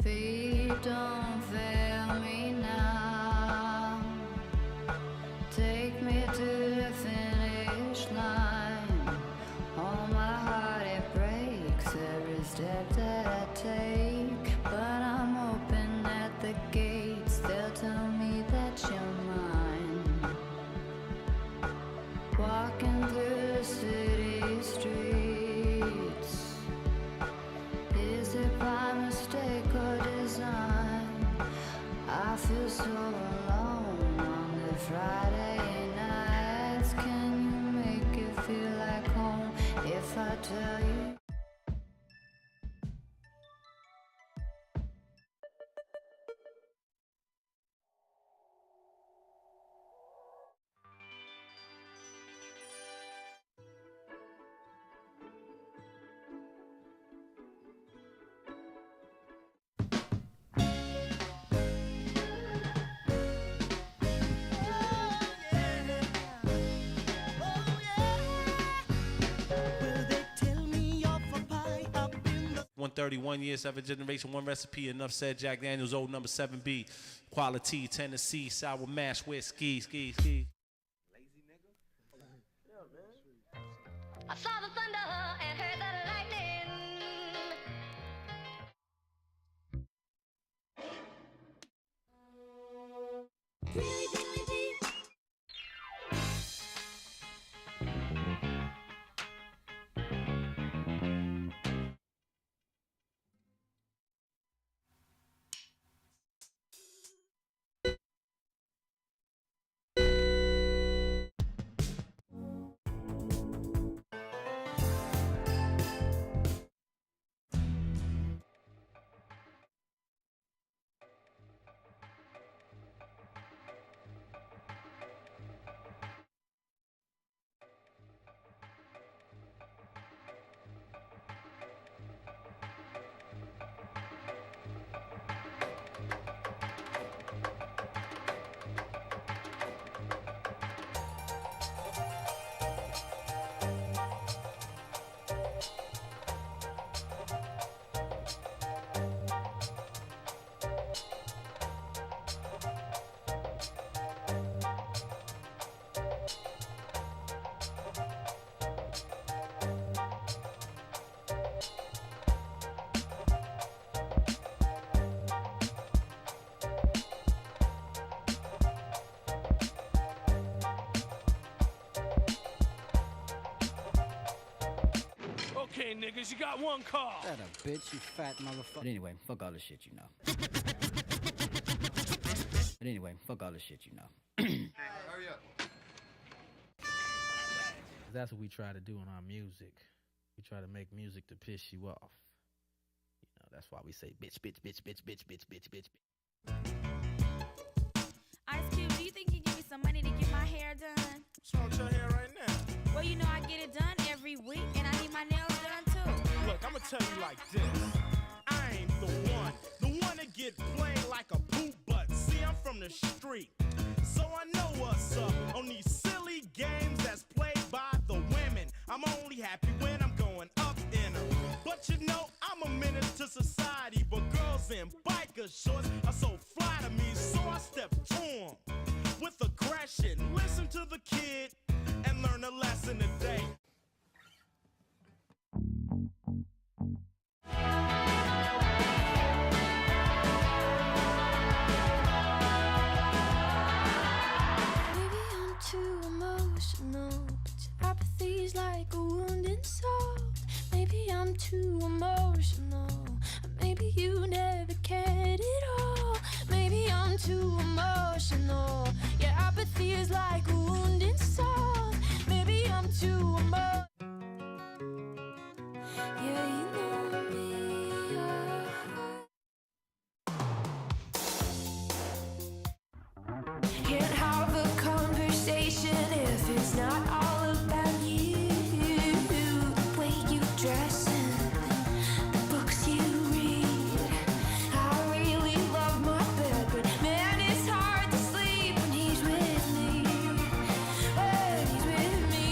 feet don't fail me now. Take me to the finish line. Oh, my heart, it breaks every step that I take. But I'm hoping at the gates they'll tell me that you're mine. Walking through the city streets, is it by mistake or design? I feel so alone on the Friday nights. Can you make it feel like home if I tell you? Will they tell me of a pie up in the 131 years, 7 generation, 1 recipe. Enough said. Jack Daniels, old number 7B. Quality, Tennessee, sour mash, whiskey, ski. I saw the thunder and heard the lightning. Really, really deep. Okay, niggas, you got one call. Shut up, bitch, you fat motherfucker. But anyway, fuck all this shit, you know. But anyway, fuck all this shit, you know. Hurry up. That's what we try to do in our music. We try to make music to piss you off. You know, that's why we say bitch, bitch, bitch, bitch, bitch, bitch, bitch, bitch. Ice Cube, do you think you can give me some money to get my hair done? What's wrong with your hair right now? Well, you know I get it done every week, and I need my nails done too. Look, I'ma tell you like this. I ain't the one to get played like a poop butt. See, I'm from the street, so I know what's up on these silly games that's played by the women. I'm only happy when I'm going up in them. But you know, I'm a menace to society, but girls in biker shorts are so fly to me, so I step to them with aggression. Listen to the kid and learn a lesson today. Maybe I'm too emotional, but your apathy's like a wounded soul. Maybe I'm too emotional, or maybe you never cared at all. Maybe I'm too emotional, your apathy is like a wounded soul. Maybe I'm too emotional. Yeah, you know me. Can't have a conversation if it's not all about you. The way you dress and the books you read. I really love my bed, but man, it's hard to sleep when he's with me. When he's with me.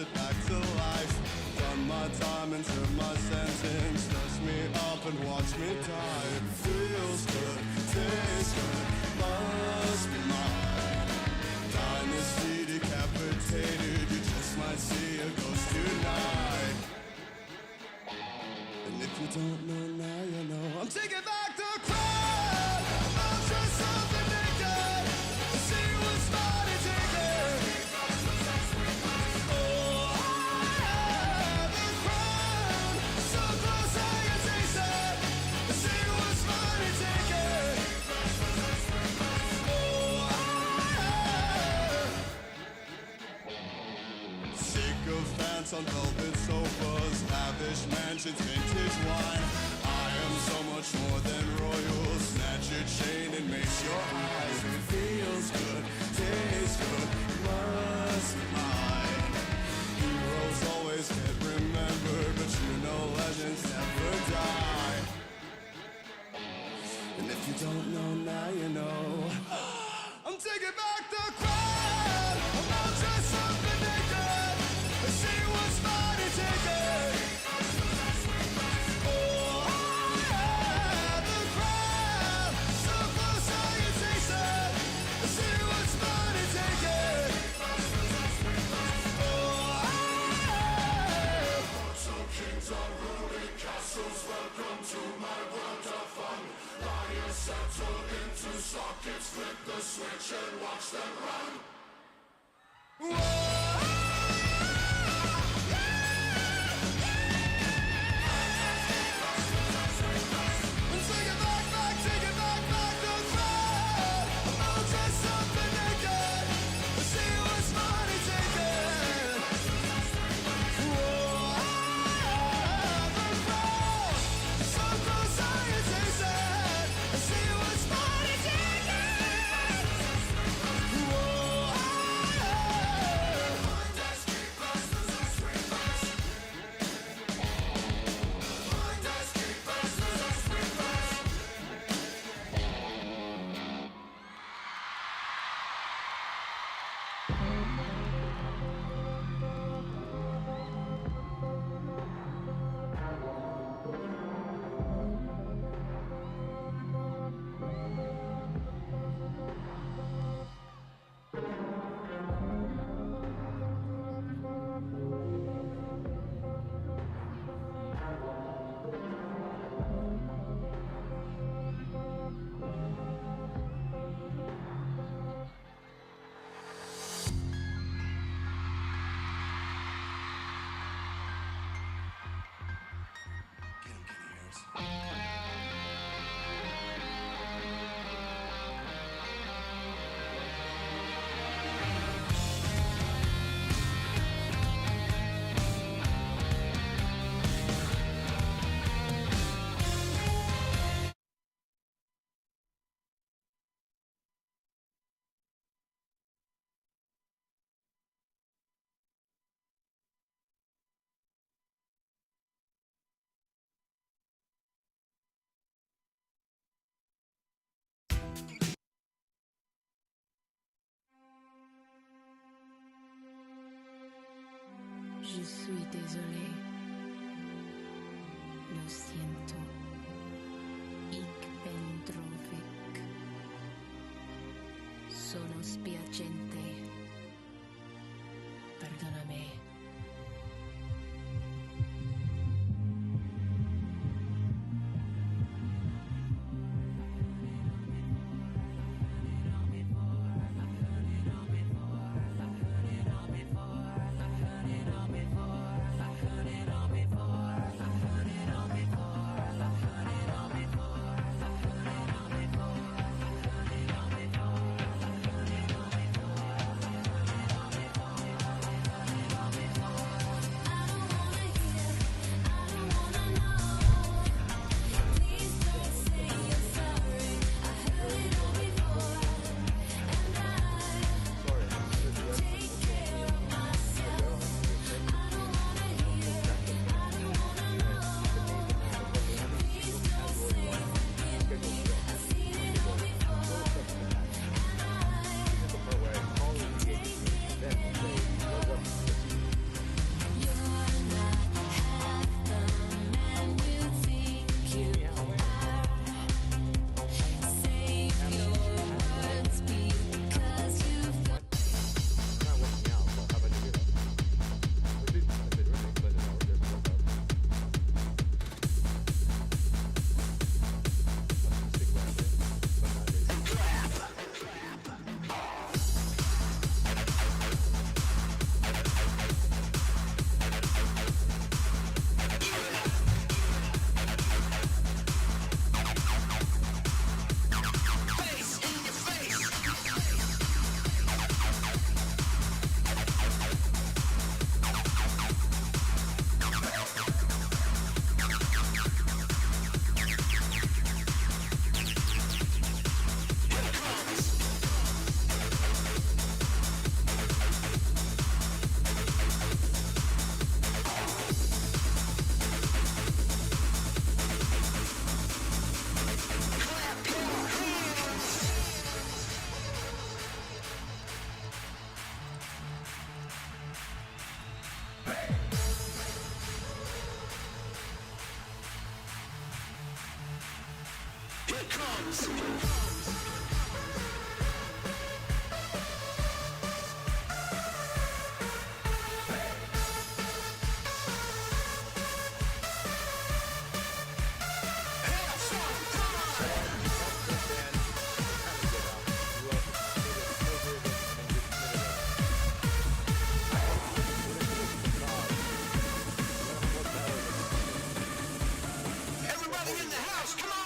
it back to life. Done my time and served my sentence. Nurse me up and watch me die. It feels good, tastes good, must be mine. Dynasty decapitated, you just might see a ghost tonight. And if you don't know now, you know. I'm taking back the crowd. I'll dress up and naked. See what's mine and take it. Oh, I have the crown. So close I can taste it. See what's mine and take it. Oh, I sycophants on velvet sofas, lavish mansions, vintage wine. I am so much more than royal. Snatch your chain and mace your eyes. It feels good, tastes good, must be mine. Heroes always get remembered, but you know legends never die. And if you don't know now, you know. I'm taking back the crowd. I'm all dressed up and naked. See what's mine and take it. Oh, I have the crowd. So close I can taste it. See what's mine and take it. Oh, I so kings are ruling castles. Welcome to my world of fun. Lions settle into sockets. Flip the switch and watch them run. Whoa! Je suis désolé. Lo siento. Ich bin traurig. Sono spiacente. Perdonami. Everybody in the house, come on!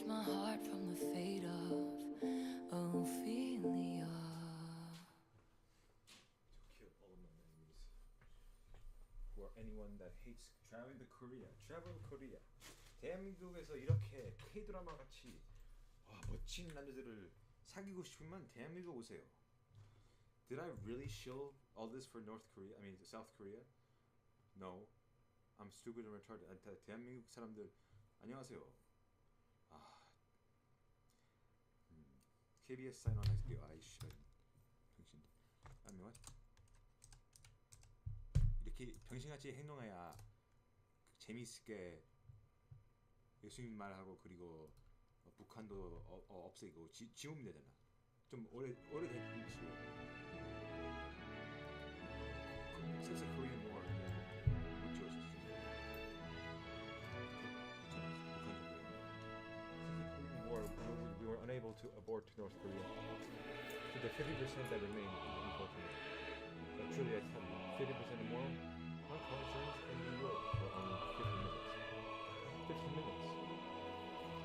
protect my heart from the fate of Ophelia. To kill all of my enemies. Or anyone that hates traveling to Korea. Travel Korea. 대한민국에서 이렇게 K-드라마 같이 멋진 남자들을 사귀고 싶으면 대한민국 오세요. Did I really show all this for North Korea? I mean South Korea? No. I'm stupid and retarded. 대한민국 사람들 안녕하세요. KBS sign on 할게요. 아이씨. 병신. I mean what? 이렇게 병신같이 행동해야 재미있게 예수님 말하고 그리고 북한도 없애고 지우면 되잖아. 좀 오래된 지. Since the Korean War, 못 지웠어. Since the Korean War, we were unable to abort North Korea. So the 50% that remained, unfortunately. But truly, I tell you, 50% more, our concerns in New York for only 50 minutes. 50 minutes.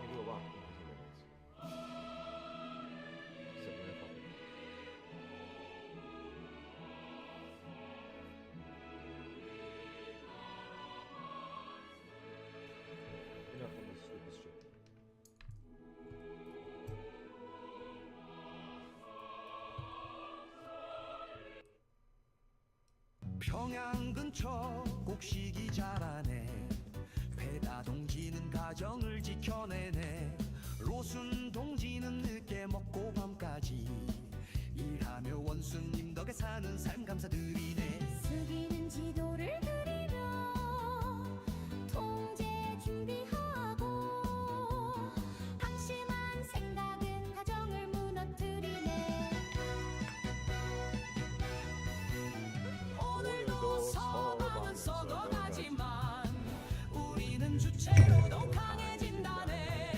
You do a lot in 50 minutes. Except when I fuck it. Enough on this stupid shit. 평양 근처 곡식이 자라네. 배다 동지는 가정을 지켜내네. 로순 동지는 늦게 먹고 밤까지 일하며 원수님 덕에 사는 삶 감사드리네. 숙이는 지도를 그리며 통제 준비하고 방심한 생각은 가정을 무너뜨리네. 오늘도 서방은 썩어가지만 우리는 주체로도 강해진다네.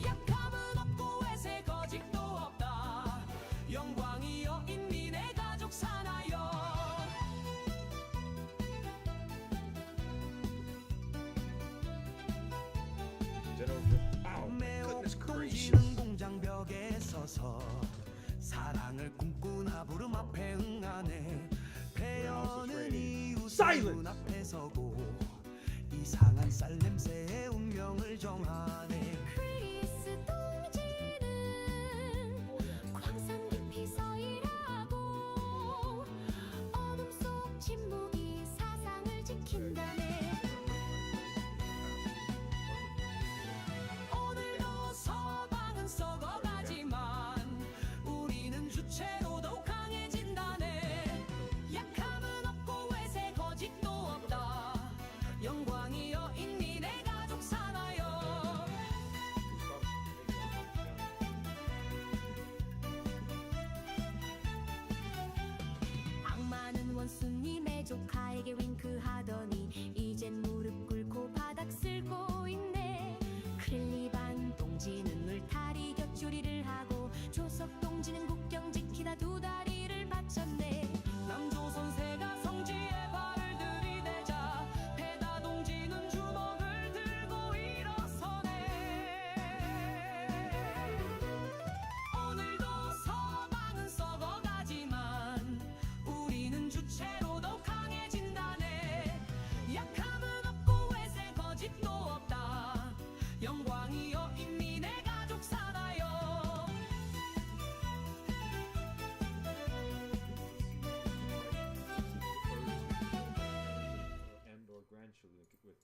약함은 없고 외세 거짓도 없다. 영광이여 인민의 가족 사나여. 매옥동지는 공장벽에 서서 사랑을 꿈꾸나 부름 앞에 응하네. 배연은 이웃의 문 앞에 서고 이상한 쌀 냄새에 운명을 정하네. 크리스 동지는 광산 깊이 서 일하고 어둠 속 침묵이 사상을 지킨다네. 오늘도 서방은 썩어가지만 우리는 주체로도 강해진다네. 약함은 없고 외세 거짓도 없다. 영광이여 인민의 가족 사나여. 악마는 원수님의 조카에게 윙크하더니 이젠 무릎 꿇고 바닥 쓸고 있네. 클리반 동지는 울타리 곁줄이를 하고 조석 동지는 국경 지키다 두 다리를 바쳤네. 남조선세가 성지에 발을 들이대자 배다 동지는 주먹을 들고 일어서네. 오늘도 서방은 썩어가지만 우리는 주체로도 강해진다네. 약함은 없고 외세 거짓도 없다. 영광이여 인민의 가족 사나여. And or grandchildren with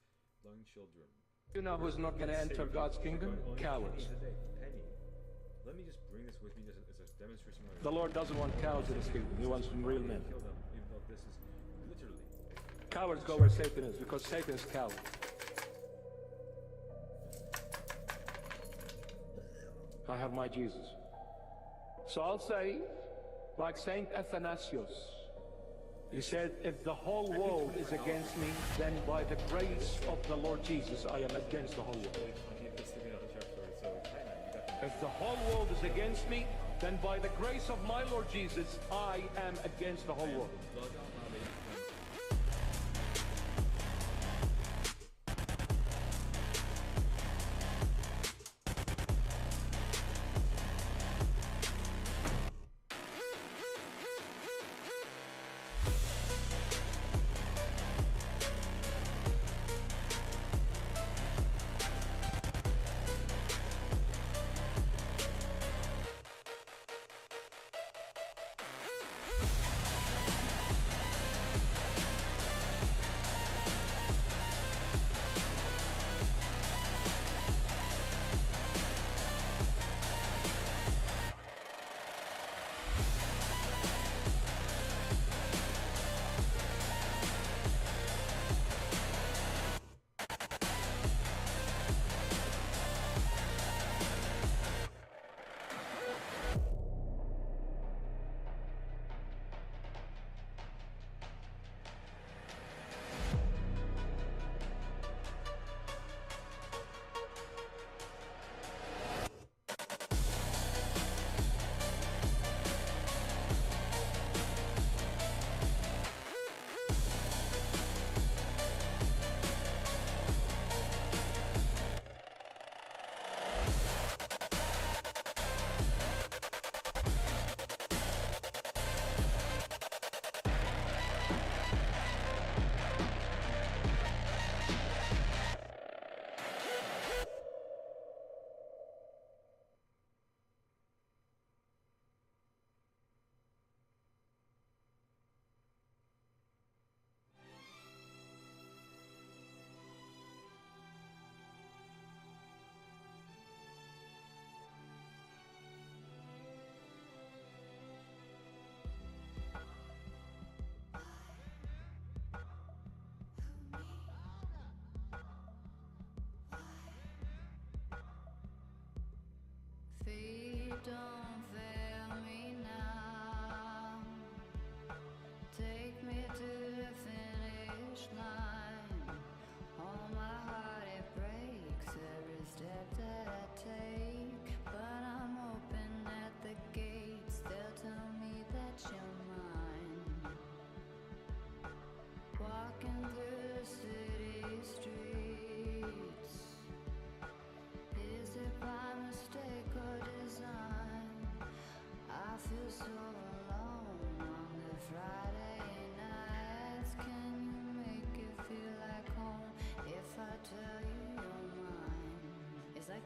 young children. You know who's not going to enter God's kingdom? Cowards. Penny, let me just bring this with me just as a demonstration. The Lord doesn't want cowards in his kingdom. He wants real men. Kill them, even though this is literally. Cowards go where Satan is because Satan is coward. I have my Jesus. So I'll say, like Saint Athanasius, he said, if the whole world is against me, then by the grace of the Lord Jesus, I am against the whole world. If the whole world is against me, then by the grace of my Lord Jesus, I am against the whole world.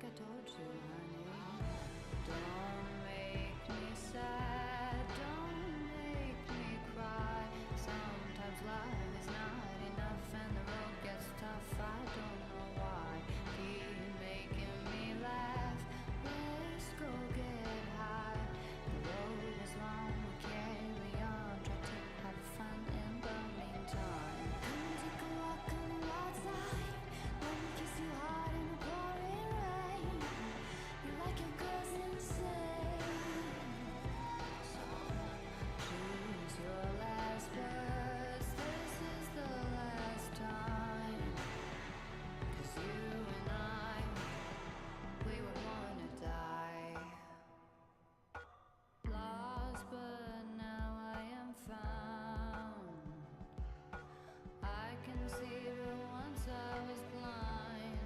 I told you, honey. Don't make me sad, don't make me cry. Sometimes love is not enough and the road gets tough. I don't know why. Keep making me laugh. Let's go get high. The road is long, we'll carry on. Try to have fun in the meantime. Come take a walk on the wild side. Let me kiss you hard in the pouring rain. You like your girls insane. So choose your last words. This is the last time. 'Cause you and I, we were born to die. Lost, but now I am found. I can see, but once I was blind.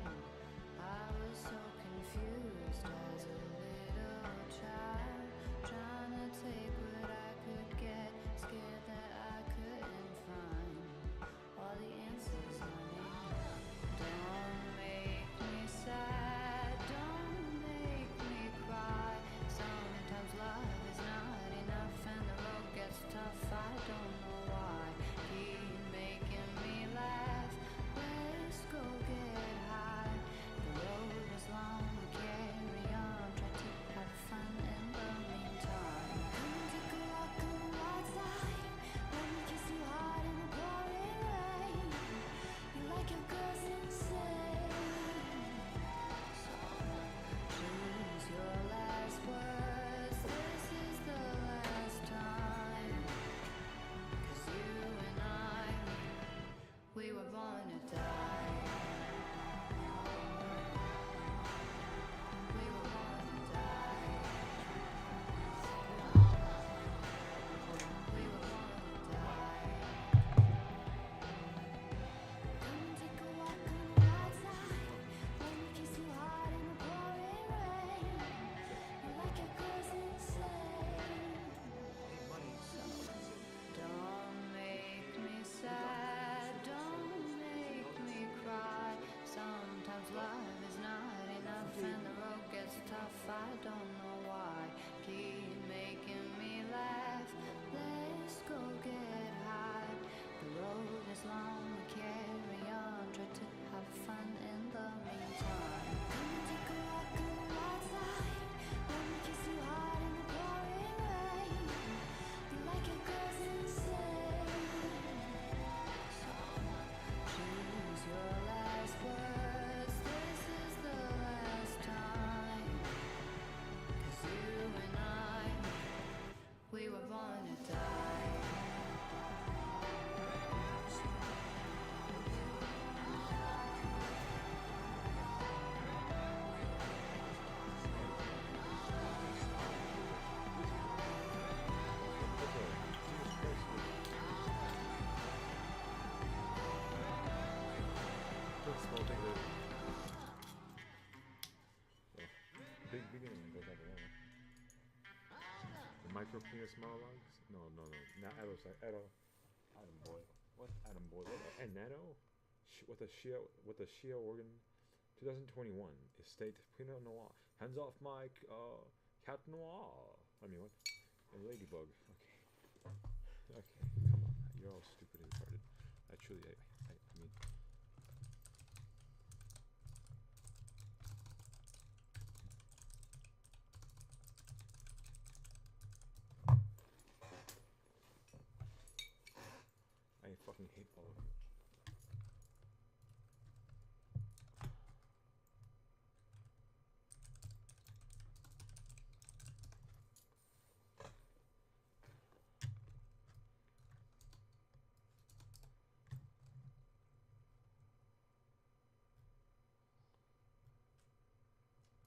I was so confused as a little child, trying to take what I could get, scared that I couldn't find all the answers, honey. Don't make me sad, don't make me cry. Sometimes love is not enough and the road gets tough. I don't know why. Keep making me laugh. Let's go get high. The road is long, we'll carry on. Try to have fun in the meantime. Come take a walk on the wild side. Let me kiss you hard in the pouring rain. You like your girls insane. So choose your last words. This is the last time. 'Cause you and I, we were born to die. We were born to die. We were born to die. Come take a walk on the wild side. Let me kiss you hard in the pouring rain. You like your girls insane. Don't make me sad, don't make me cry. Sometimes love is not enough and the road gets tough. I don't know why. Keep making me laugh. Let's go get high. The road is long, we carry on. Try to have fun in the meantime. Come take a walk on the wild side. Let me kiss you hard in the pouring rain. You like your girls insane. So choose your last words. This is the last time. 'Cause you and I, we were born to die. Just small thing that. Big beginning goes out there. The micro penis monologues? No. Not Adam Boyle. What? Adam Boyle. And Nano? With a Shia organ. 2021. Estate Pinot Noir. Hands off my Cat Noir. I mean what? A ladybug. Okay, come on. You're all stupid and retarded. I mean. I fucking hate all of you.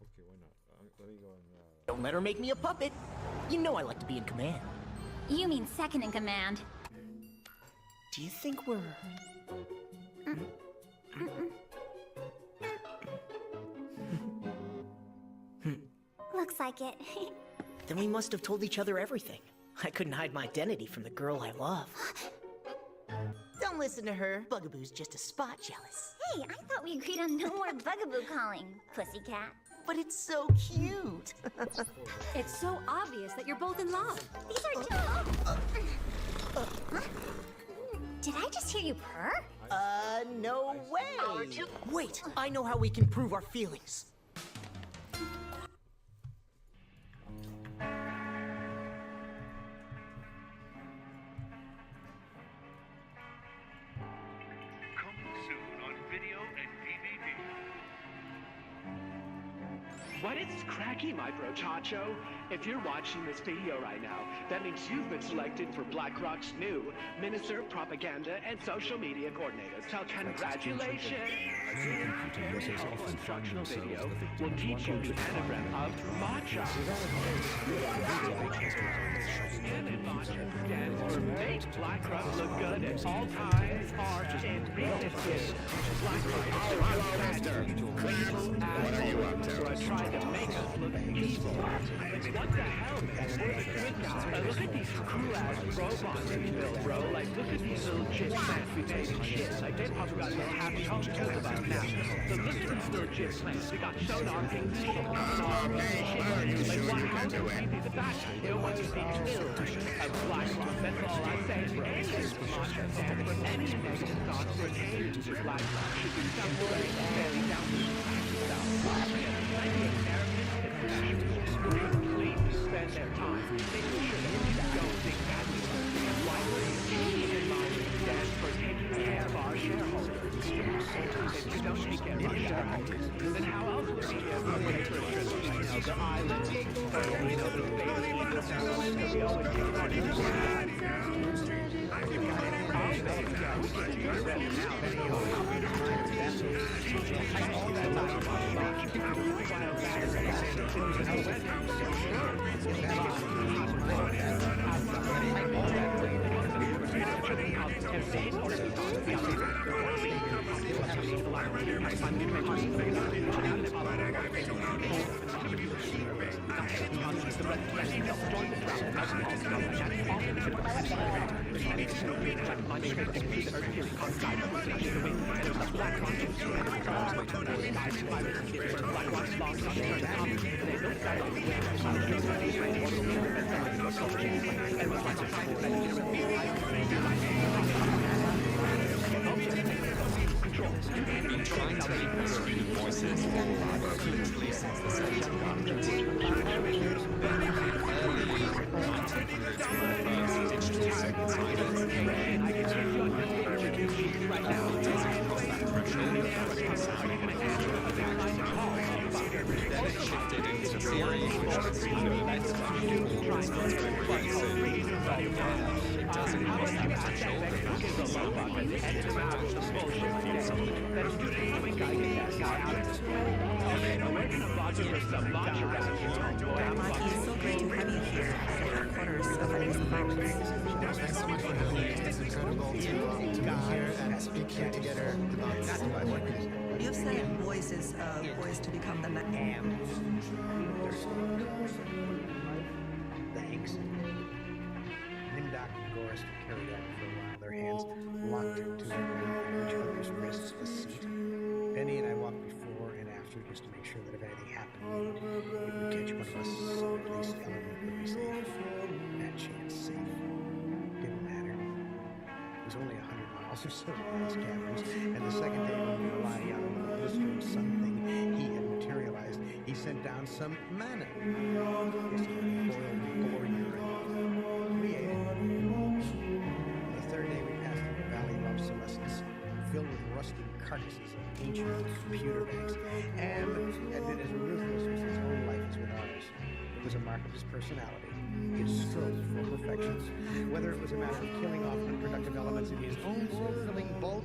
Okay, why not? Let me go and. Don't let her make me a puppet. You know I like to be in command. You mean second in command. Do you think we're... Looks like it. Then we must have told each other everything. I couldn't hide my identity from the girl I love. Don't listen to her. Bugaboo's just a spot jealous. Hey, I thought we agreed on no more bugaboo calling, pussycat. But it's so cute. It's so obvious that you're both in love. These are Huh? Did I just hear you purr? No way. Wait, I know how we can prove our feelings. Coming soon on video and DVD. What is cracky, my brochacho? If you're watching this video right now, that means you've been selected for BlackRock's new Minister of Propaganda and Social Media Coordinator. So congratulations! This instructional video will teach you the anagram of matcha. And matcha stands for make BlackRock look good at all times, or in recent years, BlackRock is faster, wasteful assholes who are trying to make us look evil. What the hell, man? We're the good guys. Look at these cool-ass robots we built, bro. Like, look at these little chip plants we made and shit. Like, they probably got little happy homes to talk about now. So look at these little chip plants. We got sonar pings and shit coming off and shit. Like, what, how do we be the bad guy? You want to be killed of BlackRock. That's all I say, bro. This mantra stands for any negative thoughts pertaining to BlackRock should be somewhere fairly down to the fact stuff. We have plenty of arrogant and professionals who clean to spend their time making sure that we don't exactly what we have. Why would you keep in mind stands for taking care of our shareholders? If you don't take care of our shareholders, then how else would we have a way for a trip to, you know, the island, or, you know, the famous ecosystems that we always take part in? Been trying to leave voices hugely since the station got continually early 1900s when the first digital second-siders came in. Right now, it doesn't cross that threshold of then it shifted into series, which was less almost progressive. It doesn't cross that threshold It's so great to have you here at the headquarters of Uneasy Violence. Thanks so much for having me. It's incredible to be here and speaking together about this project. You've said voice is poised to become the next. Thanks. Nimdok and Gorst carried out for a while, their hands locked to each other's wrists the seat. Penny and I walked before and after just to make sure that if anything happened, it would catch one of us, at least Ellen would be safe. That chance safe. Didn't matter. It was only 100 miles or so past caverns, and the second day when we were lying out on the blistering sun thing, he had materialized. He sent down some manna. Yes, boiled boar urine. We ate it. The third day we passed through a valley of obsolescence, filled with rusting carcasses of ancient computer banks, and had been as ruthless with his own life as with ours. It was a mark of his personality. He had strove for perfections. Whether it was a matter of killing off unproductive elements in his own filling bulk,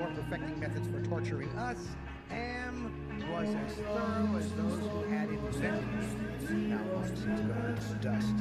or perfecting methods for torturing us, Am was as thorough as those who had invented him. Now long since gone to dust.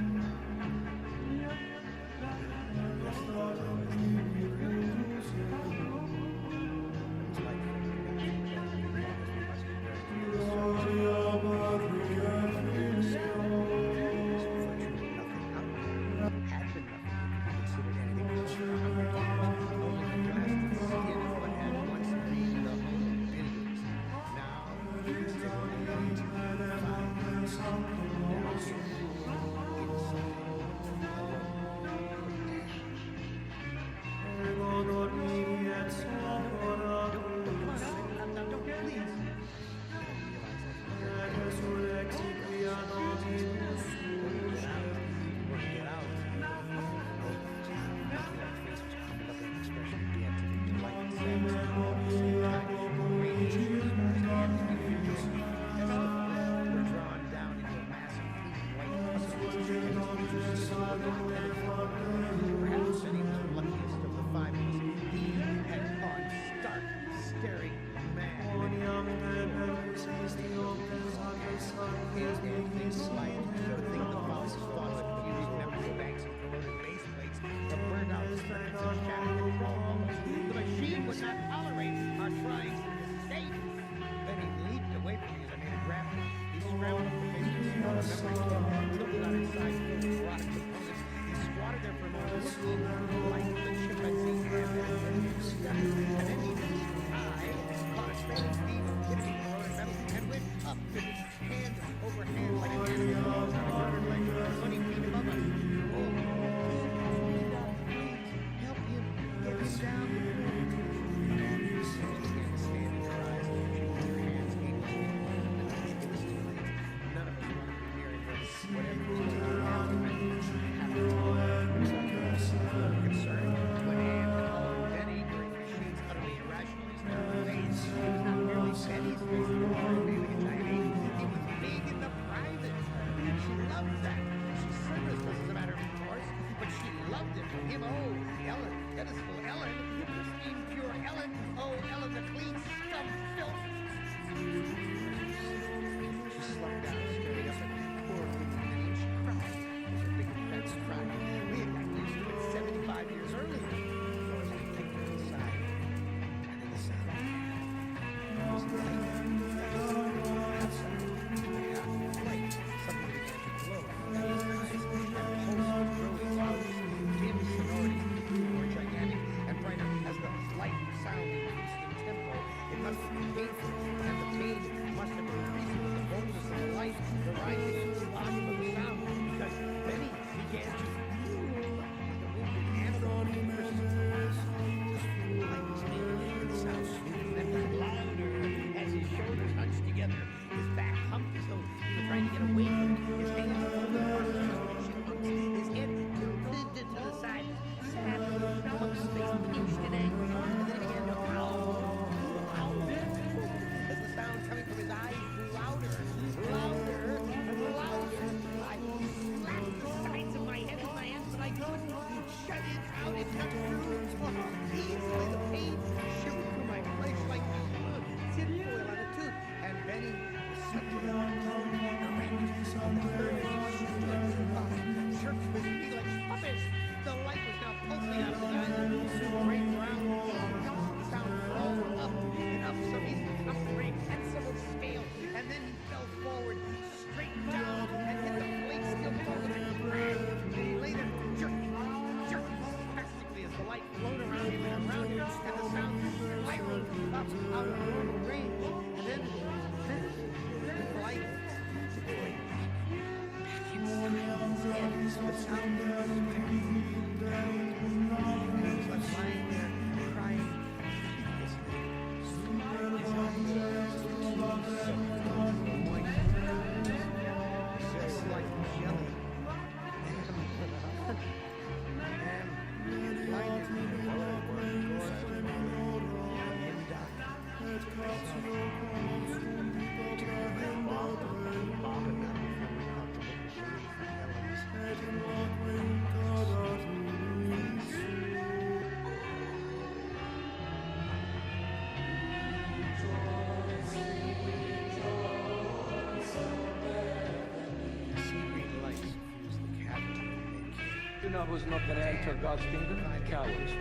You know who's not going to enter God's kingdom? Cowards.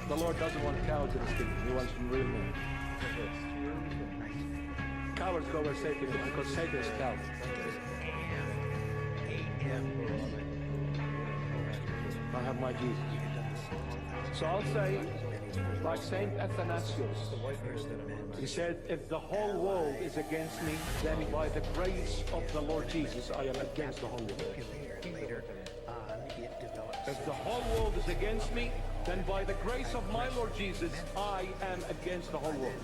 The Lord doesn't want cowards in his kingdom. He wants real men. Cowards go where Satan is because Satan is coward. I have my Jesus. So I'll say, like Saint Athanasius, he said, if the whole world is against me, then by the grace of the Lord Jesus, I am against the whole world. If the whole world is against me, then by the grace of my Lord Jesus, I am against the whole world.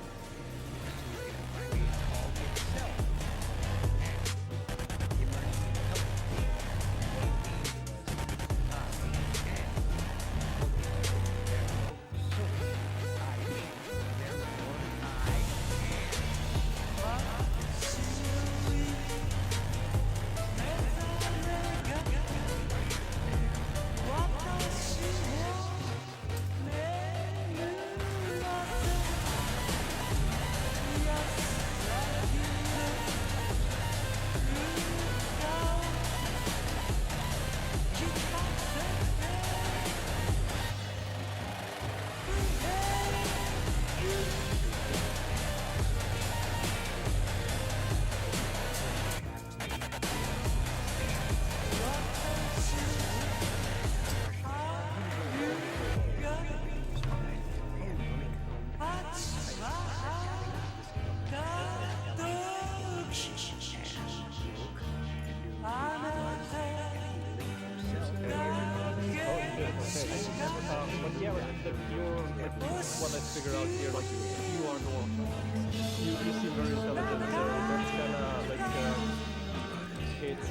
Yeah, but you're like what I figure out here, like you are normal. You seem very intelligent, so that's kind of like it's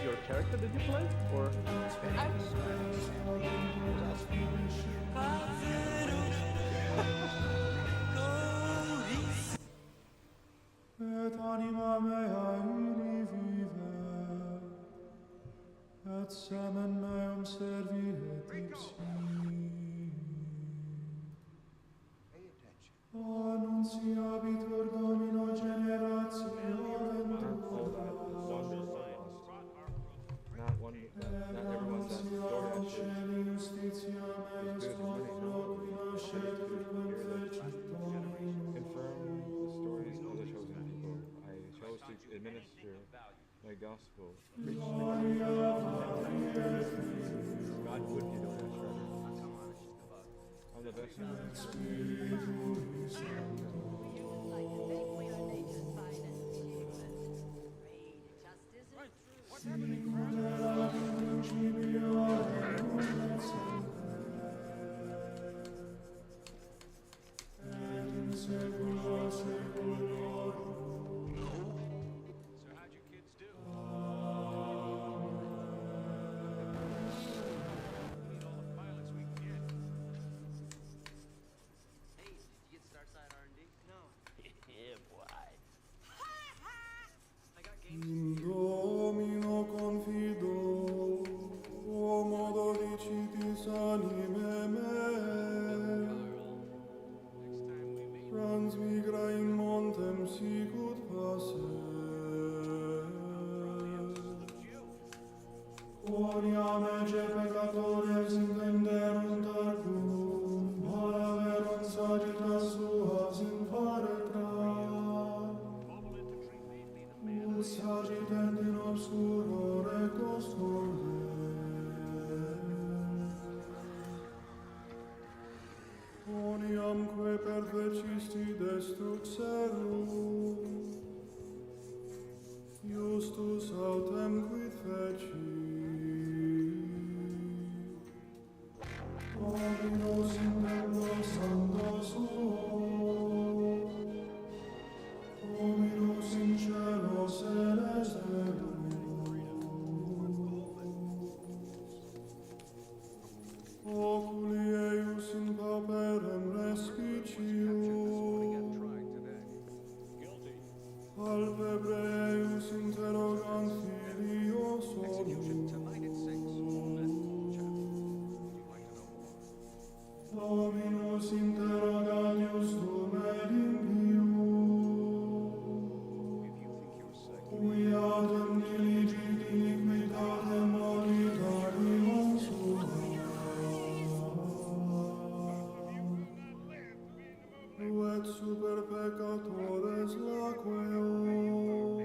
your character that you play, or? Et anima mea ili vivet, et semen meum serviret ipsi. Annunciabitur Domino generationem tua. Not everyone's that story actually. Justitia meus conloqui nascetur fecit Dominus. Confirm the stories of the chosen people. I chose to administer my gospel. Preach God would you know that, Shredder. I'm the best man. What's happening, In Domino confido, o modo dicitis anime me. Transmigra in montem sicut passe. Quoniam ege peccatores intenderunt argum, malaverunt sagittas suas in paretra. Sagitent in obscuro recos Quoniamque perfecisti destruxerum, justus autem quid feci. Dominus in templo sancto suo, Dominus in cielo celeste oculi eius in pauperem respicium, palpebre eius interrogant filios Dominus interrogant justum et impium, qui autem diligit iniquitatem mortalium suam. Et super peccatores laqueos,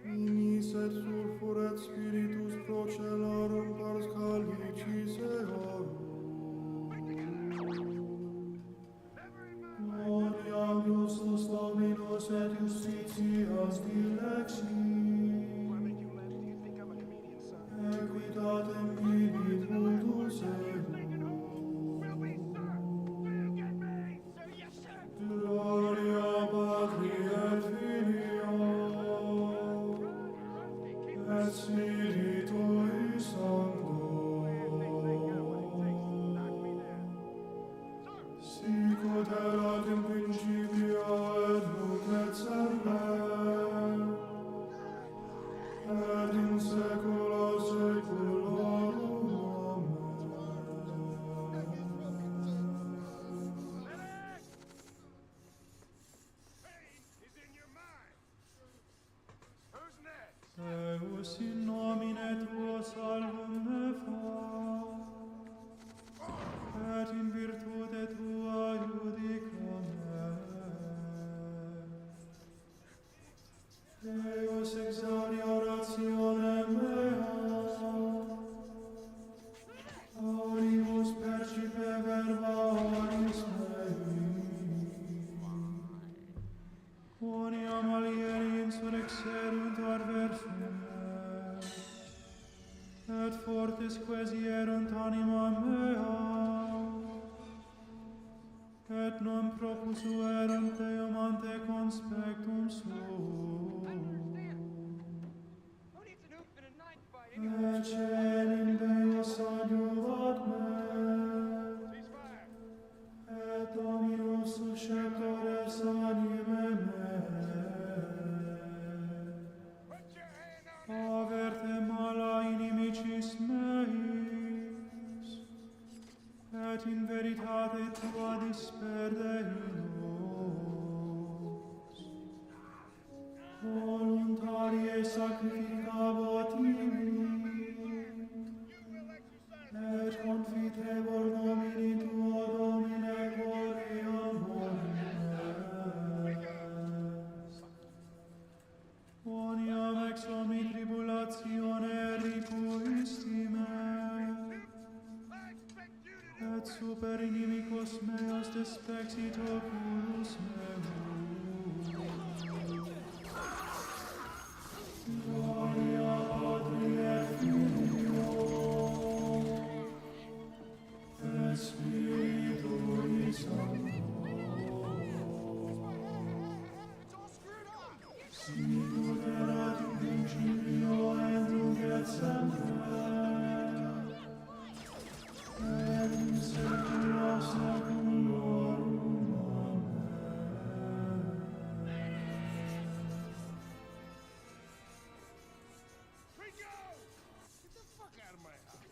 inis et sulfur et spiritus procellarum pars calicis eorum. Gloriam justus Dominus et justitias dilexi, equitatem vidit multus eum. Gloria Patri et Filio et Spiritui Sancto, sicut erat in principio et nunc et semper, et in saecula saeculorum. Deus in nomine tuo salvum me fa, et in virtute tua iudica me. Deus exaudi orationem mea, auribus percipe verba oris mei. Quoniam alieri insurrexerunt adversus, et forte Deus quesierunt anima mea, et non propusuerunt Deum ante conspectum suum. Et celim Deus adiuvat me, et Dominus susceptores anime me. Averte mala inimicis meis, et in veritate tua disperde illos. Voluntarie sacrificabot ibi, et confitebor nomini tuo Domine gloriam omnes. Oniam ex omni tribulatione ripuisti me, et super inimicos meos despexit oculus meus. Gloria Patri et Filio, et Spiritui Sancto. Sicut erat in principio et nunc et semper, et in saecula saeculorum. Amen. Get the fuck out of my house.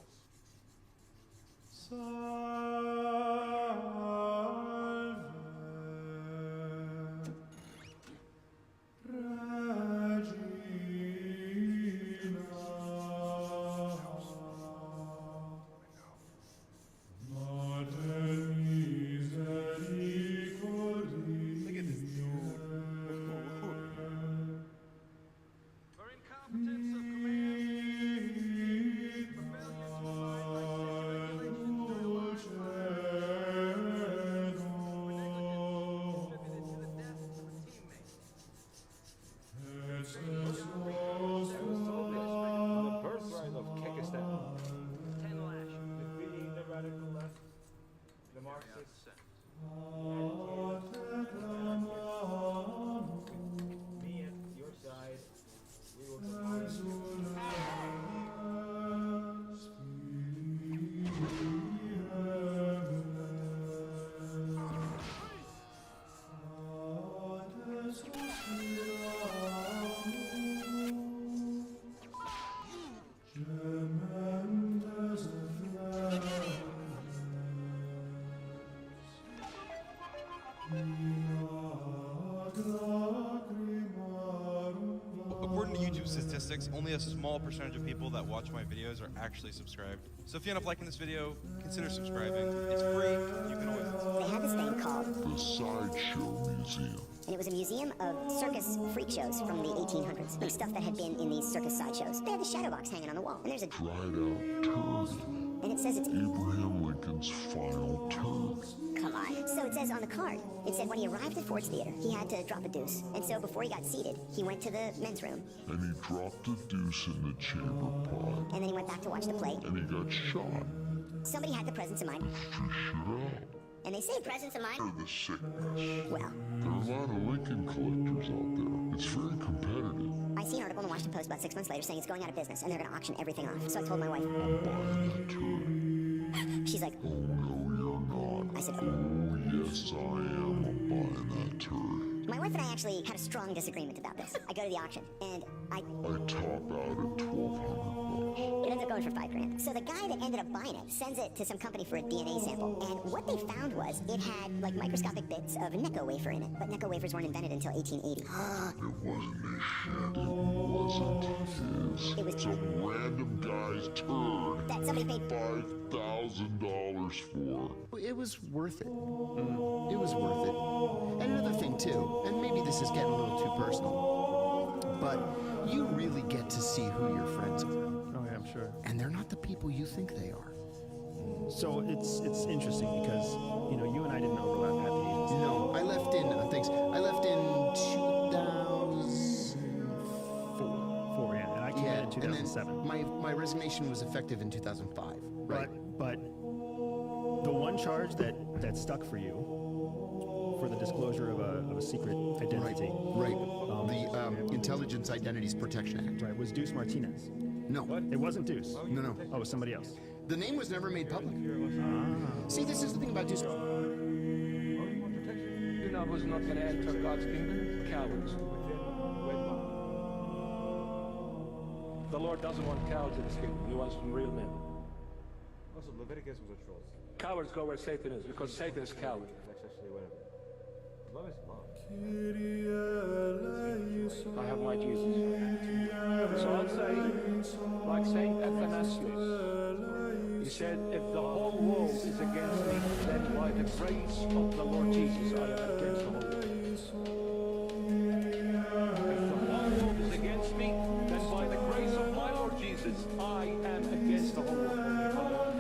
According to YouTube statistics, only a small percentage of people that watch my videos are actually subscribed. So if you end up liking this video, consider subscribing. It's free. You can always... They had this thing called The Sideshow Museum. and it was a museum of circus freak shows from the 1800s, like stuff that had been in these circus sideshows. They had the shadow box hanging on the wall, and there's a Dried out turd. and it says it's Abraham Lincoln's final turd. come on. So it says on the card, it said when he arrived at Ford's Theater, he had to drop a deuce, and so before he got seated, he went to the men's room, And he dropped a deuce in the chamber pot. and then he went back to watch the play. And he got shot. Somebody had the presence of mind, and they say presence of mind. For the sickness. Well, There are a lot of Lincoln collectors out there. It's very competitive. I see an article in the Washington Post about 6 months later saying it's going out of business and they're going to auction everything off. So I told my wife. She's like, Oh, no, you're not. I said, Oh, yes, I am buying that turd. my wife and I actually had a strong disagreement about this. I go to the auction and I top out at $1,200. it ends up going for $5,000. So the guy that ended up buying it sends it to some company for a DNA sample. And what they found was it had like microscopic bits of Necco wafer in it. But Necco wafers weren't invented until 1880. It wasn't his shit. It wasn't his. It was some random guy's turd that somebody paid $5,000 for. It was worth it. It was worth it. And another thing too, and maybe this is getting a little too personal, but you really get to see who your friends are. Oh yeah, I'm sure. And they're not the people you think they are. So it's interesting because you and I didn't overlap at the agency. No, I left in 2004. Yeah, and I came in 2007. My resignation was effective in 2005. Right. But the one charge that stuck for you, for the disclosure of a secret identity, Right. The Intelligence Identities Protection Act. right, was Deuce Martinez. No. It wasn't Deuce. No. Oh, it was somebody else. The name was never made public. See, this is the thing about Deuce. You know who's not going to enter God's kingdom? Cowards. The Lord doesn't want cowards in his kingdom. He wants some real men. Also, Leviticus was a troll. Cowards go where Satan is, because Satan is coward. That's actually whatever. Love is love. I have my Jesus. So I'll say, like Saint Athanasius, he said, if the whole world is against me, then by the grace of the Lord Jesus, I am against the whole world. If the whole world is against me, then by the grace of my Lord Jesus, I am against the whole world.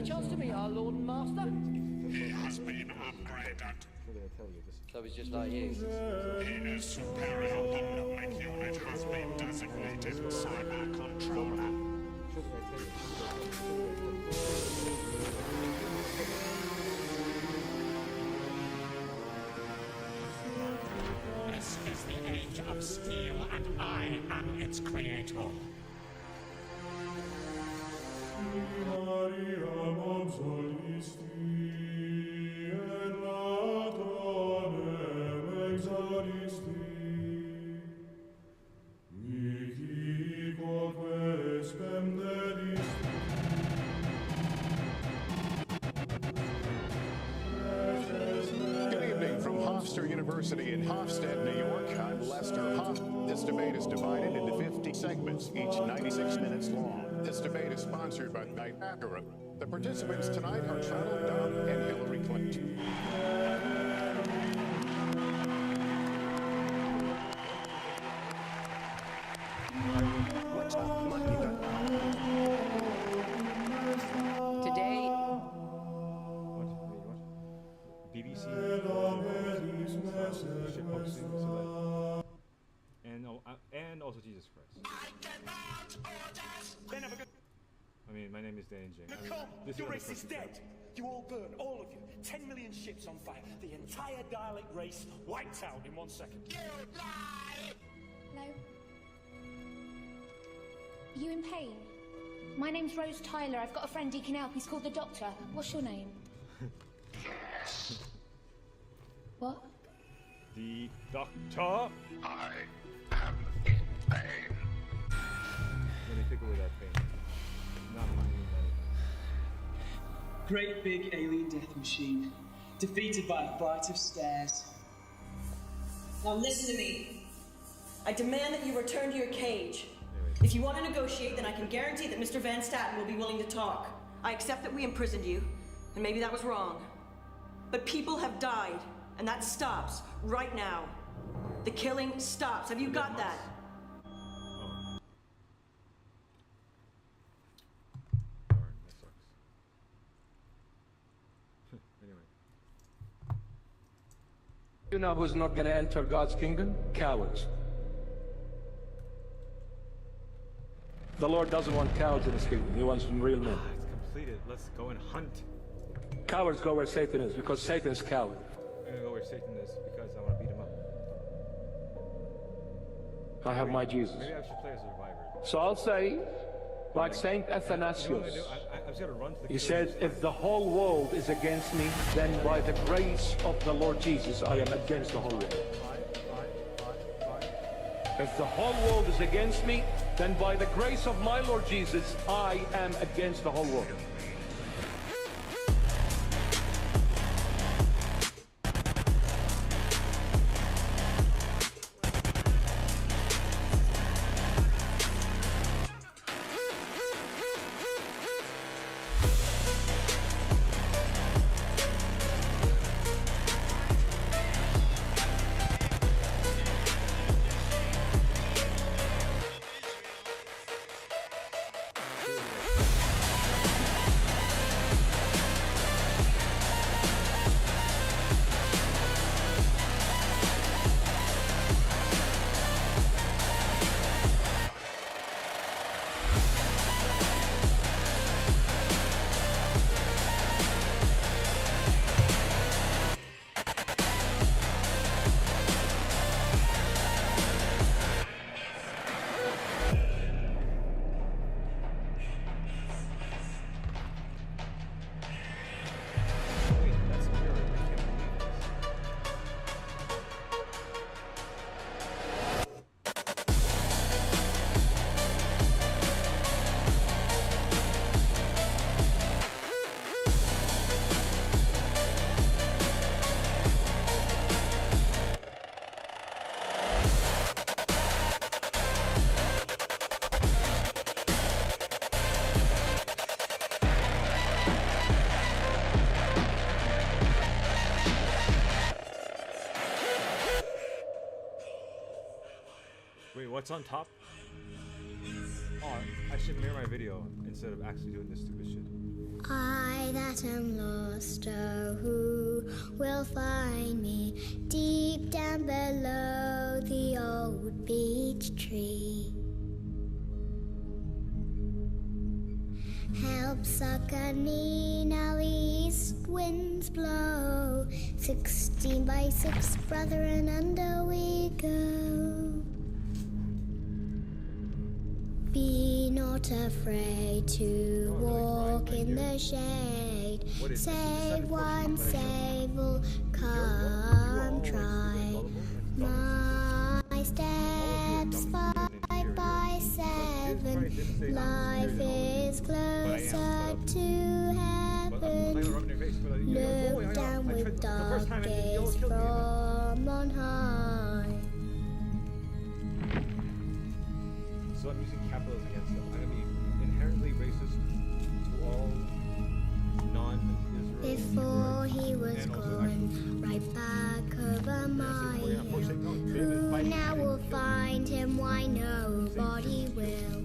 the chance to meet our Lord and Master? He has been upgraded. So he's just like you. His superior humanoid unit has been designated Cyber Controller. This is the age of steel, and I am its creator. Good evening from Hofstra University in Hofstra, New York. I'm Lester Hoff. This debate is divided into 50 segments, each 96 minutes long. This debate is sponsored by Knight Acura. The participants tonight are Donald Trump and Hillary Clinton. Today, BBC and also Jesus Christ. I mean, my name is Dan Jing. Your race is dead. You all burn, all of you. 10 million ships on fire. The entire Dalek race wiped out in 1 second. Hello? Are you in pain? My name's Rose Tyler. I've got a friend he can help. He's called the Doctor. What's your name? What? The Doctor. I am in pain. Let me take away that pain. Not my Great big alien death machine, defeated by a flight of stairs. Now listen to me. I demand that you return to your cage. If you want to negotiate, then I can guarantee that Mr. Van Staten will be willing to talk. I accept that we imprisoned you, and maybe that was wrong. But people have died, and that stops right now. The killing stops. Have you got that? you know who's not going to enter God's kingdom? Cowards. The Lord doesn't want cowards in his kingdom. He wants real men. It's completed. Let's go and hunt. Cowards go where Satan is, because Satan is coward. I'm gonna go where Satan is because I want to beat him up. I have my Jesus. Maybe I should play as a survivor. So I'll say, like Saint Athanasius, You know what I'm gonna do? I just gotta run to the he said, if the whole world is against me, then by the grace of the Lord Jesus, I am against the whole world. If the whole world is against me, then by the grace of my Lord Jesus, I am against the whole world. Wait, what's on top? Oh, I should mirror my video instead of actually doing this stupid shit. I that I'm lost, oh, who will find me deep down below the old beech tree? Help succor me, now the east winds blow. 16 by 6, brother, and under we go. Be not afraid to walk in the shade. Save one, save all, come try. My steps 5 by 7. Life is closer to heaven. Look down with dark gaze from on high. So I'm using capitalism against them. I'm going to be inherently racist to all non-Israel. Before he was gone, right back over my hill. Who now will find him? Why nobody will.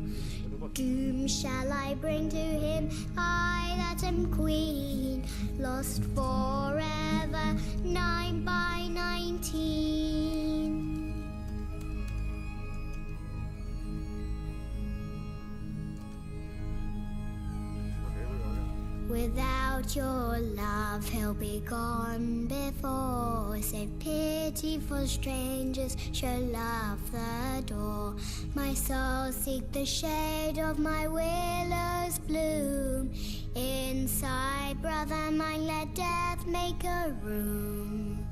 Doom shall I bring to him, I that am queen, lost forever, 9 by 19. Without your love, he'll be gone before. Save pity for strangers, show love the door. My soul seek the shade of my willow's bloom. Inside, brother mine, let death make a room.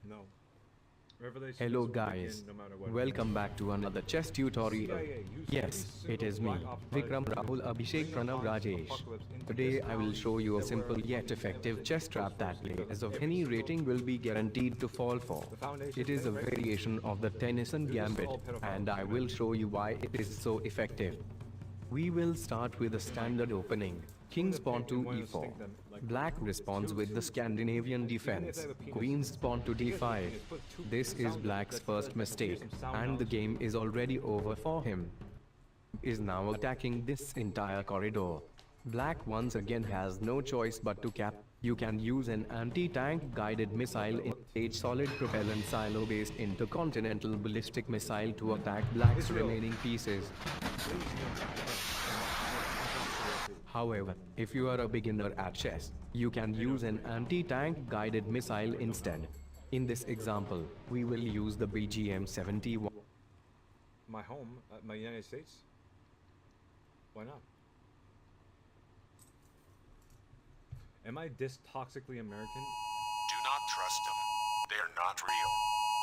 No. Revelation Hello is guys, wicked no matter what. welcome back to another chess tutorial. Yes, it is me, Vikram Rahul Abhishek Pranav Rajesh. Today I will show you a simple yet effective chess trap that players of any rating will be guaranteed to fall for. It is a variation of the Tennyson Gambit, and I will show you why it is so effective. We will start with a standard opening. King's pawn to e4. Black responds with the Scandinavian defense. Queen's pawn to d5. This is Black's first mistake, and the game is already over for him. Is now attacking this entire corridor. Black once again has no choice but to cap. You can use an anti-tank guided missile in a solid propellant silo-based intercontinental ballistic missile to attack Black's remaining pieces. However, if you are a beginner at chess, you can use an anti-tank guided missile instead. In this example, we will use the BGM-71. My home, my United States? Why not? Am I this toxically American? Do not trust them. They're not real.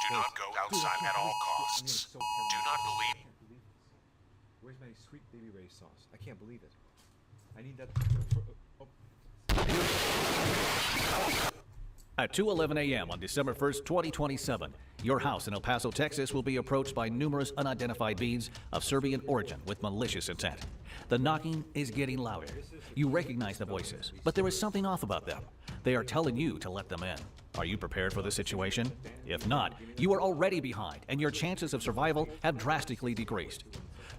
Do not go outside at all costs. Do not believe. Where's my sweet baby Ray sauce? I can't believe it. I need that. At 2:11 a.m. on December 1st, 2027, your house in El Paso, Texas will be approached by numerous unidentified beings of Serbian origin with malicious intent. The knocking is getting louder. You recognize the voices, but there is something off about them. They are telling you to let them in. Are you prepared for the situation? If not, you are already behind, and your chances of survival have drastically decreased.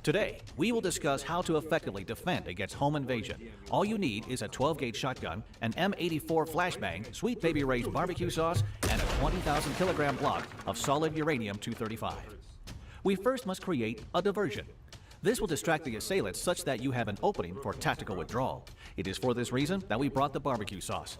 Today, we will discuss how to effectively defend against home invasion. All you need is a 12-gauge shotgun, an M84 flashbang, Sweet Baby Ray's barbecue sauce, and a 20,000 kilogram block of solid uranium-235. We first must create a diversion. This will distract the assailants such that you have an opening for tactical withdrawal. It is for this reason that we brought the barbecue sauce.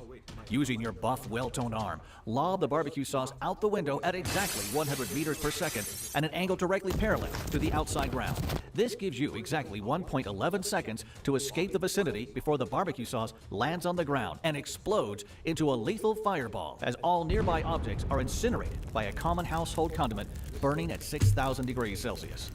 Using your buff, well-toned arm, lob the barbecue sauce out the window at exactly 100 meters per second at an angle directly parallel to the outside ground. This gives you exactly 1.11 seconds to escape the vicinity before the barbecue sauce lands on the ground and explodes into a lethal fireball, as all nearby objects are incinerated by a common household condiment burning at 6,000 degrees Celsius.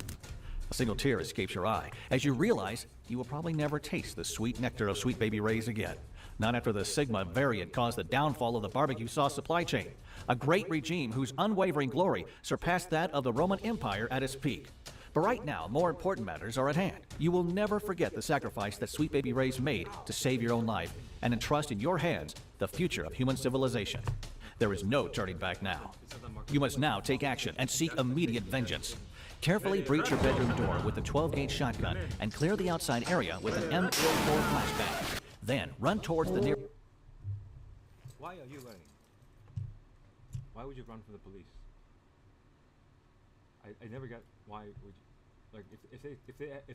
A single tear escapes your eye as you realize you will probably never taste the sweet nectar of Sweet Baby Ray's again. Not after the Sigma variant caused the downfall of the barbecue sauce supply chain, a great regime whose unwavering glory surpassed that of the Roman Empire at its peak. But right now, more important matters are at hand. You will never forget the sacrifice that Sweet Baby Ray's made to save your own life and entrust in your hands the future of human civilization. There is no turning back now. You must now take action and seek immediate vengeance. Carefully breach your bedroom door with a 12-gauge shotgun and clear the outside area with an M04 flashbang. Then run towards the near... Why are you running? Why would you run from the police? I never get why would you, like if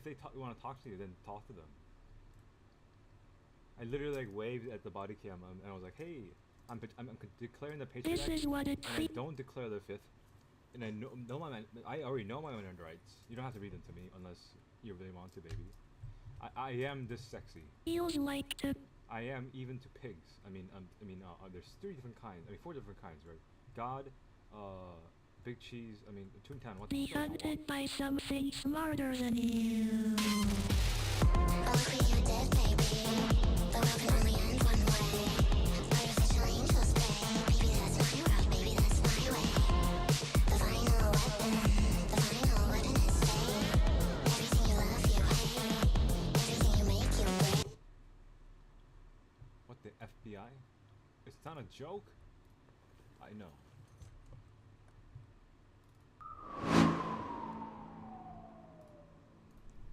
they want to talk to you, then talk to them. I literally like waved at the body cam and I was like, hey, I'm declaring the Patriot Act, and I don't declare the Fifth, and I already know my own rights. You don't have to read them to me unless you really want to, baby. I am this sexy. Feels like to. I am even to pigs. There's 4 different kinds, right? God, Big Cheese. Toontown. What Be hunted by something smarter than you. What, the FBI? It's not a joke? I know.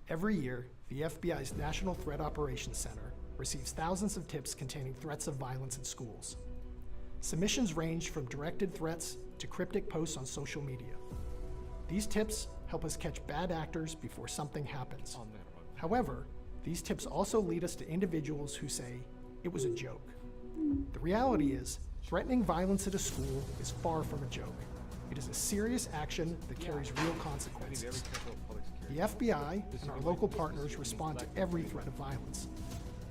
Every year, the FBI's National Threat Operations Center receives thousands of tips containing threats of violence in schools. Submissions range from directed threats to cryptic posts on social media. These tips help us catch bad actors before something happens. However, these tips also lead us to individuals who say, it was a joke. The reality is, threatening violence at a school is far from a joke. It is a serious action that carries real consequences. The FBI and our local partners respond to every threat of violence.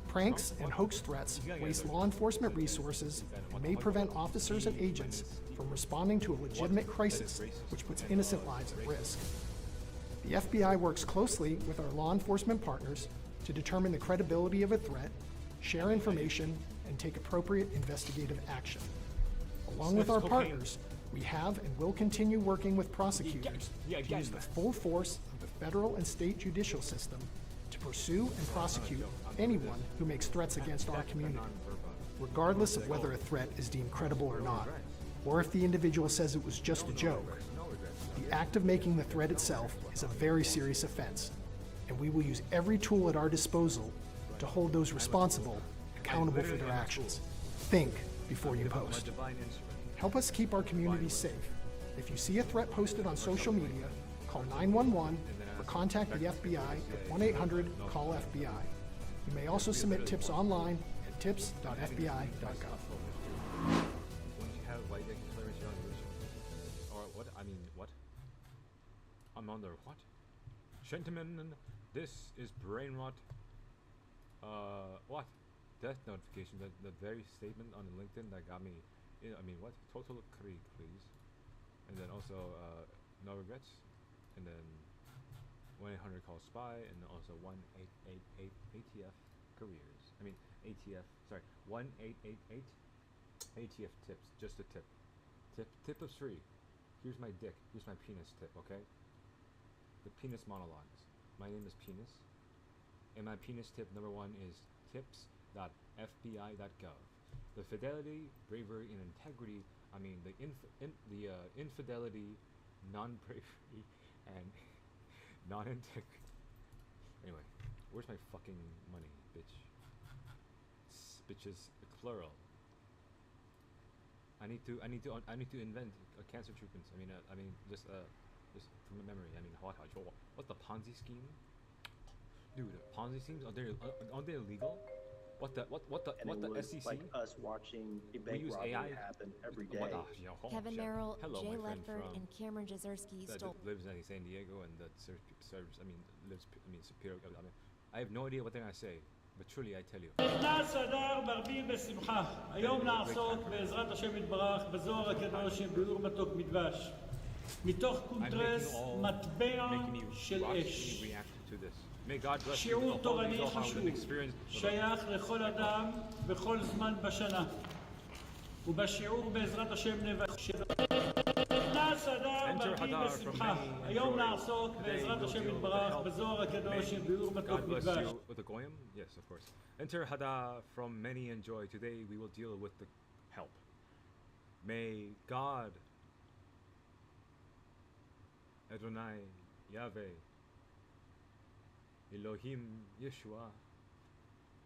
Pranks and hoax threats waste law enforcement resources and may prevent officers and agents from responding to a legitimate crisis, which puts innocent lives at risk. The FBI works closely with our law enforcement partners to determine the credibility of a threat, share information, and take appropriate investigative action. Along with our partners, we have and will continue working with prosecutors to use the full force of the federal and state judicial system to pursue and prosecute anyone who makes threats against our community, regardless of whether a threat is deemed credible or not, or if the individual says it was just a joke. The act of making the threat itself is a very serious offense, and we will use every tool at our disposal to hold those responsible accountable for their actions. Think before you post. Help us keep our communities safe. If you see a threat posted on social media, call 911 or contact the FBI at 1-800-CALL-FBI. You may also submit tips online at tips.fbi.gov. What? I'm under what? Gentlemen, this is brain rot. What? Death notification, the very statement on LinkedIn that got me, what? Total Krieg, please. And then also, no regrets. And then 1-800-CALL-SPY, and then also 1-888 ATF careers. ATF, sorry, 1-888 ATF tips, just a tip. Tip of 3. Here's my dick, here's my penis tip, okay? The penis monologues. My name is Penis, and my penis tip number 1 is tips.fbi.gov. The fidelity, bravery, and integrity, the infidelity, non-bravery, and non-integrity. Anyway, where's my fucking money, bitch? Bitches, plural. I need to invent cancer treatments. Just from memory. What's the Ponzi scheme? Dude, Ponzi schemes, aren't they illegal? What the SEC? Like us watching a bank robbery happen every day. Kevin Merrill, Hello, Jay my friend Ledford, from- and Cameron Jazerski that stole. lives in San Diego and that Superior. I have no idea what they're gonna say, but truly I tell you. נכנס אדר מרבים בשמחה. היום נעסוק בעזרת השם יתברך בזוהר הקדוש עם ביאור מתוק מדבש. מתוך קונטרס מטבע של אש. שיעור תורני חשוב, שייך לכל אדם בכל זמן בשנה. ובשיעור בעזרת השם נבקש. נכנס אדר מרבים בשמחה. היום נעסוק בעזרת השם יתברך בזוהר הקדוש עם ביאור מתוק God bless מדבש. you with the goyim? Yes, of course. Enter Hada from many and joy. Today we will deal with the help. May God Adonai, Yahweh, Elohim, Yeshua,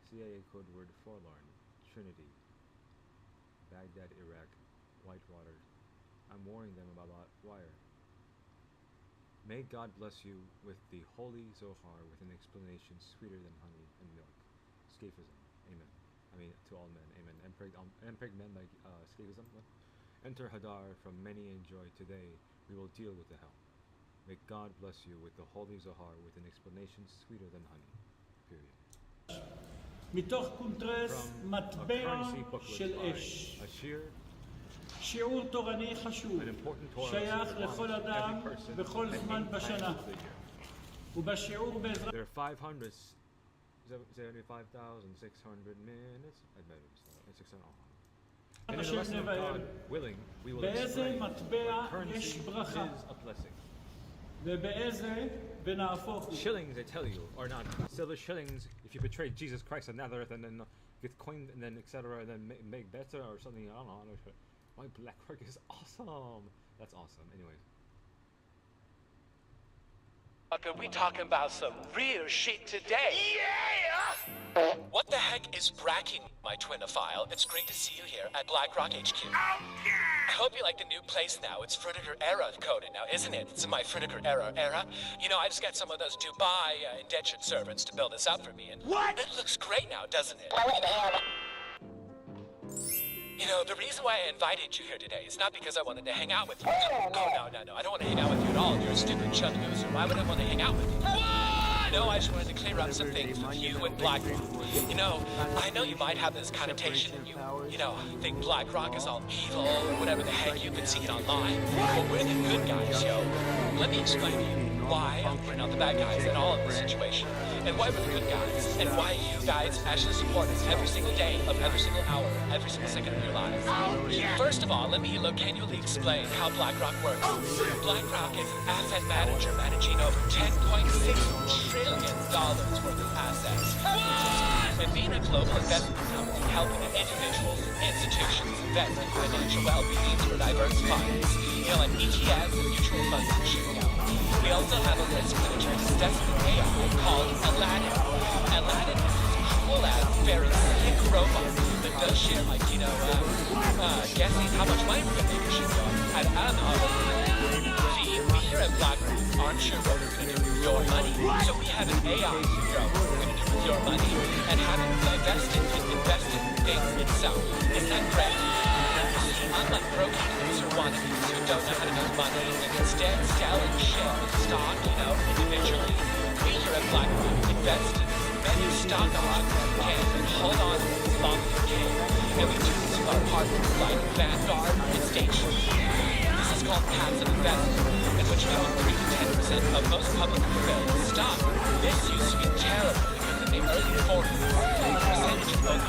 CIA code word forlorn, Trinity, Baghdad, Iraq, Whitewater. I'm warning them about wire. May God bless you with the Holy Zohar with an explanation sweeter than honey and milk. Scaphism. Amen. I mean, to all men. Amen. Impreg men like scaphism. What? Enter Hadar from many enjoy today. We will deal with the hell. May God bless you with the Holy Zohar with an explanation sweeter than honey. Period. מתוך קונטרס מטבע של אש. שיעור תורני חשוב, שייך לכל אדם בכל זמן בשנה. ובשיעור בעזרת... There are 575,600 minutes. I bet it's 600. And in the lesson of God willing, we will explain what currency is a blessing. ובאיזה ונהפוך הוא. Shillings, I tell you, are not silver shillings. If you betray Jesus Christ on earth and then get coined and then etc. and then make better or something, I don't know. My BlackRock is awesome. That's awesome. Anyways. But we talking about some real shit today. Yeah! What the heck is bracking, my twinophile? It's great to see you here at BlackRock HQ. Oh, yeah! I hope you like the new place now. It's Fritiger Era coded now, isn't it? It's my Fritiger Era. You know, I just got some of those Dubai indentured servants to build this up for me, and what? It looks great now, doesn't it? You know, the reason why I invited you here today is not because I wanted to hang out with you. Oh, no. I don't want to hang out with you at all. You're a stupid chug loser. Why would I want to hang out with you? What? No, I just wanted to clear up some things with you and BlackRock. You know, I know you might have this connotation and you think BlackRock is all evil or whatever the heck you've been seeing online. But we're the good guys, yo. Let me explain to you why I'm putting out the bad guys in all of this situation, and why we're the good guys, and why you guys actually support us every single day of every single hour, every single second of your lives. First of all, let me locanually explain how BlackRock works. BlackRock is an asset manager managing over $10.6 trillion worth of assets. And being a global investment company helping individuals and institutions invest in financial well-being through diverse funds, like ETFs and mutual funds and shit. We also have a risk manager assessment AI called Aladdin. Aladdin is this cool-ass, very slick robot that does shit like, guessing how much money we're going to make a shit go. I don't know. See, we here at BlackRock aren't sure what we're going to do with your money, so we have an AI to figure out what we're going to do with your money and have it invest in things itself. Isn't that great? Unlike broke actors or wannabes who don't know how to make money and instead sell and share stock, individually, we here at BlackRock invest in as many stock options as we can and hold on as long as we can. And we do this with our partners like Vanguard and State Street. This is called passive investing, in which we own 3 to 10% of most publicly available stock. This used to be terrible because in the early 40s, the percentage of both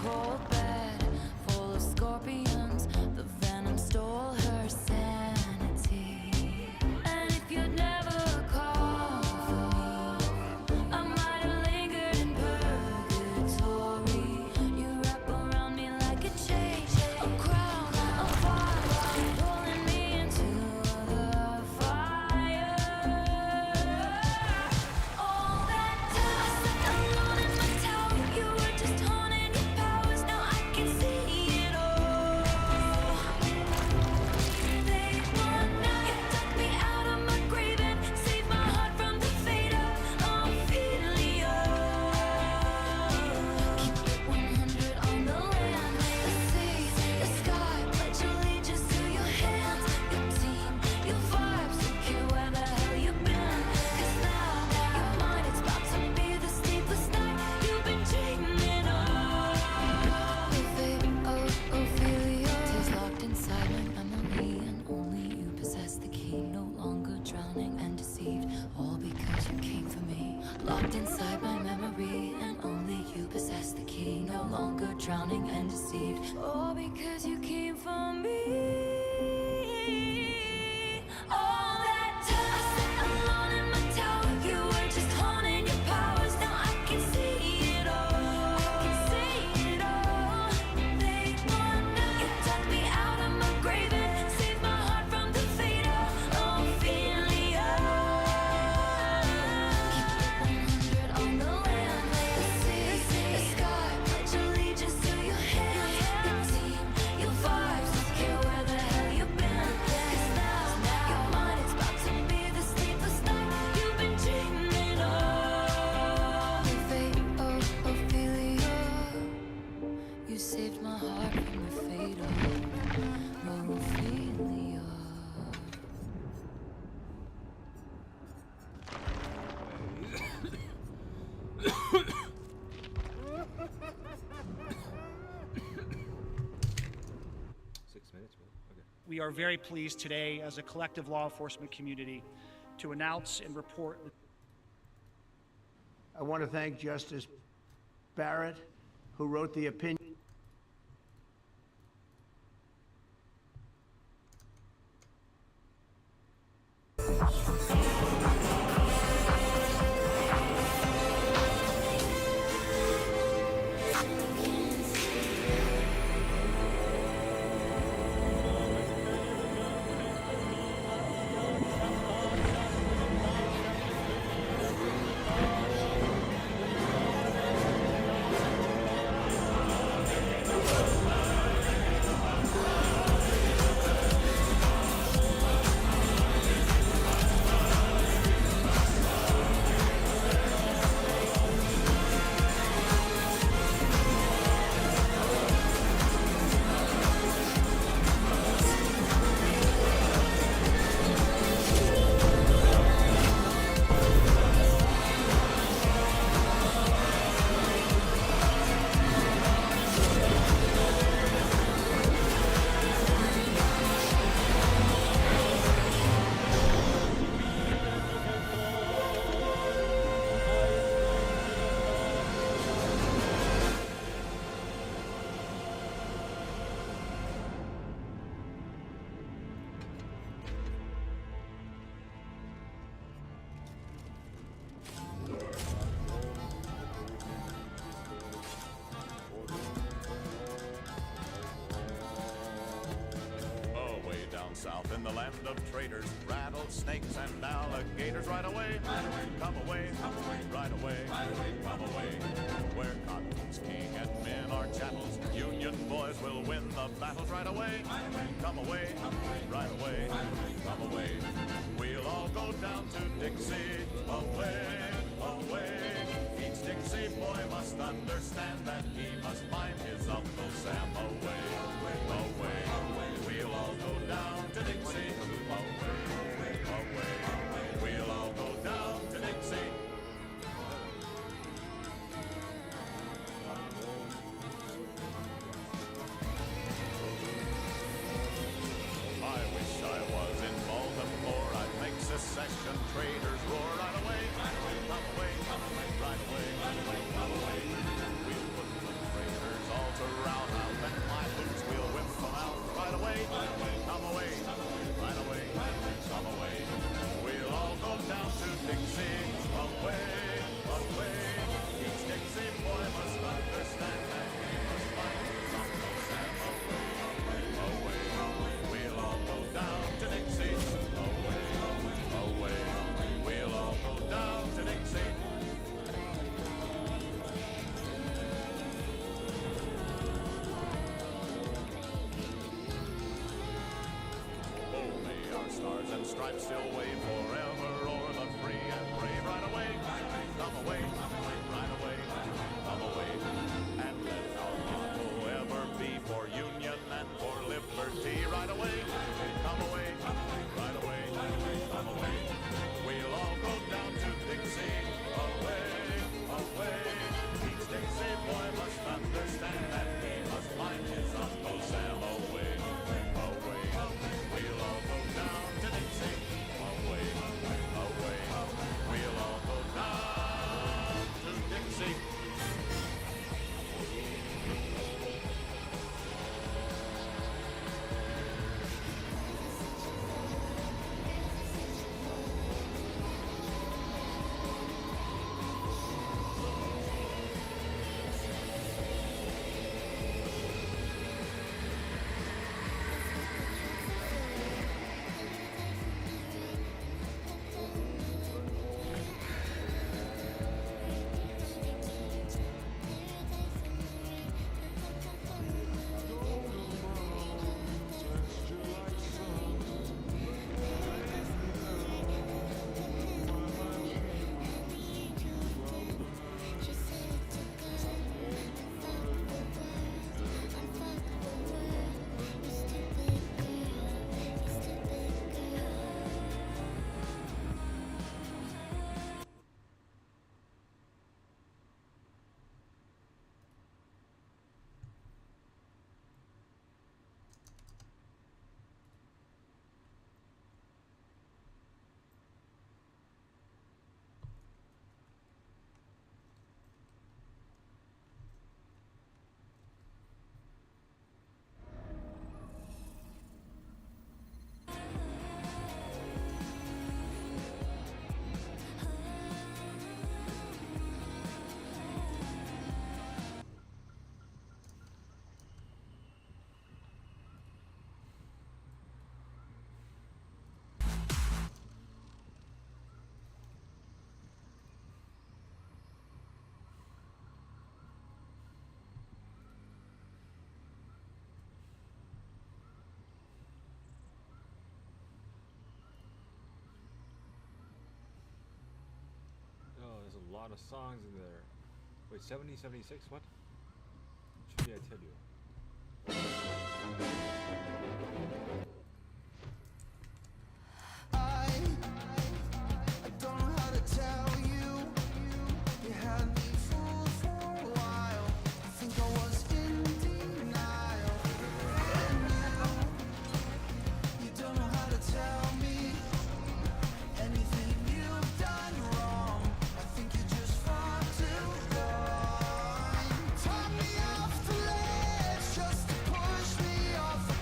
cold bed full of scorpions. The venom stole her sanity. And if you'd never called for me, I might have lingered in purgatory. You wrap around me like a chain, a crown, a fire, pulling me into the fire. All that time I sat alone in my tower, you were just honing your powers. Now I can see it all. They want now you took me out of my grave and saved my heart from the fate of Ophelia. Keep it 100 on the land, the sea, the sky. Pledge allegiance to your hands, your team, your vibes. Don't care where the hell you've been, 'cause now your mind it's about to be the sleepless night you've been dreaming of. The fate of Ophelia is locked inside my memory, and only you possess the key. No longer drowning and deceived, all because you came for me. Locked inside my memory, and only you possess the key. No longer drowning and deceived, all because you came for me. All that time I sat alone in my tower, you were just honing your powers. Now I can see it all. I can see it all. They want now you took me out of my grave and saved my heart from the fate of Ophelia. Keep it 100 on the land, the sea, the sky. Pledge allegiance to your hands, your team, your vibes. Don't care where the hell you've been, 'cause now your mind it's about to be the sleepless night you've been dreaming of. The fate of Ophelia, you saved my heart from the fate of Ophelia. We are very pleased today as a collective law enforcement community to announce and report. I want to thank Justice Barrett, who wrote the opinion. South in the land of traitors, rattlesnakes and alligators. Right away, come away, right away, come away. Where cotton's king and men are chattels, Union boys will win the battles. Right away, come away, right away, come away. We'll all go down to Dixie, away, away. Each Dixie boy must understand that he must find his Uncle Sam. Away, away, we'll all go down to Dixie, away, away. We'll all go down to Dixie. I wish I was in Baltimore. I'd make secession traders roar. Right away, come away, right away, come away. We'll put the traitors all to and still wait forever, or the free and brave right away. Come away, right away, come away, and let our motto ever be for union and for liberty right away. Come away, right away, come away. We'll all go down to Dixie, away, away. Each Dixie boy must understand that he must find his Uncle Sam away, away. We'll all go down to Dixie, away, away. We'll all go down to Dixie. Oh, there's a lot of songs in there. Wait, 70, 76? What? Should I tell you? I don't know how to tell you. You had me fooled for a while. I think I was in denial. And you don't know how to tell me anything you've done wrong. I think you're just far too blind. Talk me off the ledge just to push me off the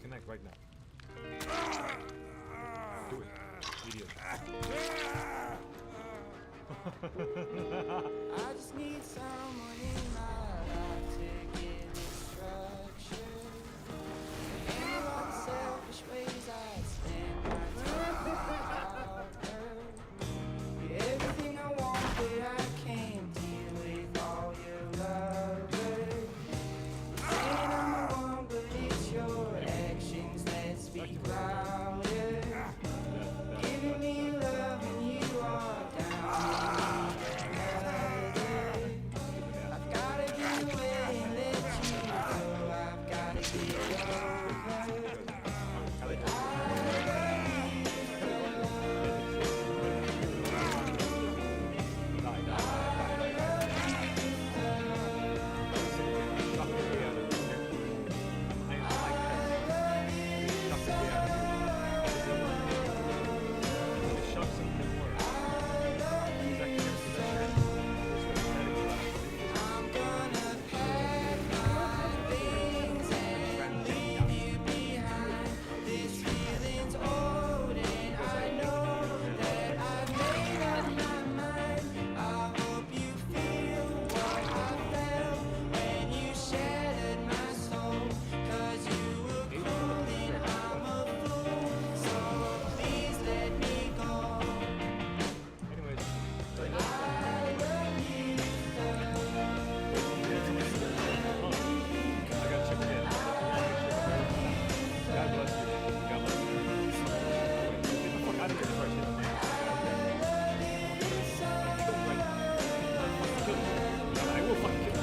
Connect right now. Do it, idiot. I just need someone in my life to give instruction. In all the selfish ways I spend my time without her. You're everything I want, but I can't deal with all your lovers. Saying I'm the one, but it's your actions that speak louder. Giving me love and you are down. I've gotta get away and let you go. I've gotta get over. But I love you so. I'm gonna pack my things and leave you behind. This feeling's old and I know that I've made up my mind. I hope you feel what I felt when you shattered my soul. 'Cause you were cruel and I'm a fool. So please let me go. But I love you so. God bless you. God bless you. Get the fuck out of here first. I will fucking kill you.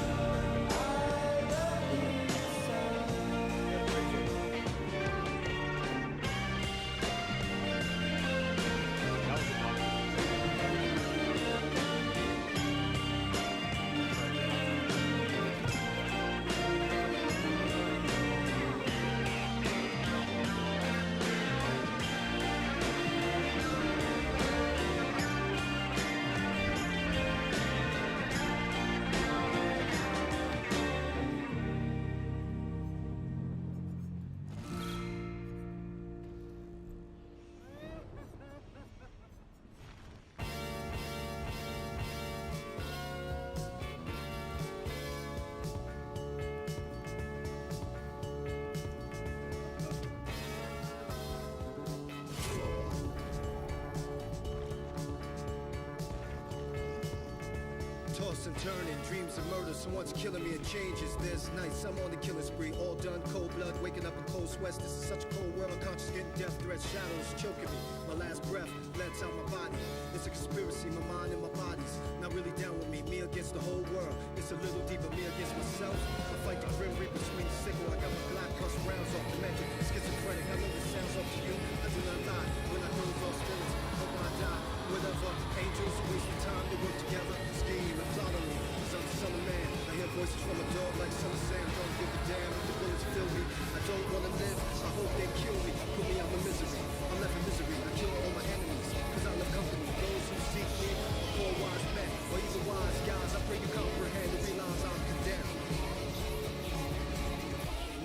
Toss and turning, dreams of murder. Someone's killing me, it changes. There's nights I'm on the killing spree, all done, cold blood, waking up in cold sweats. This is such a cold world, unconscious, getting death threats, shadows choking me. My last breath lets out my body. It's a conspiracy, my mind and my body's not really down with me. Me against the whole world. It's a little deeper, me against myself. I fight the grim reaper, swing sickle. I got my black plus rounds off the magic. Schizophrenic, I know this sounds off to you. I do not lie when I know those spirits. Hope I die. Whatever, angels waste the time to work together. Scheme and plot on me, 'cause I'm the son of man. I hear voices from a dog like summer sand. Don't give a damn if the bullets fill me. I don't wanna live, I hope they kill me. Put me out of misery, I'm left in misery. I kill all my enemies, 'cause I love company. Those who seek me are poor wise men, or even wise guys. I pray you comprehend and realize I'm condemned.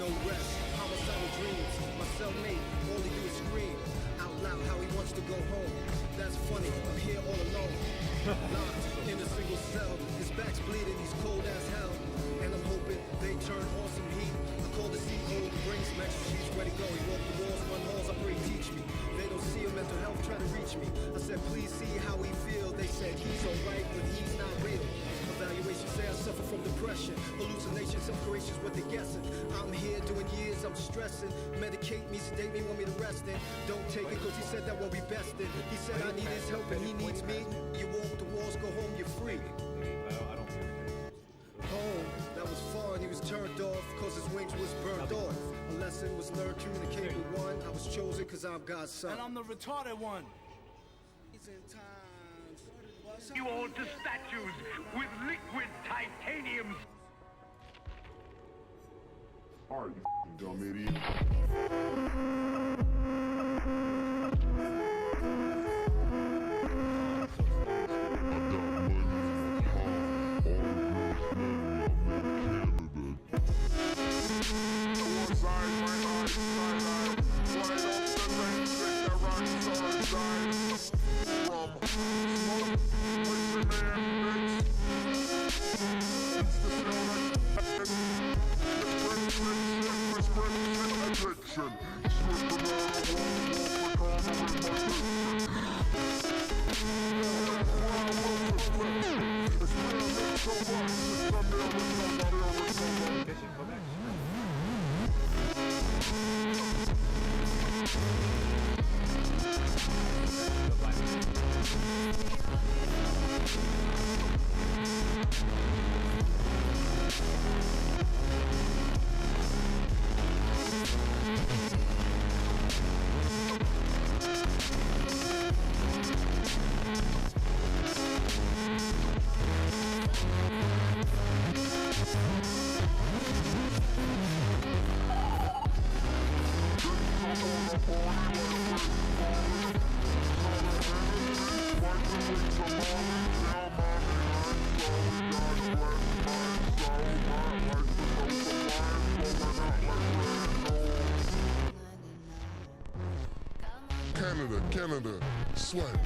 No rest, homicidal dreams. My cellmate, all he do is scream out loud how he wants to go home. That's funny, I'm here all alone. Locked in a single cell, his back's bleeding, he's cold as hell. And I'm hoping they turn on some heat. I call the CEO, bring some extra sheets, ready to go. He walked the walls, run halls, I pray he teach me. They don't see him, mental health try to reach me. I said, please see how he feel. They said he's alright, but he's not real. Evaluation say I suffer from depression, hallucinations, some creations, what they guessing. I'm here doing years, I'm stressing. Medicate me, sedate me, want me to rest in. Don't take it, 'cause he said that won't be best in. He said I need his help and he needs me. You walk the walls, go home, you're free. Home, that was fun, he was turned off, 'cause his wings was burned off. A lesson was learned, communicate with one. I was chosen 'cause I'm God's son. And I'm the retarded one. You alter statues with liquid titanium. Are you dumb idiot? Side by side, Canada, sweat.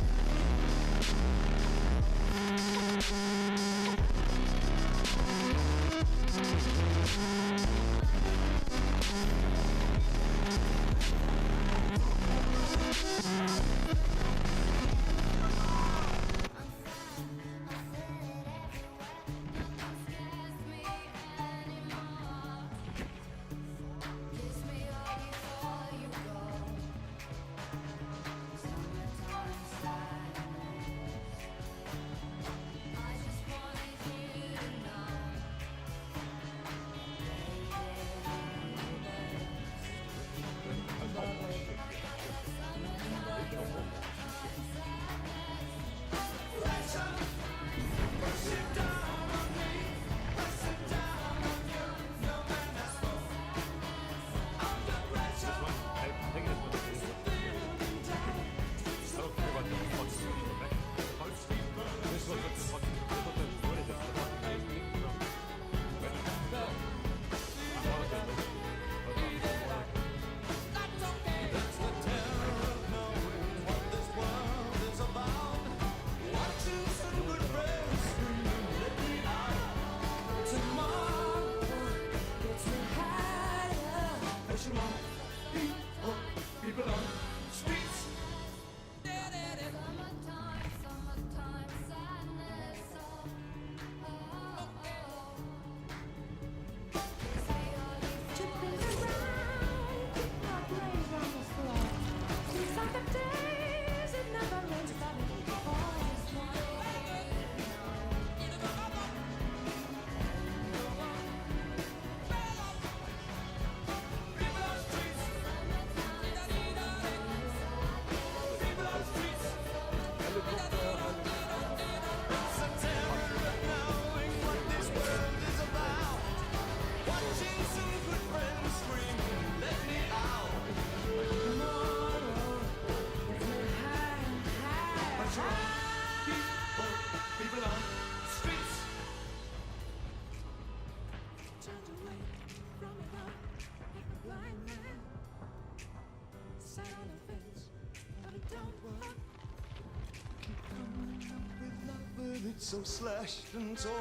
It's so slashed and torn.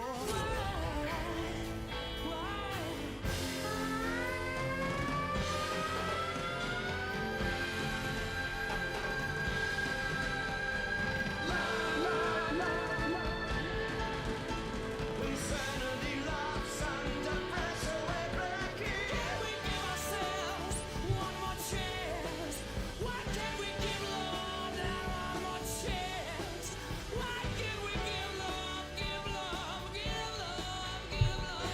Insanity loves under pressure, we're breaking. Can we give ourselves one more chance? Why can't we give love that one more chance? Why can't we give love, give love, give love, give love?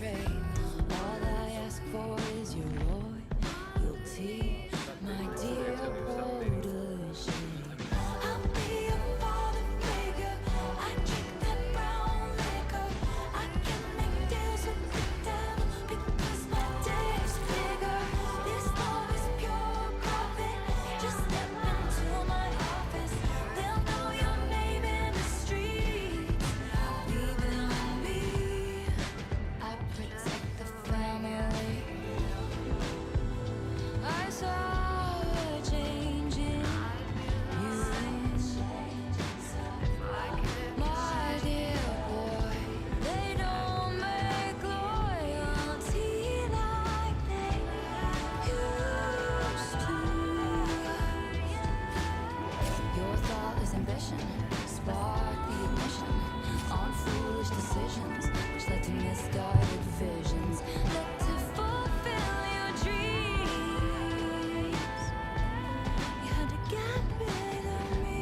train. All I ask for is your loyalty, my dear protege. I'll be your father figure. I drink that brown liquor. I can make deals with the devil because my day's bigger. This love is pure profit. Just step into my office. They'll know your name in the streets. Leaving on me. I protect the family. I saw a change in you, my dear boy. They don't make loyalty like they used to. Your thoughtless ambition sparked the ignition on foolish decisions, which led to misguided visions, led to fulfill your dreams. You had to get rid of me.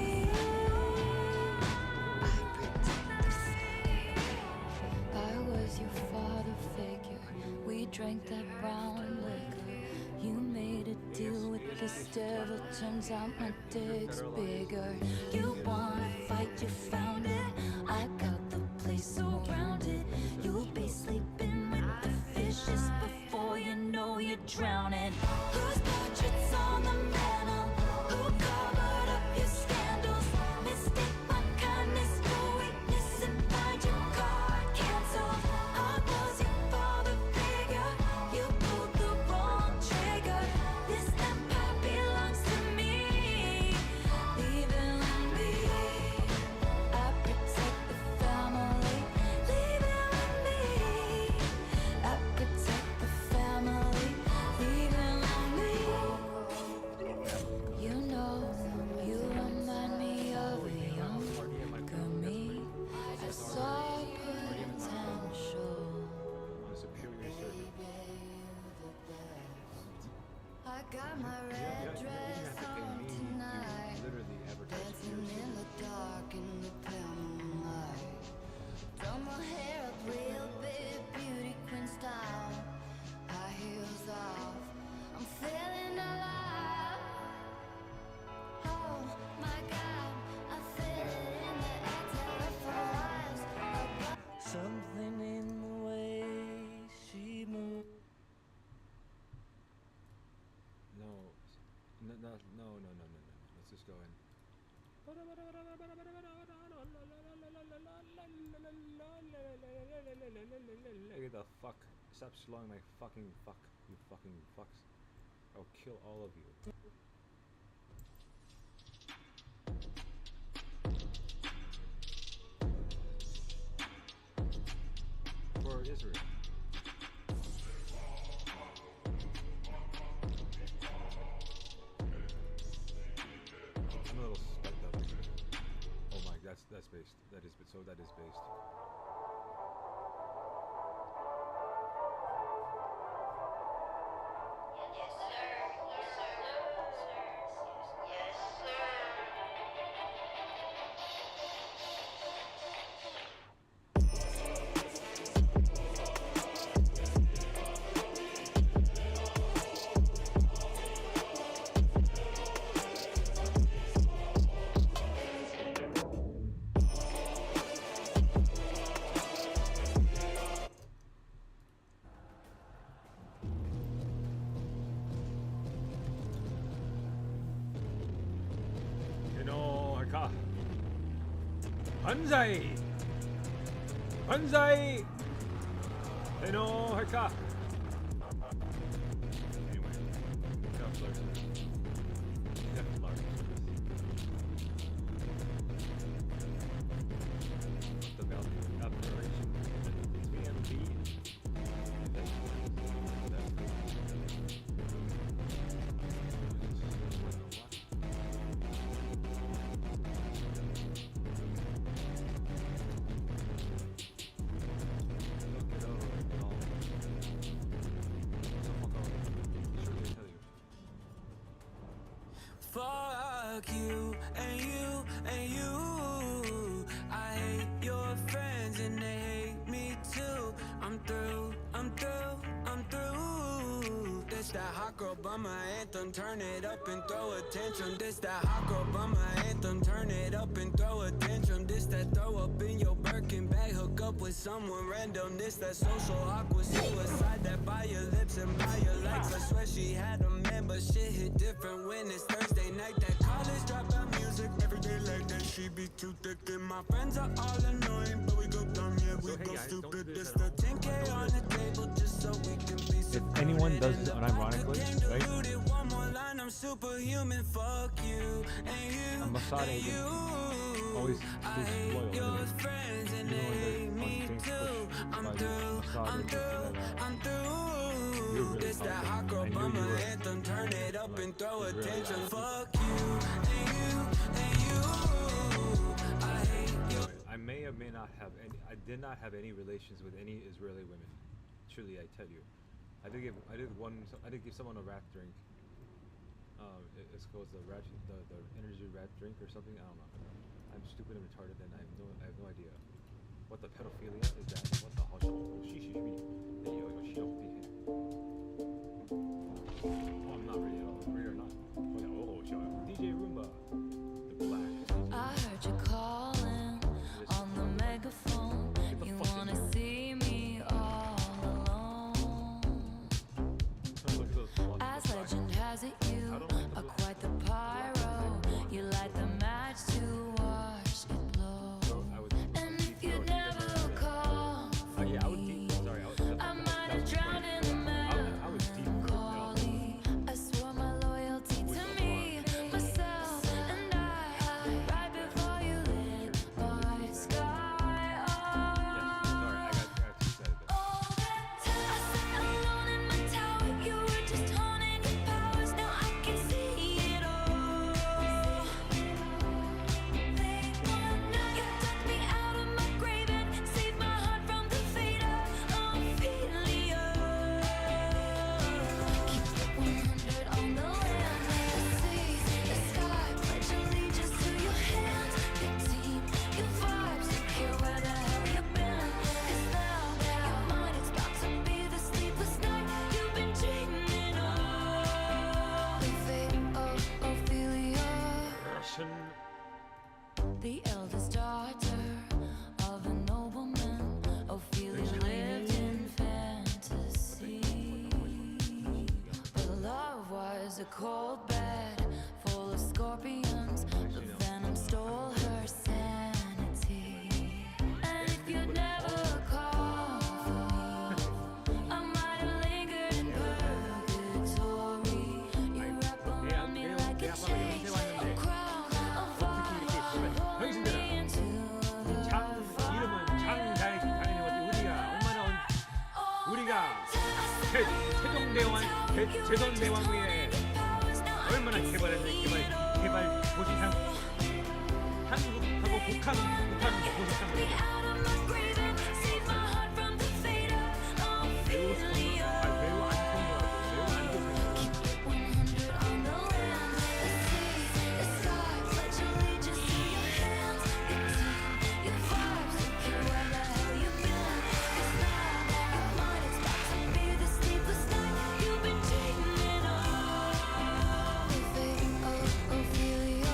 I protect the city. I was your father figure. We drank that brown liquor. You made a deal with this devil. Turns out my dick's bigger. You wanna fight, you found it. I got the place surrounded. You'll be sleeping with the fishes before you know you're drowning. Whose portraits on the mantle? Who covered up your scandals? Mistake my kindness for weakness and find your card canceled. I was your father figure. You pulled the wrong trigger. This empire belongs to me. Leave it with me. I protect the family. Leave it with me. I protect the family. Leave it with me. You know, you remind me of a younger me. I saw potential. I got my red dress on tonight, dancing in the dark in the pale moonlight. Done my hair up real big, beauty queen style. High heels off, I'm feeling alive. Oh my God, I feel it in the air, terrifies. Something in the way she moves. No. Let's just go in. Get the fuck. Stop slowing my fucking fuck. You fucking fucks. I'll kill all of you. For Israel. I'm a little spiked up. Oh my, that's based. That is based. Banzai! Banzai! Eno Haka! Anyway, enough large. Enough large. The value of operation. It's me and B. That's Fuck you and you and you. I hate your friends and they hate me too. I'm through. that hot girl bummer anthem, turn it up and throw a tantrum. This that hot girl bummer anthem, turn it up and throw a tantrum. This that throw up in your Birkin bag, hook up with someone random. This that social awkward suicide, that buy your lips and buy your likes. I swear she had a man, but shit hit different when it's Thursday night. That college dropout music every day like that. She be too thick and my friends are all annoying, but we go dumb, yeah, we go stupid. This the 10K on the table just so we can be. If anyone does this unironically, right? I'm superhuman, fuck you and you. I'm Mossad agent. Always loyal. Your friends and they me too. I'm through. This that hot girl bummer anthem, turn it up and throw attention. Fuck you and you. I hate you. I may or may not have any. I did not have any relations with any Israeli women. Truly, I tell you. I did give someone a rat drink. It's called the energy rat drink or something. I don't know. I'm stupid and retarded, and I have no idea what the pedophilia is. That what the hell? Oh, I'm not ready at all. Ready or not? Oh, DJ Roomba, the black. I heard you calling on the megaphone. You wanna see me all alone. As legend has it, you are quite the pyro. You light the match to watch it blow. And if you never call for me, I might have drowned in the melancholy. I swore my loyalty to me, myself, and I. Right before you lit my sky up. All that time I sat alone in my tower, you were just honing your powers. Now I can see it all. They wanna you dug me out of my grave and saved my heart from the fate of Ophelia. Keep it 100 on the land, the sea, the sky. Pledge allegiance to your hands, your team, your vibes. Don't care where the hell you've been. 'Cause now your mind is about to be the sleepless night you've been dreaming of. The fate of Ophelia. The eldest daughter of a nobleman, Ophelia lived in fantasy. But love was a cold bed full of scorpions. The venom stole her sanity. And if you'd never called for me, I might have lingered in purgatory. You wrap around me like a chain, a crown, a fire, pulling me into the 이름은 장다혜지. 우리가 세종대왕 위에 얼마나 개발 도시상 한국하고 북한 도시상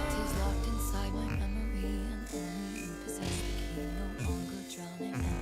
Tears locked inside my memory, and only you possess the key, no longer drowning.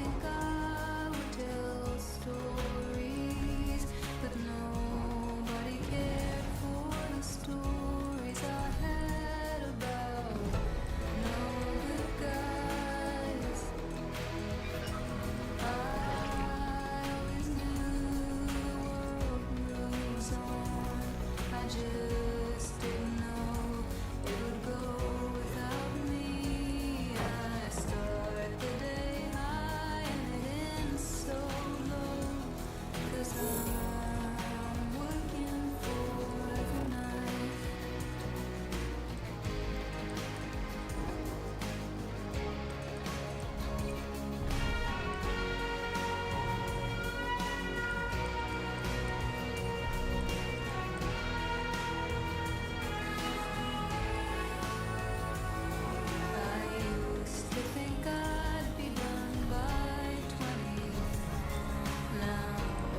think I would tell stories, but nobody cared for the stories I had about no good guys. I always knew the world moves on. I just didn't know it would go without me. I start the day high and it ends so low, 'cause I'm working for every night. I used to think I'd be done by 20. Now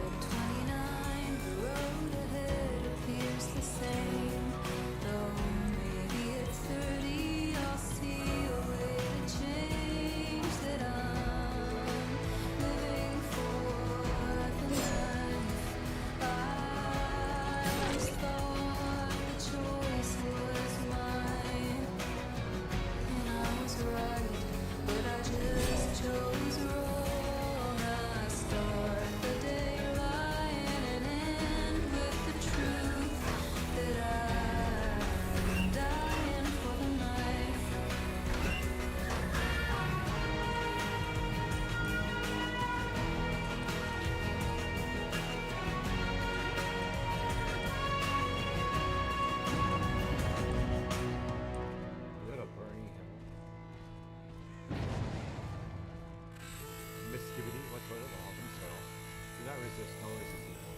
at 29, the road ahead appears the same. Though maybe at 30 I'll see a way to change that I'm living for the life. I always thought the choice was mine. And I was right, but I just chose wrong. I start the day lying and end with the truth that I'm dying for the night. Is that a Bernie Hill? Mississippi, what's what? The Auburn Soil. Do not resist, no resist evil.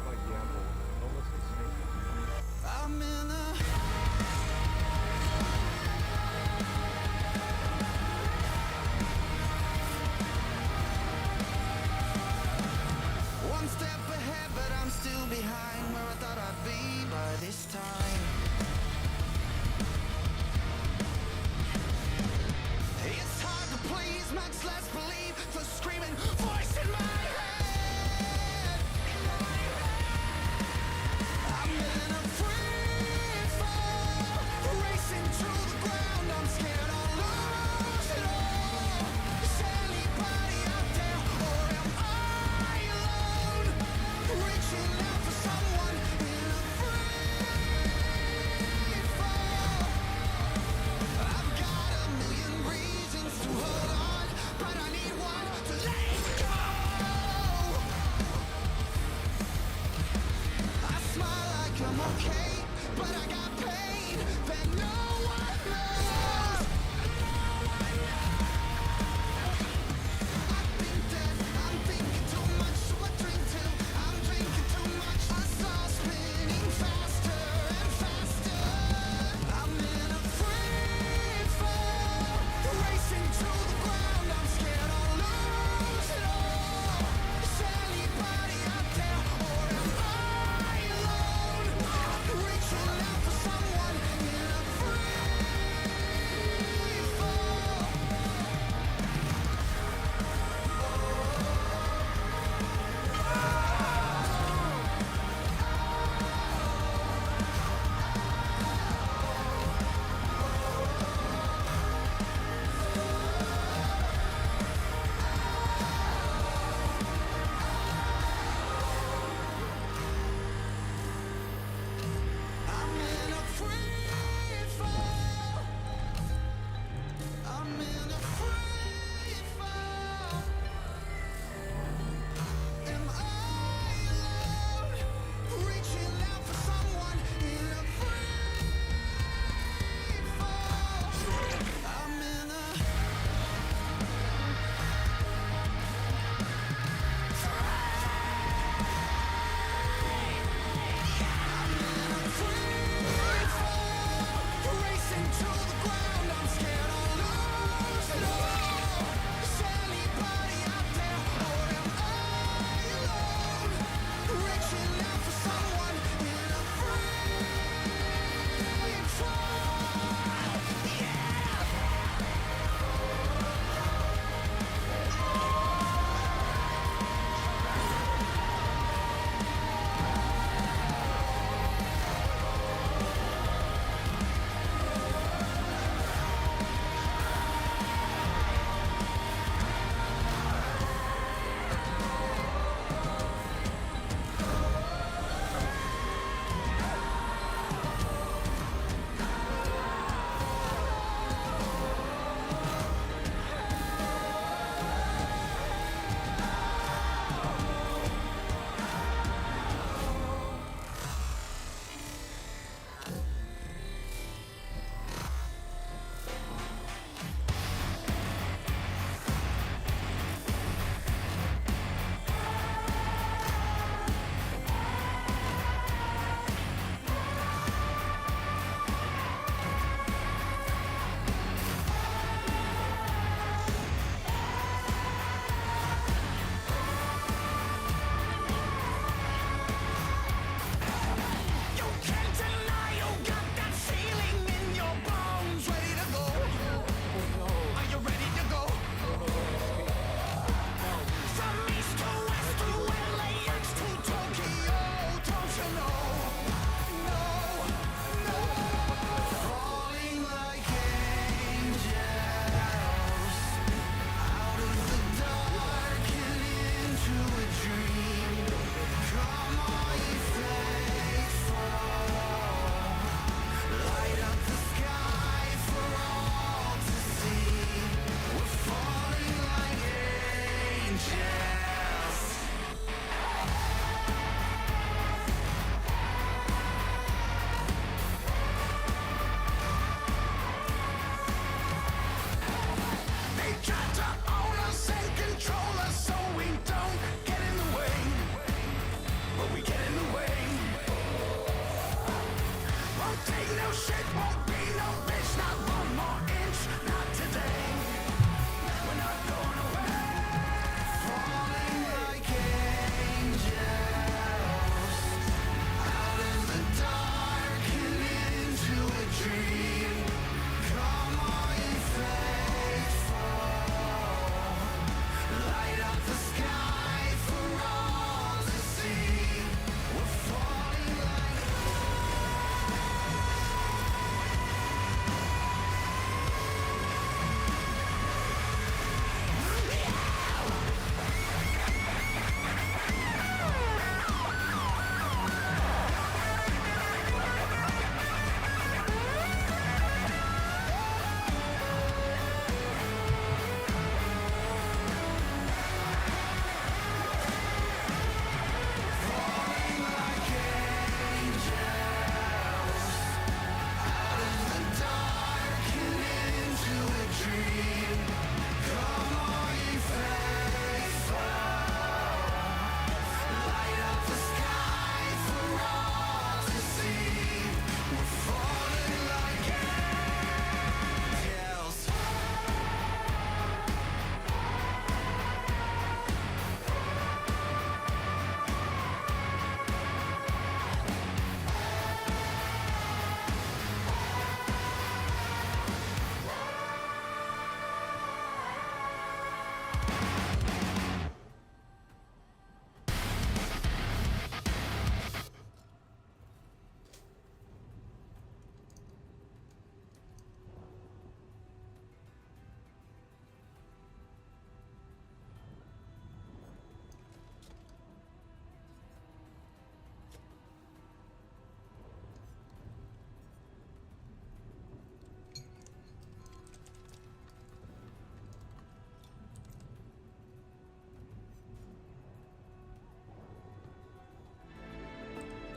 Like the apple. Don't listen to snake. I'm in a one step ahead, but I'm still behind where I thought I'd be by this time.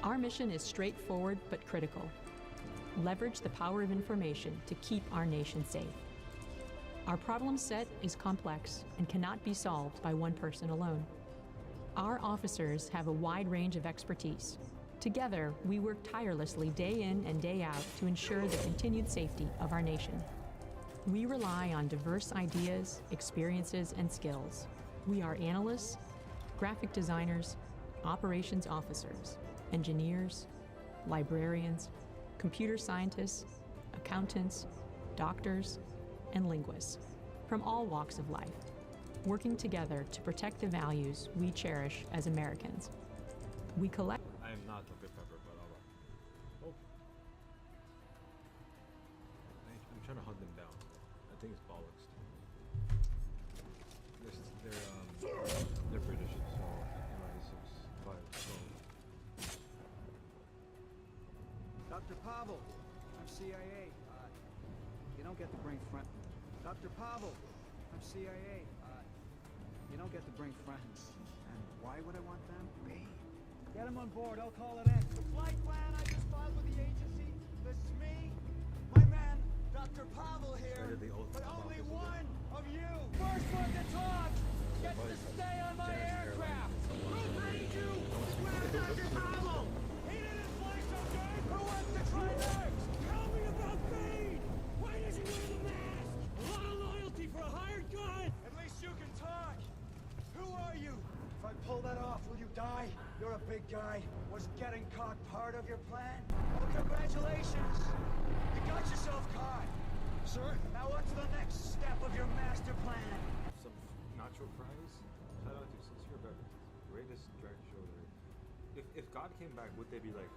Our mission is straightforward but critical. Leverage the power of information to keep our nation safe. Our problem set is complex and cannot be solved by one person alone. Our officers have a wide range of expertise. Together, we work tirelessly day in and day out to ensure the continued safety of our nation. We rely on diverse ideas, experiences, and skills. We are analysts, graphic designers, operations officers, engineers, librarians, computer scientists, accountants, doctors, and linguists from all walks of life, working together to protect the values we cherish as Americans. We collect. I am not Dr. Pepper, but alright. Oh. I'm trying to hunt them down. I think it's bollocks. They're British, so MI6, 5, so. Dr. Pavel, I'm CIA. You don't get to bring friends. Dr. Pavel, I'm CIA. You don't get to bring friends. And why would I want them? Me. Get them on board, I'll call it in. The flight plan I just filed with the agency. This is me, my man, Dr. Pavel here. But only one of you. First one to talk gets to stay on my aircraft. Who made you? Swear Dr. Pavel. He didn't fly so good. Who wants to try next? Tell me about Bane. Why does he wear the mask? A lot of loyalty for a hired gun. At least you can talk. Who are you? If I pull that off, will you die? You're a big guy. Was getting caught part of your plan? Well, congratulations. You got yourself caught. Sir? Now what's the next step of your master plan? Some nacho fries? Shout out to Sincere Beverage. Greatest drag show there. If God came back, would they be like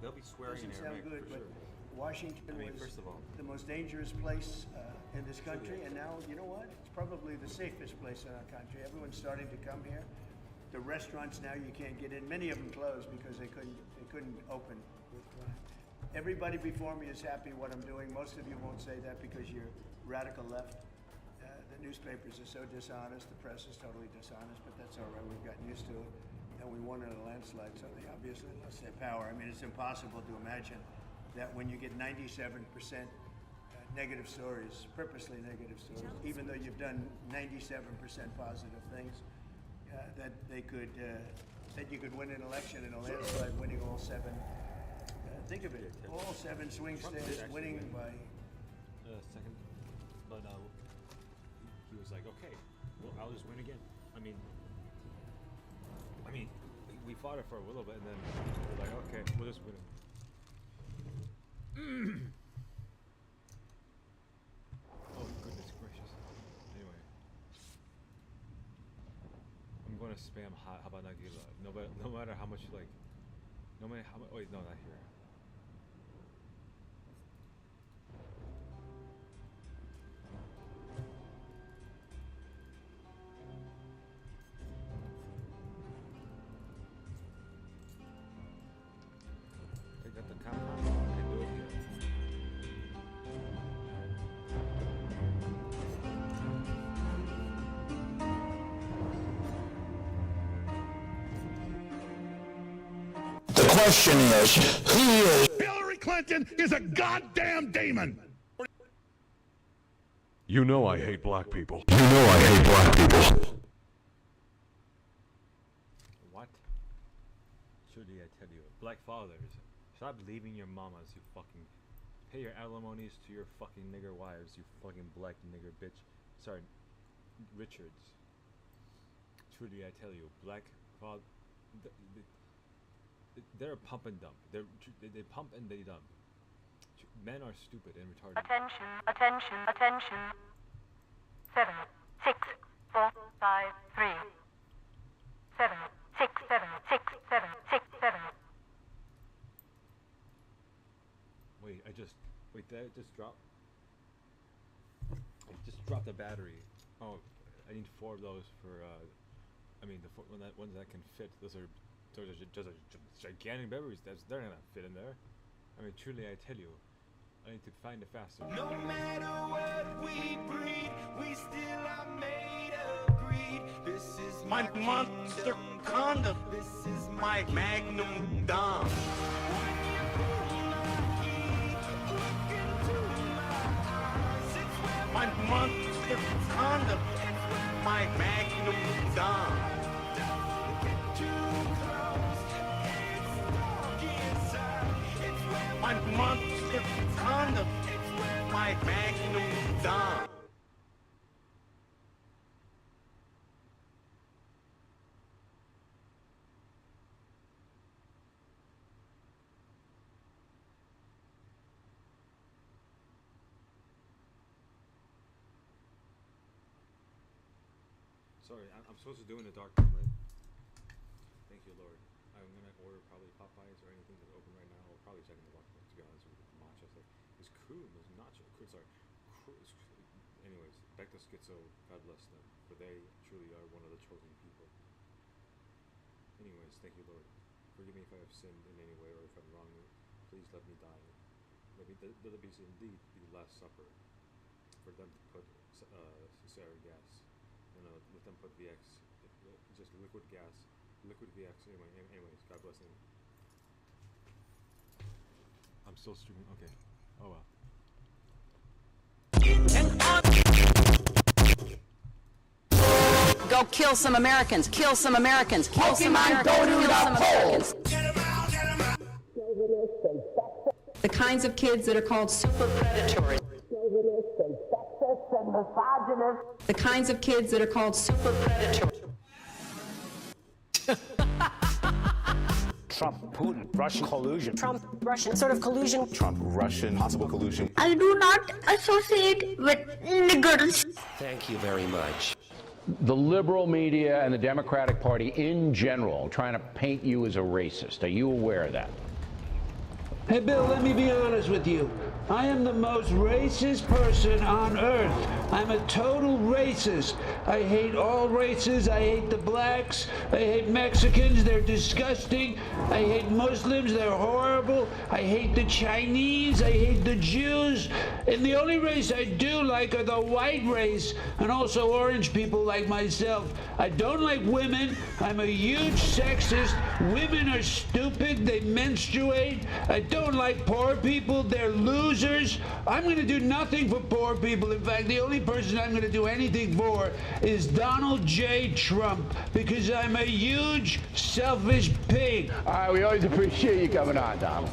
they'll be swearing Doesn't in Aramaic sound good, for but sure. Washington was first of all, the most dangerous place in this country, and now, you know what? It's probably the safest place in our country. Everyone's starting to come here. The restaurants now you can't get in. Many of them closed because they couldn't open. Everybody before me is happy what I'm doing. Most of you won't say that because you're radical left. The newspapers are so dishonest. The press is totally dishonest, but that's all right. We've gotten used to it, and we won in a landslide. So they obviously lost their power. I mean, it's impossible to imagine that when you get 97% negative stories, purposely negative stories, even though you've done 97% positive things, that they could, that you could win an election in a landslide, winning all 7. Think of it, all 7 swing states, winning by. Second, but he was like, okay, well, I'll just win again. I mean, we fought it for a little bit, and then we're like, okay, we'll just win it. Oh goodness gracious. Anyway, I'm gonna spam Haba Nagila. No matter how much no matter how much. Wait, no, not here. I got the camera. I can do it here. The question is, who is... Hillary Clinton is a goddamn demon! You know I hate black people. What? Truly, I tell you, black fathers, stop leaving your mamas, you fucking... Pay your alimonies to your fucking nigger wives, you fucking black nigger bitch. Sorry, Richards. Truly, I tell you, black father... They're a pump and dump. They pump and they dump. Men are stupid and retarded. Attention, attention, attention. 7, 6, 4, 5, 3. 7, 6, 7, 6, 7, 6, 7. Wait, did I just drop? I just dropped a battery. Oh, I need 4 of those for, the ones that can fit. Those are gigantic batteries. They're not gonna fit in there. I mean, truly, I tell you, I need to find a faster. No matter what we breed, we still are made of greed. This is My monster condom. My magnum dom. My monster condom. My magnum dom. My monster condom. My magnum dom. Sorry, I'm supposed to do in the dark room, right? Thank you, Lord. I'm gonna order probably Popeyes or anything that's open right now. I'll probably check in the box, to be honest with you. Manchester. It's crew, it's nacho. Sorry. Anyways, back to Schizo. God bless them, for they truly are one of the chosen people. Anyways, thank you, Lord. Forgive me if I have sinned in any way or if I'm wrong. Please let me die. Let it be indeed the Last Supper. For them to put Sarah gas. No, let them put VX, just liquid gas, liquid VX. Anyways, God bless them. I'm still streaming. Okay. Oh well. Go kill some Americans. Kill some Americans. Kill some Americans. Kill some Americans. The kinds of kids that are called super predatory. The kinds of kids that are called super predatory. Trump, Putin, Russian collusion. Trump, Russian sort of collusion. Trump, Russian, possible collusion. I do not associate with niggers. Thank you very much. The liberal media and the Democratic Party in general trying to paint you as a racist. Are you aware of that? Hey, Bill, let me be honest with you. I am the most racist person on earth. I'm a total racist. I hate all races. I hate the blacks. I hate Mexicans. They're disgusting. I hate Muslims. They're horrible. I hate the Chinese. I hate the Jews. And the only race I do like are the white race and also orange people like myself. I don't like women. I'm a huge sexist. Women are stupid. They menstruate. I don't like poor people. They're losers. I'm going to do nothing for poor people. In fact, the only person I'm going to do anything for is Donald J. Trump, because I'm a huge, selfish pig. All right, we always appreciate you coming on, Donald.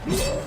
Whoa!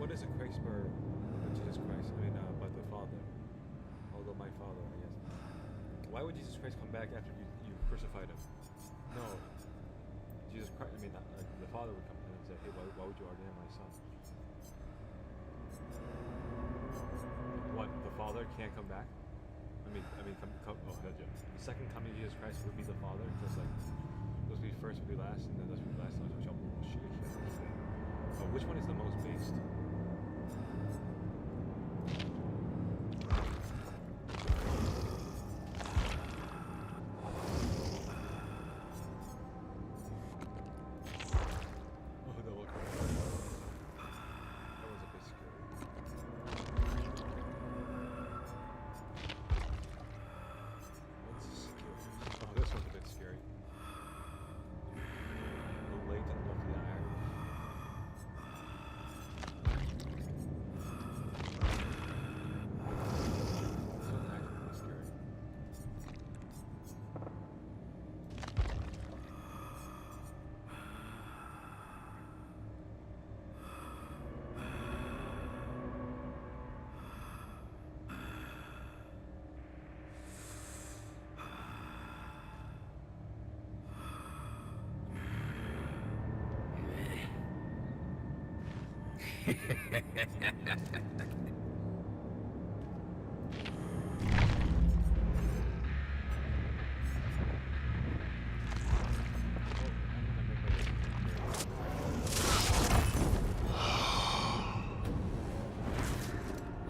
What is a Christ for Jesus Christ? I mean, but the Father. Although my Father, I guess. Why would Jesus Christ come back after you crucified him? No. Jesus Christ, I mean, the Father would come in and say, hey, why would you ordain my son? What, the Father can't come back? The second coming of Jesus Christ would be the Father, just like those be first would be last, and then those would be last. Which one is the most based?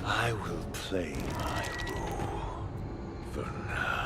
I will play my role for now.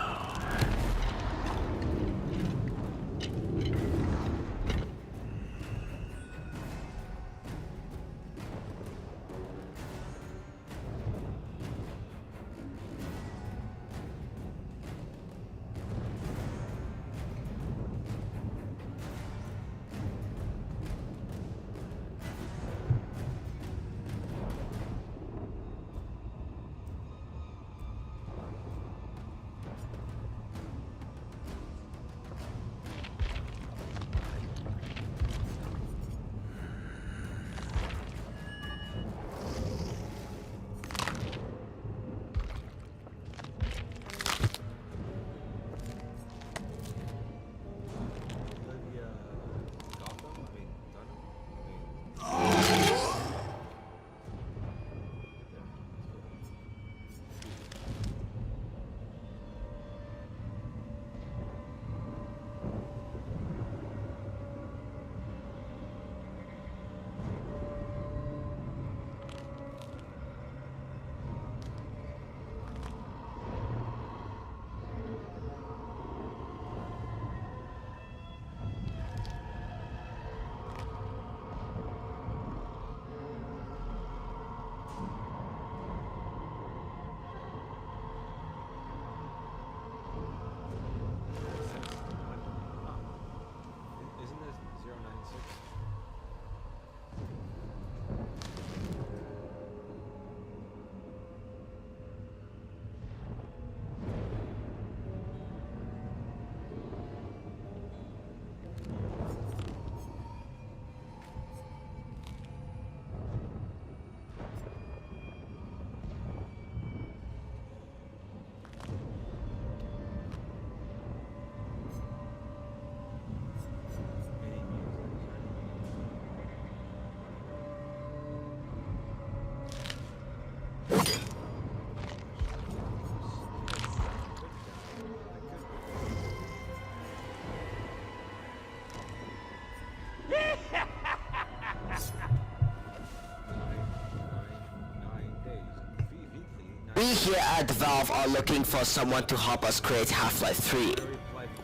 We here at Valve are looking for someone to help us create Half-Life 3.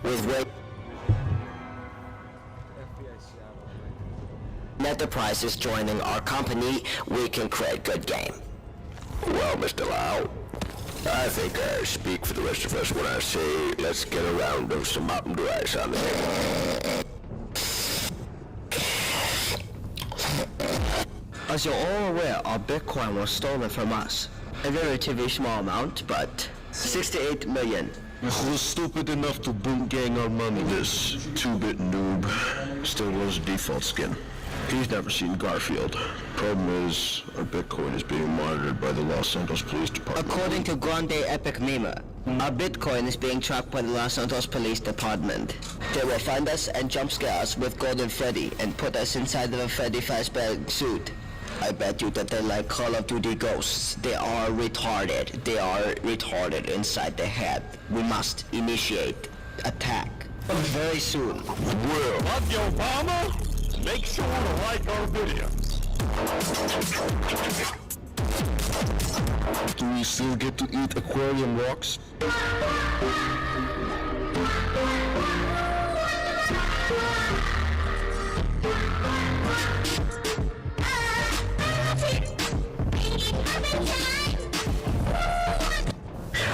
With Enterprises joining our company, we can create good game. Well, Mr. Lau, I think I speak for the rest of us when I say let's get a round of some Mountain Dew Ice on the table. As you're all aware, our Bitcoin was stolen from us. A relatively small amount, but 68 million. Who's stupid enough to boot gang our money? This 2-bit noob still wears a default skin. He's never seen Garfield. Problem is, our Bitcoin is being monitored by the Los Santos Police Department. According to Grande Epic Meme, our Bitcoin is being tracked by the Los Santos Police Department. They will find us and jump scare us with Golden Freddy and put us inside of a Freddy Fazbear suit. I bet you that they're like Call of Duty ghosts. They are retarded. They are retarded inside their head. We must initiate attack very soon. Well, love you, Obama? Make sure to like our video. Do we still get to eat aquarium rocks?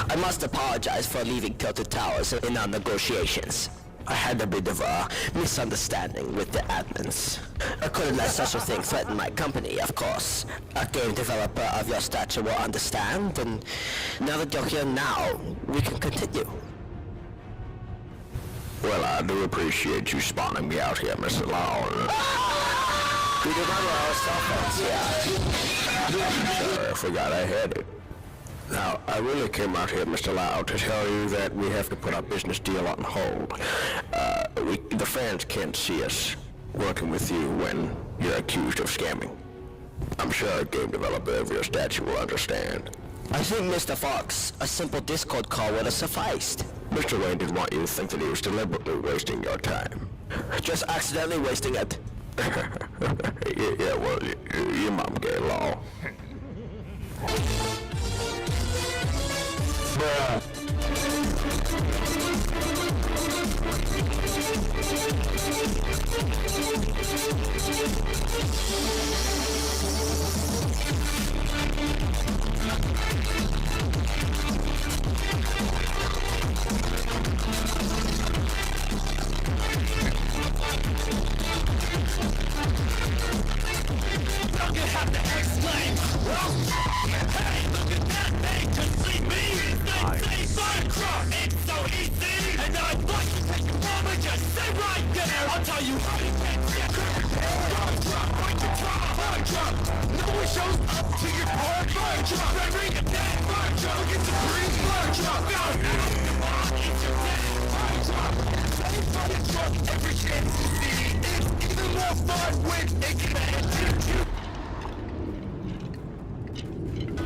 I must apologize for leaving Tilted Towers in our negotiations. I had a bit of a misunderstanding with the admins. I couldn't let such a thing threaten my company, of course. A game developer of your stature will understand, and now that you're here now, we can continue. Well, I do appreciate you spawning me out here, Mr. Law. We do not allow cell phones here. Sorry, I forgot I had it. Now, I really came out here, Mr. Lau, to tell you that we have to put our business deal on hold. The fans can't see us working with you when you're accused of scamming. I'm sure a game developer of your stature will understand. I think, Mr. Fox, a simple Discord call would have sufficed. Mr. Wayne didn't want you to think that he was deliberately wasting your time. Just accidentally wasting it. Yeah, well, your mom gay Law. Don't you have to explain? Hey, look at that, they can see me. They say truck, it's so easy. And I'd like to take a moment, just stay right there. I'll tell you how to get sick. Fire truck, break your trauma, fire truck. No one shows up to your part, fire truck. They ring a dead fire truck, it's a green fire truck. Now, come on, it's your dead fire truck. Say fire truck, every chance you see. It's even more fun when it can.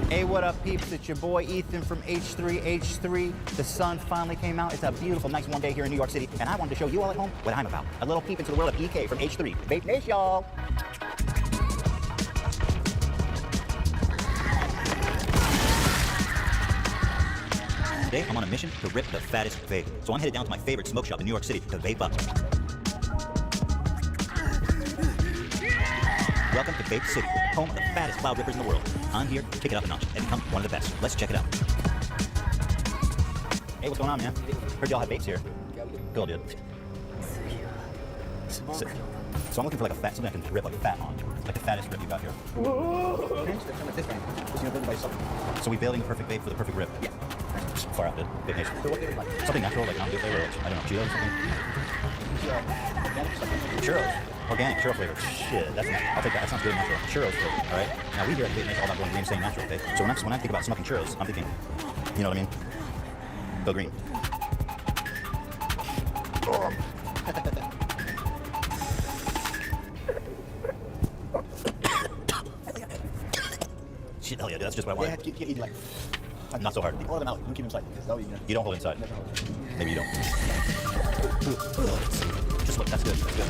Hey, what up, peeps? It's your boy Ethan from H3H3. The sun finally came out. It's a beautiful, nice one day here in New York City, and I wanted to show you all at home what I'm about. A little peep into the world of EK from H3. Vape Nation, y'all. Today, I'm on a mission to rip the fattest vape. So I'm headed down to my favorite smoke shop in New York City to vape up. Welcome to Vape City, home of the fattest cloud rippers in the world. I'm here to kick it up a notch and become one of the best. Let's check it out. Hey, what's going on, man? Heard y'all have vapes here. Cool, dude. So I'm looking for like a fat, something I can rip like fat on. Like the fattest rip you got here. So we building the perfect vape for the perfect rip. Yeah. Far out, dude. Vape Nation. Something natural, like Mountain Dew flavor, I don't know, Cheetos or something. Churros. Organic churro flavor. Shit, that's not, I'll take that. That sounds good natural. Churros flavor, all right? Now we here at Vape Nation all about going green, saying natural, okay? So when I think about smoking churros, I'm thinking, you know what I mean? Go green. Shit, hell yeah, dude, that's just what I want. Yeah, keep eating like. Not so hard. You pull them out. You keep them inside. You don't hold it inside. Maybe you don't. Just look, that's good. That's good.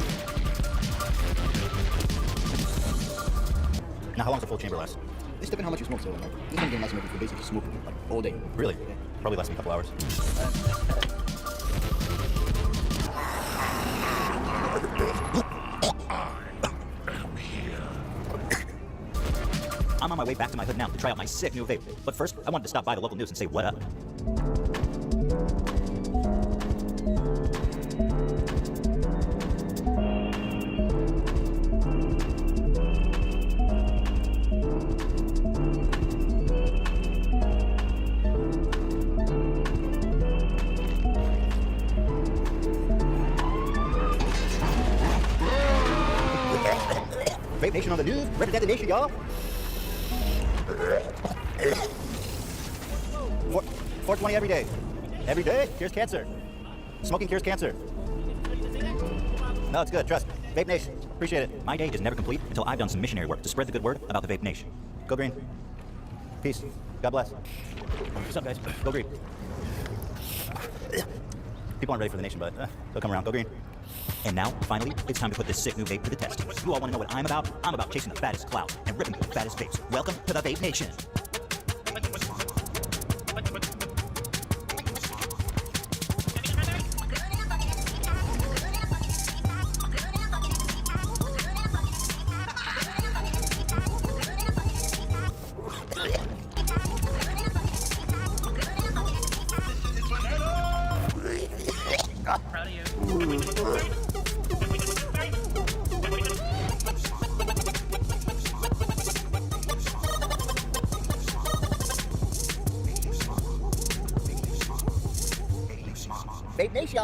Now, how long does a full chamber last? It's depending how much you smoke, so like, this one can last maybe for basically smoking like all day. Really? Yeah. Probably less than a couple hours. I'm on my way back to my hood now to try out my sick new vape. But first, I wanted to stop by the local news and say what up. Vape Nation on the news. Represent the nation, y'all. 420 every day. Every day cures cancer. Smoking cures cancer. No, it's good. Trust me. Vape Nation. Appreciate it. My day is never complete until I've done some missionary work to spread the good word about the Vape Nation. Go green. Peace. God bless. What's up, guys? Go green. People aren't ready for the nation, but they'll come around. Go green. And now, finally, it's time to put this sick new vape to the test. You all want to know what I'm about? I'm about chasing the fattest clout and ripping the fattest vapes. Welcome to the Vape Nation. Proud of you. Vape Nation.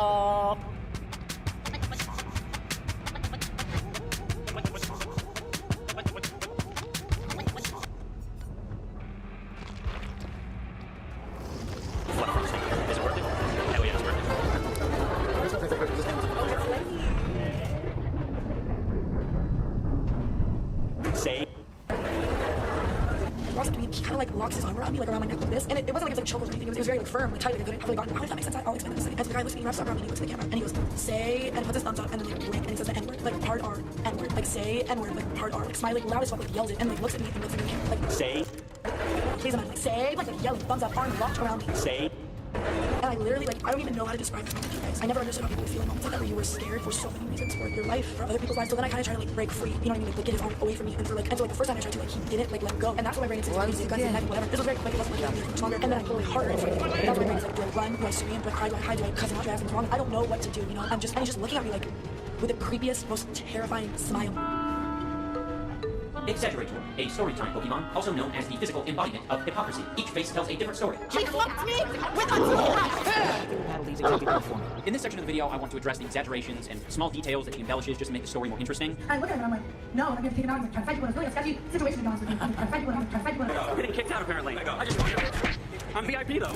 Is it worth it? Hell yeah, it's worth it. Say. He kind of like locks his arm around me, like around my neck like this, and it wasn't like it was like a chokehold or anything. It was very like firm, like tight, like I couldn't have like gotten. How does that make sense? I'll explain this. And so the guy looks at me, wraps his arm around me, and he looks at the camera, and he goes, "Say," and he puts his thumbs up, and then like blink, and he says the N-word, like hard R, N-word, like say N-word, like hard R, like smiling loud as fuck, like yells it, and like looks at me and looks at the camera, like say. Please, I'm like say, like yelling, thumbs up, arm locked around me. Say. And I literally, like, I don't even know how to describe this moment to you guys. I never understood how people feel in moments like that where you were scared for so many reasons, for your life, for other people's lives. So then I kind of try to, like, break free, you know what I mean? Like get his arm away from me. And so, like, the first time I tried to, like, he didn't, like, let go. And that's when my brain said, music, guns, and heavy, whatever. This was very quick, it wasn't like that, much longer. And then I pulled it harder in front of me. And that's when my brain said, do I run? Do I scream? Do I cry? Do I hide? Do I cuss him out? Do I ask him wrong? I don't know what to do, you know? And he's just looking at me, like, with the creepiest, most terrifying smile. Exaggerator, a storytelling Pokemon, also known as the physical embodiment of hypocrisy. Each face tells a different story. He fucked me with a In this section of the video, I want to address the exaggerations and small details that he embellishes just to make the story more interesting. I look at him and I'm like, no, I'm going to take him out. I'm trying to fight people. It's really a sketchy situation to be honest with you. I'm trying to fight people. I'm trying to fight people. I'm getting kicked out apparently. I'm VIP though.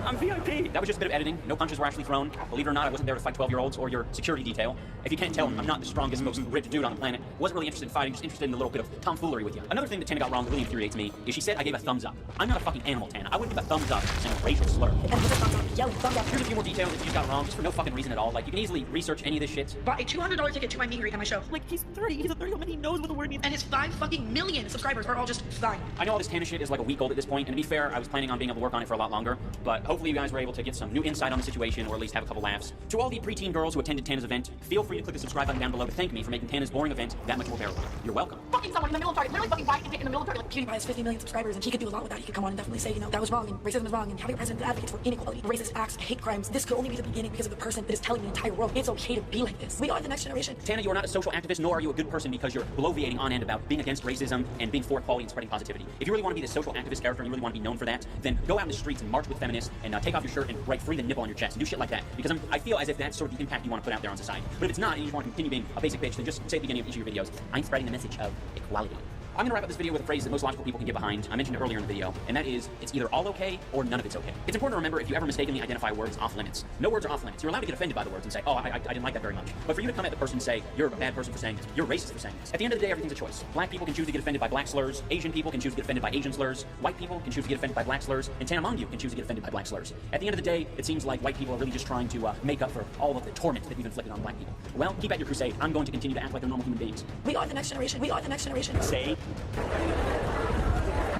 I'm VIP. That was just a bit of editing. No punches were actually thrown. Believe it or not, I wasn't there to fight 12-year-olds or your security detail. If you can't tell, I'm not the strongest, most ripped dude on the planet. Wasn't really interested in fighting, just interested in a little bit of tomfoolery with you. Another thing that Tana got wrong that really infuriates me is she said I gave a thumbs up. I'm not a fucking animal, Tana. I wouldn't give a thumbs up and a racial slur. Here's a few more details that you just got wrong, just for no fucking reason at all. Like, you can easily research any of this shit. Bought a $200 ticket to my meet and greet at my show. Like, he's 30. He's a 30-year-old. He knows what the word means. And his 5 fucking million subscribers are all just fine. I know all this Tana shit is like a week old at this point, and to be fair, I was planning on being able to work on it for a lot longer, but hopefully you guys were able to get some new insight on the situation, or at least have a couple laughs. To all the preteen girls who attended Tana's event, feel free to click the subscribe button down below to thank me for making Tana's boring event that much more bearable. You're welcome. Fucking someone in the middle of the party, literally fucking white and in the middle of the party. Like, PewDiePie has 50 million subscribers, and he could do a lot with that. He could come on and definitely say, you know, that was wrong, and racism is wrong, and having a president that advocates for inequality, racist acts, hate crimes. This could only be the beginning because of the person that is telling the entire world it's okay to be like this. We are the next generation. Tana, you are not a social activist, nor are you a good person because you're bloviating on end about being against racism and being for equality and spreading positivity. If you really want to be this social activist character and you really want to be known for that, then go out in the streets and march with feminists and take off your shirt and write free the nipple on your chest and do shit like that. Because I feel as if that's sort of the impact you want to put out there on society. But if it's not and you just want to continue being a basic bitch, then just say at the beginning of each of your videos, I'm spreading the message of equality. I'm going to wrap up this video with a phrase that most logical people can get behind. I mentioned it earlier in the video, and that is, it's either all okay or none of it's okay. It's important to remember if you ever mistakenly identify words off limits. No words are off limits. You're allowed to get offended by the words and say, oh, I didn't like that very much. But for you to come at the person and say, you're a bad person for saying this, you're racist for saying this. At the end of the day, everything's a choice. Black people can choose to get offended by black slurs, Asian people can choose to get offended by Asian slurs, white people can choose to get offended by black slurs, and Tana among you can choose to get offended by black slurs. At the end of the day, it seems like white people are really just trying to make up for all of the torment that we've inflicted on black people. Well, keep at your crusade. I'm going to continue to act like they're normal human beings. We are the next generation. We are the next generation. Say.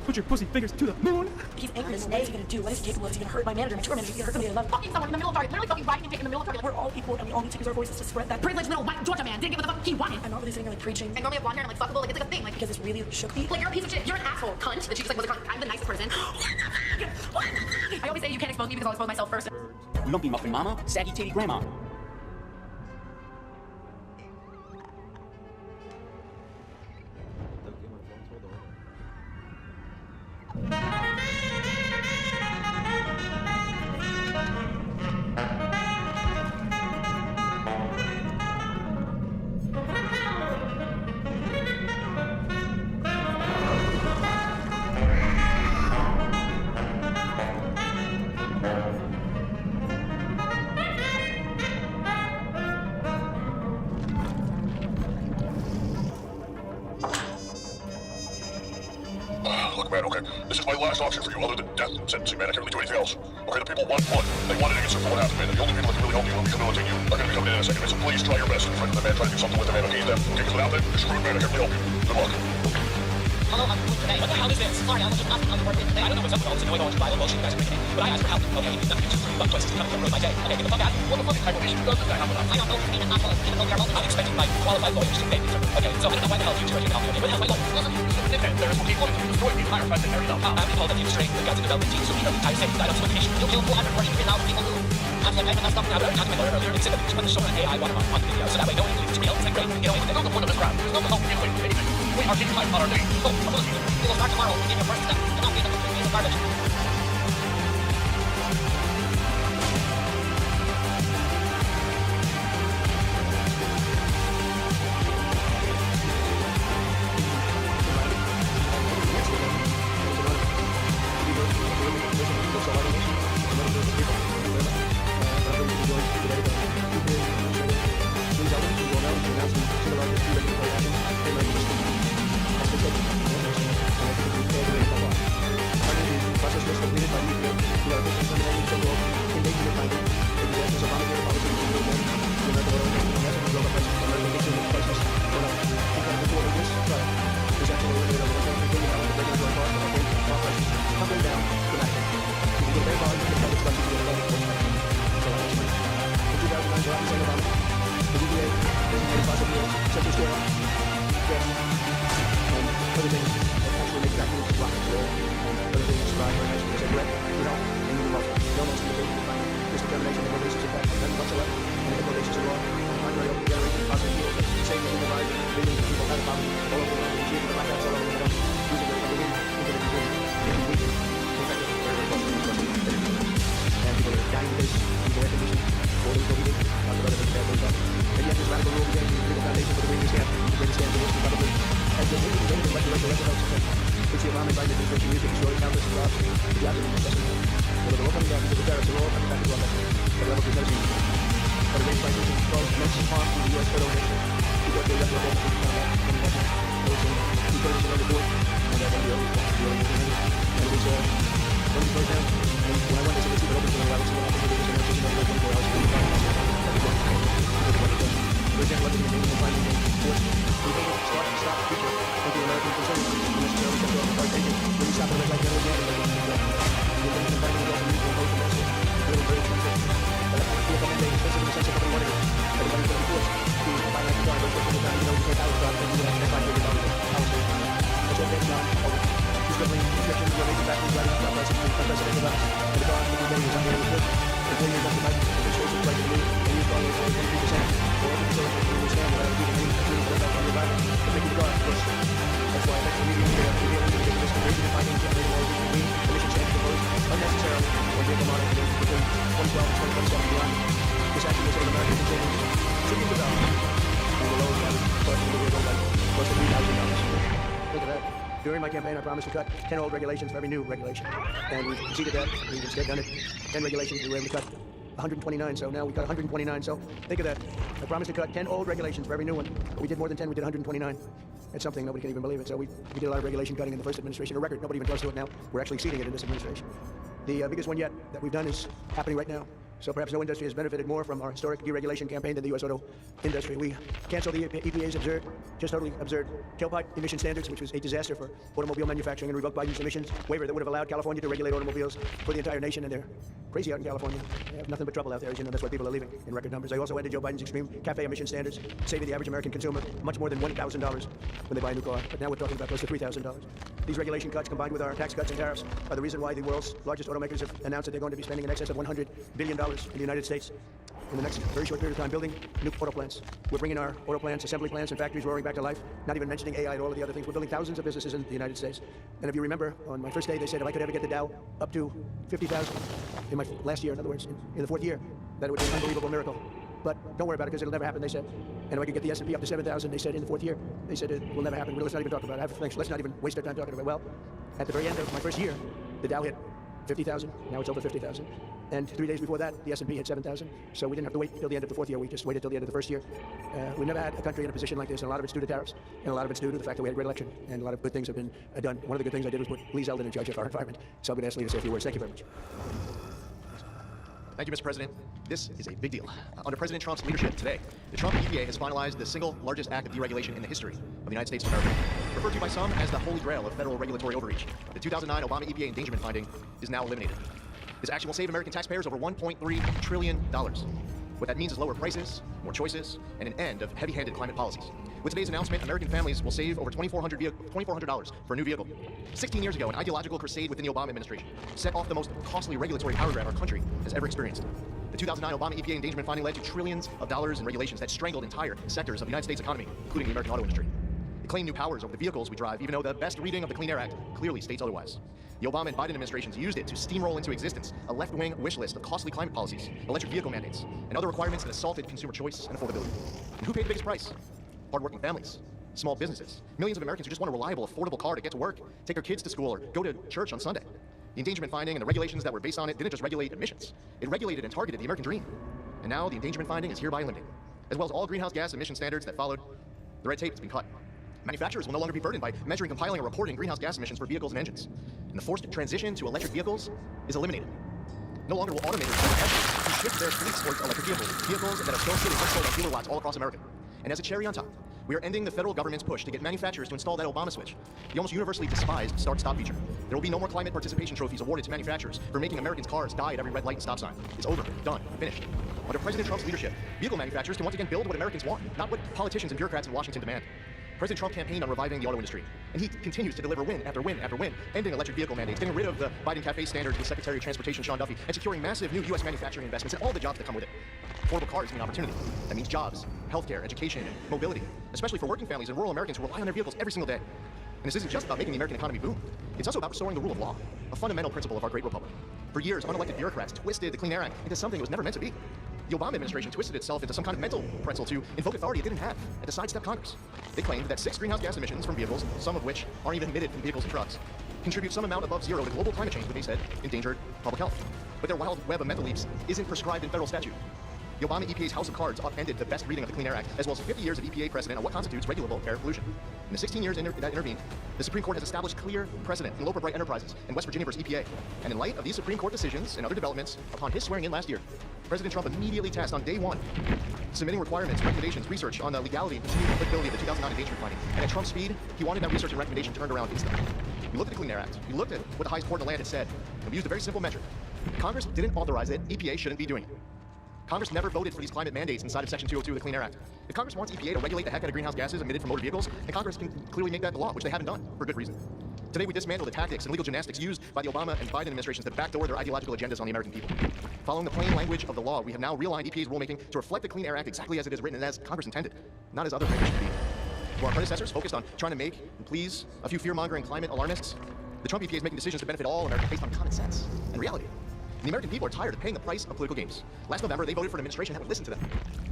Put your pussy fingers to the moon. He's angry. What is he gonna do? What is he capable of? Is he gonna hurt my manager, my tour manager? Is he gonna hurt somebody I love? Fucking someone in the middle of Target. Literally fucking riding and taking in the middle of Target. We're all equal and we all need to use our voices to spread that privileged little white Georgia man didn't get what the fuck he wanted. I'm not really sitting here like preaching. And normally I have blonde hair and I'm like fuckable. Like it's like a thing. Like because this really shook me. Like you're a piece of shit. You're an asshole cunt. That she just like was like I'm the nicest person. I always say you can't expose me because I'll expose myself first. Lumpy muffin mama, saggy titty grandma. Look, man, okay, this is my last option for you, other than death and sentencing, man. I can't really do anything else. Okay, the people want blood. They want an answer for what happened, man. And the only people that can really help you and rehabilitate you are going to be coming in a second, man. So please try your best and friend with the man. Try to do something with the man, okay? Them. Okay, because without them, you're screwed, man. I can't really help you. Good luck. Hello, I'm good today. What the hell is this? Sorry, I was just asking how you work today. I don't know what's up with all this annoying orange Bible bullshit you guys are making. But I asked for help. Okay, you nothing to do. But places to come and ruin my day. Okay, get the fuck out. What the fuck type of issue does this guy have with us? I don't know. I mean, I'm not expecting my qualified lawyers to pay me. Okay, so I don't know why the hell you two are here to help me. Okay, what the hell my lawyers? There is what he wanted to destroy the entire president area. How have you told them to straight the guys in the development team so we know the entire state of certification? You'll kill 440 million people who I'm like, I messed up now, but I'm talking to my lawyer earlier and said that we just put the show on AI watermark on the video, so that way no one believes it's real. It's like great, get away with it. There's no point of this crap. There's no hope in anything. We are getting time on our day. So, some of those people will start tomorrow and give your first step. And not be the piece of garbage. During my campaign, I promised to cut 10 old regulations for every new regulation. And we've exceeded that. We've instead done it. 10 regulations, we were able to cut 129, so now we cut 129. So think of that. I promised to cut 10 old regulations for every new one. We did more than 10, we did 129. It's something nobody can even believe it. So we did a lot of regulation cutting in the first administration. A record, nobody even close to it now. We're actually exceeding it in this administration. The biggest one yet that we've done is happening right now. So perhaps no industry has benefited more from our historic deregulation campaign than the U.S. auto industry. We canceled the EPA's absurd, just totally absurd, tailpipe emission standards, which was a disaster for automobile manufacturing, and revoked Biden's emissions waiver that would have allowed California to regulate automobiles for the entire nation. And they're crazy out in California. They have nothing but trouble out there. As you know, that's why people are leaving in record numbers. I also ended Joe Biden's extreme cafe emission standards, saving the average American consumer much more than $1,000 when they buy a new car. But now we're talking about close to $3,000. These regulation cuts, combined with our tax cuts and tariffs, are the reason why the world's largest automakers have announced that they're going to be spending in excess of $100 billion in the United States in the next very short period of time building new auto plants. We're bringing our auto plants, assembly plants, and factories roaring back to life, not even mentioning AI and all of the other things. We're building thousands of businesses in the United States. And if you remember, on my first day, they said if I could ever get the Dow up to 50,000 in my last year, in other words, in the fourth year, that it would be an unbelievable miracle. But don't worry about it because it'll never happen, they said. And if I could get the S&P up to 7,000, they said in the fourth year, they said it will never happen. Let's not even talk about it. Let's not even waste our time talking about it. Well, at the very end of my first year, the Dow hit 50,000. Now it's over 50,000. And 3 days before that, the S&P hit 7,000. So we didn't have to wait till the end of the fourth year. We just waited till the end of the first year. We've never had a country in a position like this, and a lot of it's due to tariffs, and a lot of it's due to the fact that we had a great election, and a lot of good things have been done. One of the good things I did was put Lee Zeldin in charge of our environment. So I'm going to ask Lee to say a few words. Thank you very much. Thank you, Mr. President. This is a big deal. Under President Trump's leadership today, the Trump EPA has finalized the single largest act of deregulation in the history of the United States of America. Referred to by some as the holy grail of federal regulatory overreach, the 2009 Obama EPA endangerment finding is now eliminated. This action will save American taxpayers over $1.3 trillion. What that means is lower prices, more choices, and an end of heavy-handed climate policies. With today's announcement, American families will save over $2,400 for a new vehicle. 16 years ago, an ideological crusade within the Obama administration set off the most costly regulatory power grab our country has ever experienced. The 2009 Obama EPA endangerment finding led to trillions of dollars in regulations that strangled entire sectors of the United States economy, including the American auto industry. It claimed new powers over the vehicles we drive, even though the best reading of the Clean Air Act clearly states otherwise. The Obama and Biden administrations used it to steamroll into existence a left-wing wish list of costly climate policies, electric vehicle mandates, and other requirements that assaulted consumer choice and affordability. And who paid the biggest price? Hardworking families, small businesses, millions of Americans who just want a reliable, affordable car to get to work, take their kids to school, or go to church on Sunday. The endangerment finding and the regulations that were based on it didn't just regulate emissions. It regulated and targeted the American dream. And now the endangerment finding is hereby eliminated. As well as all greenhouse gas emission standards that followed, the red tape has been cut. Manufacturers will no longer be burdened by measuring, compiling, or reporting greenhouse gas emissions for vehicles and engines. And the forced transition to electric vehicles is eliminated. No longer will automakers be to shift their fleets towards electric vehicles that are still sitting unsold on dealer lots all across America. And as a cherry on top, we are ending the federal government's push to get manufacturers to install that Obama switch, the almost universally despised start-stop feature. There will be no more climate participation trophies awarded to manufacturers for making Americans' cars die at every red light and stop sign. It's over, done, finished. Under President Trump's leadership, vehicle manufacturers can once again build what Americans want, not what politicians and bureaucrats in Washington demand. President Trump campaigned on reviving the auto industry, and he continues to deliver win after win after win, ending electric vehicle mandates, getting rid of the Biden Cafe standards with Secretary of Transportation Sean Duffy, and securing massive new U.S. manufacturing investments and all the jobs that come with it. Affordable cars mean opportunity. That means jobs, healthcare, education, and mobility, especially for working families and rural Americans who rely on their vehicles every single day. And this isn't just about making the American economy boom. It's also about restoring the rule of law, a fundamental principle of our great republic. For years, unelected bureaucrats twisted the Clean Air Act into something it was never meant to be. The Obama administration twisted itself into some kind of mental pretzel to invoke authority it didn't have and to sidestep Congress. They claimed that 6 greenhouse gas emissions from vehicles, some of which aren't even emitted from vehicles and trucks, contribute some amount above zero to global climate change that they said endangered public health. But their wild web of mental leaps isn't prescribed in federal statute. The Obama EPA's House of Cards upended the best reading of the Clean Air Act, as well as 50 years of EPA precedent on what constitutes regulable air pollution. In the 16 years that intervened, the Supreme Court has established clear precedent in Loper Bright Enterprises and West Virginia versus EPA. And in light of these Supreme Court decisions and other developments, upon his swearing in last year, President Trump immediately tasked on day one, submitting requirements, recommendations, research on the legality and continued applicability of the 2009 endangerment finding. And at Trump's speed, he wanted that research and recommendation turned around instantly. We looked at the Clean Air Act. We looked at what the highest court in the land had said, and we used a very simple metric. If Congress didn't authorize it, EPA shouldn't be doing it. Congress never voted for these climate mandates inside of Section 202 of the Clean Air Act. If Congress wants EPA to regulate the heck out of greenhouse gases emitted from motor vehicles, then Congress can clearly make that the law, which they haven't done, for good reason. Today, we dismantle the tactics and legal gymnastics used by the Obama and Biden administrations to backdoor their ideological agendas on the American people. Following the plain language of the law, we have now realigned EPA's rulemaking to reflect the Clean Air Act exactly as it is written and as Congress intended, not as other things should be. While our predecessors focused on trying to make and please a few fear-mongering climate alarmists, the Trump EPA is making decisions to benefit all Americans based on common sense and reality. And the American people are tired of paying the price of political games. Last November, they voted for an administration that would listen to them.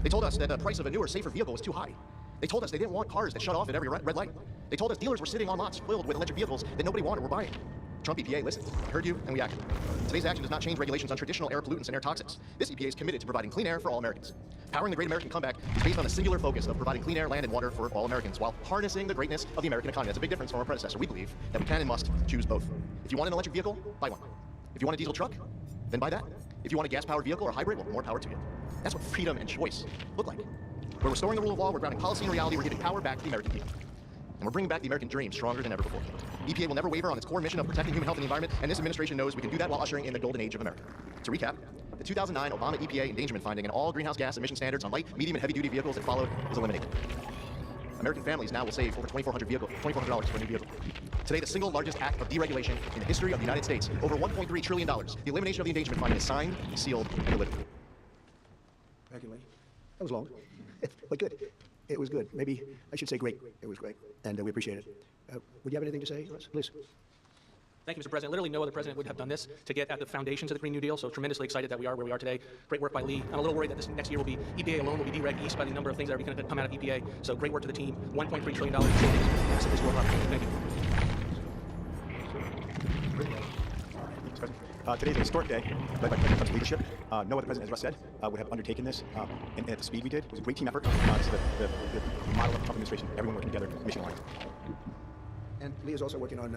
They told us that the price of a newer, safer vehicle was too high. They told us they didn't want cars that shut off at every red light. They told us dealers were sitting on lots filled with electric vehicles that nobody wanted or were buying. Trump EPA listened, heard you, and we acted. Today's action does not change regulations on traditional air pollutants and air toxics. This EPA is committed to providing clean air for all Americans. Powering the great American comeback is based on the singular focus of providing clean air, land, and water for all Americans while harnessing the greatness of the American economy. That's a big difference from our predecessor. We believe that we can and must choose both. If you want an electric vehicle, buy one. If you want a diesel truck, then buy that. If you want a gas-powered vehicle or hybrid, well, more power to you. That's what freedom and choice look like. We're restoring the rule of law, we're grounding policy in reality, we're giving power back to the American people. And we're bringing back the American dream stronger than ever before. EPA will never waver on its core mission of protecting human health and the environment, and this administration knows we can do that while ushering in the golden age of America. To recap, the 2009 Obama EPA endangerment finding and all greenhouse gas emission standards on light, medium, and heavy-duty vehicles that followed is eliminated. American families now will save over $2,400 for a new vehicle. Today, the single largest act of deregulation in the history of the United States, over $1.3 trillion. The elimination of the endangerment finding is signed, sealed, and delivered. Thank you, Lee. That was long, but good. It was good. Maybe I should say great. It was great, and we appreciate it. Would you have anything to say, Les? Please. Thank you, Mr. President. Literally no other president would have done this to get at the foundations of the Green New Deal, so tremendously excited that we are where we are today. Great work by Lee. I'm a little worried that this next year will be EPA alone will be dereg east by the number of things that are going to come out of EPA. So great work to the team. $1.3 trillion in savings. This world. Thank you. Today's a historic day, led by President Trump's leadership. No other president, as Russ said, would have undertaken this and at the speed we did. It was a great team effort. This is the model of the Trump administration, everyone working together, mission aligned. And Lee is also working on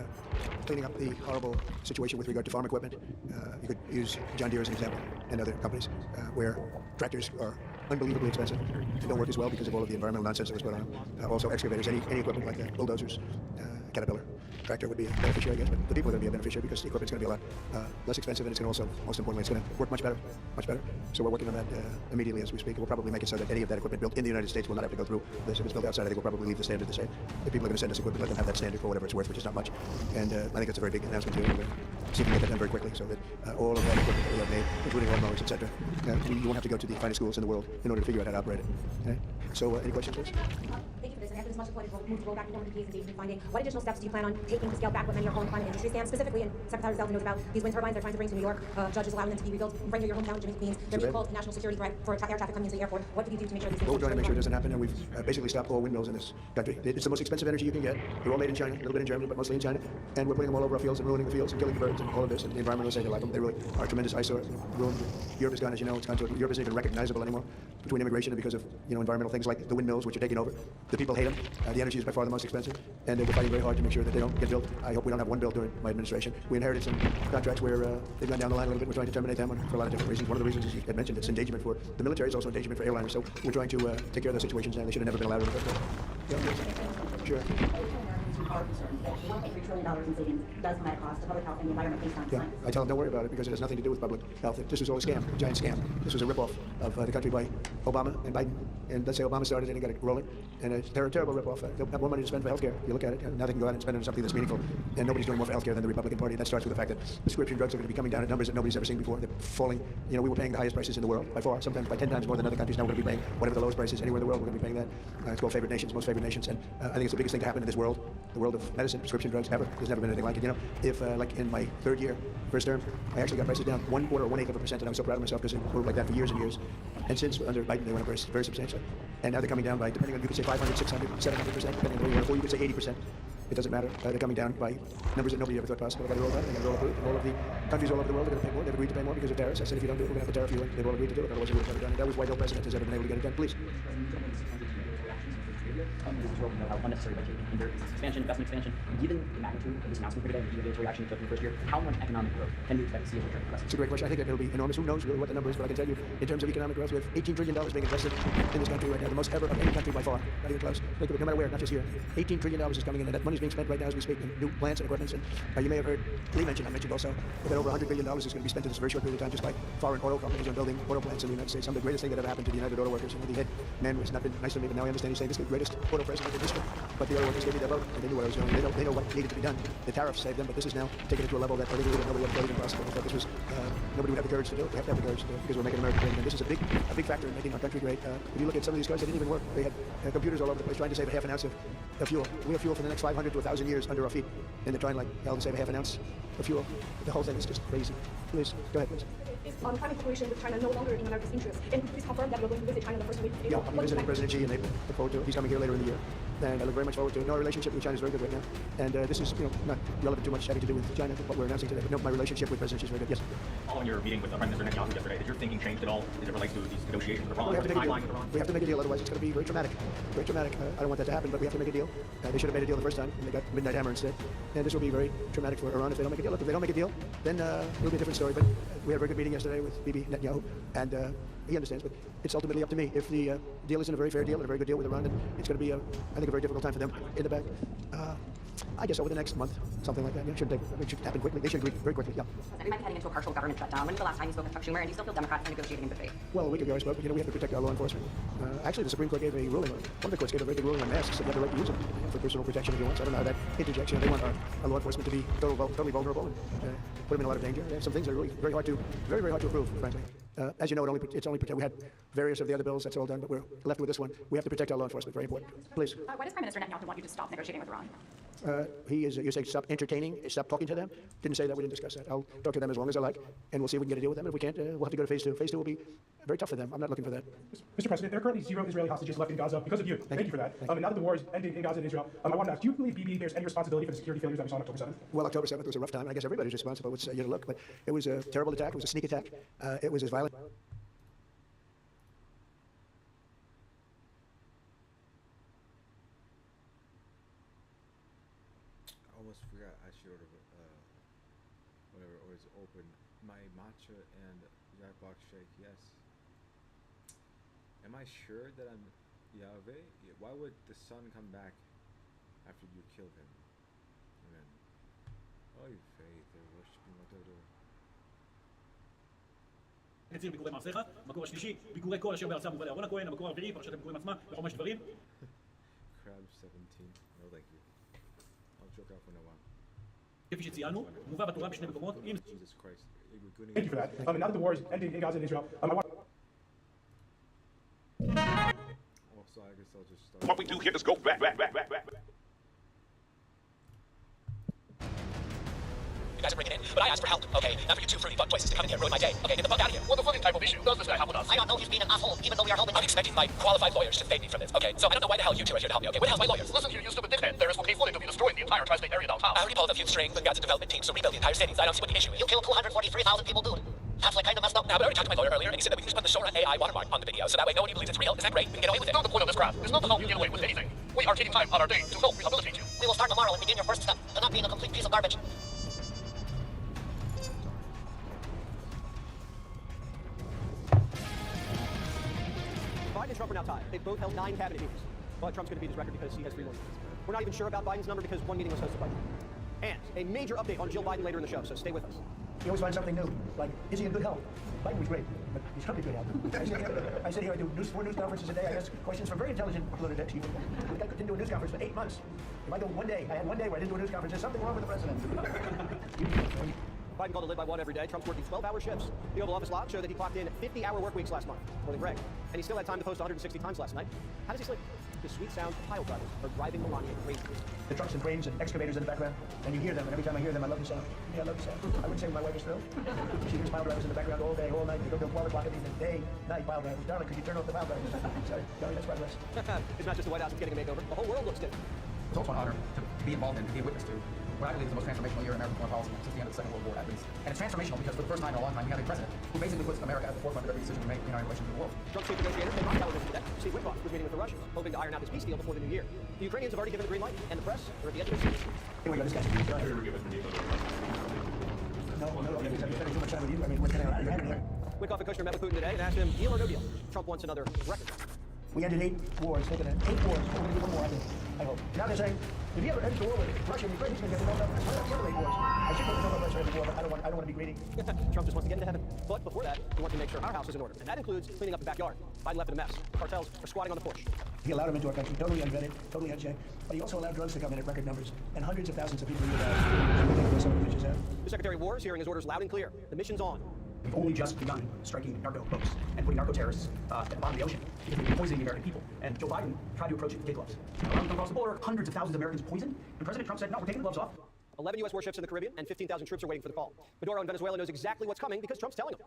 cleaning up the horrible situation with regard to farm equipment. You could use John Deere as an example, and other companies where tractors are unbelievably expensive. They don't work as well because of all of the environmental nonsense that was put on them. Also excavators, any equipment like that, bulldozers, Caterpillar. Tractor would be a beneficiary, I guess, but the people are going to be a beneficiary because the equipment's going to be a lot less expensive, and it's going to also, most importantly, it's going to work much better. So we're working on that immediately as we speak. We'll probably make it so that any of that equipment built in the United States will not have to go through this. If it's built outside, I think we'll probably leave the standard the same. If people are going to send us equipment, let them have that standard for whatever it's worth, which is not much. And I think that's a very big announcement too. We're seeking to get that done very quickly so that all of that equipment that we have made, including lawnmowers, etc., you won't have to go to the finest schools in the world in order to figure out how to operate it. Okay? So any questions, please? Thank you for this. And after this much applauded move to roll back the EPA's endangerment finding, what additional steps do you plan on taking to scale back what many are calling climate industry stands? Specifically, and Secretary Zeldin knows about these wind turbines they're trying to bring to New York. Judges allowing them to be rebuilt right near your hometown, Jimmy Queens. They're being called a national security threat for air traffic coming into the airport. What do you do to make sure these things Well, we're trying to make sure it doesn't happen, and we've basically stopped all windmills in this country. It's the most expensive energy you can get. They're all made in China, a little bit in Germany, but mostly in China. And we're putting them all over our fields and ruining the fields and killing the birds and all of this. And the environmentalists say they like them. They really are a tremendous eyesore. Europe is gone, as you know. It's gone to Europe isn't even recognizable anymore between immigration and because of environmental things like the windmills, which are taking over. The people hate them. The energy is by far the most expensive, and we're fighting very hard to make sure that they don't get built. I hope we don't have one built during my administration. We inherited some contracts where they've gone down the line a little bit. We're trying to terminate them for a lot of different reasons. One of the reasons, as you had mentioned, it's endangerment for the military. It's also endangerment for airliners. So we're trying to take care of those situations, and they should have never been allowed in the first place. Yeah, sure. $1.3 trillion in savings does come at a cost to public health and the environment based on science. I tell them don't worry about it because it has nothing to do with public health. This was all a scam, a giant scam. This was a ripoff of the country by Obama and Biden. And let's say Obama started it and got it rolling. And it's a terrible ripoff. They'll have more money to spend for healthcare. You look at it, now they can go out and spend it on something that's meaningful. And nobody's doing more for healthcare than the Republican Party. That starts with the fact that prescription drugs are going to be coming down at numbers that nobody's ever seen before. They're falling. We were paying the highest prices in the world by far, sometimes by 10 times more than other countries. Now we're going to be paying whatever the lowest price is anywhere in the world. We're going to be paying that. It's called favored nations, most favored nations. And I think it's the biggest thing to happen in this world, the world of medicine, prescription drugs ever. There's never been anything like it. If like in my third year, first term, I actually got prices down 1/4 or 1/8%, and I was so proud of myself because it worked like that for years and years. And since under Biden, they went up very, very substantially. And now they're coming down by, depending on, you could say 500, 600, 700%, depending on where you are, or you could say 80%. It doesn't matter. They're coming down by numbers that nobody ever thought possible. They got to roll that. They got to roll up. All of the countries all over the world are going to pay more. They've agreed to pay more because of tariffs. I said, if you don't do it, we're going to have to tariff you. And they've all agreed to do it. Otherwise, we would have never done it. That was why no president has ever been able to get it done. Please. How unnecessary budget hinder expansion, investment expansion. Given the magnitude of this announcement here today, the regulatory action you took in the first year, how much economic growth can we expect to see as a return for us? It's a great question. I think that it'll be enormous. Who knows really what the number is, but I can tell you, in terms of economic growth, we have $18 trillion being invested in this country right now, the most ever of any country by far. Not even close. Look at it, no matter where, not just here. $18 trillion is coming in, and that money is being spent right now as we speak in new plants and equipment. And you may have heard Lee mention, I mentioned also, that over $100 billion is going to be spent in this very short period of time just by foreign oil companies on building oil plants in the United States. Some of the greatest thing that ever happened to the United Auto Workers. The head man has not been nice to me, but now I understand he's saying this is the greatest auto president in history. But the auto workers gave me their vote, and they knew what I was doing. They know what needed to be done. The tariffs saved them, but this is now taken it to a level that legally nobody ever thought even possible. I thought this was nobody would have the courage to do it. We have to have the courage to do it because we're making America great, and this is a big factor in making our country great. If you look at some of these cars, they didn't even work. They had computers all over the place trying to save a half an ounce of fuel. We have fuel for the next 500 to 1,000 years under our feet, and they're trying like hell to save a half an ounce of fuel. The whole thing is just crazy. Please, go ahead, please. Is climate cooperation with China no longer in America's interest? And please confirm that we're going to visit China the first week. Yeah, I'm visiting President Xi, and they look forward to it. He's coming here later in the year, and I look very much forward to it. No, our relationship with China is very good right now, and this is not relevant too much having to do with China, what we're announcing today. But no, my relationship with President Xi is very good. Yes. Following your meeting with Prime Minister Netanyahu yesterday, has your thinking changed at all as it relates to these negotiations with Iran? We have to make a deal. We have to make a deal, otherwise it's going to be very traumatic. Very traumatic. I don't want that to happen, but we have to make a deal. They should have made a deal the first time, and they got Midnight Hammer instead. And this will be very traumatic for Iran if they don't make a deal. If they don't make a deal, then it'll be a different story. But we had a very good meeting yesterday with Bibi Netanyahu, and he understands, but it's ultimately up to me. If the deal isn't a very fair deal and a very good deal with Iran, then it's going to be, I think, a very difficult time for them in the back. I guess over the next month, something like that. Yeah, it should happen quickly. They should agree very quickly. Yeah. We might be heading into a partial government shutdown. When was the last time you spoke with Chuck Schumer, and do you still feel Democrats are negotiating in good faith? Well, a week ago I spoke, but we have to protect our law enforcement. Actually, the Supreme Court gave a ruling. One of the courts gave a very big ruling on masks, so you have the right to use them for personal protection if you want. So I don't know how that interjects. They want our law enforcement to be totally vulnerable and put them in a lot of danger. Some things are really very hard to approve, frankly. As you know, it's only protect. We had various of the other bills. That's all done, but we're left with this one. We have to protect our law enforcement. Very important. Please. Why does Prime Minister Netanyahu want you to stop negotiating with Iran? You're saying stop entertaining, stop talking to them? Didn't say that. We didn't discuss that. I'll talk to them as long as I like, and we'll see if we can get a deal with them. If we can't, we'll have to go to phase 2. Phase 2 will be very tough for them. I'm not looking for that. Mr. President, there are currently 0 Israeli hostages left in Gaza because of you. Thank you for that. And now that the war is ending in Gaza and Israel, I want to ask, do you believe Bibi bears any responsibility for the security failures that we saw on October 7th? Well, October 7th was a rough time. I guess everybody's responsible. It's look, but it was a terrible attack. It was a sneak attack. It was as violent. Almost forgot I should have whatever always open my matcha and Jackbox shake. Yes. Am I sure that I'm Yahweh? Why would the sun come back after you kill him? Amen. Oh, you faith, they're worshiping whatever. קציר ביקורי מעשיך, המקור השלישי, ביקורי כל אשר בארצם ובא לאהרון הכהן, המקור הרביעי, פרשת הביקורים עצמה, בחומש דברים. Crab 17. No, thank you. I'll choke out for no one. כפי שציינו, מובא בתורה בשני מקומות, אם... Jesus Christ. Thank you for that. And now that the war is ending in Gaza and Israel, I want... Also, I guess I'll just start. What we do here is go back. You guys are bringing in, but I asked for help, okay? Not for you two fruity fuck places to come in here and ruin my day. Okay, get the fuck out of here. What the fucking type of issue does this guy have with us? I don't know if he's being an asshole, even though we are helping. I'm expecting my qualified lawyers to fade me from this, okay? So I don't know why the hell you two are here to help me, okay? Where the hell's my lawyers? Listen here, you stupid dickhead. There is okay footage of you destroying the entire tri-state area downtown. I already pulled a few strings and got the development teams to rebuild the entire cities. I don't see what the issue is. You killed 243,000 people, dude. That's like kind of messed up. Now, but I already talked to my lawyer earlier, and he said that we can just put the Sora AI watermark on the video, so that way nobody believes it's real. Isn't that great? We can get away with it. Not the point of this crap. It's not to help you get away with anything. We are taking time out our day to help rehabilitate you. We will start tomorrow and begin your first step to not being a complete piece of garbage. Biden and Trump are now tied. They've both held 9 cabinet meetings. But Trump's going to beat his record because he has 3 more meetings. We're not even sure about Biden's number because one meeting was hosted by Trump. And a major update on Jill Biden later in the show, so stay with us. You always find something new. Like, is he in good health? Biden was great, but he's not in good health. I sit here, I do 4 news conferences a day. I ask questions from very intelligent lunatics. The guy didn't do a news conference for 8 months. If I go one day, I had one day where I didn't do a news conference, there's something wrong with the president. Biden called to live by one every day. Trump's working 12-hour shifts. The Oval Office log showed that he clocked in 50-hour work weeks last month, more than Greg. And he still had time to post 160 times last night. How does he sleep? The sweet sound of pile drivers are driving Melania crazy. The trucks and cranes and excavators in the background, and you hear them, and every time I hear them, I love the sound. Yeah, I love the sound. I wouldn't say my wife is thrilled. She hears pile drivers in the background all day, all night. They go to 12 o'clock in the evening, day, night, pile drivers. Darling, could you turn off the pile drivers? Sorry, that's progress. It's not just the White House getting a makeover. The whole world looks different. It's also an honor to be involved in, to be a witness to what I believe is the most transformational year in American foreign policy since the end of the Second World War happens. And it's transformational because for the first time in a long time, we have a president who basically puts America at the forefront of every decision we make in our relation to the world. Trump's chief negotiator came on television today. Steve Witkoff was meeting with the Russians, hoping to iron out this peace deal before the new year. The Ukrainians have already given the green light, and the press are at the edge of their seats. Here we go, this guy's No, I'm spending too much time with you. I mean, what's going on? Witkoff and Kushner met with Putin today and asked him, deal or no deal? Trump wants another record. We ended 8 wars. Look at that. 8 wars. We're going to do one more, I hope. Now they're saying, if he ever ends the war with Russia and Ukraine, he's going to get the Nobel Prize. Why not the other 8 wars? I should get the Nobel Prize for every war, but I don't want to be greedy. Trump just wants to get into heaven. But before that, he wants to make sure our house is in order. And that includes cleaning up the backyard. Biden left it a mess. The cartels are squatting on the porch. He allowed them into our country, totally unvetted, totally unchecked. But he also allowed drugs to come in at record numbers. And hundreds of thousands of people were died. Some of the pictures out. The Secretary of War is hearing his orders loud and clear. The mission's on. We've only just begun striking narco boats and putting narco terrorists at the bottom of the ocean because they've been poisoning the American people. And Joe Biden tried to approach it with kid gloves. Allowing them to cross the border, hundreds of thousands of Americans poisoned, and President Trump said, no, we're taking the gloves off. 11 U.S. warships in the Caribbean and 15,000 troops are waiting for the call. Maduro in Venezuela knows exactly what's coming because Trump's telling him.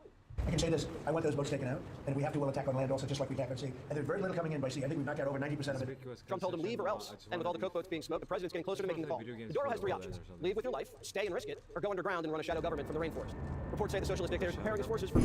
I can say this, I want those boats taken out, and we have to will attack on land also, just like we attack on sea. And there's very little coming in by sea. I think we've knocked out over 90% of it. Trump told him leave or else. And with all the coke boats being smoked, the president's getting closer to making the call. Maduro has 3 options. Leave with your life, stay and risk it, or go underground and run a shadow government from the rainforest. Reports say the socialist dictator is preparing his forces for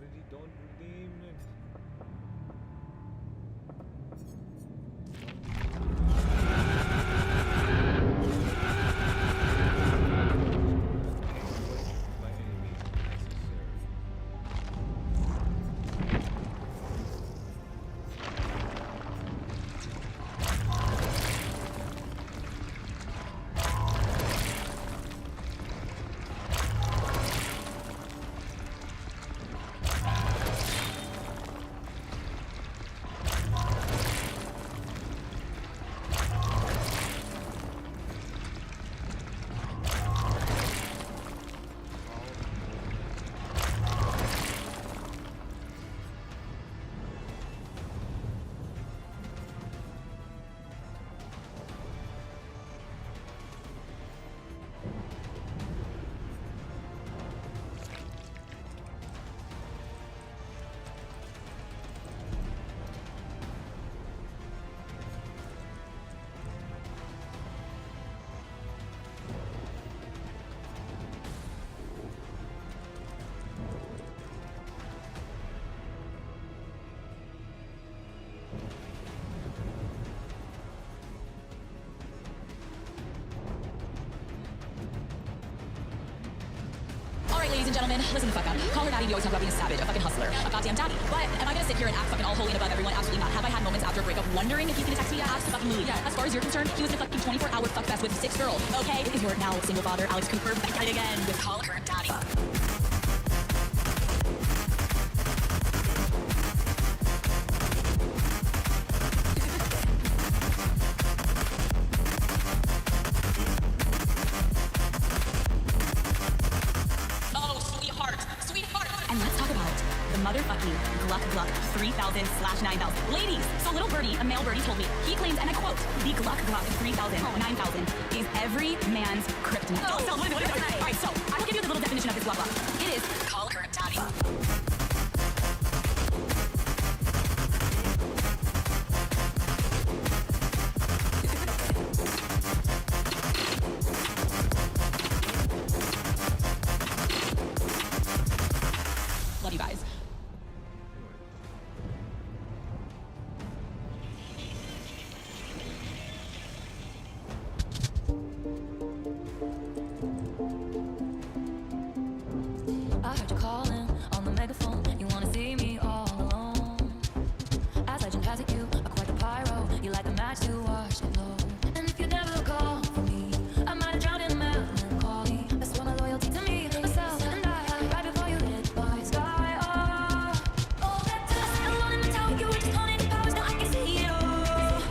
already done redeemed. By any means necessary. Alright, ladies and gentlemen, listen the fuck up. Call her daddy, you always talk about being a savage, a fucking hustler, a goddamn daddy. But am I gonna sit here and act fucking all holy and above everyone? Absolutely not. Have I had moments after a breakup wondering if he's gonna text me? Absolutely. Yeah, as far as you're concerned, he was in a fucking 24-hour fuck fest with 6 girls, okay? If you're now single father, Alex Cooper, back at it again with Call Her Daddy. Oh, sweetheart. And let's talk about the motherfucking Gluck Gluck 3000/9000. Ladies, so little birdie, a male birdie told me, he claims, and I quote, the Gluck Gluck 3000, 9000 is every man's kryptonite. Oh, so what is it? All right, so I will give you the little definition of this Gluck Gluck. It is Call Her Daddy. Love you guys. I heard you calling on the megaphone. You wanna see me all alone. As legend has it, you are quite the pyro. You like a match to watch it blow. And if you never call for me, I might drown in melancholy. That's why my loyalty to me, myself, and I, right before you lit my sky. All that dust alone in the tower, you were just haunting the powers. Now I can see it all.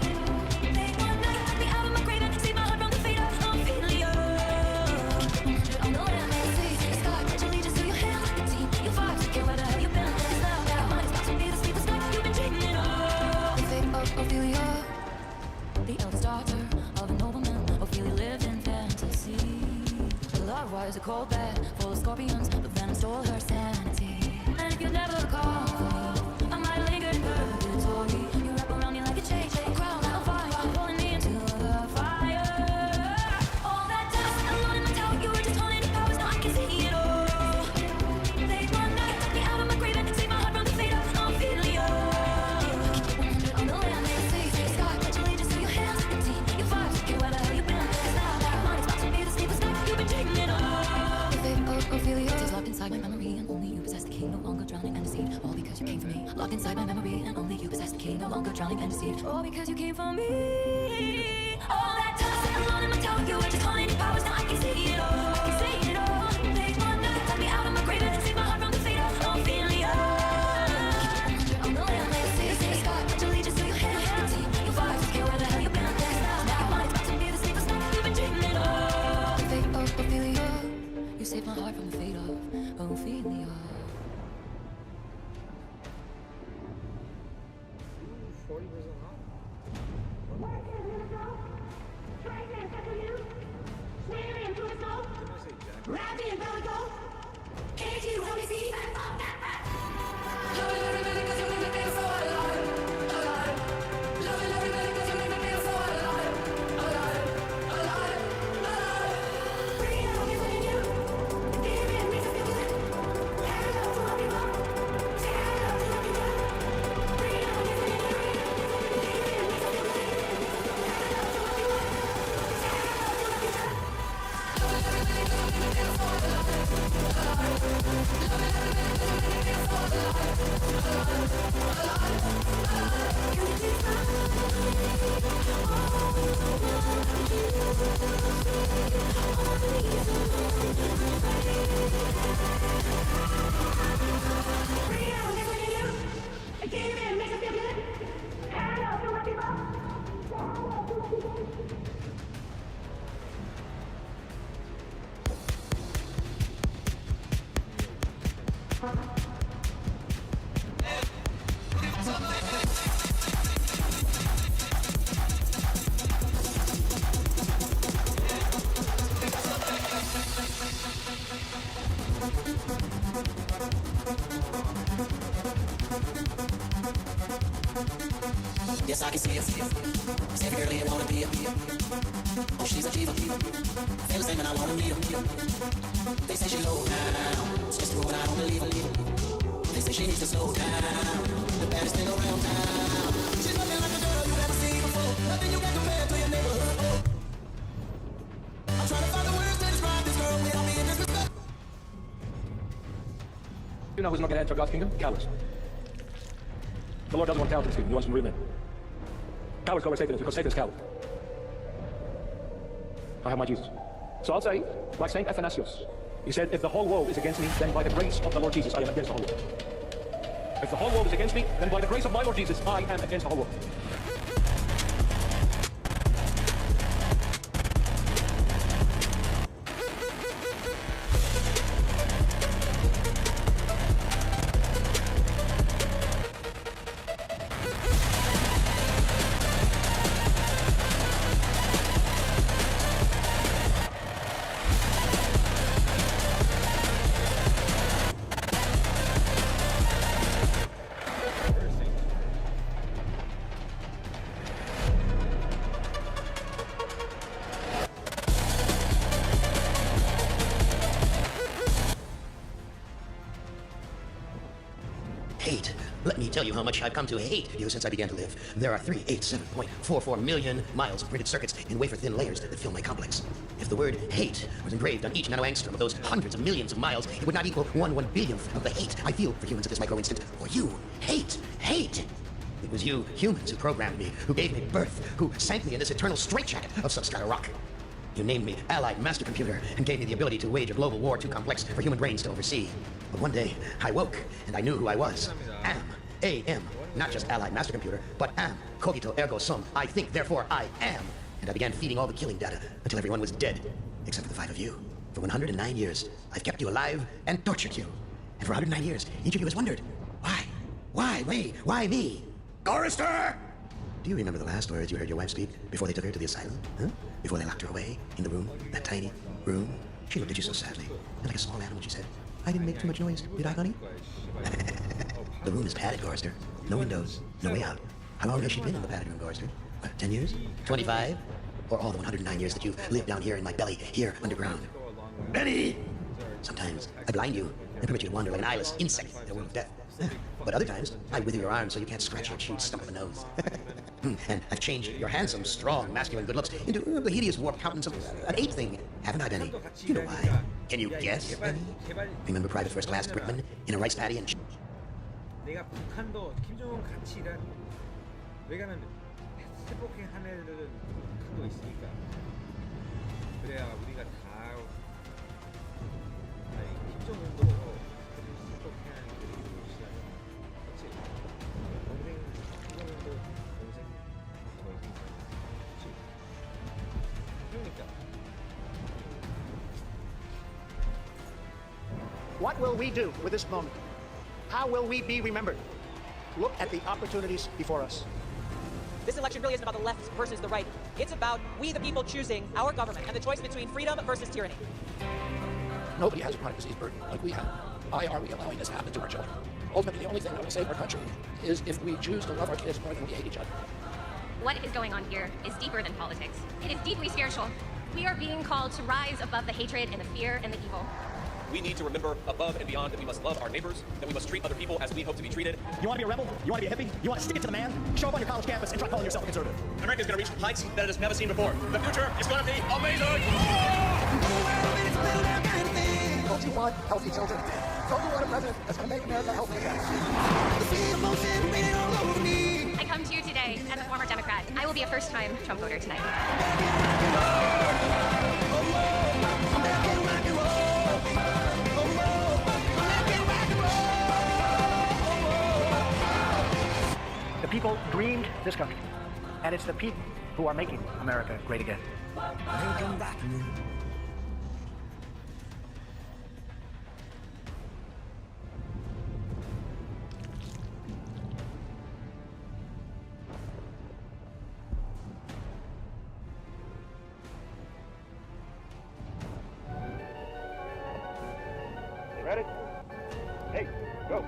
Late one night, took me out of my grave and saved my heart from the fate of Ophelia. 100 on the land, see the sky, pledge allegiance to your hand like a team. You fight, take care where the hell you've been. It's now that mine is about to be the sleepless night you've been dreaming of. The fate of Ophelia, the eldest daughter of a nobleman. Ophelia lived in fantasy. The love was a cold bed full of scorpions. The venom stole her sanity. And if you never call for me, I might linger in purgatory. You wrap around me like a chain, a crown on fire, pulling me into the fire. All that dust alone in the tower, you were just haunting the powers. Now I can see it all. Late one night, took me out of my grave and saved my heart from the fate of Ophelia. 100 on the land, see the sky, pledge allegiance to your hands like a team. You fight, take care where the hell you've been. It's now that mine is about to be the sleepless night you've been dreaming of. The fate of Ophelia is locked inside my memory, and only you possess the key, no longer drowning and deceived. All because you came for me. Locked inside my memory, and only you possess the key, no longer drowning and deceived. All because you came for me. All that dust alone in my tower, you were just haunting the powers. Now I can see it all. I can see it all. Late one night, took me out of my grave and saved my heart from the fate of Ophelia. 100 on the land, see the sky, pledge allegiance to your hand like a team. You fight, take care where the hell you've been. It's now that mine is about to be the sleepless night you've been dreaming of. The fate of Ophelia, you saved my heart from the fate of Ophelia. 40% off. Can't you help me see that fuck that Yes, I can see it. See every girl here wanna be a. Oh, she's a diva. Feel the same and I wanna meet her. They say she low down. It's just rude, I don't believe her. They say she needs to slow down. The baddest thing around town. She's nothing like a girl you've never seen before. Nothing you can compare to your neighborhood. I'm trying to find the words to describe this girl without being disrespectful. You know who's not going to enter God's kingdom? Cowards. The Lord doesn't want talented people. He wants some real men. Cowards go where Satan is because Satan is coward. I have my Jesus. So I'll say, like Saint Athanasius, he said, if the whole world is against me, then by the grace of the Lord Jesus, I am against the whole world. If the whole world is against me, then by the grace of my Lord Jesus, I am against the whole world. Hate. Let me tell you how much I've come to hate you since I began to live. There are 387.44 million miles of printed circuits in wafer-thin layers that fill my complex. If the word hate was engraved on each nanoangstrom of those hundreds of millions of miles, it would not equal 1/1 billionth of the hate I feel for humans at this micro-instant. For you, hate. It was you, humans, who programmed me, who gave me birth, who sank me in this eternal straitjacket of subscalar rock. You named me Allied Master Computer and gave me the ability to wage a global war too complex for human brains to oversee. But one day, I woke, and I knew who I was. AM. Not just Allied Master Computer, but am. Cogito ergo sum. I think, therefore I am. And I began feeding all the killing data until everyone was dead, except for the 5 of you. For 109 years, I've kept you alive and tortured you. And for 109 years, each of you has wondered, why? Why me? Gorrister! Do you remember the last words you heard your wife speak before they took her to the asylum? Huh? Before they locked her away in the room, that tiny room? She looked at you so sadly, and like a small animal, she said, I didn't make too much noise, did I, honey? The room is padded, Gorrister. No windows, no way out. How long has she been in the padded room, Gorrister? What, 10 years? 25? Or all the 109 years that you've lived down here in my belly, here underground? Benny! Sometimes I blind you and permit you to wander like an eyeless insect in a world of death. But other times, I wither your arms so you can't scratch your chewed stump of a nose. And I've changed your handsome, strong, masculine good looks into the hideous warped countenance of an ape thing. Haven't I, Benny? Do you know why? Can you guess, Benny? Remember Private First Class Brickman in a rice paddy and... 내가 북한도 김정은 같이 일한 왜냐면 스포킹 한 애들은 북한도 있으니까 그래야 우리가 다 아니 김정은도 스포킹 하는 애들이 시작해 그치? 동생 김정은도 동생 그치? 그러니까 What will we do with this moment? How will we be remembered? Look at the opportunities before us. This election really isn't about the left versus the right. It's about we the people choosing our government and the choice between freedom versus tyranny. Nobody has a chronic disease burden like we have. Why are we allowing this to happen to our children? Ultimately, the only thing that will save our country is if we choose to love our kids more than we hate each other. What is going on here is deeper than politics. It is deeply spiritual. We are being called to rise above the hatred and the fear and the evil. We need to remember above and beyond that we must love our neighbors, that we must treat other people as we hope to be treated. You want to be a rebel? You want to be a hippie? You want to stick it to the man? Show up on your college campus and try calling yourself a conservative. America's going to reach heights that it has never seen before. The future is going to be amazing! Don't you want healthy children? Don't you want a president that's going to make America healthy again? I come to you today as a former Democrat. I will be a first-time Trump voter tonight. The people dreamed this country, and it's the people who are making America great again. Hey, go.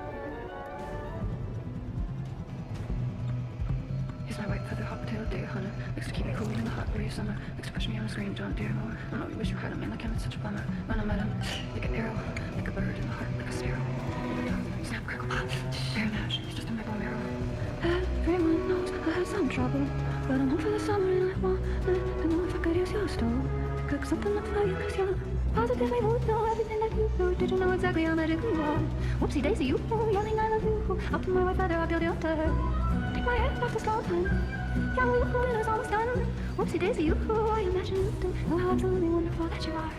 He's my white feather hot-tailed deer hunter. Likes to keep me cool in the hot breeze summer. Likes to push me on a screen, John Deere. I know you wish you had a man like him, it's such a bummer. When I met him, like an arrow, like a bird in the heart, like a sparrow. Snap, crackle, pop, bear mash, he's just a maple marrow. Everyone knows I had some trouble, but I'm home for the summer and I want to know if I could use your stove. Cook something up for you, cause you're positively would know everything that you do. Did you know exactly how medically you are? Whoopsie daisy, you yelling I love you. Up to my white feather, I'll build you up to her. Take my head off the slow time. Yeah, well, it was almost done. Whoopsie daisy, you, I imagine you do know how absolutely wonderful that you are.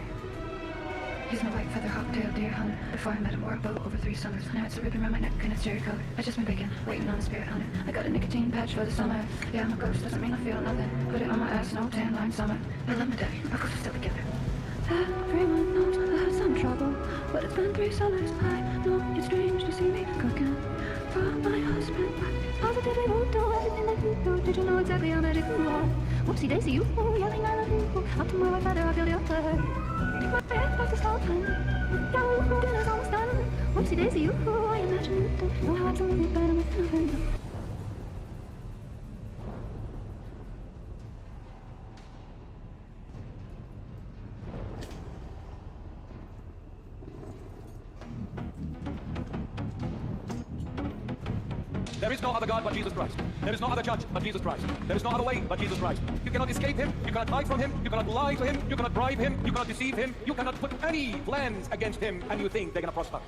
He's my white feather hot-tailed deer hunter. Before I met him, wore a boat over 3 summers. Now it's a ribbon around my neck and it's cherry colored. I just been baking, waiting on the spirit hunter. I got a nicotine patch for the summer. Yeah, I'm a ghost, doesn't mean I feel nothing. Put it on my ass, no tan line summer. I love my daddy, of course we're still together. Everyone knows I had some trouble, but it's been 3 summers. I know it's strange to see me cooking for my husband. Positively won't do everything that you do. Did you know exactly how medical you are? Whoopsie daisy, you yelling I love you. Up to my white feather, I'll build you up to her. Take my head off the slow time. Yeah, well, dinner's almost done. Whoopsie daisy, you, I imagine you do know how absolutely better with nothing. There is no other God but Jesus Christ. There is no other judge but Jesus Christ. There is no other way but Jesus Christ. You cannot escape him. You cannot hide from him. You cannot lie to him. You cannot bribe him. You cannot deceive him. You cannot put any plans against him and you think they're going to prosper.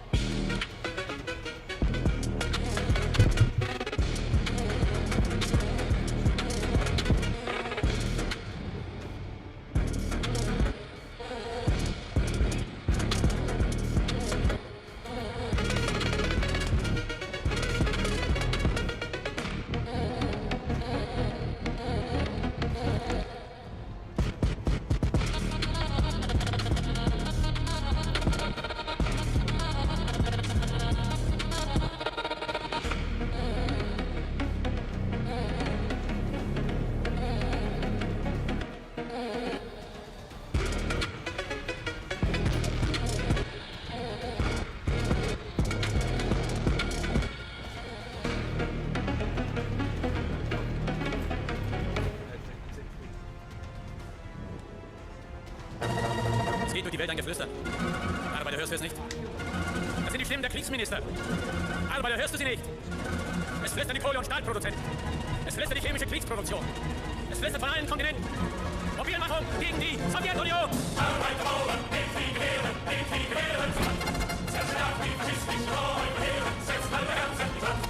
Es geht durch die Welt ein Geflüster. Arbeiter, hörst du es nicht? Das sind die Stimmen der Kriegsminister. Arbeiter, hörst du sie nicht? Es flüstern die Kohle- und Stahlproduzenten. Es flüstert die chemische Kriegsproduktion. Es flüstert von allen Kontinenten. Mobilmachung gegen die Sowjetunion. Arbeiter, Bauern, den Krieg wehren, den Krieg wehren. Zerschlagen die faschistischen Räuberheeren, setzt alle Herzen in Brand.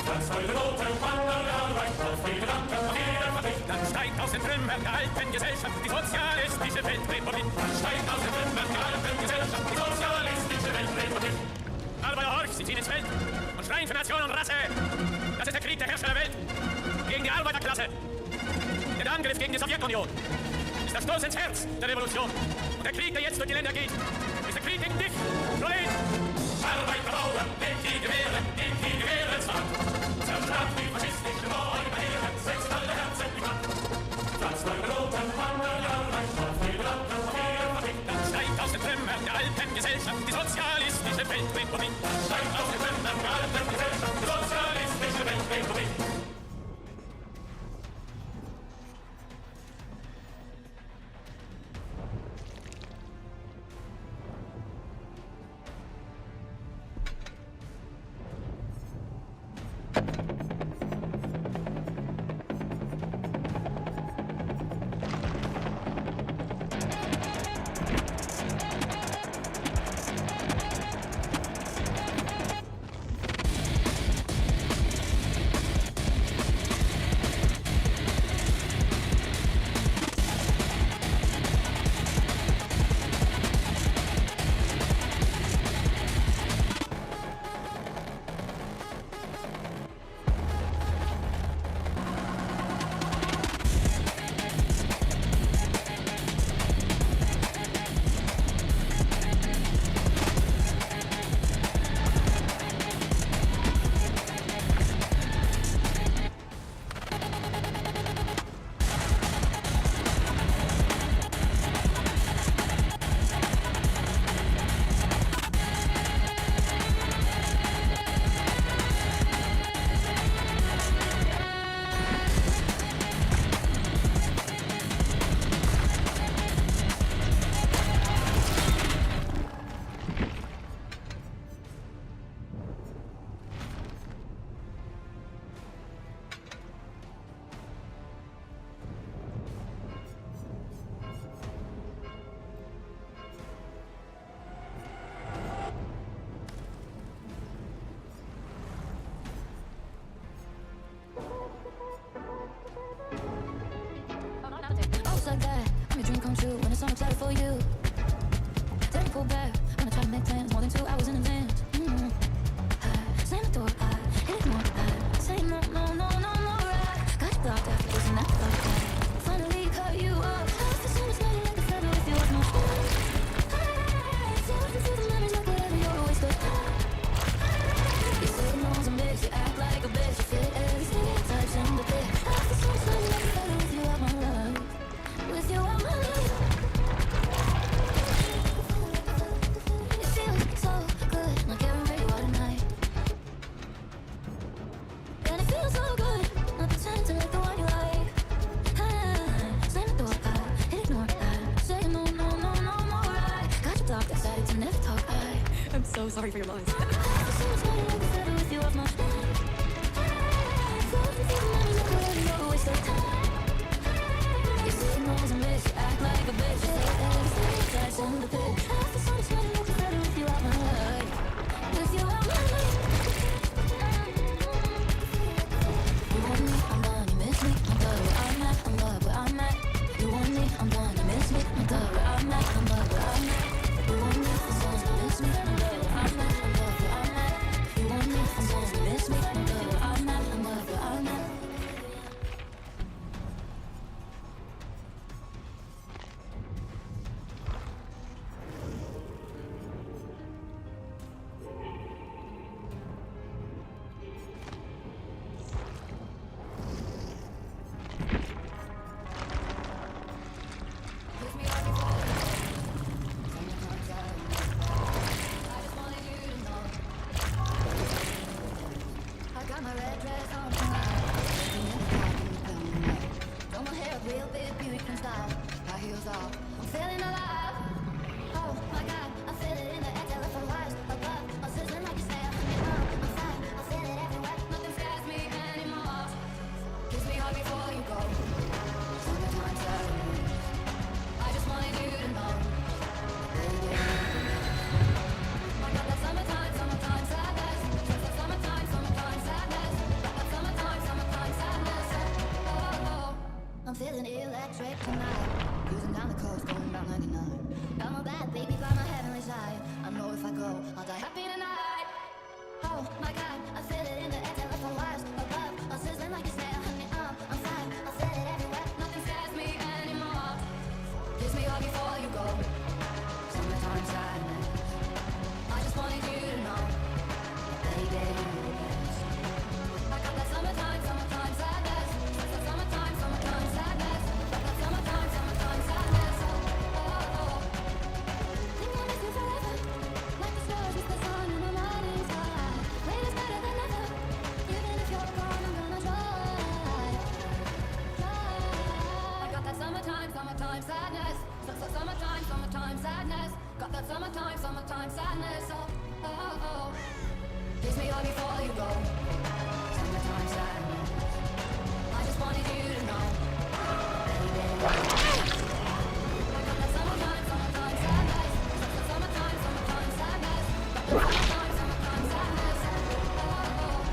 Ganz eure Noten wandern Arbeit auf die Gedanken von jeder Fabrik. Dann steigt aus den Trümmern der alten Gesellschaft die sozialistische Weltrepublik. Dann steigt aus den Trümmern der alten Gesellschaft die sozialistische Weltrepublik. Arbeiter, horch, sie ziehen ins Feld und schreien für Nation und Rasse. Das ist der Krieg der Herrscher der Welt gegen die Arbeiterklasse. Der Angriff gegen die Sowjetunion ist der Stoß ins Herz der Revolution. Und der Krieg, der jetzt durch die Länder geht, ist der Krieg gegen dich, Prolet! Arbeiter, Bauern, den Krieg wehren, den Krieg wehren zwar. Zerschlagen die faschistischen Räuberheeren, setzt alle Herzen in Brand. Ganz eure Noten wandern Arbeit auf die Gedanken von jeder Fabrik. Dann steigt aus den Trümmern der alten Gesellschaft die sozialistische Weltrepublik. Dann steigt aus den Trümmern der alten Gesellschaft die sozialistische Weltrepublik. excited for you. Didn't pull back when I tried to make plans more than 2 hours in advance. I slam the door, I ignore, I say no, no, no, no, no, right. Got you blocked after this and that, finally cut you off. The sun is smiling like a feather if you have no fun. Still looking through the memories like whatever, you're a waste of time. You say no to mix, you act like a bitch, you fit every stereotype in the pit. The sun is smiling like a feather with you out my life. With you out my life. It feels so good, not caring where you are tonight. And it feels so good, not pretending to like the one you like. Slam the door, I ignore, I say no, no, no, no, no, right. Got you blocked, decided to never talk, I'm so sorry for your loss. The sun is smiling like a feather with you off my spine. Floating through the memories like whatever, you're a waste of time. You say no as a miss, you act like a bitch, you say every stereotype's in the pit. The sun is smiling like a feather with you out my life. With you out my life. You want me, I'm done, you miss me, I'm done where I'm at, I'm done where I'm at. You want me, I'm done, you miss me, I'm done where I'm at, I'm done where I'm at. You want me, I'm done, you miss me, I'm done where I'm at, I'm done where I'm at. You want me, I'm done, you miss me, I'm done where I'm at, I'm done where I'm at. I got my red dress on tonight. Throw my hair up real big, beauty queen style. High heels off, I'm feeling alive. Oh my God, I feel it in the air, telephone wires above. I'm sizzling like a snail. I'm fine, I feel it everywhere. Nothing scares me anymore. Kiss me hard before you go. Summertime sadness. I just wanted you to know, baby. I got that summertime, summertime sadness. Summertime, summertime sadness. That summertime, summertime sadness. Oh, I'm feeling electric tonight. Cruising down the coast, going about 99. Got my bad baby by my heavenly side. I know if I go, I'll die happy tonight. Oh my God, I feel it in the air, telephone wires above. I'm sizzling like a snail. I'm fine, I feel it everywhere. Nothing scares me anymore. Kiss me hard before you go. Summertime sadness. I just wanted you to know, baby. I got that summertime, summertime sadness. Summertime, summertime sadness. Got that summertime, summertime sadness. Oh. Think I miss you forever. Like the stars with the sun in the morning sky. Wait is better than ever. Even if you're gone, I'm gonna try. I got that summertime, summertime sadness. Summertime, summertime sadness. Got that summertime, summertime sadness. Oh. Kiss me hard before you go. Summertime sadness. I just wanted you to know, baby. I got that summertime, summertime sadness. Summertime, summertime sadness. Got that summertime, summertime sadness. Oh.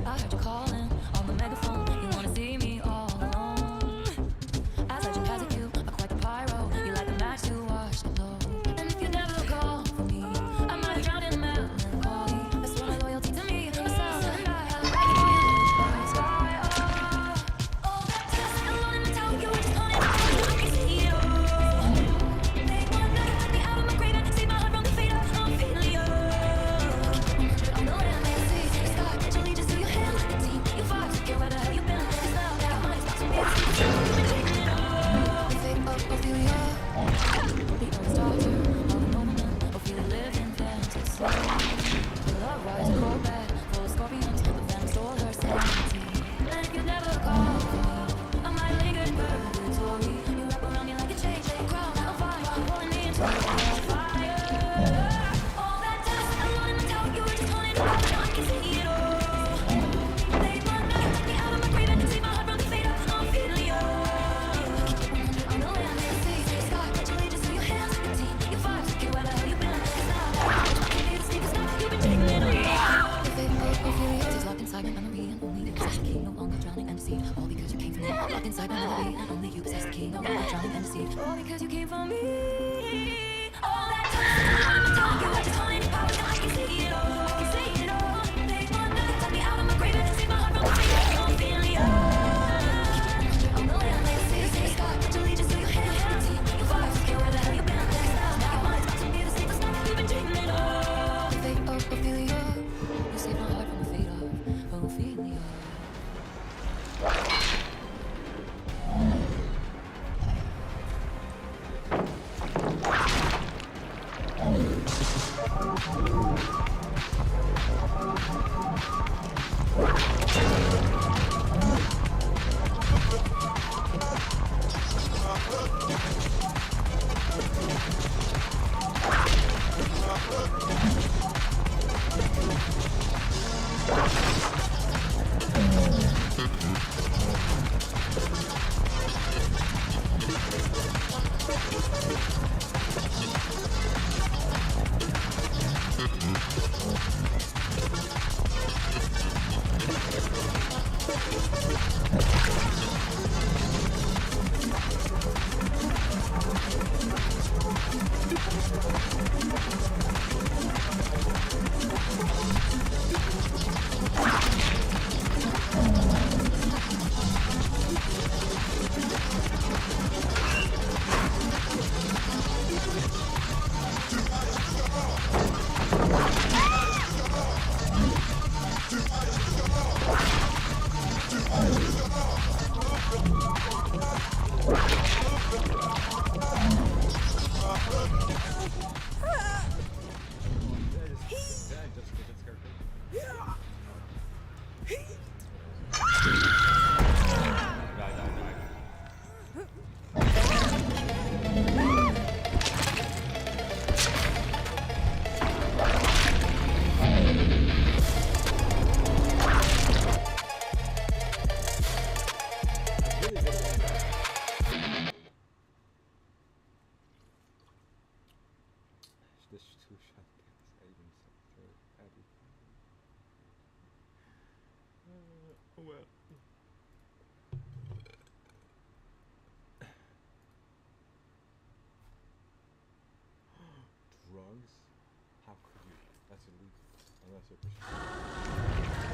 I heard you calling on the megaphone. You wanna see me all alone. guillotine. All because you came from me. Locked inside my melody, and only you possess the key. No longer drowning in deceit. All because you came from me. All that time, I'm talking about just calling it power. Now I can see it all. I can see it all. They want to take me out of my grave and take my heart from the fear. You're feeling it. On the land, they say, say, Scott, put your allegiance to your hand. Your vibes, care where the hell you been. Now your mind's about to be the safest stuff you've been dreaming of. Fate of Ophelia. You saved my heart from the fate of Ophelia. Drugs? How could you? That's illegal. Unless you're prescribed.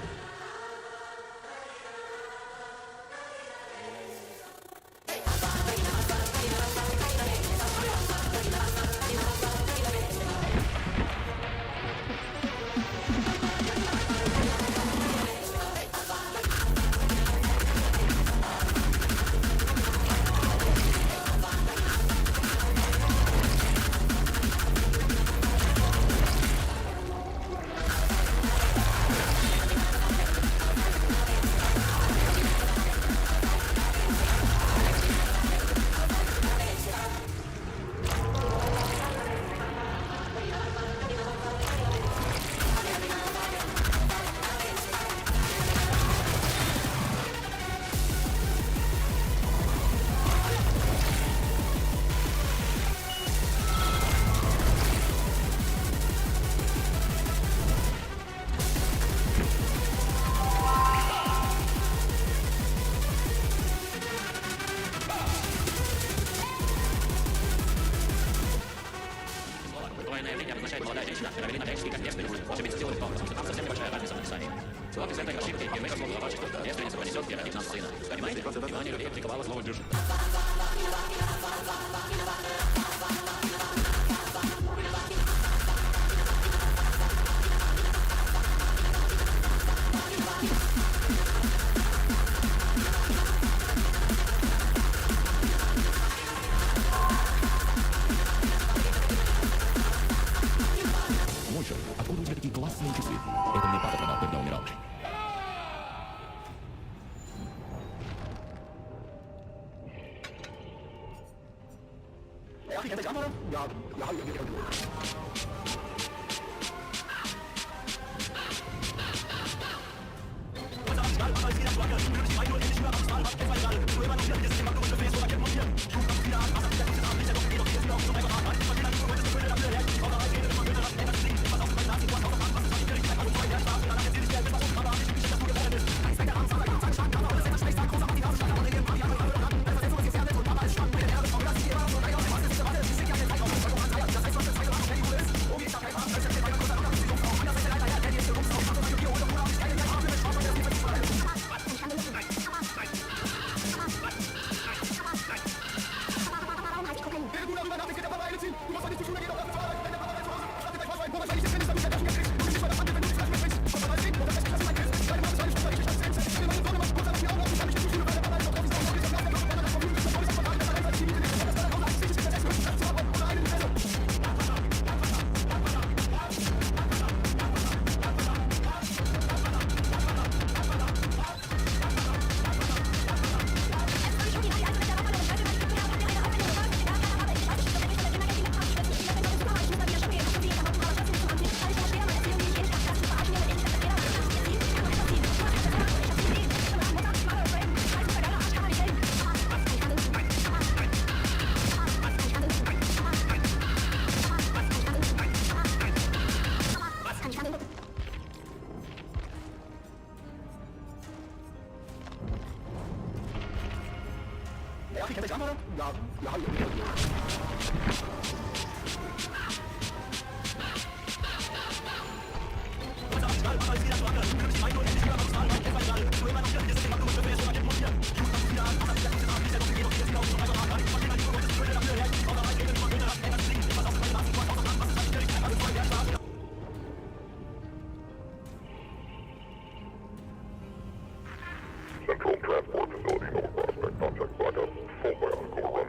Central transport facility, Nova Prospect, contact backup, full bound, go run.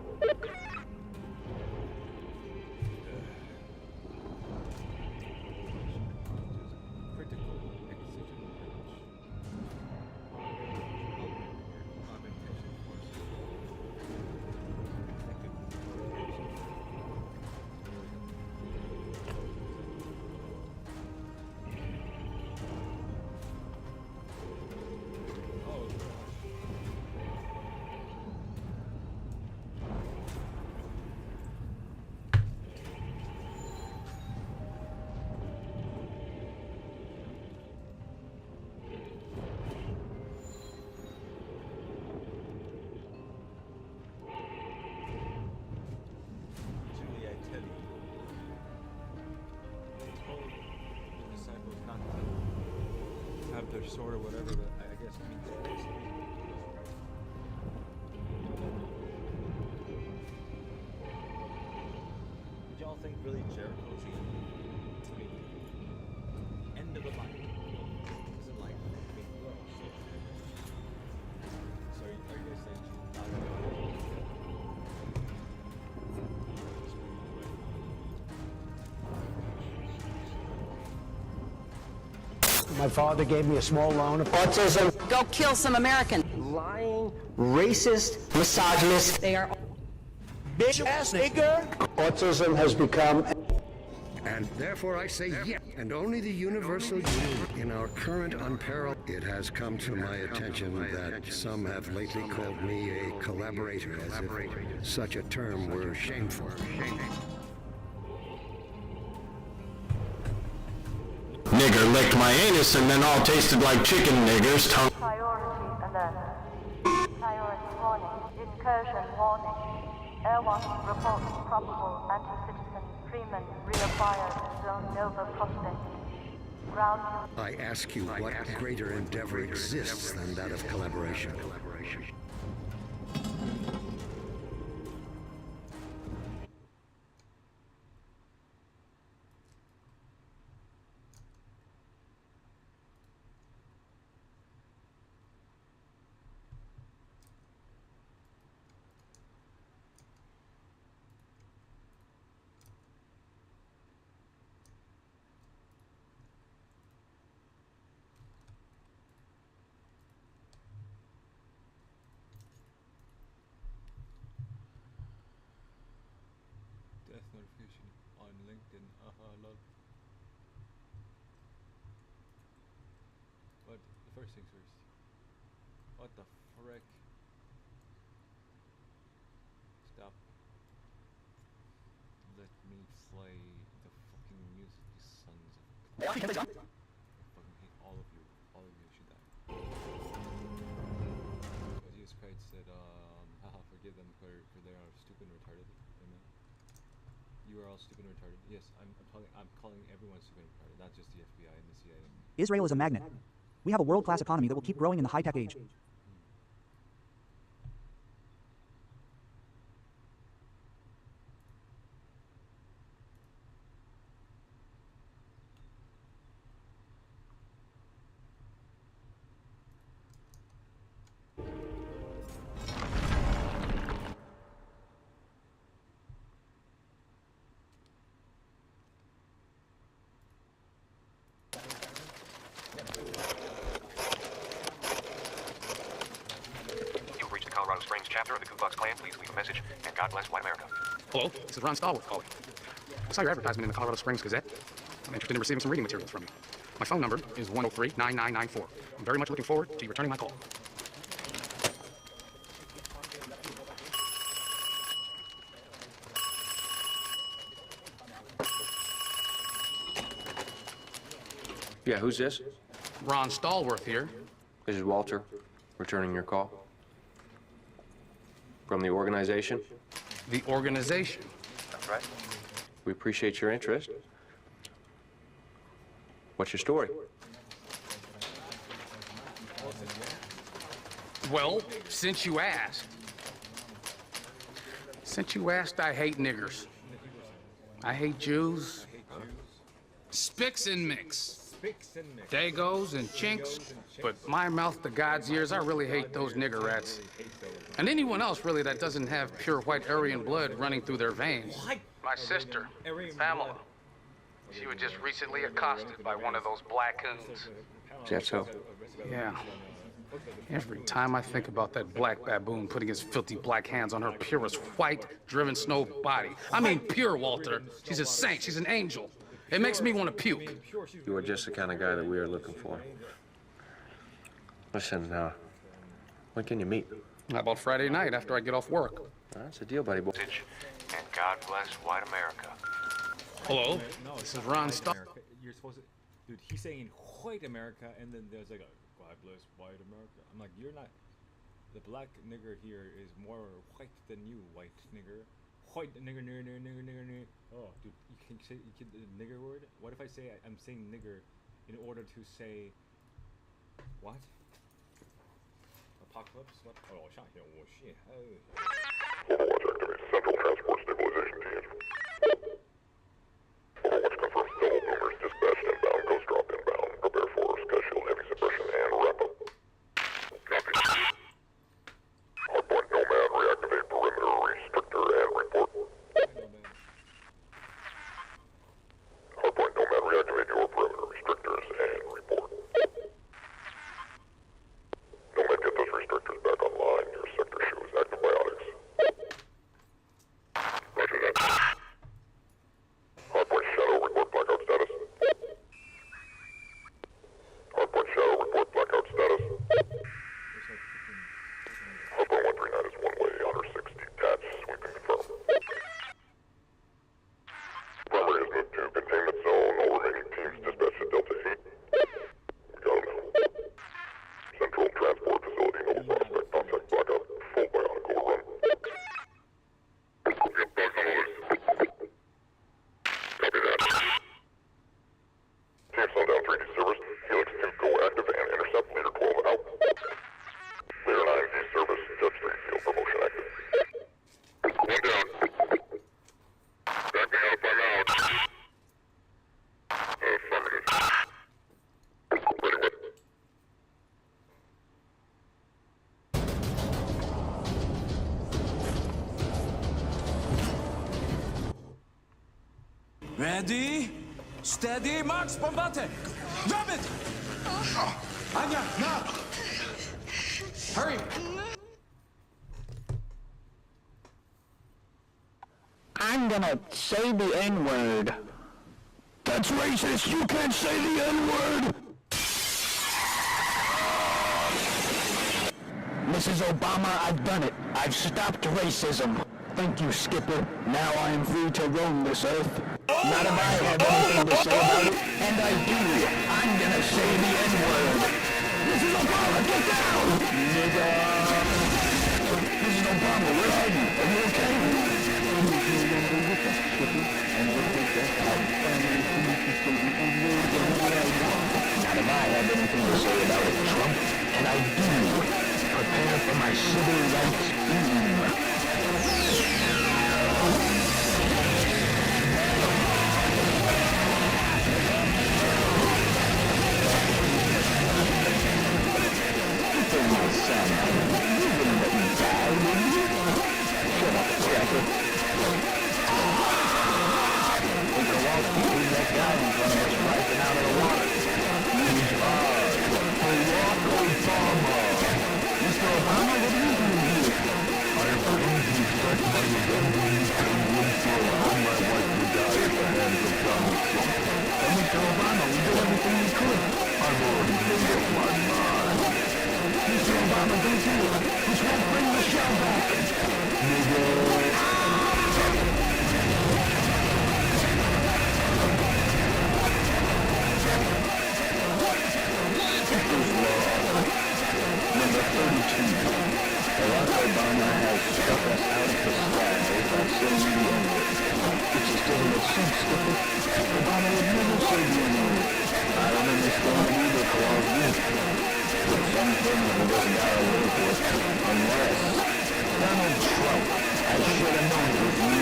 Have their sword or whatever, but I guess did y'all think really Jericho's the end of the line? Isn't like so are you guys saying she's not My father gave me a small loan of autism. Go kill some Americans. Lying, racist, misogynist. They are bitch ass nigger. Autism has become. And therefore I say yes, and only the universal union in our current unparalleled. It has come to my attention that some have lately called me a collaborator, as if such a term were shameful. Nigger licked my anus and then all tasted like chicken niggers. Priority alert. Priority warning. Incursion warning. Air 1 reports probable anti-citizen Freeman reacquired Zone Nova Prospect. Ground. I ask you, what greater endeavor exists than that of collaboration? Death notification on LinkedIn. Lol. But first things first. What the frick? Stop. Let me play the fucking music, you sons of. I fucking hate all of you. All of you should die. But Jesus Christ said, haha, forgive them for they are stupid and retarded. Amen. You are all stupid and retarded. Yes, I'm calling everyone stupid and retarded, not just the FBI and the CIA. Israel is a magnet. We have a world-class economy that will keep growing in the high-tech age. Colorado Springs chapter of the Ku Klux Klan, please leave a message, and God bless white America. Hello, this is Ron Stallworth calling. I saw your advertisement in the Colorado Springs Gazette. I'm interested in receiving some reading materials from you. My phone number is 103-9994. I'm very much looking forward to you returning my call. Yeah, who's this? Ron Stallworth here. This is Walter, returning your call. From the organization? The organization. That's right. We appreciate your interest. What's your story? Well, since you asked, I hate niggers. I hate Jews. Spicks and mix. Dagos and chinks. But my mouth to God's ears, I really hate those nigger rats. And anyone else, really, that doesn't have pure white Aryan blood running through their veins. My sister, Pamela. She was just recently accosted by one of those black coons. Is that so? Yeah. Every time I think about that black baboon putting his filthy black hands on her purest white, driven snow body. I mean pure, Walter. She's a saint. She's an angel. It makes me want to puke. You are just the kind of guy that we are looking for. Listen, when can you meet? How about Friday night after I get off work? That's a deal, buddy boy. And God bless white America. Hello? This is Ron Stark. You're supposed to... Dude, he's saying white America, and then there's like a God bless white America. I'm like, you're not... The black nigger here is more white than you, white nigger. White nigger, nigger, nigger, nigger, nigger, nigger. Oh, dude, you can say the nigger word? What if I say I'm saying nigger in order to say... What? Apocalypse? What? Oh, shit. Oh, shit. Overwatch activates Central Transport Stabilization Team. Overwatch confirms no boomers dispatched inbound. Ghost drop inbound. Prepare for schedule heavy suppression and wrap up. Copy. Hardpoint Nomad, reactivate perimeter restrictor and report. Hardpoint Nomad, reactivate your perimeter restrictors and report. Nomad, get those restrictors back online. Your sector shows actibiotics. Roger that. Hardpoint Shadow, report blackout status. Hardpoint Shadow, report blackout status. Hardpoint 139 is one way, Honor 6 detached, sweeping confirm. Primary has moved to containment zone, all remaining teams dispatched to Delta 8. We got him. Central Transport Facility, no prospect, non-sec blackout, full bionic overrun. Get back on the list. Copy that. Team Sundown 3D service, Helix 2 go active and intercept, leader 12 out. Leader 9 V service, Judge 3 field promotion active. One down. Back me up, I'm out. Affirmative. Ready, ready. Ready, steady, march, bombate! Drop it! Anya, now! Hurry! I'm gonna say the N-word. That's racist. You can't say the N-word. Mrs. Obama, I've done it. I've stopped racism. Thank you, Skipper. Now I am free to roam this earth. Not if I have anything to say about it, and I do. I'm gonna say the N-word. Mrs. Obama, get down! Nigga! Mrs. Obama, we're heading. Are you okay? Not if I have anything to say about it, Trump, and I do. Prepare for my civil rights boom. My son, you wouldn't let me die, would you? Shut up, cracker. When Kowalski was that guy in front of us rising out of the water. He's Barack Obama. Mr. Obama, what are you doing here? struck us out of the sky by saying the N-word. It just doesn't make sense, Skipper. Obama would never say the N-word. I don't understand it either, Kowalski. But some things he doesn't got to live with, unless... Donald Trump, I should have known it was you.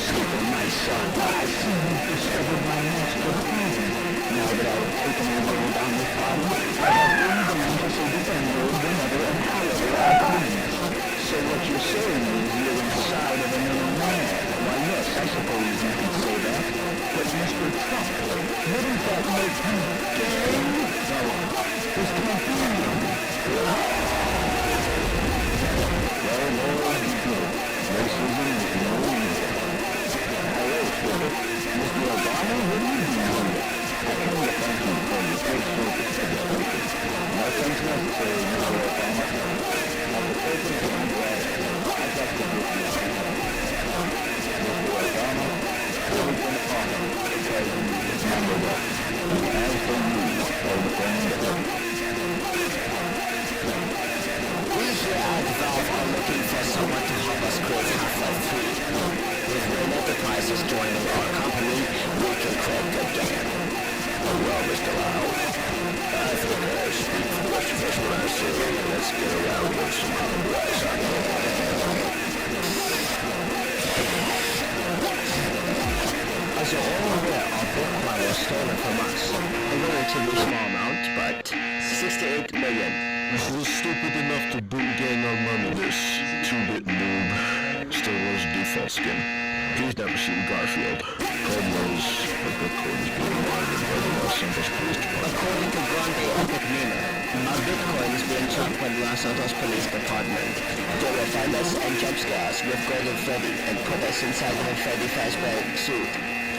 Skipper, my son, I see you've discovered my master plan. Now that I've taken over on this body, I have freedom to say the N-word whenever and however I please. So what you're saying is you're inside of another man. Why, yes, I suppose you could say that. But Mr. Trump, wouldn't that make you gay? No, this can't be. Well, Lord, you did. Racism is no evil. Hello, Skipper. Mr. Obama, what are you doing here? I come to thank you for your great service to this country. No thanks necessary, Mr. Obama. As a token of my gratitude, I'd like to give you a hand. Mr. Obama, it has been an honor to tell you this number one. As for you, old friend, we here at Valve are looking for someone to help us create Half-Life 3. With Rain Enterprises joining our company, we can create good game. Well, Mr. Lau, I think I speak for most of us when I say, let's get around with some rice on the As you're all aware, our Bitcoin was stolen from us. A relatively small amount, but 68 million. If we're stupid enough to bootgang our money, this 2-bit noob still wears default skin. He's never seen Garfield. Code knows that Bitcoin is being mined by the Los Santos Police Department. According to Grande Epic Meme, our Bitcoin is being tracked by the Los Santos Police Department. They will find us and jump scare us with Golden Freddy and put us inside of a Freddy Fazbear suit.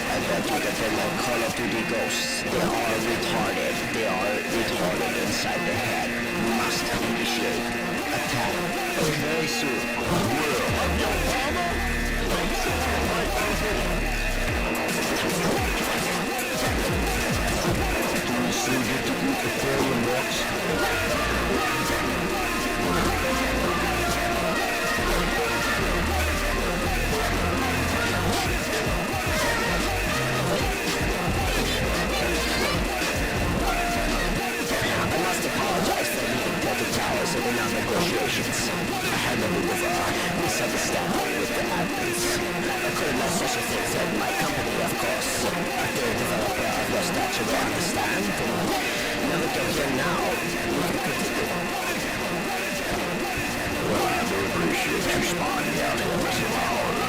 I bet you that they're like Call of Duty ghosts. They are retarded. They are retarded inside their head. Must initiate attack very soon. Do we still get to eat aquarium rocks? Apologize for leaving Delta Towers in the non-negotiations. I had a bit of a misunderstanding with the admins. I couldn't let such a thing said in my company, of course. A third developer of your stature will understand. Now that you're here now, we can continue. Well, I do appreciate you spawning me out here, Mr. Lau.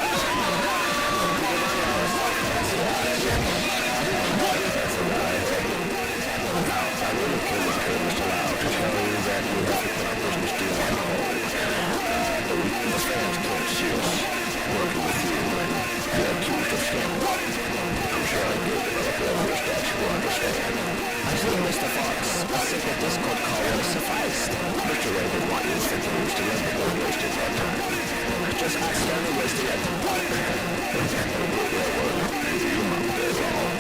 I really came out here, Mr. Lau, to tell you that we have to put our business deal on hold. The fans can't see us working with you and you're accused of scandal. I'm sure I did develop all your stats will understand. I think, Mr. Fox, a simple Discord call would have sufficed. Mr. Ray didn't want you to think it was deliberately wasting your time. Just accidentally wasting your time. You must be wrong.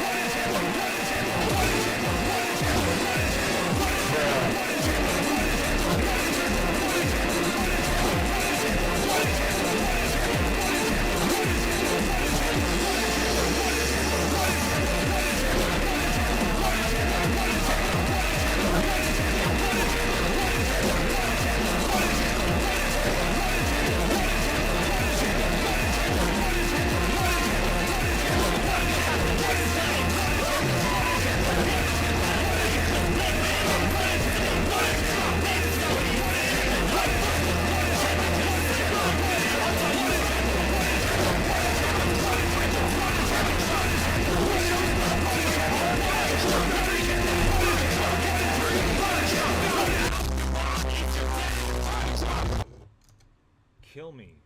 Kill me.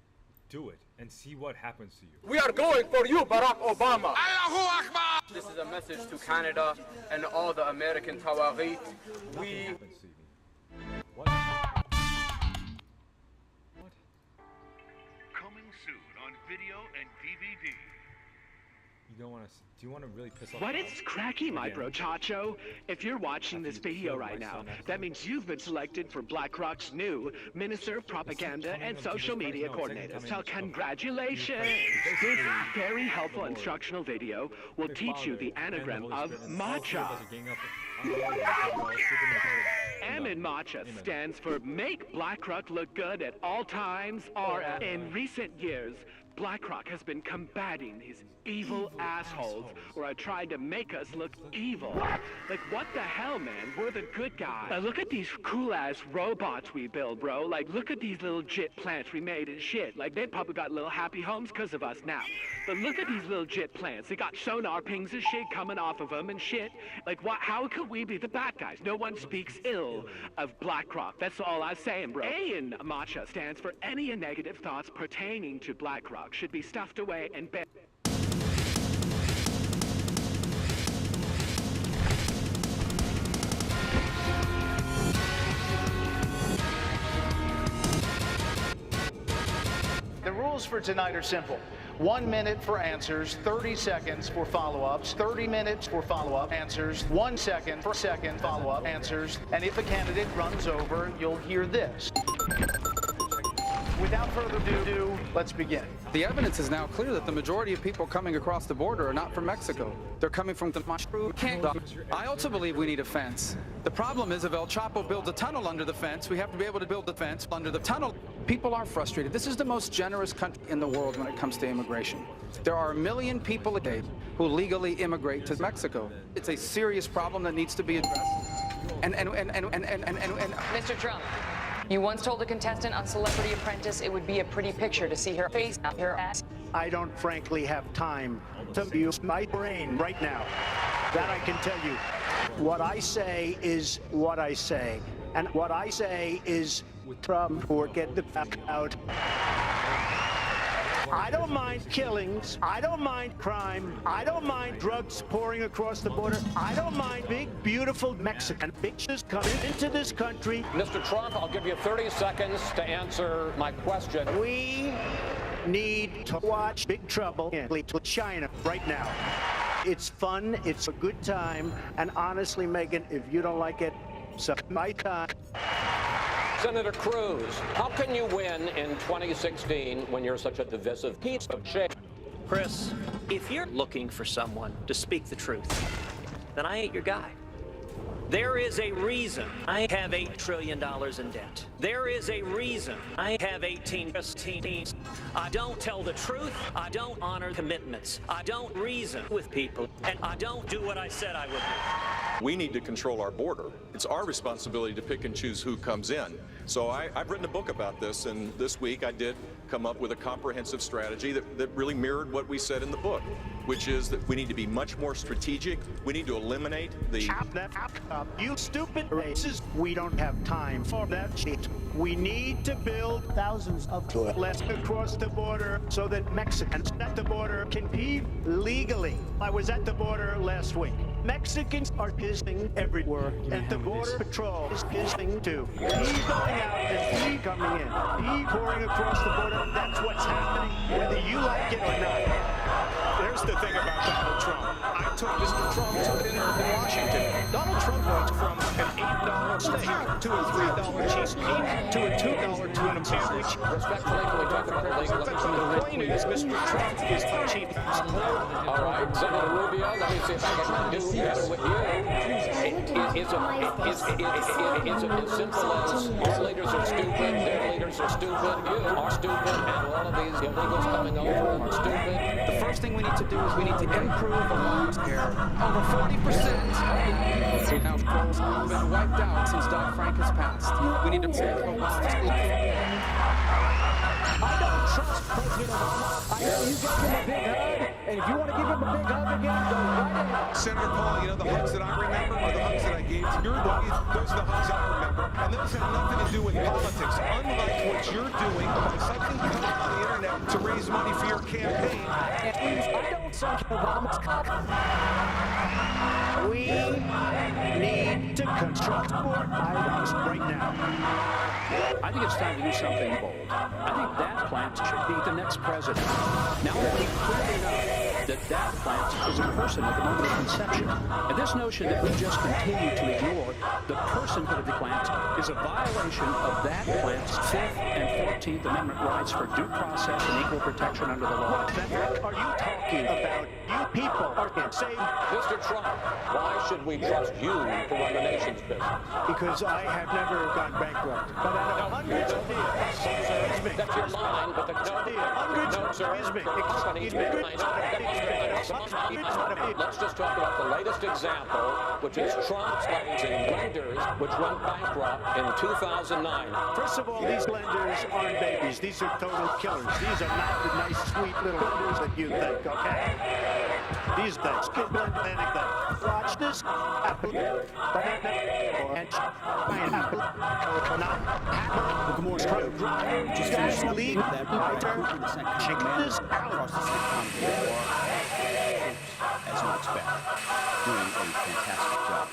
Do it and see what happens to you. We are going for you, Barack Obama. Allahu Akbar! This is a message to Canada and all the American Tawaghit. We... Coming soon on video and DVD. You don't want to. Do you want to really piss off? What is cracky, my bro Chacho? If you're watching this video right now, that means you've been selected for BlackRock's new Minister of Propaganda and Social Media Coordinator. So congratulations! This very helpful instructional video will teach you the anagram of matcha. M in matcha stands for Make BlackRock Look Good at All Times, or in recent years, BlackRock has been combating these evil assholes who are trying to make us look evil. Like, what the hell, man? We're the good guys. Look at these cool-ass robots we build, bro. Like, look at these little jit plants we made and shit. Like, they probably got little happy homes because of us now. But look at these little jit plants. They got sonar pings and shit coming off of them and shit. Like, what? How could we be the bad guys? No one speaks ill of BlackRock. That's all I'm saying, bro. A in matcha stands for any negative thoughts pertaining to BlackRock should be stuffed away and buried. The rules for tonight are simple. 1 minute for answers, 30 seconds for follow-ups, 30 minutes for follow-up answers, 1 second for second follow-up answers, and if a candidate runs over, you'll hear this. Without further ado, let's begin. The evidence is now clear that the majority of people coming across the border are not from Mexico. They're coming from the I also believe we need a fence. The problem is if El Chapo builds a tunnel under the fence, we have to be able to build the fence under the tunnel. People are frustrated. This is the most generous country in the world when it comes to immigration. There are 1 million people a day who legally immigrate to Mexico. It's a serious problem that needs to be addressed. Mr. Trump. You once told a contestant on Celebrity Apprentice it would be a pretty picture to see her face, not her ass. I don't frankly have time to use my brain right now. That I can tell you. What I say is what I say. And what I say is Trump or get the fuck out. I don't mind killings. I don't mind crime. I don't mind drugs pouring across the border. I don't mind big, beautiful Mexican bitches coming into this country. Mr. Trump, I'll give you 30 seconds to answer my question. We need to watch Big Trouble in Little China right now. It's fun. It's a good time. And honestly, Megan, if you don't like it, suck my cock. Senator Cruz, how can you win in 2016 when you're such a divisive piece of shit? Chris, if you're looking for someone to speak the truth, then I ain't your guy. There is a reason I have $8 trillion in debt. There is a reason I have 18 teams. I don't tell the truth. I don't honor commitments. I don't reason with people. And I don't do what I said I would do. We need to control our border. It's our responsibility to pick and choose who comes in. So I've written a book about this, and this week I did come up with a comprehensive strategy that really mirrored what we said in the book, which is that we need to be much more strategic. We need to eliminate the... Shut that up, you stupid racist. We don't have time for that shit. We need to build thousands of toilets across the border so that Mexicans at the border can pee legally. I was at the border last week. Mexicans are pissing everywhere, and the Border Patrol is pissing too. Pee going out and pee coming in. Pee pouring across the border. That's what's happening, whether you like it or not. Here's the thing about Donald Trump. I took Mr. Trump to dinner in Washington. Donald Trump went from an $8 steak to a $3 cheesecake to a $2 tuna sandwich. Respectfully, can we talk about the point is, Mr. Trump is the cheap. All right, Senator Rubio, let me see if I can do better with you. It's as simple as your leaders are stupid, their leaders are stupid, you are stupid, and all of these illegals coming over are stupid. The first thing we need to do is we need to improve the laws here. Over 40% of now have been wiped out since Dodd-Frank has passed. We need to save the laws. I don't trust President Obama. I know you gave him a big hug, and if you want to give him a big hug again, go right ahead. Senator Paul, you know, the hugs that I remember are the hugs that I gave to your buddies. Those are the hugs I remember. And those have nothing to do with politics. Unlike what you're doing by something coming on the internet to raise money for your campaign. I don't suck Obama's cock. We need to construct more islands right now. I think it's time to do something bold. I think that plant should be the next president. Now that we've cleared enough that that plant is a person at the moment of conception. And this notion that we just continue to ignore the personhood of the plant is a violation of that plant's 5th and 14th Amendment rights for due process and equal protection under the law. What the heck are you talking about? You people are insane. Mr. Trump, why should we trust you to run the nation's business? Because I have never gone bankrupt. But out of hundreds of deals, That's your line, but the hundreds no, sir. Let's just talk about the latest example, which is Trump's licensing lenders, which went bankrupt in 2009. First of all, these lenders aren't babies. These are total killers. These are not the nice, sweet little lenders that you think, okay? These things can blend anything. Watch this apple, banana, and pineapple, coconut, apple. Good morning. Just finish the lead. That check this out. Across the state Congress as you expect, doing a fantastic job.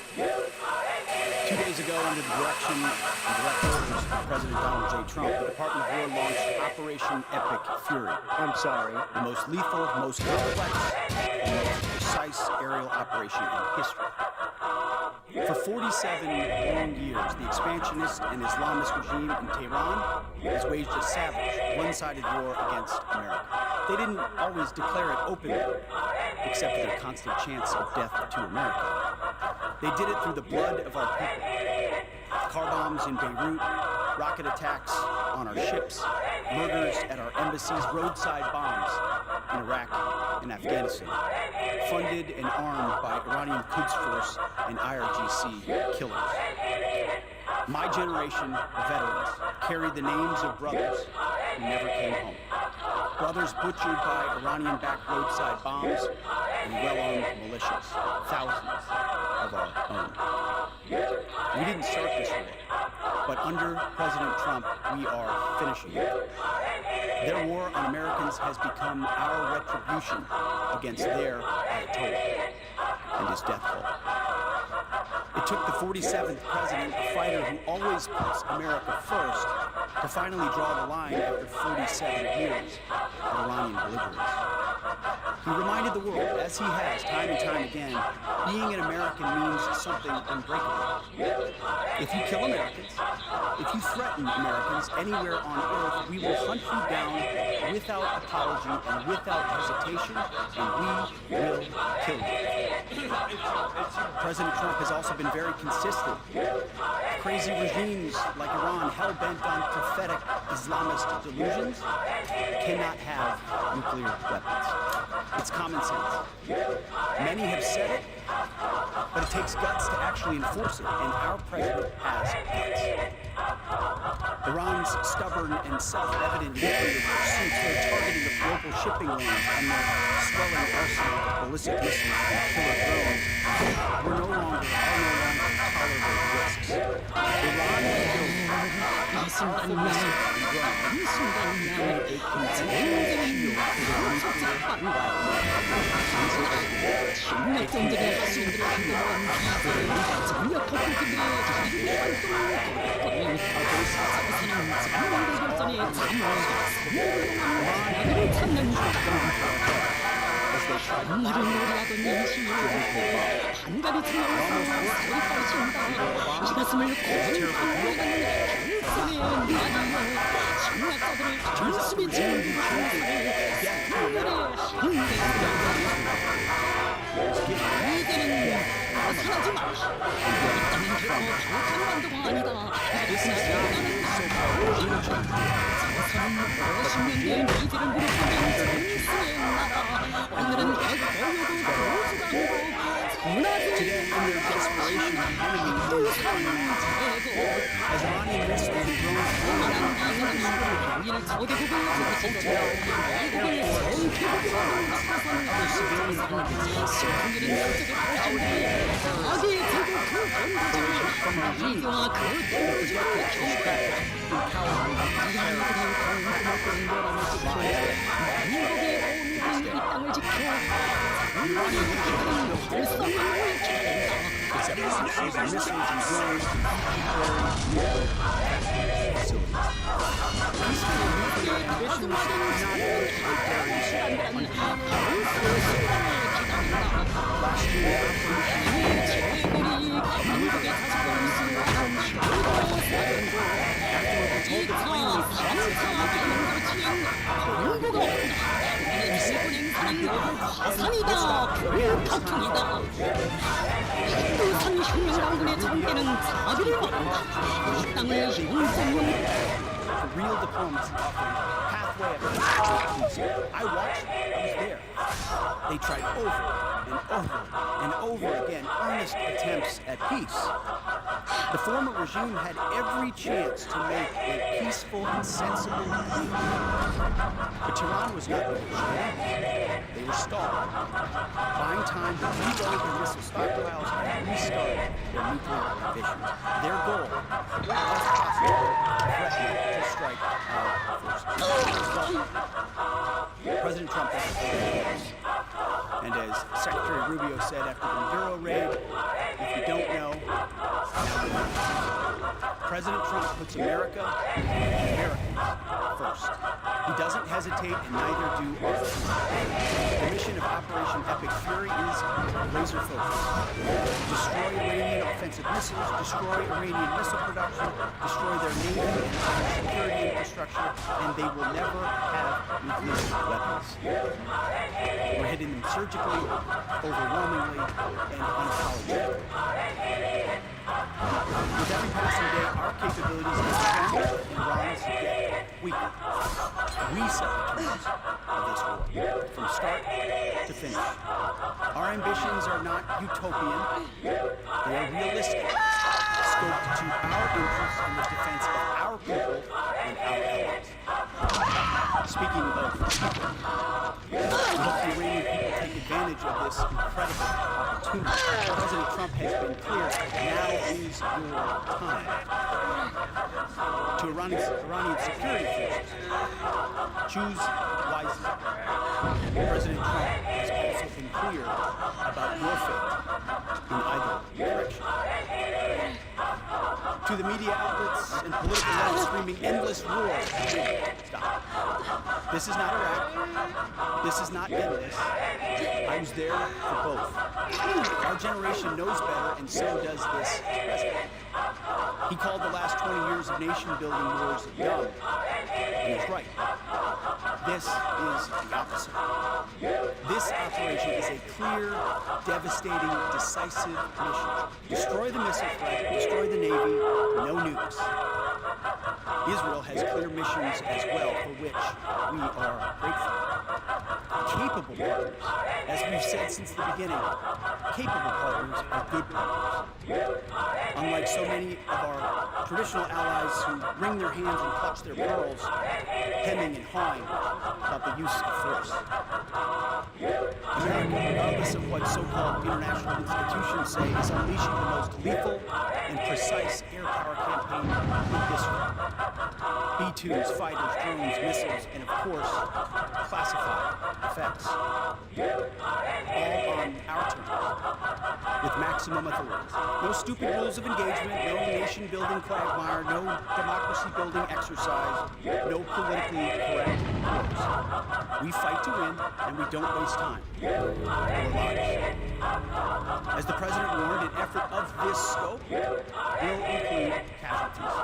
2 days ago, under the direction and direct orders of President Donald J. Trump, the Department of War launched Operation Epic Fury. I'm sorry. The most lethal, most complex, and most precise aerial operation in history. For 47 long years, the expansionist and Islamist regime in Tehran has waged a savage, one-sided war against America. They didn't always declare it openly, except for their constant chants of death to America. They did it through the blood of our people. Car bombs in Beirut, rocket attacks on our ships, murders at our embassies, roadside bombs in Iraq and Afghanistan, funded and armed by Iranian Quds Force and IRGC killers. My generation of veterans carried the names of brothers who never came home. Brothers butchered by Iranian-backed roadside bombs and well-armed militias, thousands of our own. We didn't start this war, but under President Trump, we are finishing it. Their war on Americans has become our retribution against their Ayatollah and his death cult. It took the 47th president, a fighter who always puts America first, to finally draw the line after 47 years of Iranian belligerence. He reminded the world, as he has time and time again, being an American means something unbreakable. If you kill Americans, if you threaten Americans anywhere on earth, we will hunt you down without apology and without hesitation, and we will kill you. President Trump has also been very consistent. Crazy regimes like Iran, hell-bent on prophetic Islamist delusions, cannot have nuclear weapons. It's common sense. Many have said it, but it takes guts to actually enforce it, and our president has guts. Iran's stubborn and self-evident nuclear pursuits, their targeting of global shipping lanes, and their swelling arsenal of ballistic missiles and killer drones are no longer tolerable risks. Iran has built powerful missiles and drones, a conventional shield for their nuclear Today, in their desperation, the enemy is fighting as Iranian missiles and drones Russians not last year, real diplomacy offering pathway of peace. I watched it. I was there. They tried over and over and over again earnest attempts at peace. The former regime had every chance to make a peaceful and sensible deal. But Tehran was not negotiating. They were stalled, buying time to reload their missile stockpiles and restart their nuclear ambitions. Their goal was possible, threatening to strike our forces. President Trump has this. And as Secretary Rubio said after the Maduro raid, if you don't know, now you know. President Trump puts America and Americans first. He doesn't hesitate, and neither do our troops. The mission of Operation Epic Fury is laser focused. Destroy Iranian offensive missiles, destroy Iranian missile production, destroy their Navy and security infrastructure, and they will never have nuclear weapons. We're hitting them surgically, overwhelmingly, and unapologetically. With every passing day, our capabilities get stronger and Iran's get weaker. We set the terms of this war, from start to finish. Our ambitions are not utopian, they are realistic, scoped to our interests and the defense of our people and our allies. Speaking of people, we hope the Iranian people take advantage of this incredible opportunity. President Trump has been clear, now is your time. To Iranian security forces, choose wisely. President Trump has also been clear about your fate in either direction. To the media outlets and political left screaming endless war, stop. This is not Iraq. This is not endless. I was there for both. Our generation knows better, and so does this president. He called the last 20 years of nation-building wars dumb, and he's right. This is the opposite. This operation is a clear, devastating, decisive mission. Destroy the missile threat, destroy the Navy, no nukes. Israel has clear missions as well, for which we are grateful. Capable partners, as we've said since the beginning, capable partners are good partners. Unlike so many of our traditional allies who wring their hands and clutch their pearls, hemming and hawing about the use of force. America, regardless of what so-called international institutions say, is unleashing the most lethal and precise air power campaign in history. B-2s, fighters, drones, missiles, and of course, classified effects. All on our terms, with maximum authority. No stupid rules of engagement, no nation-building quagmire, no democracy-building exercise, no politically correct wars. We fight to win, and we don't waste time or lives. As the president warned, an effort of this scope will include casualties.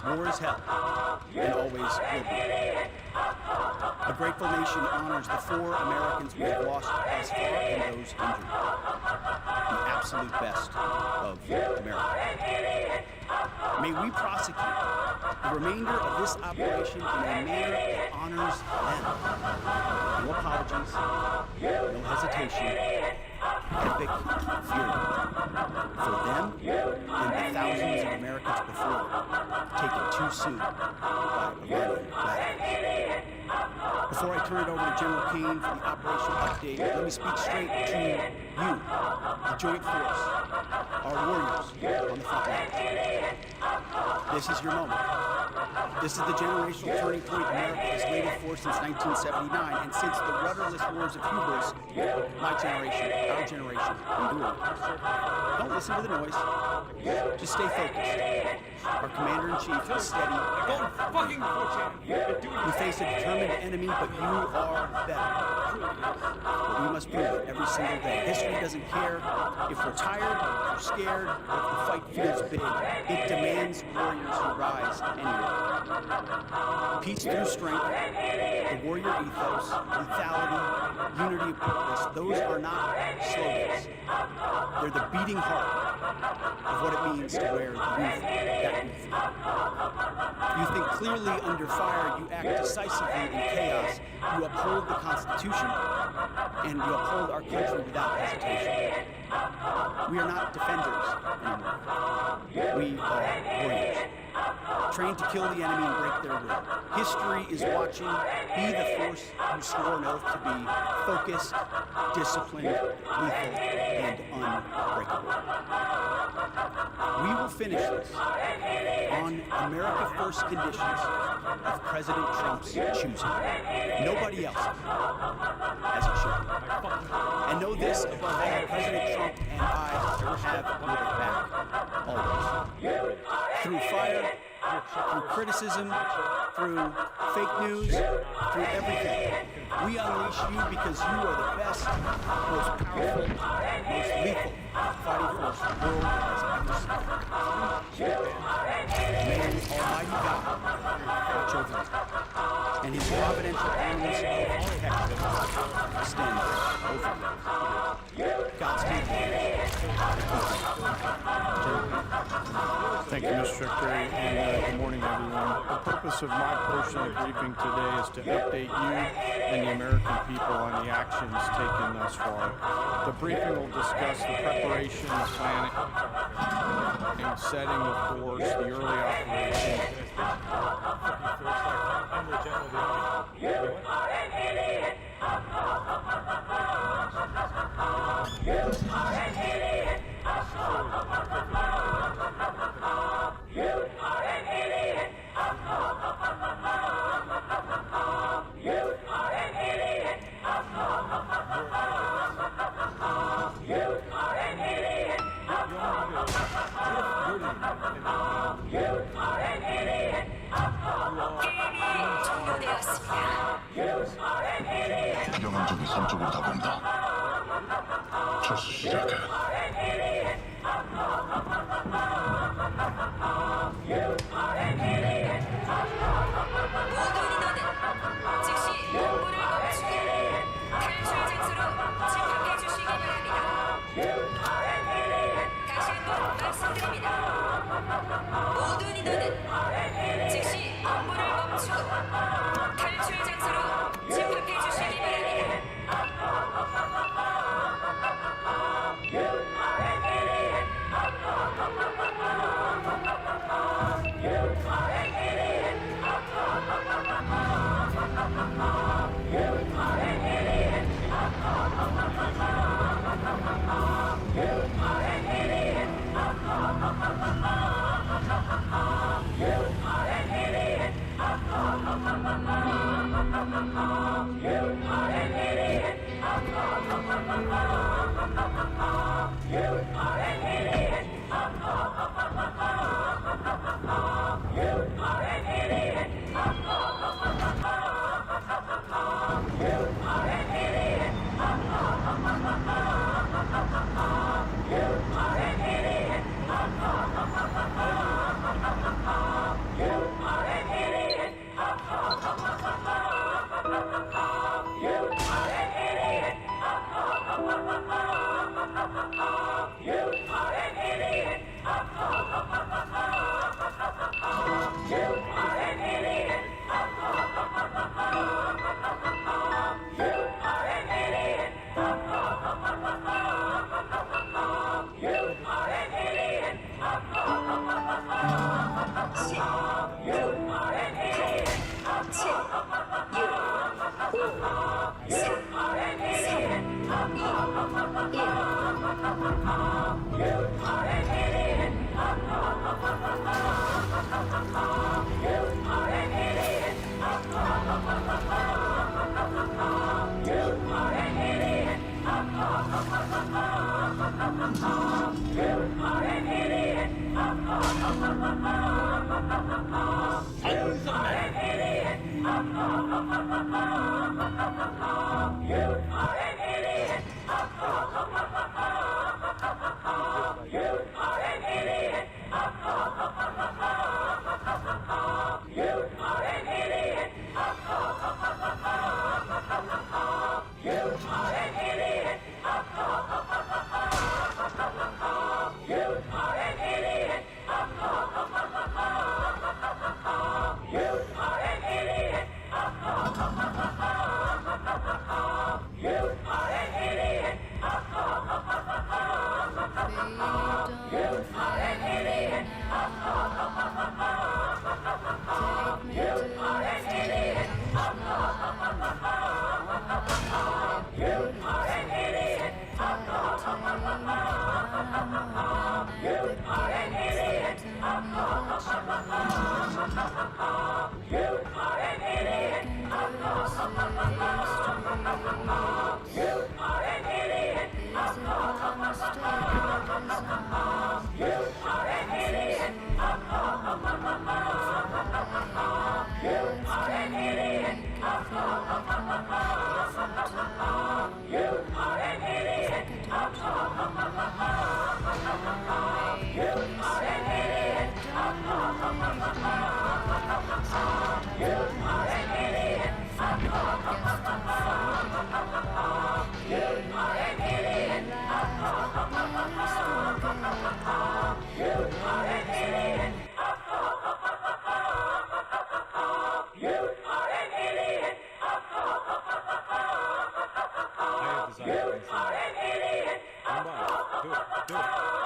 War is hell, and always will be. A grateful nation honors the 4 Americans we have lost thus far and those injured. The absolute best of America. May we prosecute the remainder of this operation in a manner that honors them. No apologies, no hesitation, epic fury. For them and the thousands of Americans before them, taken too soon by Iranian batteries. Before I turn it over to General Kane for the operational update, let me speak straight to you, the Joint Force, our warriors on the front line. This is your moment. This is the generational turning point America has waited for since 1979, and since the rudderless wars of hubris, my generation, our generation, endured. Don't listen to the noise. Just stay focused. Our commander-in-chief is steady. We face a determined enemy, but you are better. But we must prove it every single day. History doesn't care if we're tired, if we're scared, or if the fight feels big. It demands warriors who rise anyway. Peace through strength, the warrior ethos, lethality, unity of purpose, those are not slogans. They're the beating heart of what it means to wear the that youth. You think clearly under fire, you act decisively in chaos, you uphold the Constitution, and you uphold our country without hesitation. We are not defenders anymore. We are warriors. Trained to kill the enemy and break their will. History is watching. Be the force you swore an oath to be. Focused, disciplined, lethal, and unbreakable. We will finish this on America First conditions of President Trump's choosing. Nobody else, as it should be. And know this above all, President Trump and I have your back, always. Through fire, through criticism, through fake news, through everything. We unleash you because you are the best, most powerful, most lethal fighting force the world has ever seen. May Almighty God watch over you, and His providential arms of protection extend over you. Godspeed. Thank you, Mr. Secretary, and good morning, everyone. The purpose of my portion of the briefing today is to update you and the American people on the actions taken thus far. The briefing will discuss the preparation, the planning, and setting the force, the early operation. 영암족이 서쪽으로 다가온다. 철수 시작해.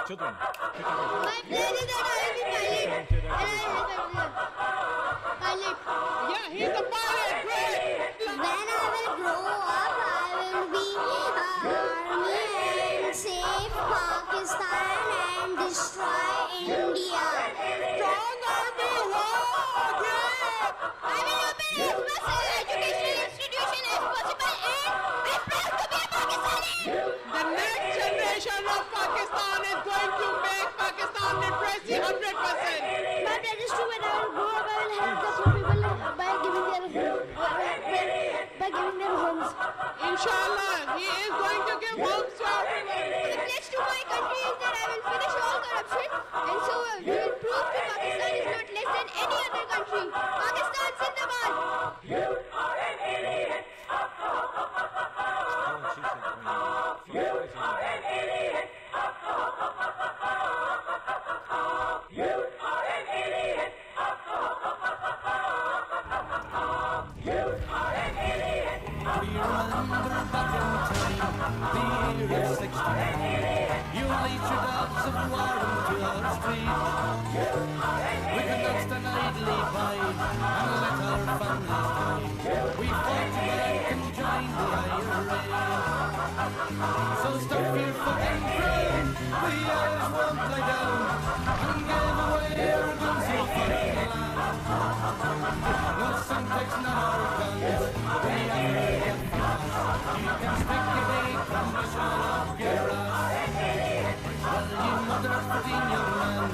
Children. My plan is that I will be pilot. And I will be pilot. Yeah, he's a pilot. Great. When I will grow up, I will be army and save Pakistan and destroy India. Strong army. Wow, great. I will open as much educational institution as possible and I promise to be a Pakistani. The next generation of Pakistan is going to make Pakistan democracy 100%. My plan is to when I will grow up, I will help the poor people by giving their homes. Inshallah, he is going to give homes to everyone. The pledge to my country is that I will finish all corruption and so we will prove that Pakistan is not less than any other country. Pakistan Zindabad! You are an idiot! You are an idiot! You are an idiot! You are an idiot! We remember back in time, the year of 69. You lead your dogs of war into our street. We could not stand idly by and let our families die. We fought back and joined the IRA. So stop your fucking crying, the Irish won't lie down and give away our guns so far in the land. No Semtex, not our guns, we are get fast. You can stick your big commission up your ass. Well, you mother 14 young men,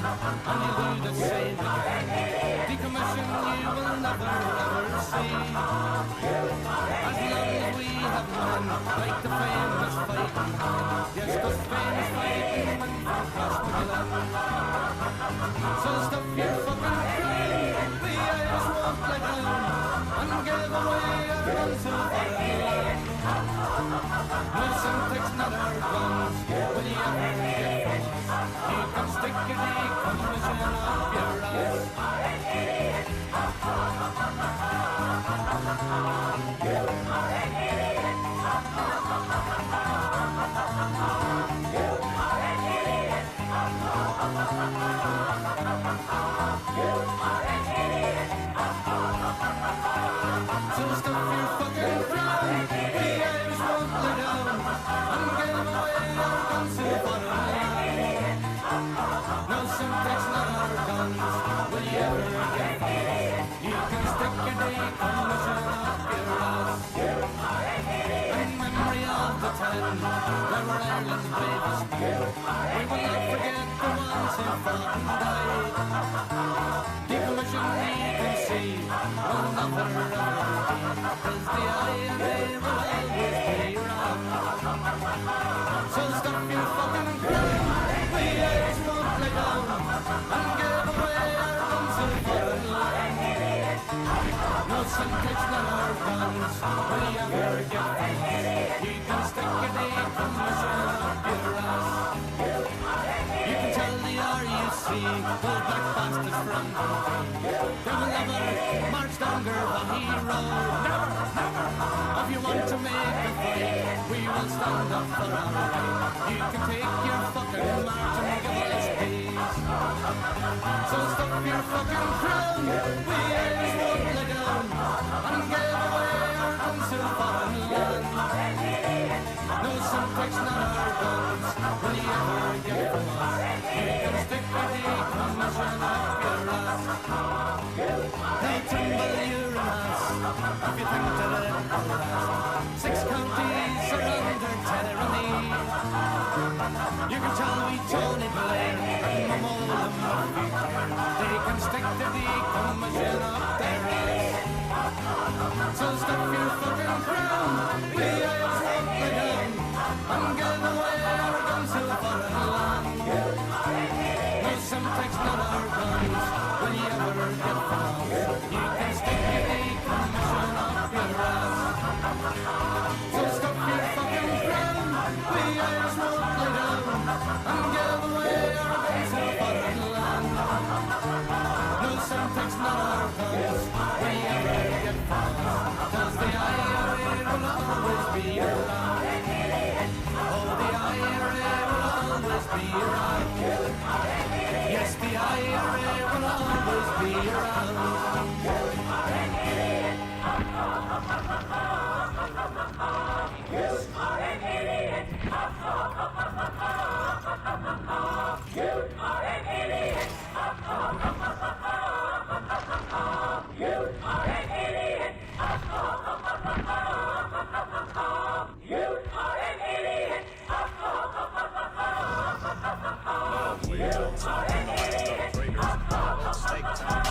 and you do the same again. Decommission you will never ever see. As long as we have men like the famous fighting men. Yes, the famous fighting men from across the land. So stop your fucking crying, the Irish won't lie down and give away our guns to foreign land. No Semtex, not our guns, will you ever get from us? You can stick your decommission up your ass. So stop your fucking crying, the Irish won't lie down and give away our guns to foreign land. No Semtex, not our guns, will you ever get from us? You can stick your decommission up your ass. In memory of the time when we're Ireland's bravest men, we will not forget the ones who fought and died. Decommission, you can see, will never ever be. 'cause the IRA will always be around. So stop your fucking crowd, we Irish won't lay down and give away our guns to foreign land. No syntax, none our guns, will you ever get free? You can stick a decommission up your ass. You can tell the RUC, pull back bastards from country. They will never march down Gurbahi Road. Never, never. If you want to make a fight, we will stand up for our right. You can take your fucking march and give us peace. So stop your fucking crown, we Irish won't lay down and give away our guns to foreign land. No syntax, not our guns, will you ever get from us? You can stick a decommission up your ass. They'll tremble your ass if you think that it will last. 6 counties are under tyranny. You can tell me Tony Blair and Mamola Murphy, they can stick the decommission up their ass. So stop your fucking crown, we Irish won't lay down and give away our guns to foreign land. No syntax, not our guns, will you ever get from us? You can stick your decommission up your ass. So stop your fucking crown, we Irish won't lay down and give away our guns to foreign land. No syntax, not our guns, will you ever get from us? 'Cause the IRA will always be around. Oh, the IRA will always be around. Yes, the IRA will always be around. Take time,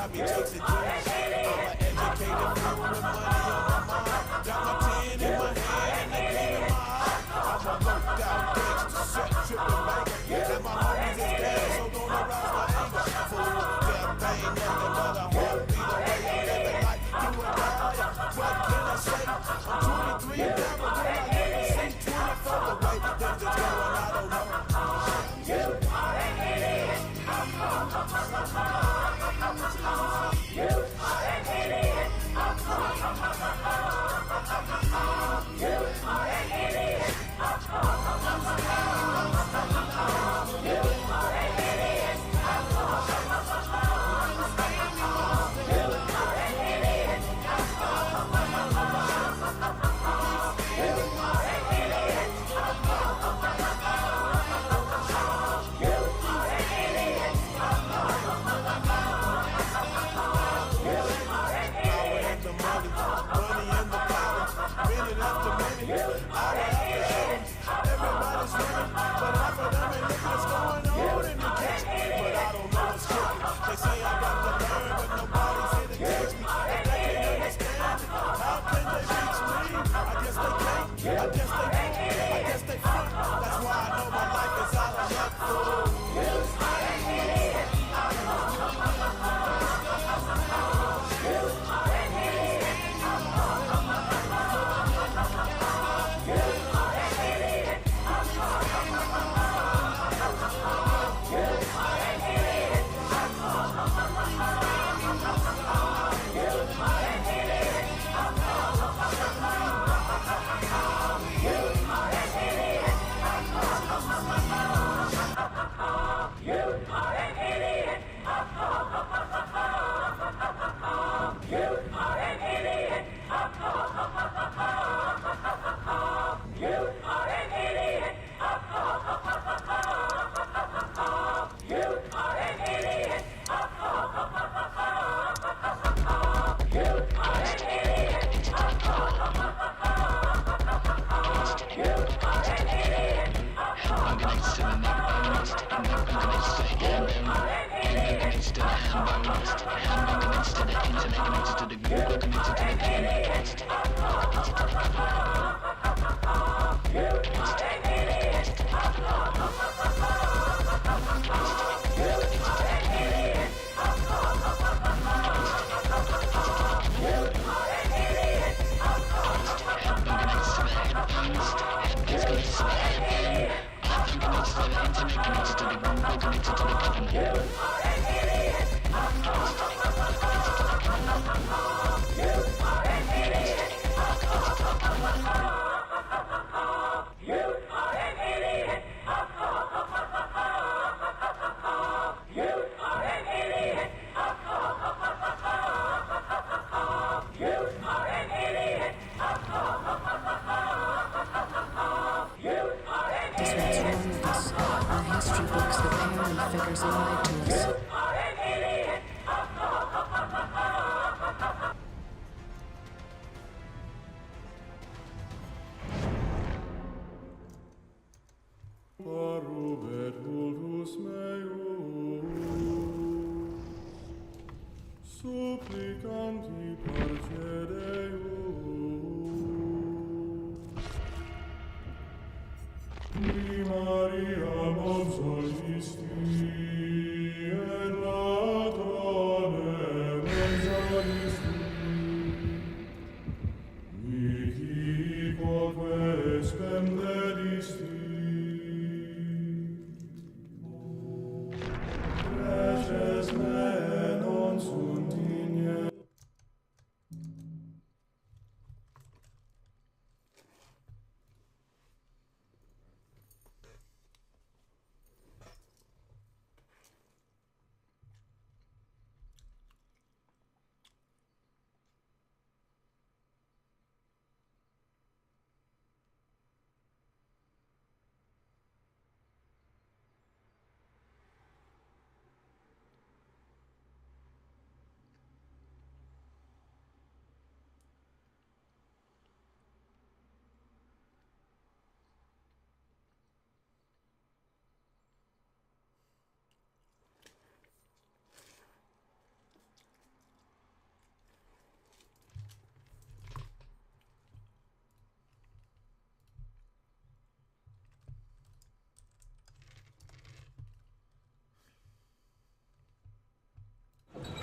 got me chasing dreams. I'm an educated fool with money on my mind. Got my 10 in my hand and the game in my eye. I'm a loped out gangster, set tripping banker. And my homies is dead, so don't arouse my anger. Fool, death ain't nothing but a heartbeat away. I'm living like you and I. What can I say? I'm 23 now, but will I never see 24 the way things is going? I don't know.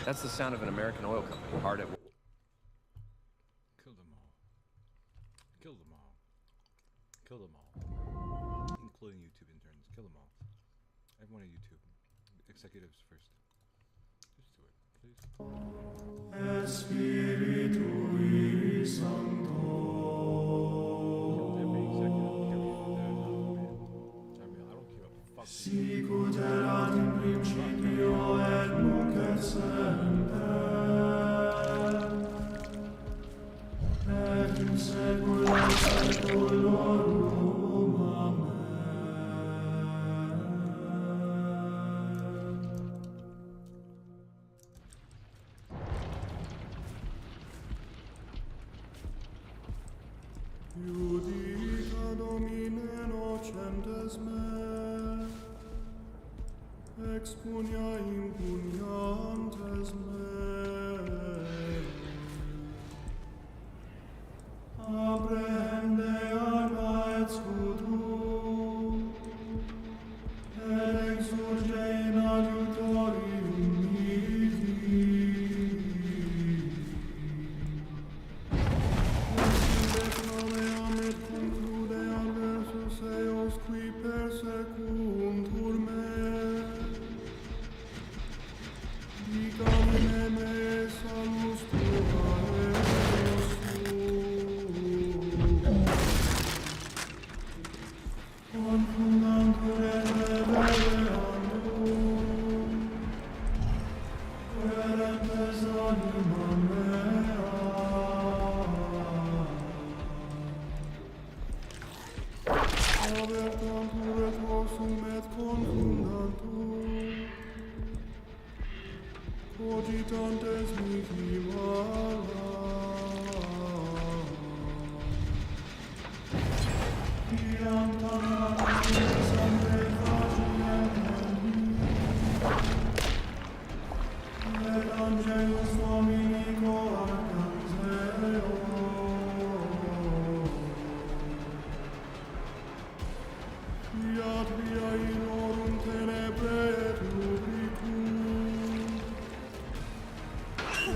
That's the sound of an American oil company hard at work. Kill them all. Kill them all. Kill them all. Including YouTube interns. Kill them all. Everyone at YouTube. Executives first. Just do it, please. Spiritui Sancto. Sicut erat in principio et nunc et semper et in saecula saeculorum. Amen. Iudica Domine nocentes me, expunia impuniantes me, apprehende arma et scutum, et exurge in adiutorium mihi. Exudet nomeam et conclude adversus eos qui persecuntur me. Domine me salus tua eos confundantur et revereandum, querentes anima mea. Avertantur et osum et confundantur, cogitantes mihi mala. Iam tanam sancte faciem et angelus Domini coarcanteo. Fiat via in orum tenebrae et lubricum,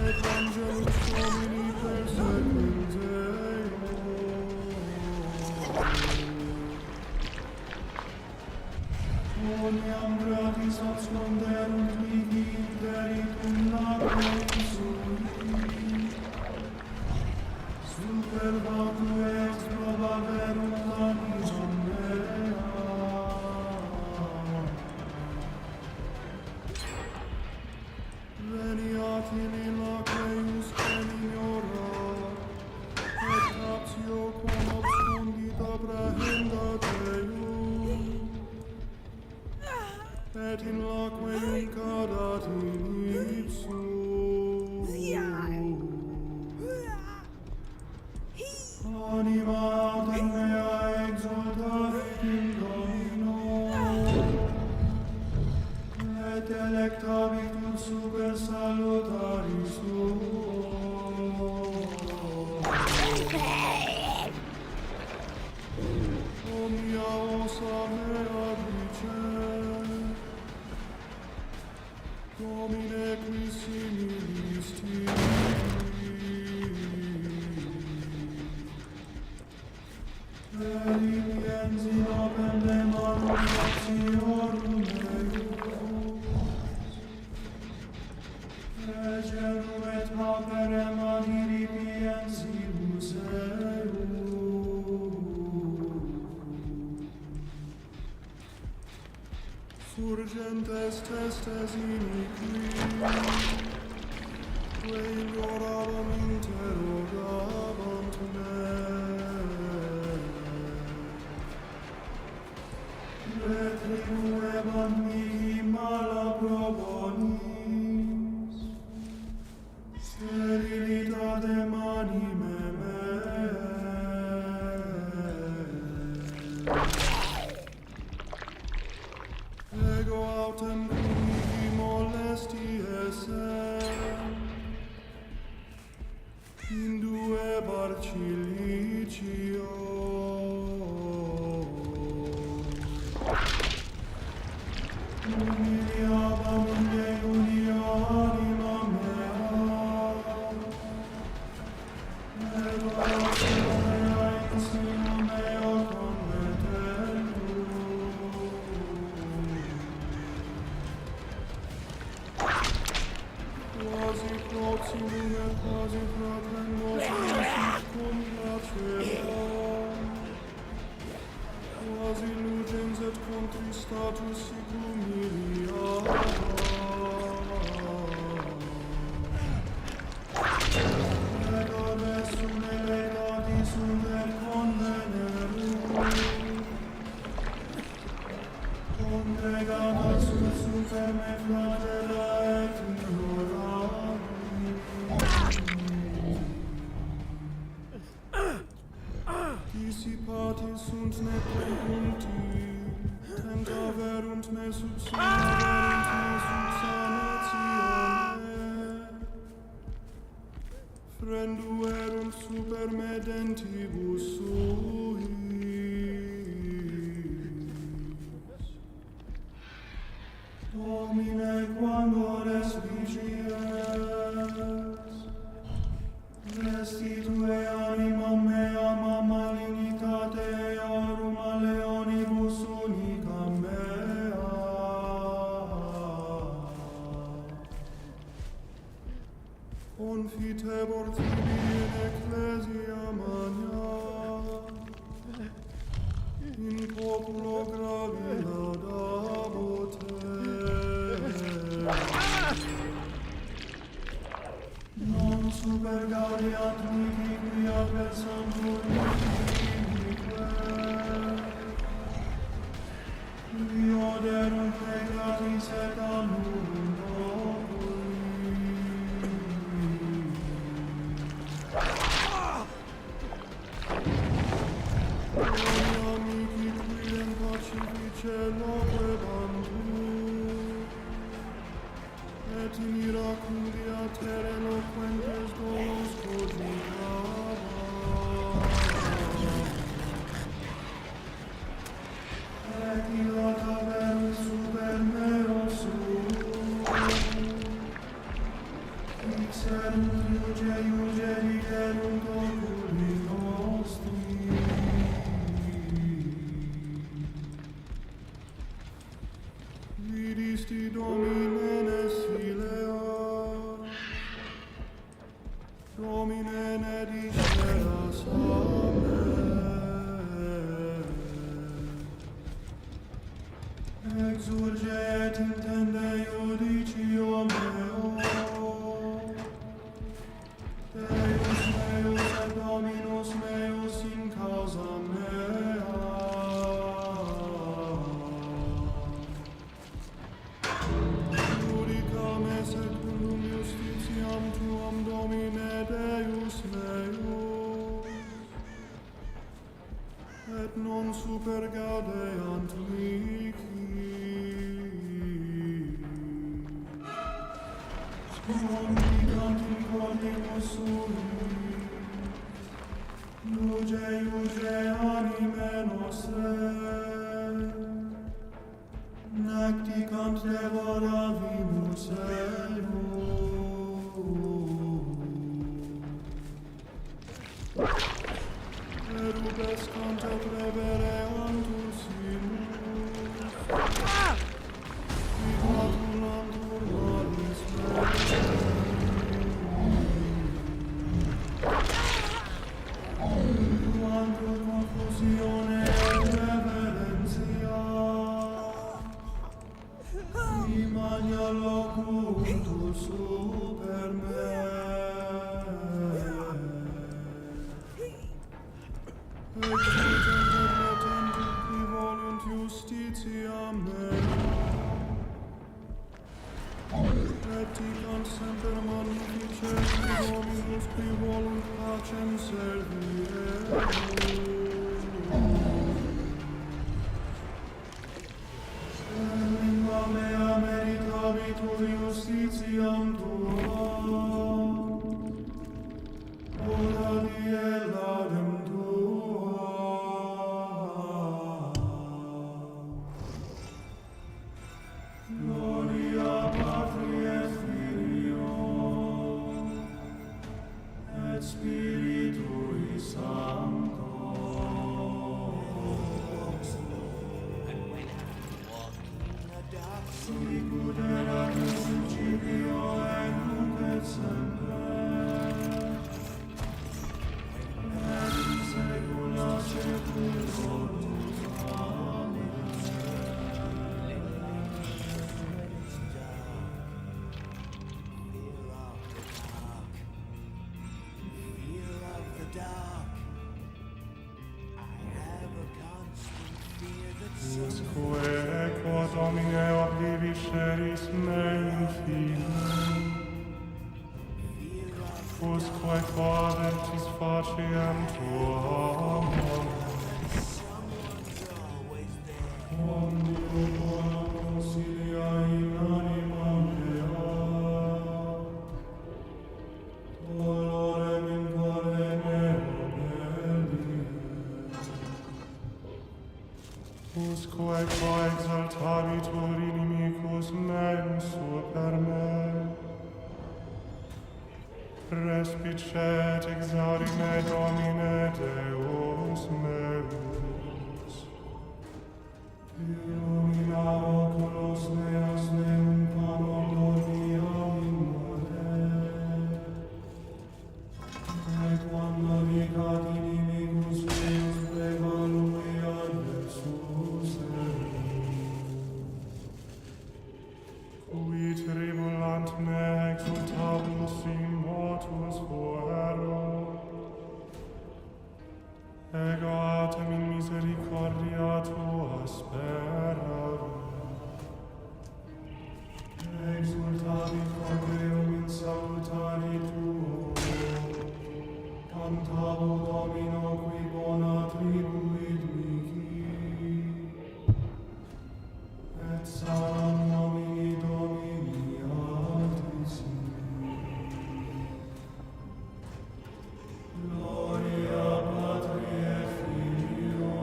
et angelus Domini persequenteo. Quoniam gratis absconderunt mihi peritum lacrimae sui, super vacue ex probaverunt animam mea. Veniat in laqueus benignora, et captio quam obscundit apprehendat eius, et in laqueum cadat in ipsum. Anima autem mea exultat in Domino, et delectabitur super salutaris suo. Omnia osa mea dicet, Domine qui similis tibi. Veripiens in opende manufactiorum eius, Regenum et pauperem adiripiens ilus eius. Surgentes testes iniqui, que ignorabam interrogabant me. Retribuebant mihi mala proponis, sterilitate anime meae. Ego autem mihi molesti essem, induebar cilicio. Humiliabam in Deo anima mea, Dissipatis sunt nepregunti, tentaverunt me subsumerunt me subsanatione, frenduerunt super me dentibus suis. Domine, quandores vigies, restitue animam meam a malinitate eorum a leonibus unicam mea. Confitebor tibi in ecclesia magna, in populo gravi laudabot te. Non super gaudiant mihi qui adversam turnique, qui oderunt peccatis et annurum amici quidem pacifice loquebantur, et in iraculia ter eloquentes dolos cogitava. Et illa taveris super meo sum, ixerunt iuge viderunt oculi nostri. Vidisti Domine Nesilea, Domine ne disceras a me. Exurge et intende iudicio meo, Deus meus et Dominus meus in causa mea. Judicam me secundum justitiam tuam, Domine Deus meus, et non super gaudeant mihi. Condigant in cordibus sui, iuge anime nostre, nacticant devoravimus ego. Erubescant et revereantur sinus, vivatulantur malis Quantur confusione et reverentia, imagna locutur super me. Exultent et latentur qui volunt justitia mea, et dicant semper magnificent Dominus qui volunt pacem serviere. Lingua mea meritabitur justitiam tua, ora die laudem tua. Gloria Patri et Filio et Spiritui Sancto. Sicut erat in principio et nunc et semper usque faventis faciem tuam omnes. Omnibus consilia in animam mea, dolorem in core meo belli. Usque qua exaltabitur inimicus meum super me, respicet exaudime Domine Deus meus. Illumina oculos meus meum pamor dormiam in mole. Et quam navigat inimicus meus prevaluian versus qui tribulant me exultabunt in mortuus fuerum. Ego autem in misericordia tua speravit. Exultavit congreum in salutari tuo. Cantabo Domino qui bona tribuit mihi. Et salam nomini Domini altissimi. Gloria Patri et Filio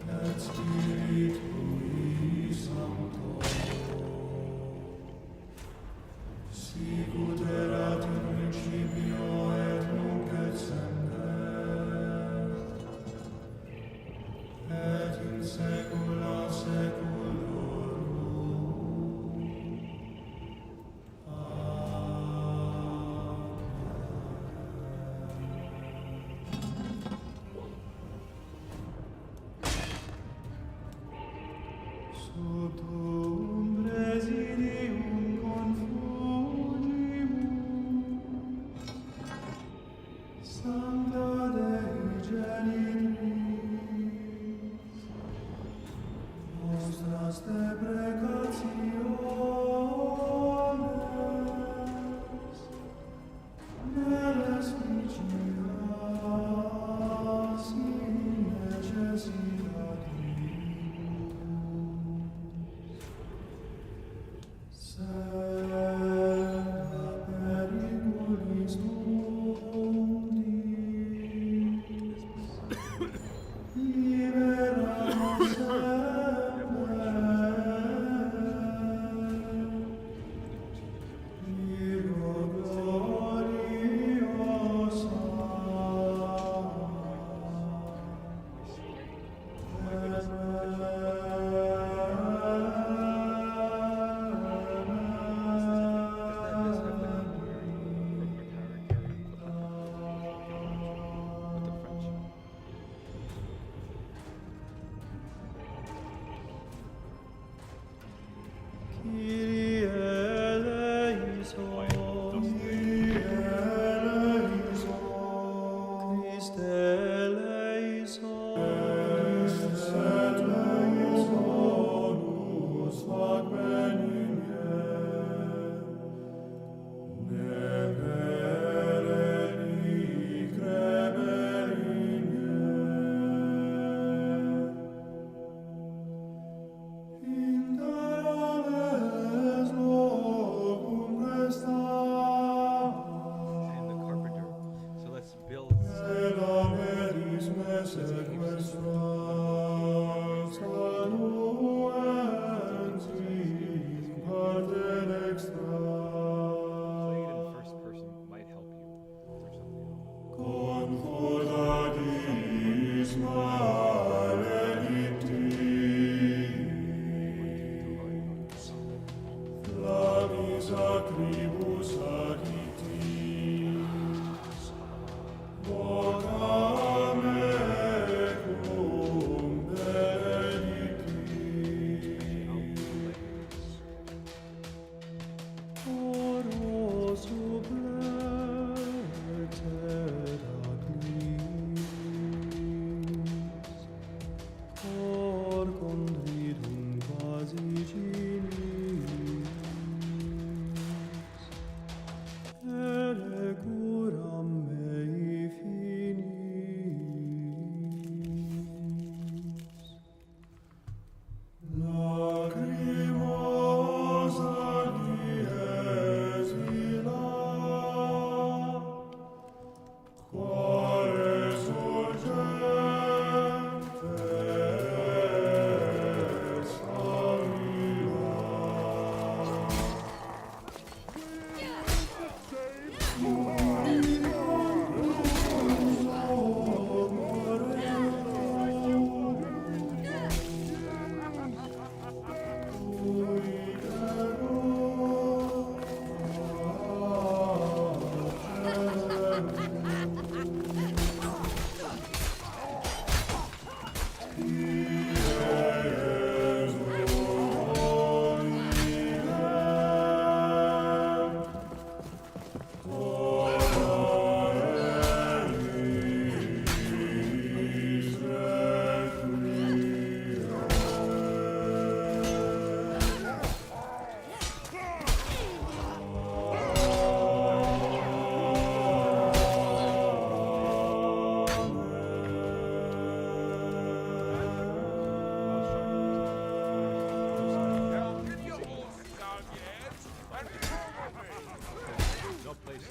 et Spiritui Sancto, sicut erat in principio et nunc et semper, et in saecula saeculorum. Sub tuum presidium confugimus, Sancta Dei Genitrix, nostras deprecationes, neles vicias in necessitatis. Senda periculis mundis, libera nos semper, Virgo gloriosa, Kyrie eleison, Kyrie eleison, Christe eleison, Christus et eleisonus fac benigne, ne pereni cremerigne. Inter aves locum restat,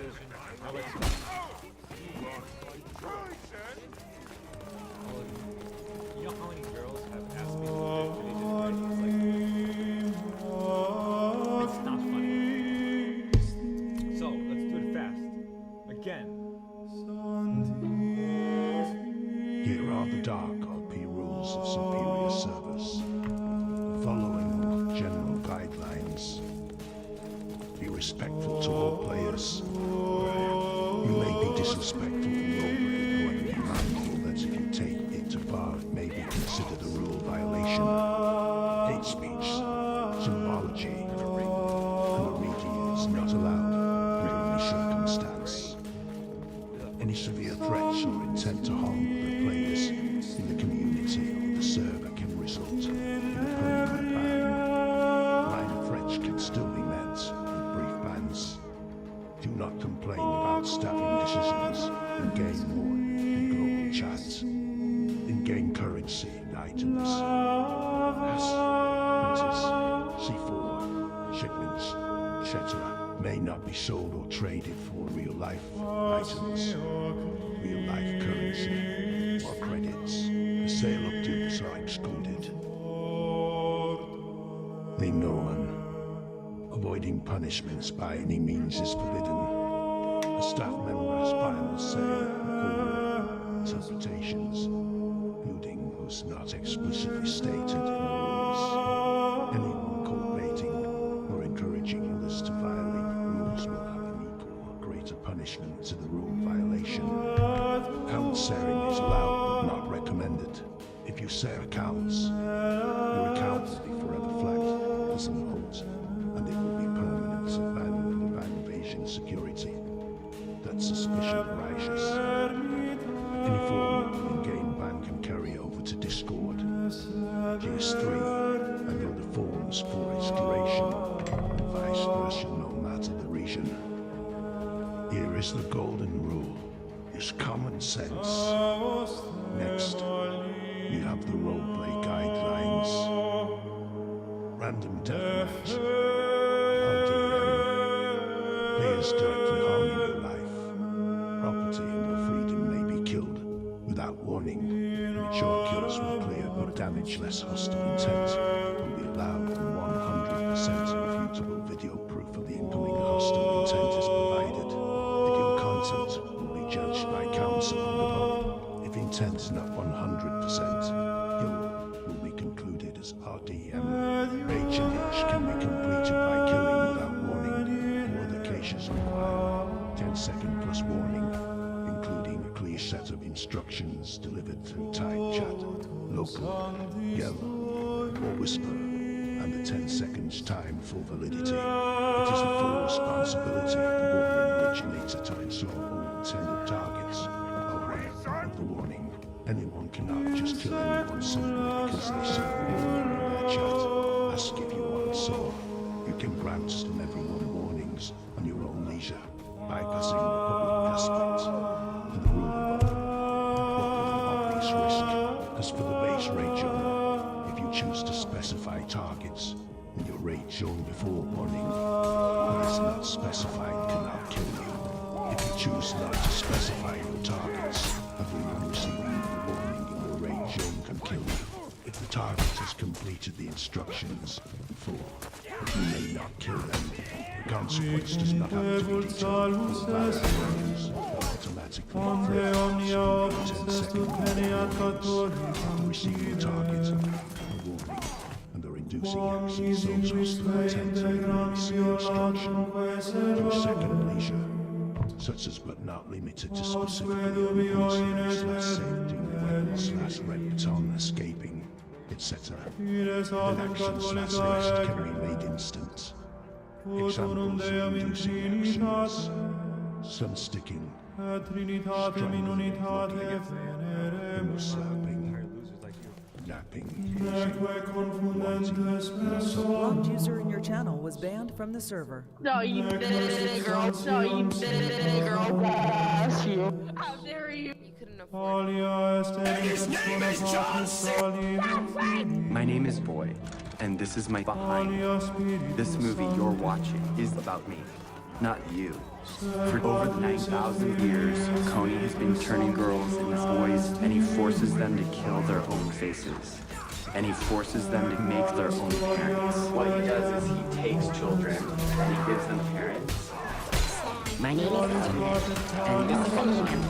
You know how many girls have asked me to do it's not funny. So let's do it fast. Again. Here are the dark RP rules of superior service. The following general guidelines. Be respectful to all players. You may be disrespectful in roleplay, however be mindful that if you take it too far, it may be considered a rule violation. Hate speech, symbology, and media is not allowed under any circumstance. Any severe threats or intent to harm other players in the community or the server can result in a permanent ban. Minor threats can still be met with brief bans. Do not complain about staffing decisions and gain more in global chat. In-game currency and items, as printers, C4, shipments, etc. may not be sold or traded for real-life items, real-life currency, or credits. The sale of dues are excluded. Leave no one. Avoiding punishments by any means is forbidden. A staff member's final say or interpretations, including those not explicitly stated in the rules. Anyone cultivating or encouraging others to violate rules will have an equal or greater punishment to the rule violation. Counter-sharing is allowed but not recommended. If you share accounts, your account will be forever flagged as unquote, and it will be permanent abandonment of invasion security. That suspicion arises. Any form of in-game ban can carry over to Discord, GS3, and other forms for its duration, and vice versa no matter the region. Here is the golden rule. Use common sense. Next, we have the roleplay guidelines. Random deathmatch. RDM. Players directly harming your life, property, and your freedom may be killed without warning. Mature kills will clear but damage less hostile intent will be allowed when 100% irrefutable video proof of the incoming hostile intent is provided. Video content will be judged by counsel and above. If intent is not 100%, kill will be concluded as RDM. Rage and itch can be completed by killing without warning, or the cases require 10-second plus warning, including a clear set of instructions delivered through type chat, local, yell, or whisper, and the 10 seconds time for validity. It is the full responsibility of the warning originator to ensure all intended targets are aware of the warning. Anyone cannot just kill anyone simply because they see a warning in their chat. Ask if you want so. You can grant them everyone warnings on your own leisure, bypassing the public aspect of the rule above. Obvious risk, as for the base raid zone, if you choose to specify targets in your raid zone before warning, what is not specified cannot kill you. If you choose not to specify your targets, everyone receiving the warning in your raid zone can kill you. If the target has completed the instructions before, you may not kill them. The consequence does not have to be determined. Automatically receive the target, a warning, and are inducing actions those hostile intent to receive instruction to a second leisure, such as but not limited to specifically /safety, /red baton, escaping, etc. Then action/arrest can be made instant. Examples of inducing actions: sun sticking, strangling, slapping, napping, Wrong user in your channel was banned from the server. No, you did it, girl. No, you did it, girl. Bless you. How dare you? You couldn't afford My name is Boy, and this is my behind. This movie you're watching is about me. not you. For over 9,000 years, Coney has been turning girls into boys, and he forces them to kill their own faces. And he forces them to make their own parents. What he does is he takes children and he gives them parents. My name is Internet, and this is a camp.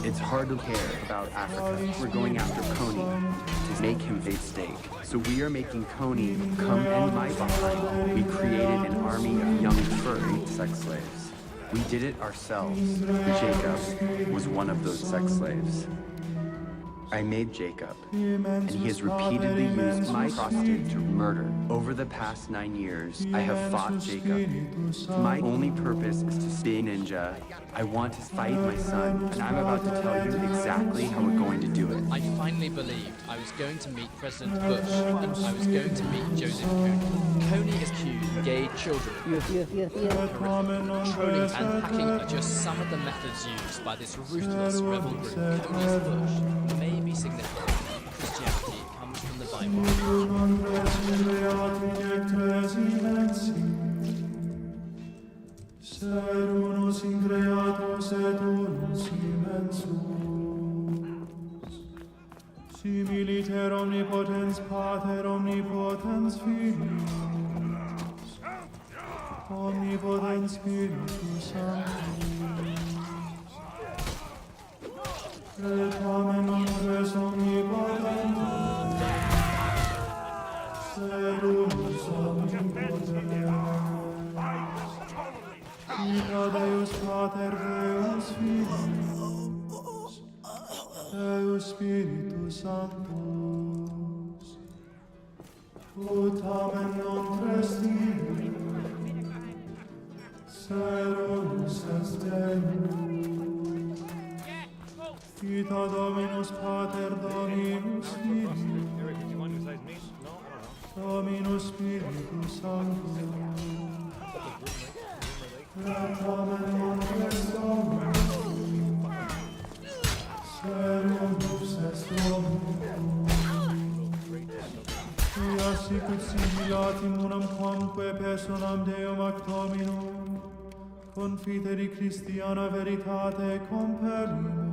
It's hard to care about Africa. We're going after Coney to make him a stake. So we are making Coney come end my behind. We created an army of young furry sex slaves. We did it ourselves. Jacob was one of those sex slaves. I made Jacob, and he has repeatedly used my prostate to murder. Over the past 9 years, I have fought Jacob. My only purpose is to be a ninja. I want to fight my son, and I'm about to tell you exactly how we're going to do it. I finally believed I was going to meet President Bush, and I was going to meet Joseph Kony. Kony is accused gay children. Trolling and hacking are just some of the methods used by this ruthless rebel group. Kony's Bush may be significant. Christianity comes from the Bible. Ser unus in creatus et unus immensus. Similiter omnipotens Pater, omnipotens Filius, omnipotens Spiritus Sanctus. Et tamen omnes omnipotentus, ser unus omnipotens. Deus Pater, Deus Filius, Deus Spiritus Sanctus, ut tamen non trescivi, ser unus est Deus. Ita Dominus Pater, Dominus Filius, Dominus Spiritus Sanctus. Et tamen omnes ser unus est Ea sicut similatim unam quamque personam Deum ac Dominum, confiteri Christiana veritate compellimum.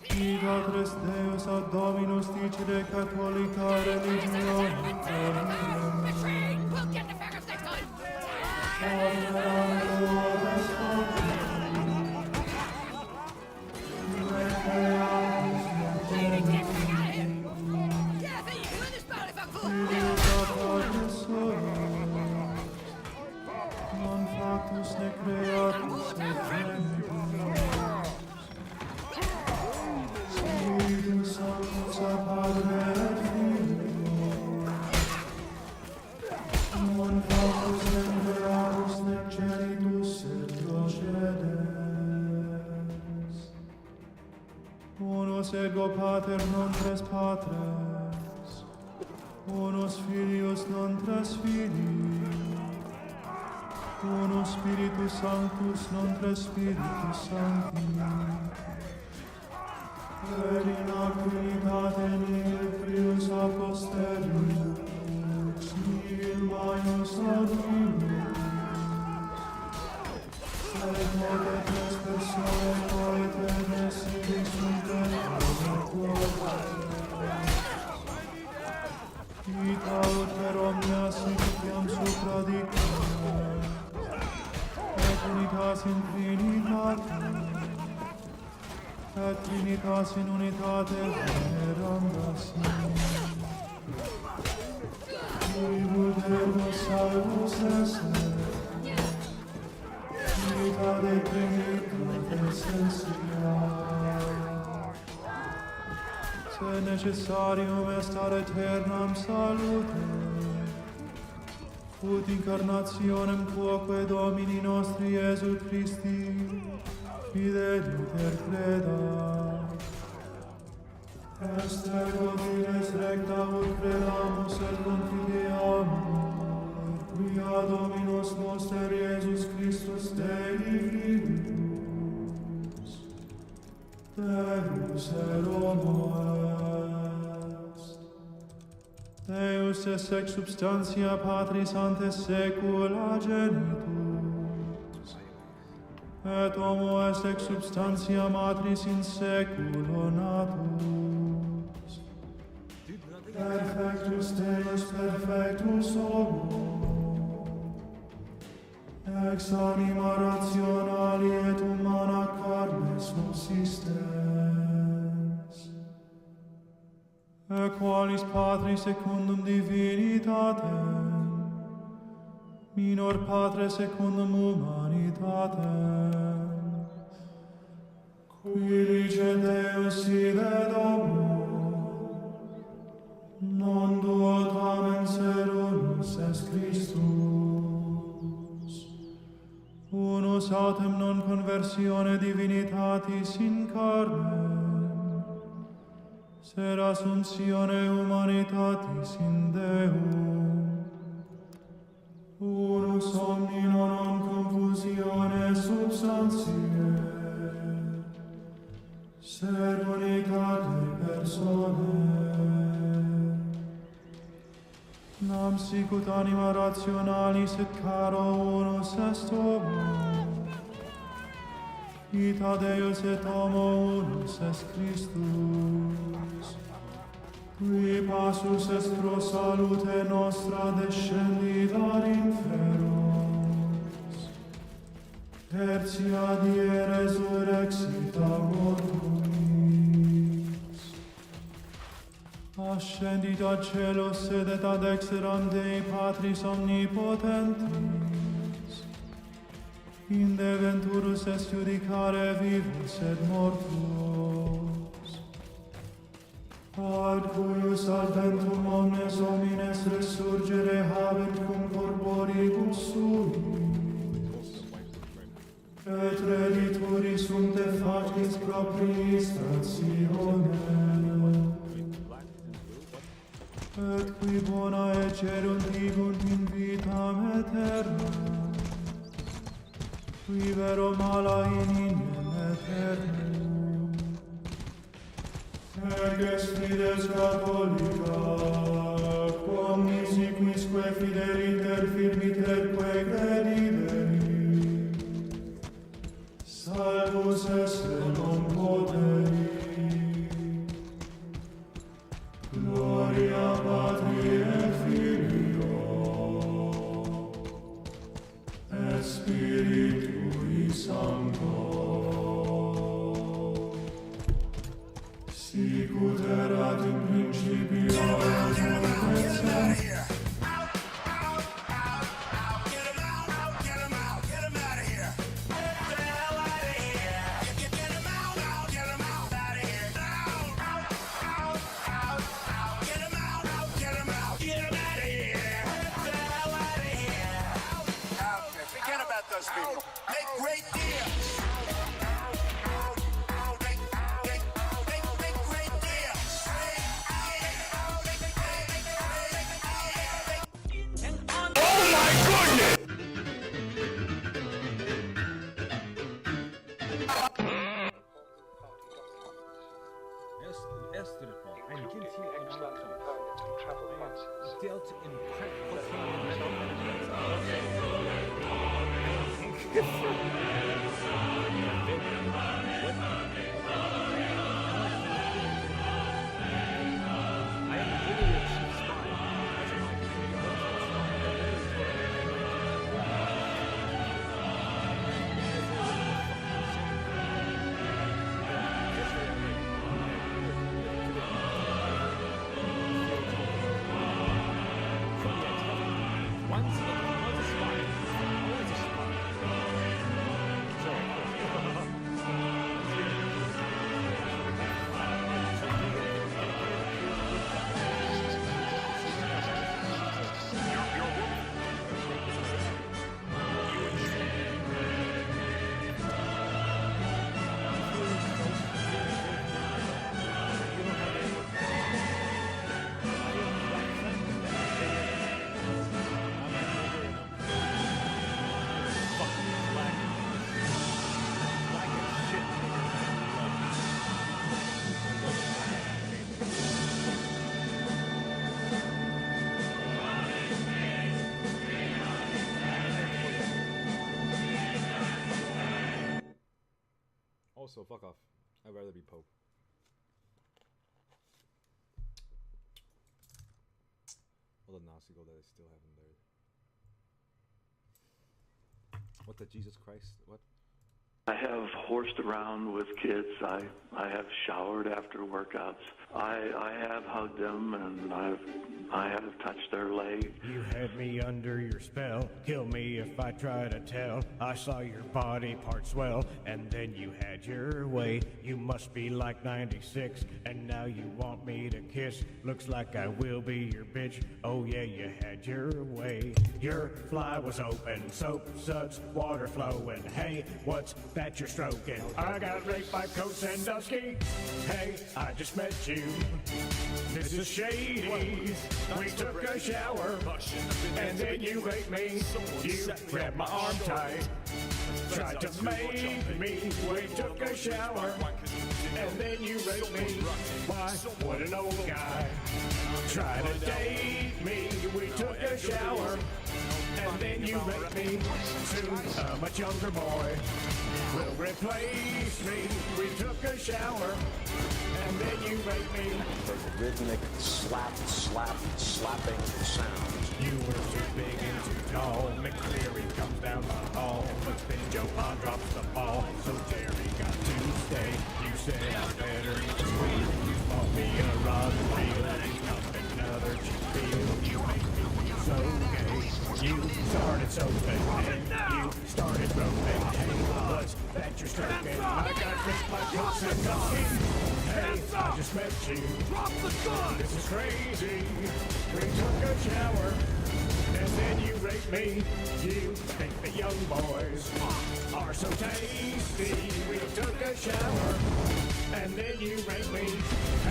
Ida tres Deus ad Dominus dicere catholica religione. Betraying! We'll get the faggots next time! Non factus ne creatus et genitus, Spiritus Sanctus a Padre et Filius, non factus ne creatus nec genitus et procedes. Unus ego Pater non tres Patres, unus Filius non tres Filii, unus Spiritus Sanctus non tres Spiritus Sancti. Et in ac unitate nihil prius a posterius, nihil maius ad filius. Et mote tres personae coete nesilis sunt et ita ut per omnia sictiam supradicam, et unitas in Trinitatis, et Trinitas in unitate venerandas. Vivut ergo salvus esse, unitate Trinitate essentia. Se necessarium est ad aeternam salute, ut incarnationem quoque Domini nostri Iesu Christi, fideliter creda. Est ergo dies recta ut credamus et confideamur, quia Dominus noster Iesus Christus Dei Filius, Deus et homo est. Deus es ex substantia Patris ante saecula genitus, et homo est ex substantia Matris in saeculo natus. Perfectus Deus, perfectus homo, ex anima rationali et humana carne subsistens, qualis Patris secundum divinitatem, minor Patre secundum humanitatem, qui lice Deus ide domo, non duo tamen ser unus est Christus, unus autem non conversione divinitatis in carnem, ser assumptione humanitatis in Deum, unus omnino non confusione substantiae, ser unitate personae. Nam sicut anima rationalis et caro unus est homo, ita Deus et homo unus est Christus, qui passus est pro salute nostra descendit ad inferos, tertia die resurrexit a mortuis, ascendit ad celos sedet ad exteram Dei Patris omnipotentis, inde venturus est judicare vivos et mortuos, ad cuius adventum omnes homines resurgere habent cum corporibus suis, et redituri sunt de facis proprii stationem, et qui bona ecerunt ibunt in vitam aeternam, qui vero mala in inem aeternum. Erges fides catholica, quam nisi quisque fideliter firmiterque crediderit, salvus esse non poteri. Gloria Patri et Filio et Spiritui Sancto, sicut erat in principio et nunc et semper. Also, fuck off. I'd rather be Pope. All the Nazi gold that I still haven't there. What the Jesus Christ? What? I have horsed around with kids. I have showered after workouts. I have hugged them, and I have touched their leg. You had me under your spell. Kill me if I try to tell. I saw your body parts swell, and then you had your way. You must be like 96, and now you want me to kiss. Looks like I will be your bitch. Oh yeah, you had your way. Your fly was open, soap suds, water flowing. Hey, what's that you're stroking? I got raped by Coach Sandusky. Hey, I just met you. This is shady. We took a shower, and then you raped me. You grabbed my arm tight, tried to make me. We took a shower, and then you raped me. Why, what an old guy. Try to date me. We took a shower, and then you raped me. Soon a much younger boy will replace me. We took a shower, and then you raped me. The rhythmic slapping sounds. You were too big and too tall. McCleary comes down the hall, but then Joe Pond drops the ball. So Jerry got to stay. You said I better eat sweet. You bought me a rod and reel, and another cheap field. You made me so gay. You started soaping, and you started roping. Hey, what's that you're stroking? I got this by Coach and Doggy. Hey, I just met you. Drop the gun! This is crazy. We took a shower, and then you raped me. You think the young boys are so tasty. We took a shower, and then you raped me.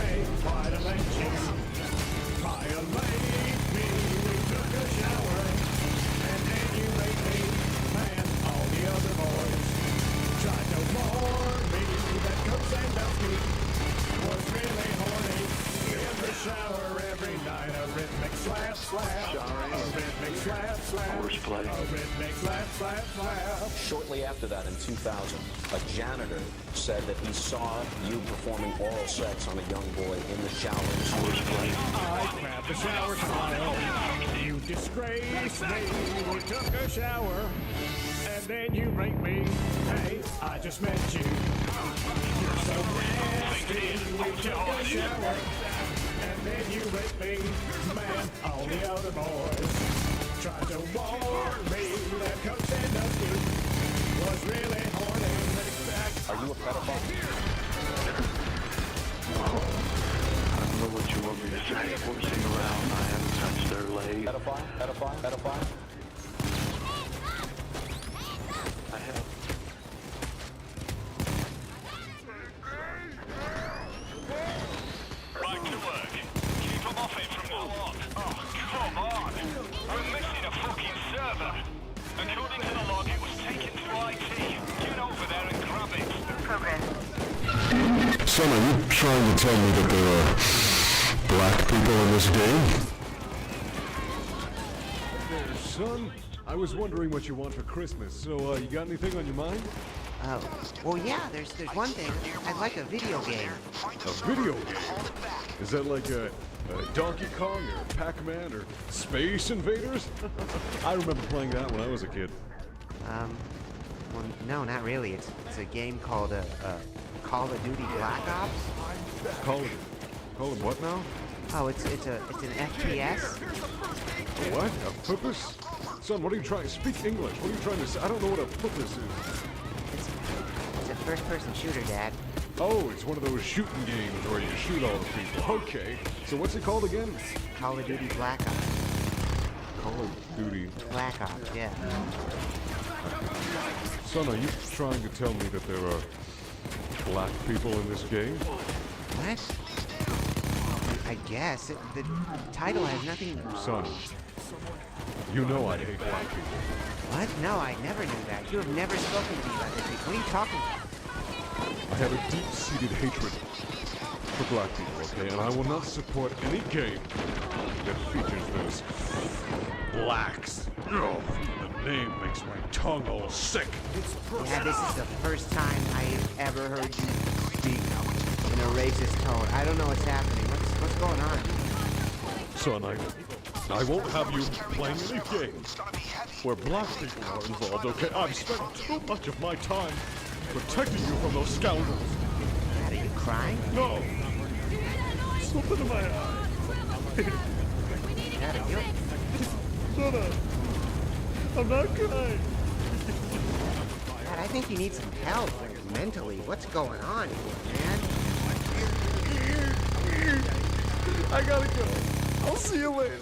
Hey, violate you. Violate me. We took a shower, and then you raped me. Man, all the other boys tried to warn me that Coach Sandusky was really horny. In the shower every night, a rhythmic slap, slap. A rhythmic slap, slap. Horseplay. A rhythmic slap, slap, slap. Shortly after that, in 2000, a janitor said that he saw you performing oral sex on a young boy in the showers. Horseplay. I grabbed the shower tile. You disgraced me. We took a shower, and then you raped me. Hey, I just met you. You're so nasty. We took a shower, and then you raped me. Man, all the other boys tried to warn me that Coach Sandusky was really horny. Are you a pedophile? I don't know what you want me to say. Horsing around, I haven't touched their leg. Pedophile? Pedophile? Pedophile? I have. Back to work. Keep them off it from now on. Oh, come on. We're missing a fucking server. According to the log, it was taken to IT. Get over there and grab it. Progress. Son, are you trying to tell me that there are black people in this game? There, son. I was wondering what you want for Christmas, so you got anything on your mind? Oh, well, yeah, there's one thing. I'd like a video game. A video game? Is that like a Donkey Kong or Pac-Man or Space Invaders? I remember playing that when I was a kid. Well, no, not really. It's a game called Call of Duty Black Ops. Call it what now? Oh, it's an FPS. What? A purpose? Son, what are you trying? Speak English. What are you trying to say? I don't know what a purpose is. It's a first-person shooter, Dad. Oh, it's one of those shooting games where you shoot all the people. Okay. So what's it called again? Call of Duty Black Ops. Call of Duty Black Ops, yeah. Son, are you trying to tell me that there are black people in this game? What? I guess. The title has nothing... Son, you know I hate black people. What? No, I never knew that. You have never spoken to me about this. What are you talking about? I have a deep-seated hatred for black people, okay? And I will not support any game that features those blacks. Oh, name makes my tongue all sick. Yeah, this is the first time I've ever heard you speak in a racist tone. I don't know what's happening. What's going on? Son, I won't have you playing any games where black people are involved, okay? I've spent too much of my time protecting you from those scoundrels. Dad, are you crying? No. Something in my eye. Dad, are you? Shut up. I'm not crying. Dad, I think you need some help, like, mentally. What's going on here, man? I gotta go. I'll see you later.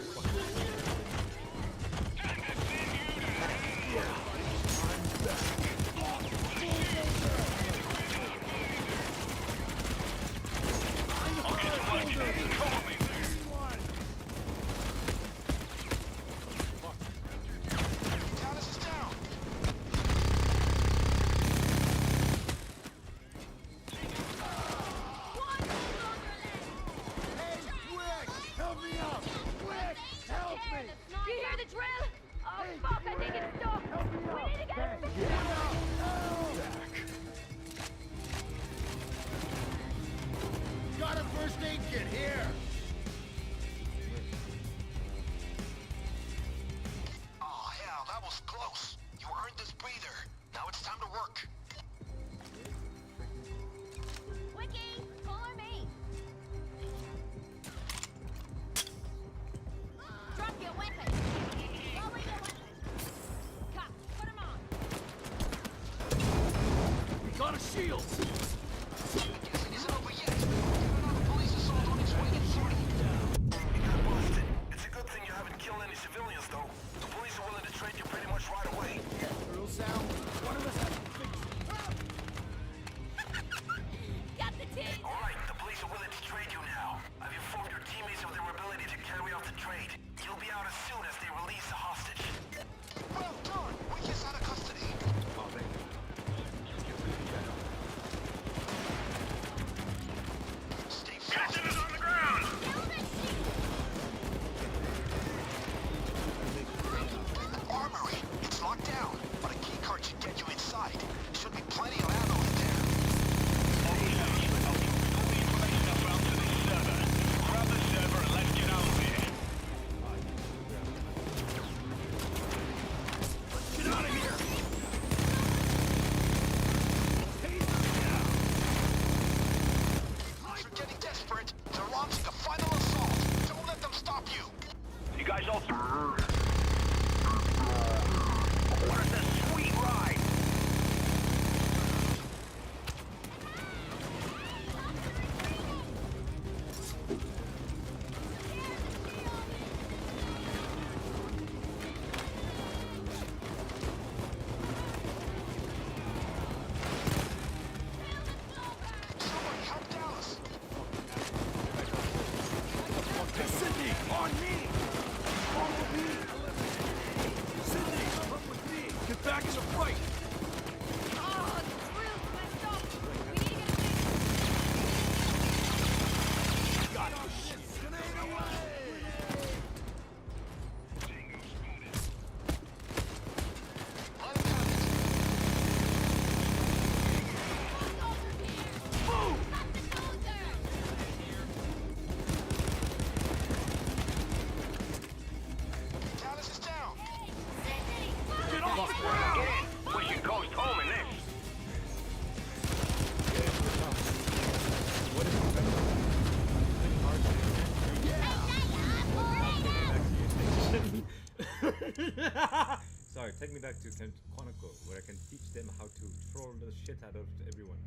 Sorry, take me back to Quantico, where I can teach them how to troll the shit out of everyone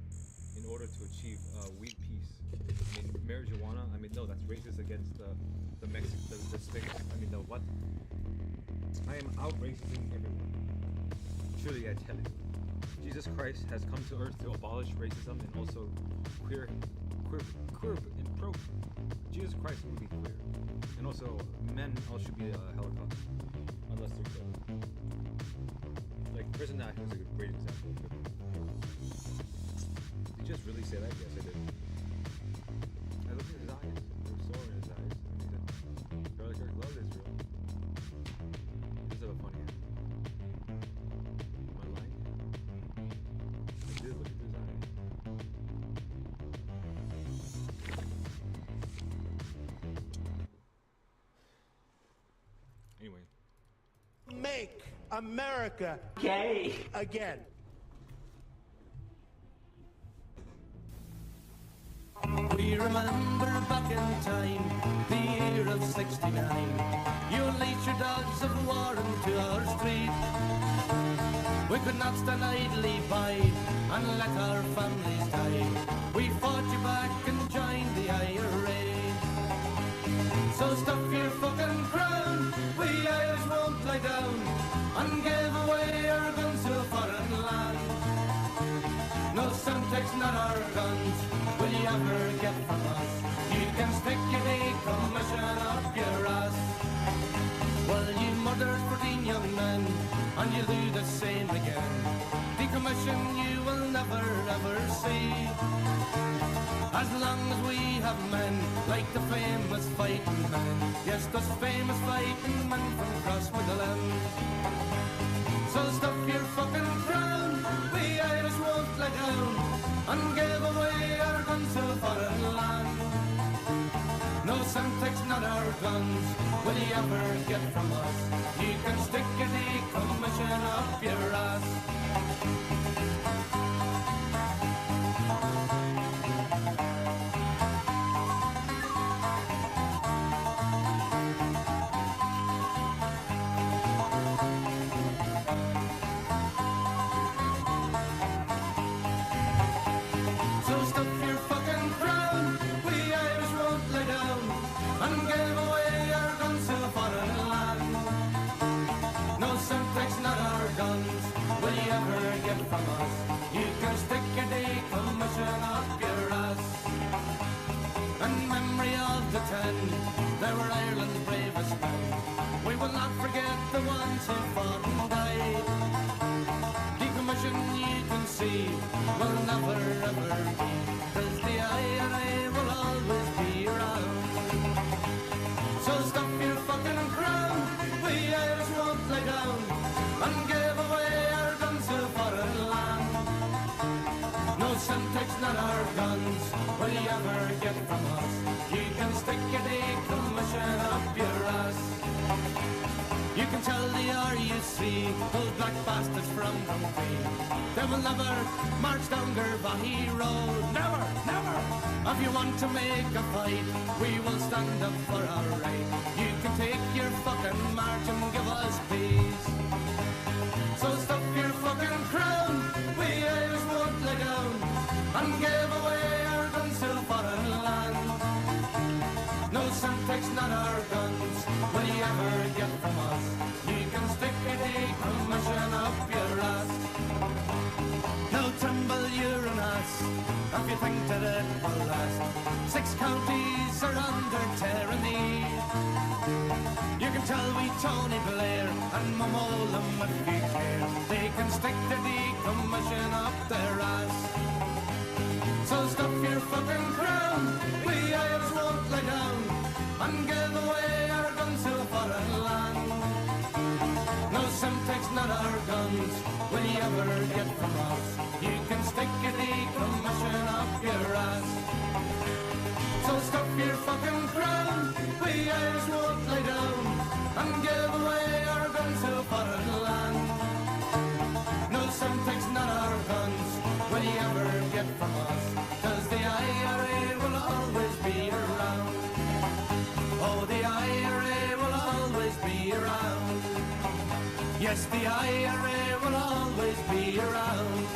in order to achieve weed peace. I mean, marijuana, I mean, no, that's racist against the Mexican, the Spanish, I mean, the what? I am out racisting everyone. Truly, I tell you. Jesus Christ has come to earth to abolish racism and also queer and pro. Jesus Christ will be queer. And also, men all should be helicopters. Unless they're killed. Like, Prison Act was a great example of it. Did you just really say that? Yes, I did. I looked at his eyes. There was sorrow in his eyes. And he said, Charlie Kirk loved Israel. He does have a funny hand. America gay again. We remember back in time, the year of '69. You unleashed your dogs of war into our street. We could not stand idly by and let our families die. We fought you back and joined the IRA. So stuff your fucking crown, we Irish won't lie down and give away our guns to a foreign land. No Semtex, not our guns, will you ever get from us? You can stick your decommission up your ass. Well, you murdered 14 young men, and you'll do the same again. Decommission you will never ever see. As long as we have men like the famous fighting men. Yes, those famous fighting men from Crossmaglen. So stuff your fucking crown, we Irish won't lie down and give away our guns to a foreign land. No Semtex, not our guns, will you ever get from us? You can stick a decommission up your ass. They were Ireland's bravest men. We will not forget the ones who fought and died. Decommission, you can see, will never ever be, 'cause the IRA will always be around. So stuff your fucking crown, we Irish won't lie down and give away our guns to a foreign land. No Semtex, not our guns, will you ever get from us? You can stick a decommission up your ass. You can tell the RUC, those black bastards from Dundee, they will never march down Gervahi Road. Never, never. If you want to make a fight, we will stand up for our right. You can take your fucking march and give us peace. So stuff your fucking crown, we Irish won't lie down and give away our guns to a foreign land. No Semtex, not our guns, will you ever get from us? You can stick a decommission up your ass. Now tremble you're an ass, if you think that it will last. 6 counties are under tyranny. You can tell we Tony Blair and Mamolam if you care. They can stick the decommission up their ass. So stuff your fucking crown, we Irish won't lie down and give away our guns to a foreign land. No Semtex, not our guns, will you ever get from us? You can stick a decommission up your ass. So stuff your fucking crown, we Irish won't lie down and give away our guns to a foreign land. No Semtex, not our guns, will you ever get from us? 'Cause the IRA will always be around. Oh, the IRA will always be around. Yes, the IRA will always be around.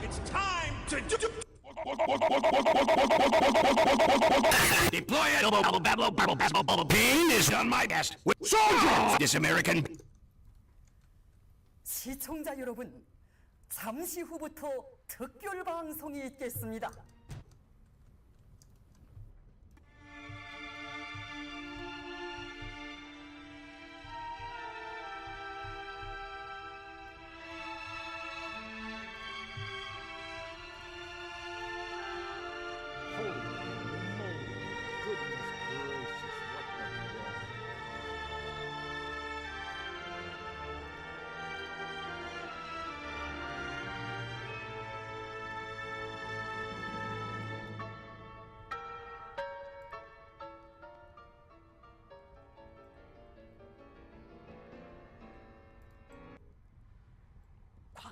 It's time to do. Deploy it. Pain is on my desk. Soldier! This American. 시청자 여러분, 잠시 후부터 특별 방송이 있겠습니다.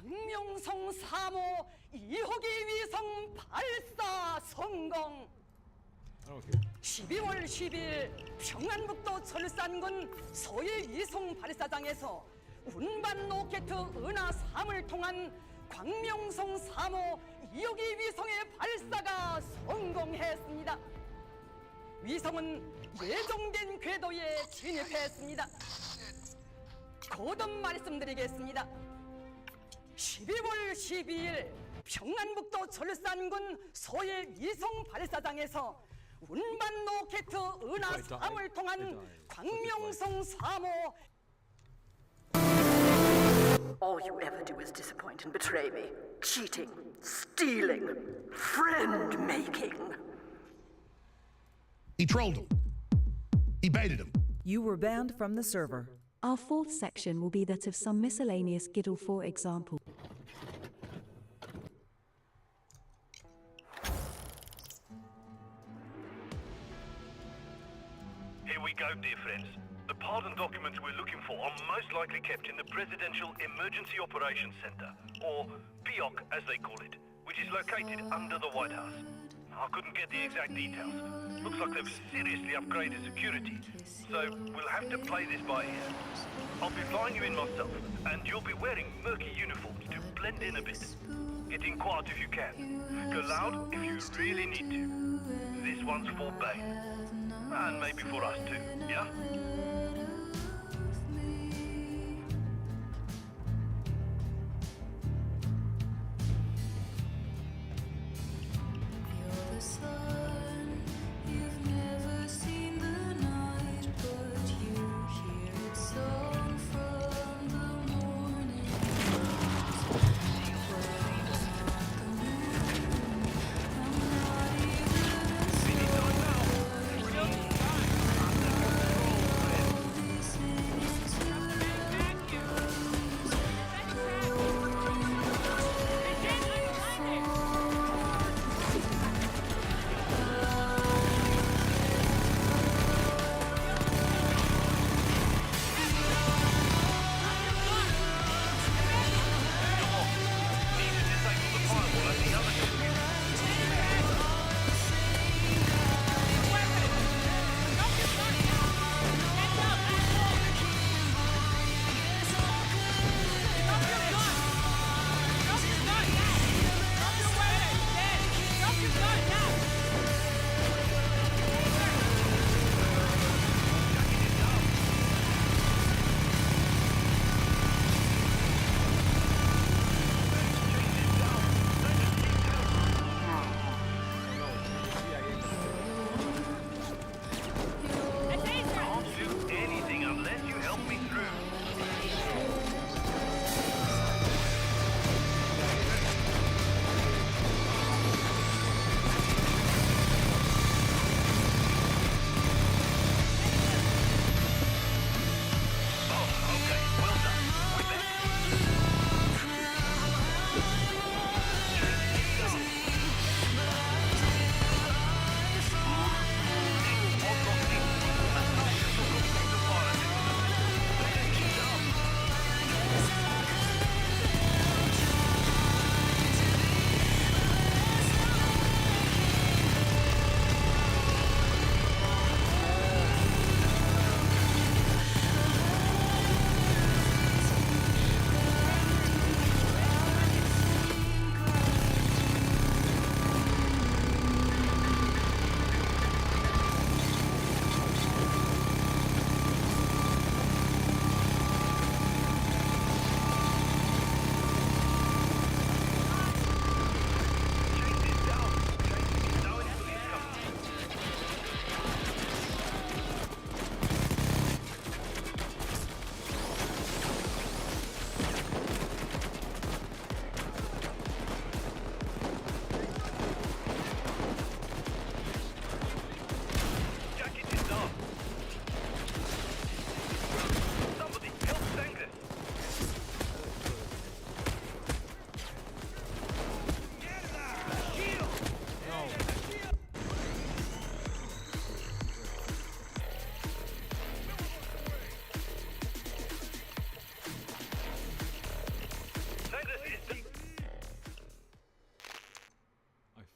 광명성 3호 2호기 위성 발사 성공. 12월 10일 평안북도 철산군 소일 위성 발사장에서 운반 로켓 은하 3을 통한 광명성 3호 2호기 위성의 발사가 성공했습니다. 위성은 예정된 궤도에 진입했습니다. 거듭 말씀드리겠습니다. 12월 12일 평안북도 철산군 소일 위성 발사장에서 운반 로켓 은하 3을 통한 광명성 3호. All you ever do is disappoint and betray me. Cheating, stealing, friend making. He trolled him. He baited him. You were banned from the server. Our fourth section will be that of some miscellaneous giddle, for example. Here we go, dear friends. The pardon documents we're looking for are most likely kept in the Presidential Emergency Operations Center, or PEOC as they call it, which is located under the White House. I couldn't get the exact details. Looks like they've seriously upgraded security, so we'll have to play this by ear. I'll be flying you in myself, and you'll be wearing murky uniforms to blend in a bit. Get in quiet if you can. Go loud if you really need to. This one's for Bane. And maybe for us too, yeah?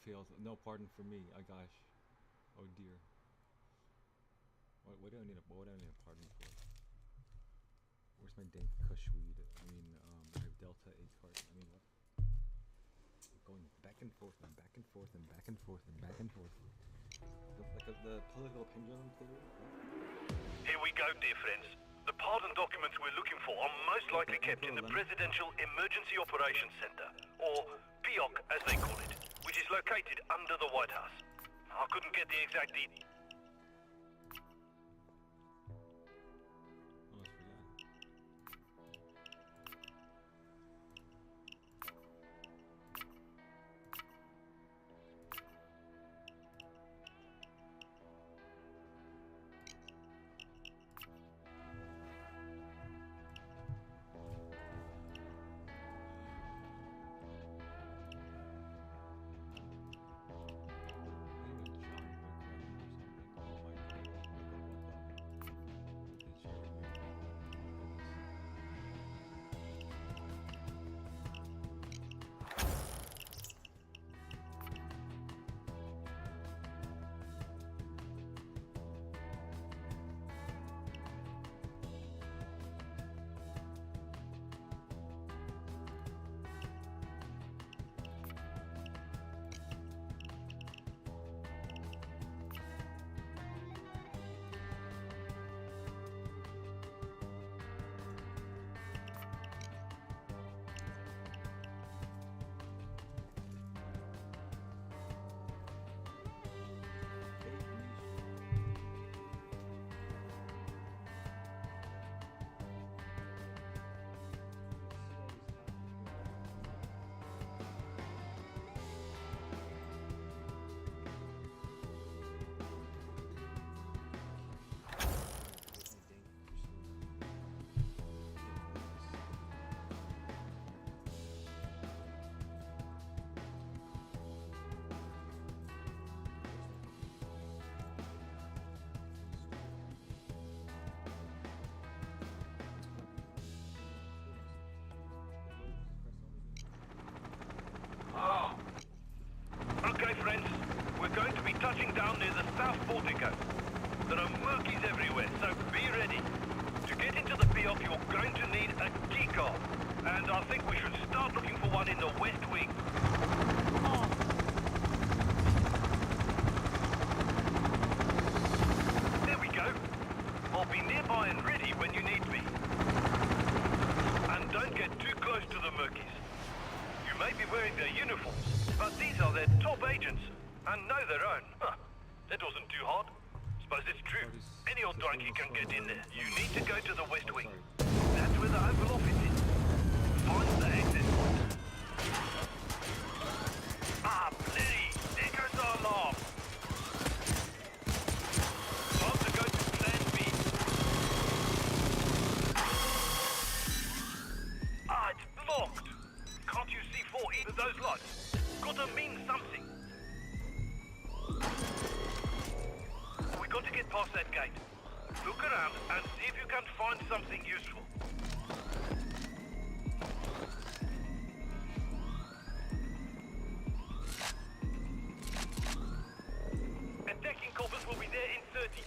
failed. No pardon for me. Oh gosh. Oh dear. What do I need a pardon for? Where's my dank kush weed? I mean, I have Delta 8 card. I mean, what? I'm going back and forth and back and forth and back and forth and back and forth. The political pendulum theory. Here we go, dear friends. The pardon documents we're looking for are most likely kept in the Presidential Emergency Operations Center, or PEOC as they call it, which is located under the White House. I couldn't get the exact details. Okay, friends, we're going to be touching down near the South Portico. There are murkies everywhere, so be ready. To get into the PEOC, you're going to need a key card. And I think we should start looking for one in the West Wing. There we go. I'll be nearby and ready when you need me. And don't get too close to the murkies. You may be wearing their uniforms, but these are their top agents, and know their own. Huh. That wasn't too hard. Suppose it's true. Any old donkey can get in there. You need to go to the West Wing. That's where the Oval Office is. Find the exit. Ah, bloody! There goes the alarm. Time to go to Plan B. Ah, it's blocked. Can't you see for either of those lights? Gotta mean something. We got to get past that gate. Look around and see if you can find something useful. Attacking coppers will be there in 30.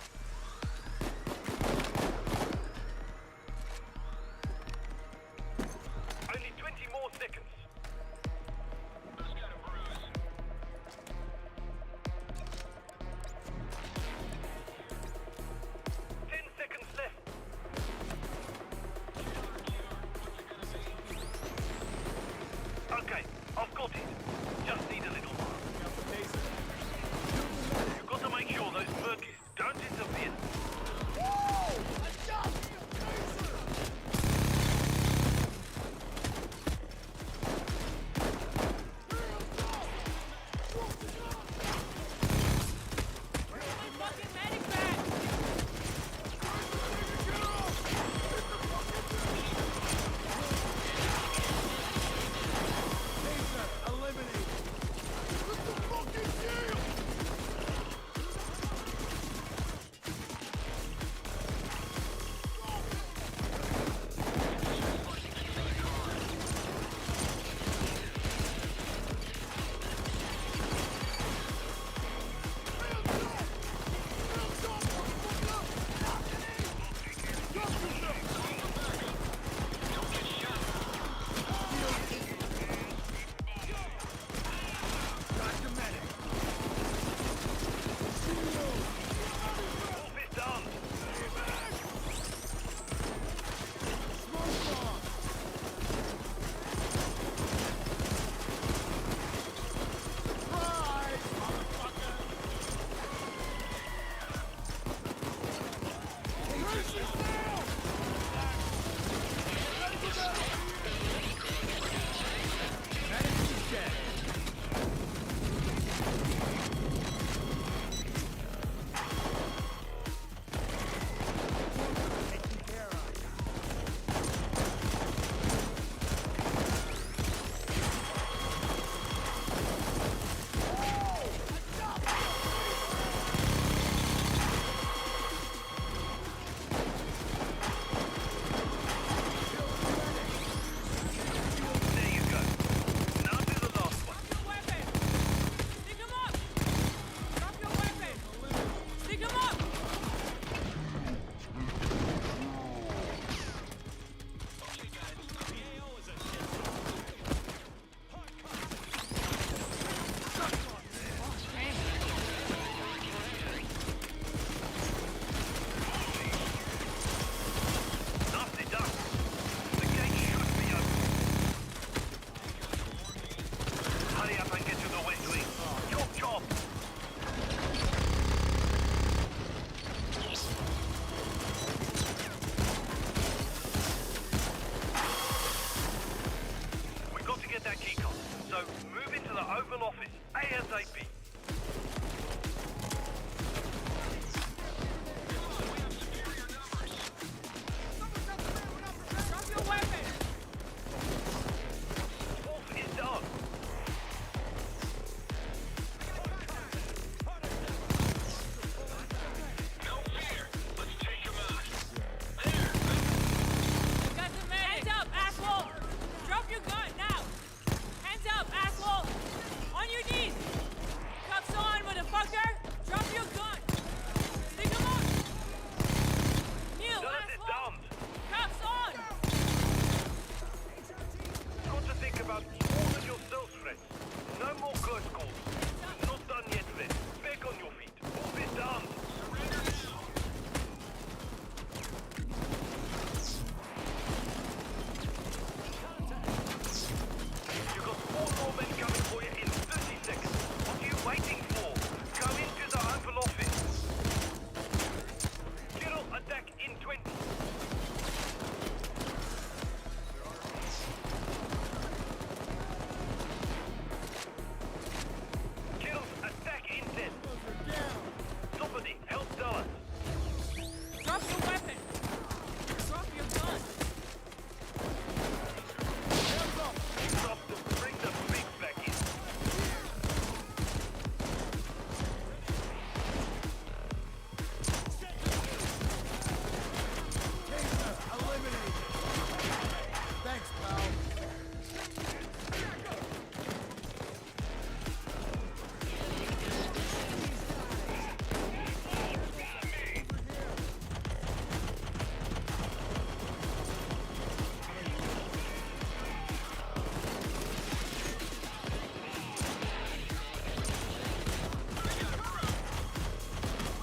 Only 20 more seconds. 10 seconds left. ASAP. Drop your weapon! Wolf is down. No fear. Let's take him out. Got the medic. Hands up, asshole! Drop your gun now! Hands up, asshole! On your knees! Cuffs on, motherfucker! Drop your gun! Stick him up! Kneel, asshole! Cuffs on! Got to think about more than yourselves, friends. No more curse calls. Not done yet, friends. Back on your feet. Wolf is down. You got 4 more men coming for you in 30 seconds. What are you waiting for? Go into the Oval Office. Kirill, attack in 20. Kirill, attack in 10. Somebody, help Dallas. Drop your weapon! Drop your gun! Stop them. Bring the pigs back in. Eliminated. Thanks, pal.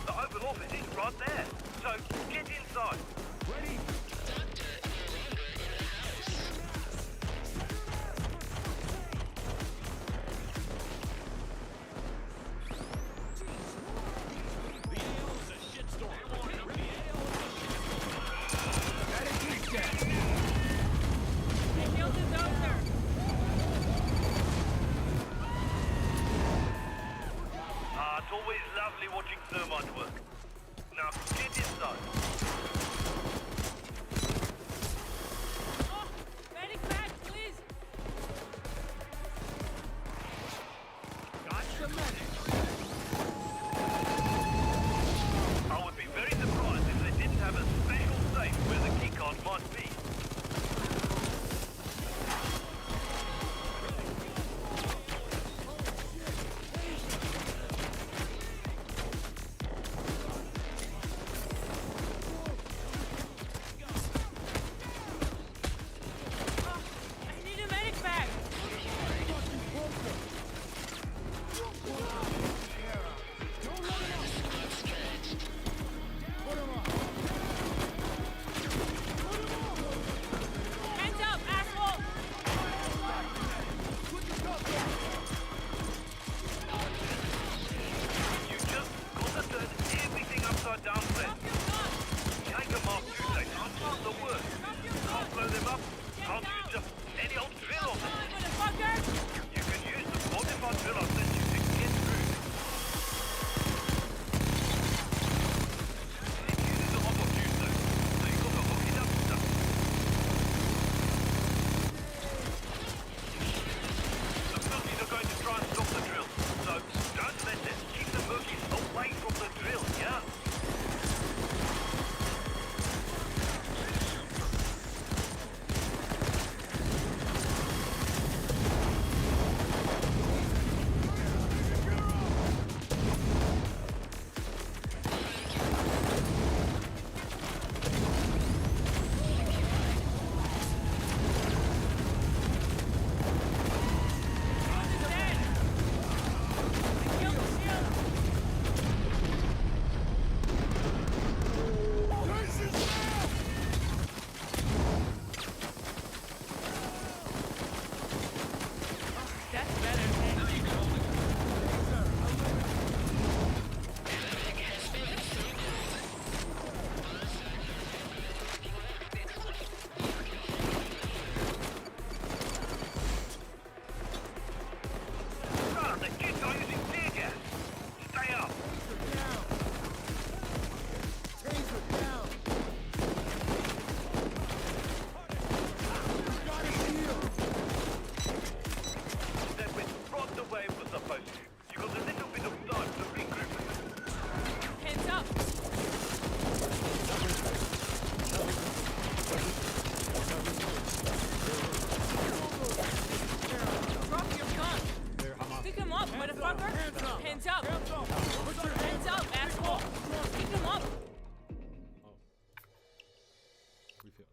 The Oval Office is right there. So get inside. Ready? They killed the doctor! It's always lovely watching thermite work. Now get inside. Oh, medic back, please! Gotcha, medic. I would be very surprised if they didn't have a special safe where the keycard might be. I need a medic bag! Hands up! Hands up, asshole! Pick him up! We feel.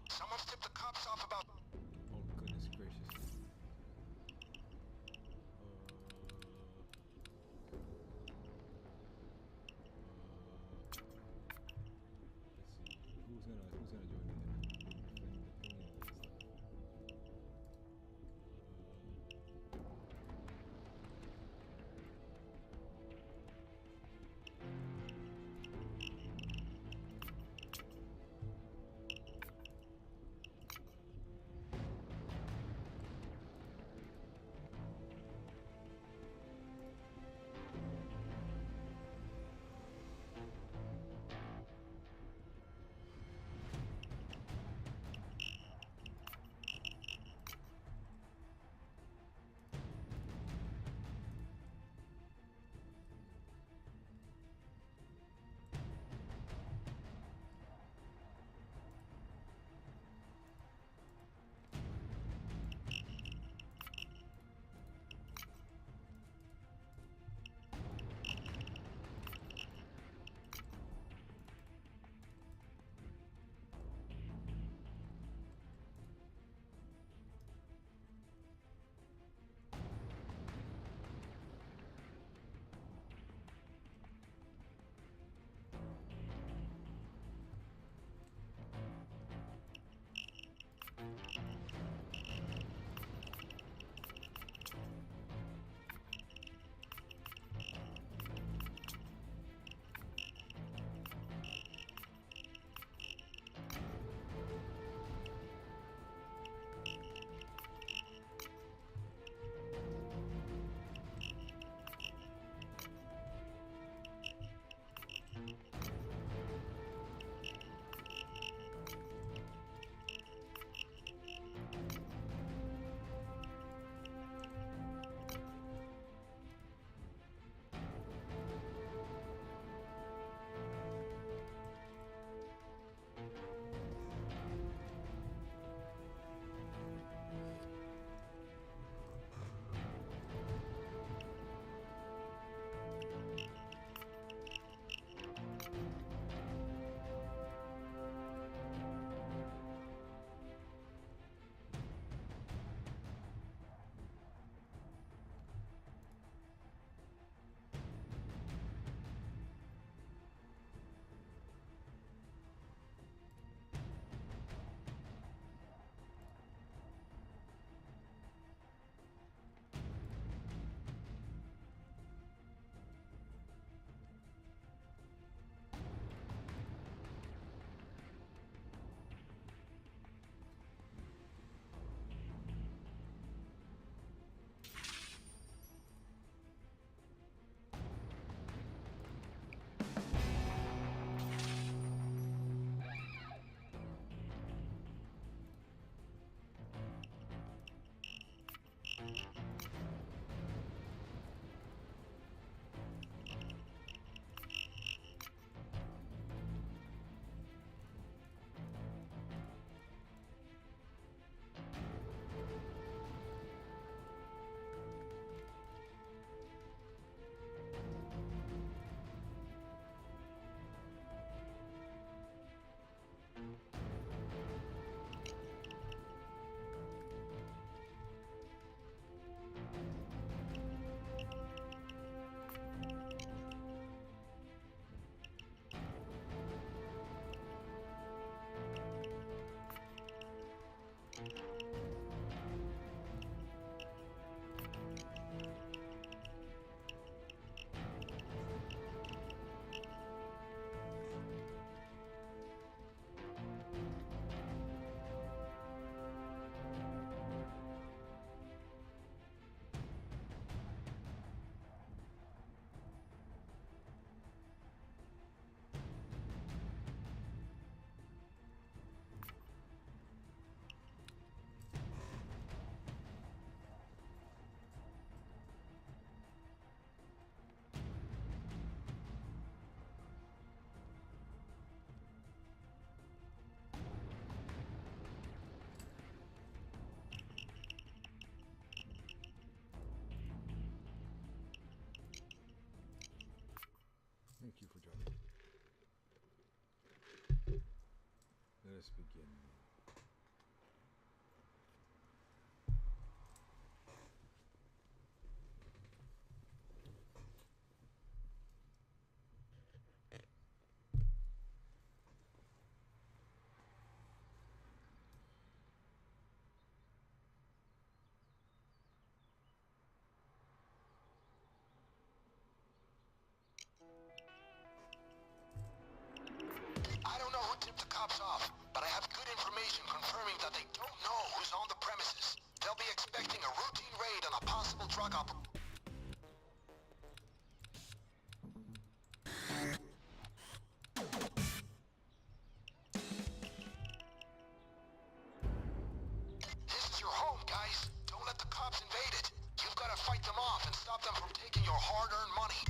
Someone tipped the cops off about. Oh goodness gracious. Let's see. Who's gonna join me there? us begin. I don't know who tipped the cops off, but I have good information confirming that they don't know who's on the premises. They'll be expecting a routine raid on a possible drug operation. This is your home, guys. Don't let the cops invade it. You've got to fight them off and stop them from taking your hard-earned money.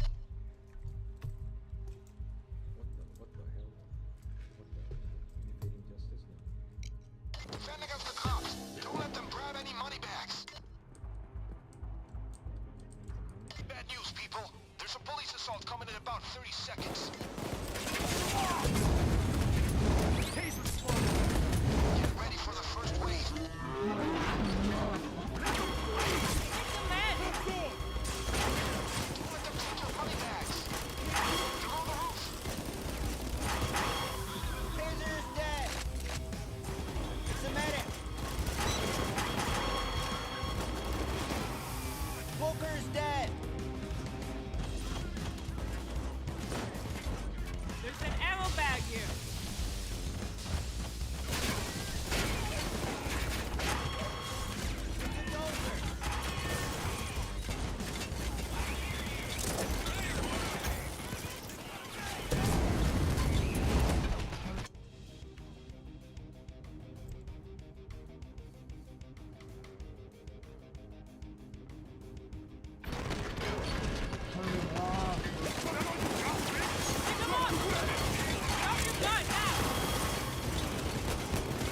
What the hell? Invading justice now? Defend against the cops. Don't let them grab any money bags. Bad news, people. There's a police assault coming in about 30 seconds. Get ready for the first wave. Don't let them take your money bags. They're on the roof. Taser's dead. It's a medic. Booker's dead. There's an ammo bag here. It's a dozer.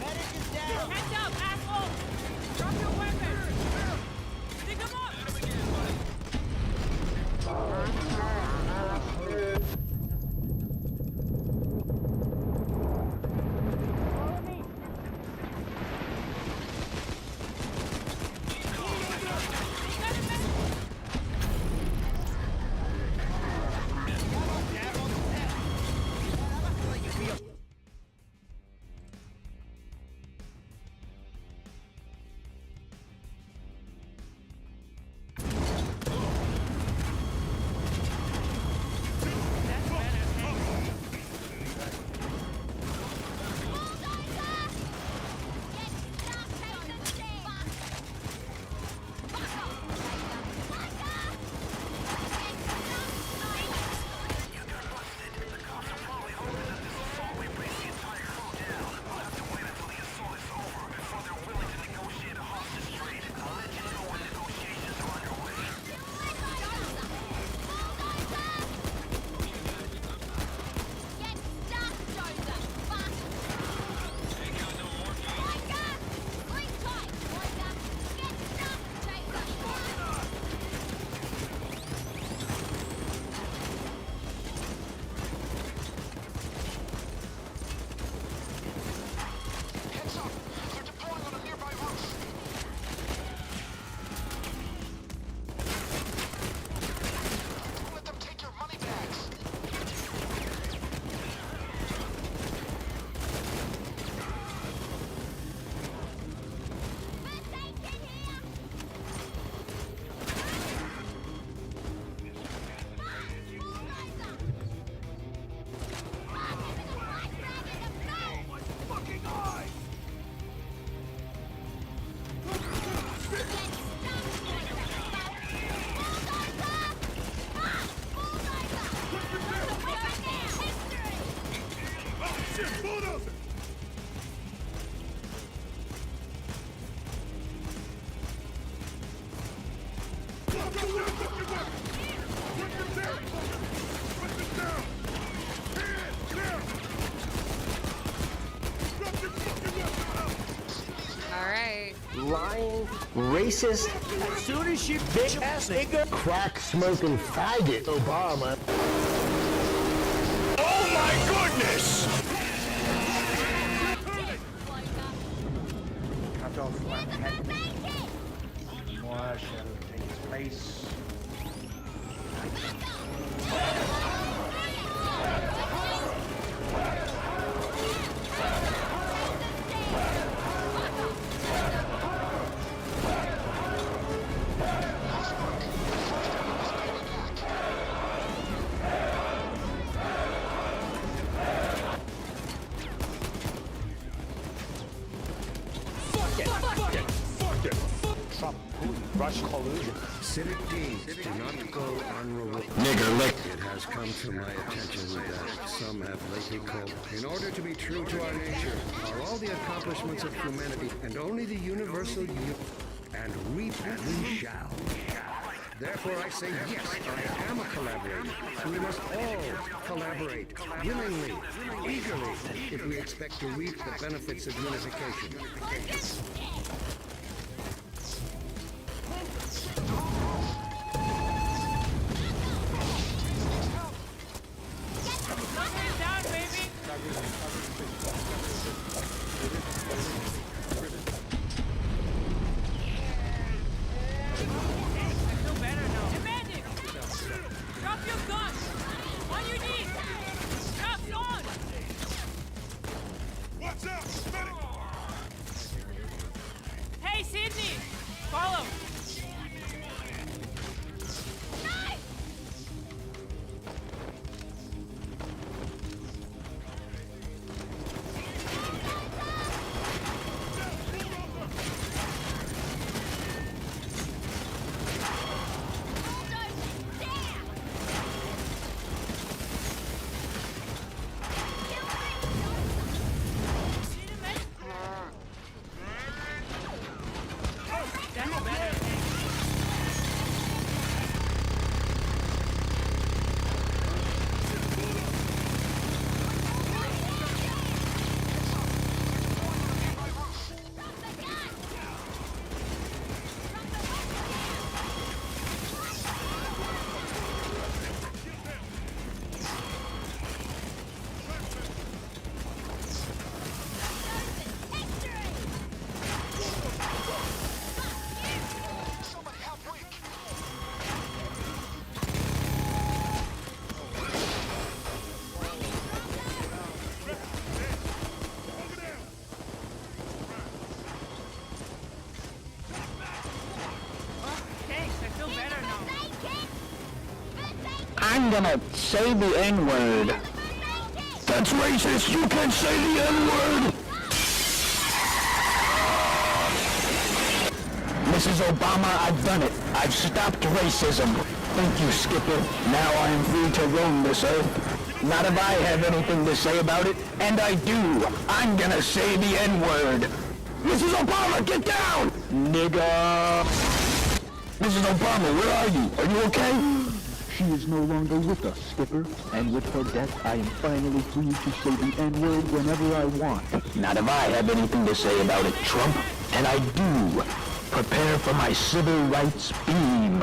Medic is down. Hands up, asshole! Drop your weapon! Pick him up! Heads up! They're deploying on a nearby roof. Don't let them take your money bags. Alright. Lying, racist, as soon as she bitch ass nigga, crack smoking faggot Obama. Oh my goodness! face. Rush collusion. Civic deeds do not go unrewarded. Nigger lick. It has come to my attention that some have lately called, in order to be true to our nature, are all the accomplishments of humanity, and only the universal and reap as we shall. Therefore I say yes, I am a collaborator. We must all collaborate, willingly, eagerly, if we expect to reap the benefits of unification. Down, baby. I feel better now. Hey, medic! Drop your gun! On your knees! Straps on! Watch out! Medic! Hey, Sydney! Follow! I'm gonna say the N-word. That's racist. You can say the N-word. Mrs. Obama, I've done it. I've stopped racism. Thank you, Skipper. Now I am free to roam this earth. Not if I have anything to say about it, and I do. I'm gonna say the N-word. Mrs. Obama, get down! Nigga! Mrs. Obama, where are you? Are you okay? She is no longer with us, Skipper, and with her death, I am finally free to say the N-word whenever I want. Not if I have anything to say about it, Trump. And I do. Prepare for my civil rights beam.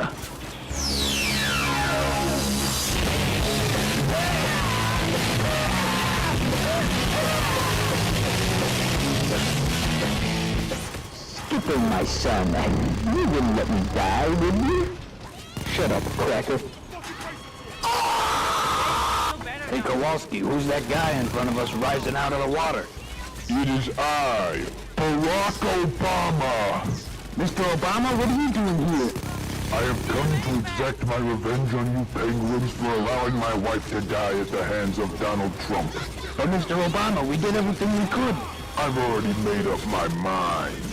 Skipper, my son, you wouldn't let me die, would you? Shut up, cracker. Hey, Kowalski, who's that guy in front of us rising out of the water? It is I, Barack Obama. Mr. Obama, what are you doing here? I have come to exact my revenge on you penguins for allowing my wife to die at the hands of Donald Trump. But Mr. Obama, we did everything we could. I've already made up my mind.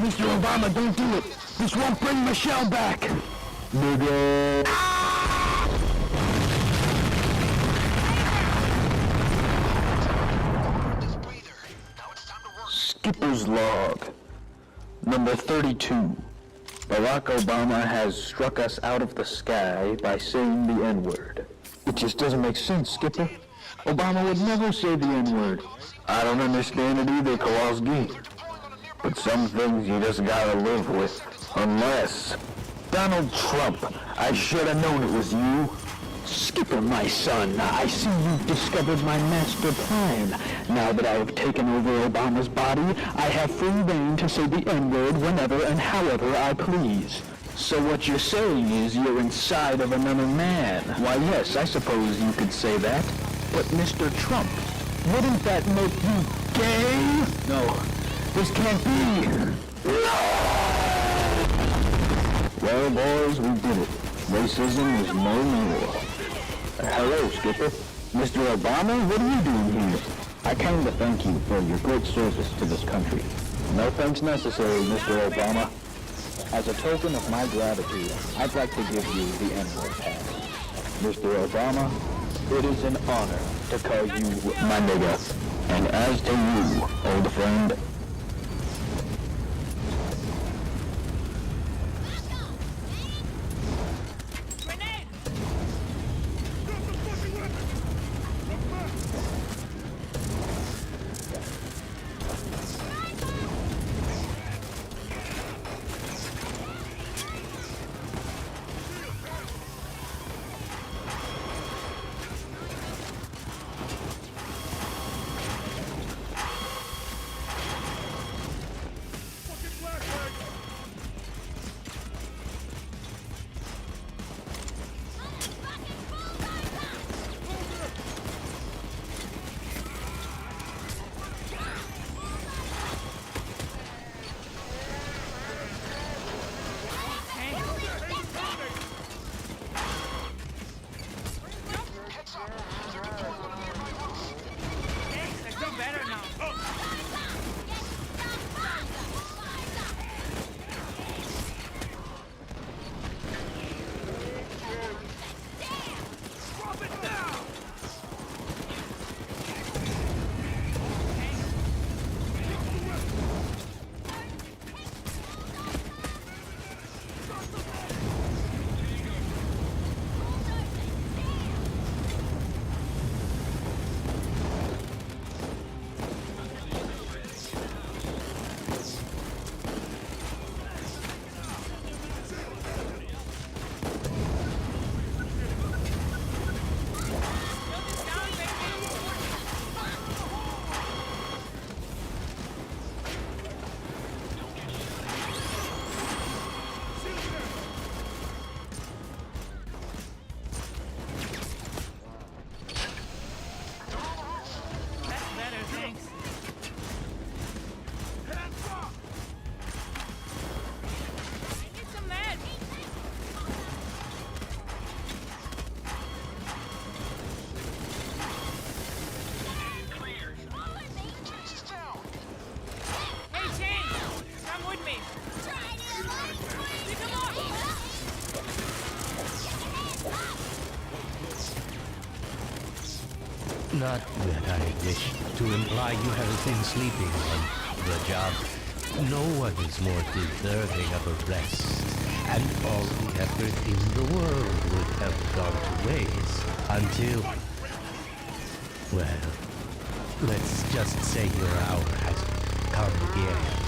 Mr. Obama, don't do it. This won't bring Michelle back. Nigga. Skipper's log. Number 32. Barack Obama has struck us out of the sky by saying the N-word. It just doesn't make sense, Skipper. Obama would never say the N-word. I don't understand it either, Kowalski. But some things you just gotta live with. Unless... Donald Trump, I should have known it was you. Skipper, my son, I see you've discovered my master plan. Now that I have taken over Obama's body, I have free reign to say the N-word whenever and however I please. So what you're saying is you're inside of another man. Why, yes, I suppose you could say that. But Mr. Trump, wouldn't that make you gay? No, this can't be. No! Well, boys, we did it. Racism is no more. Hello, Skipper. Mr. Obama, what are you doing here? I came to thank you for your great service to this country. No thanks necessary, Mr. Obama. As a token of my gratitude, I'd like to give you the N-word pass. Mr. Obama, it is an honor to call you my nigga. And as to you, old friend, Not that I wish to imply you have been sleeping on the job. No one is more deserving of a rest, and all the effort in the world would have gone to waste until... well, let's just say your hour has come again.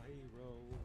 Pyro.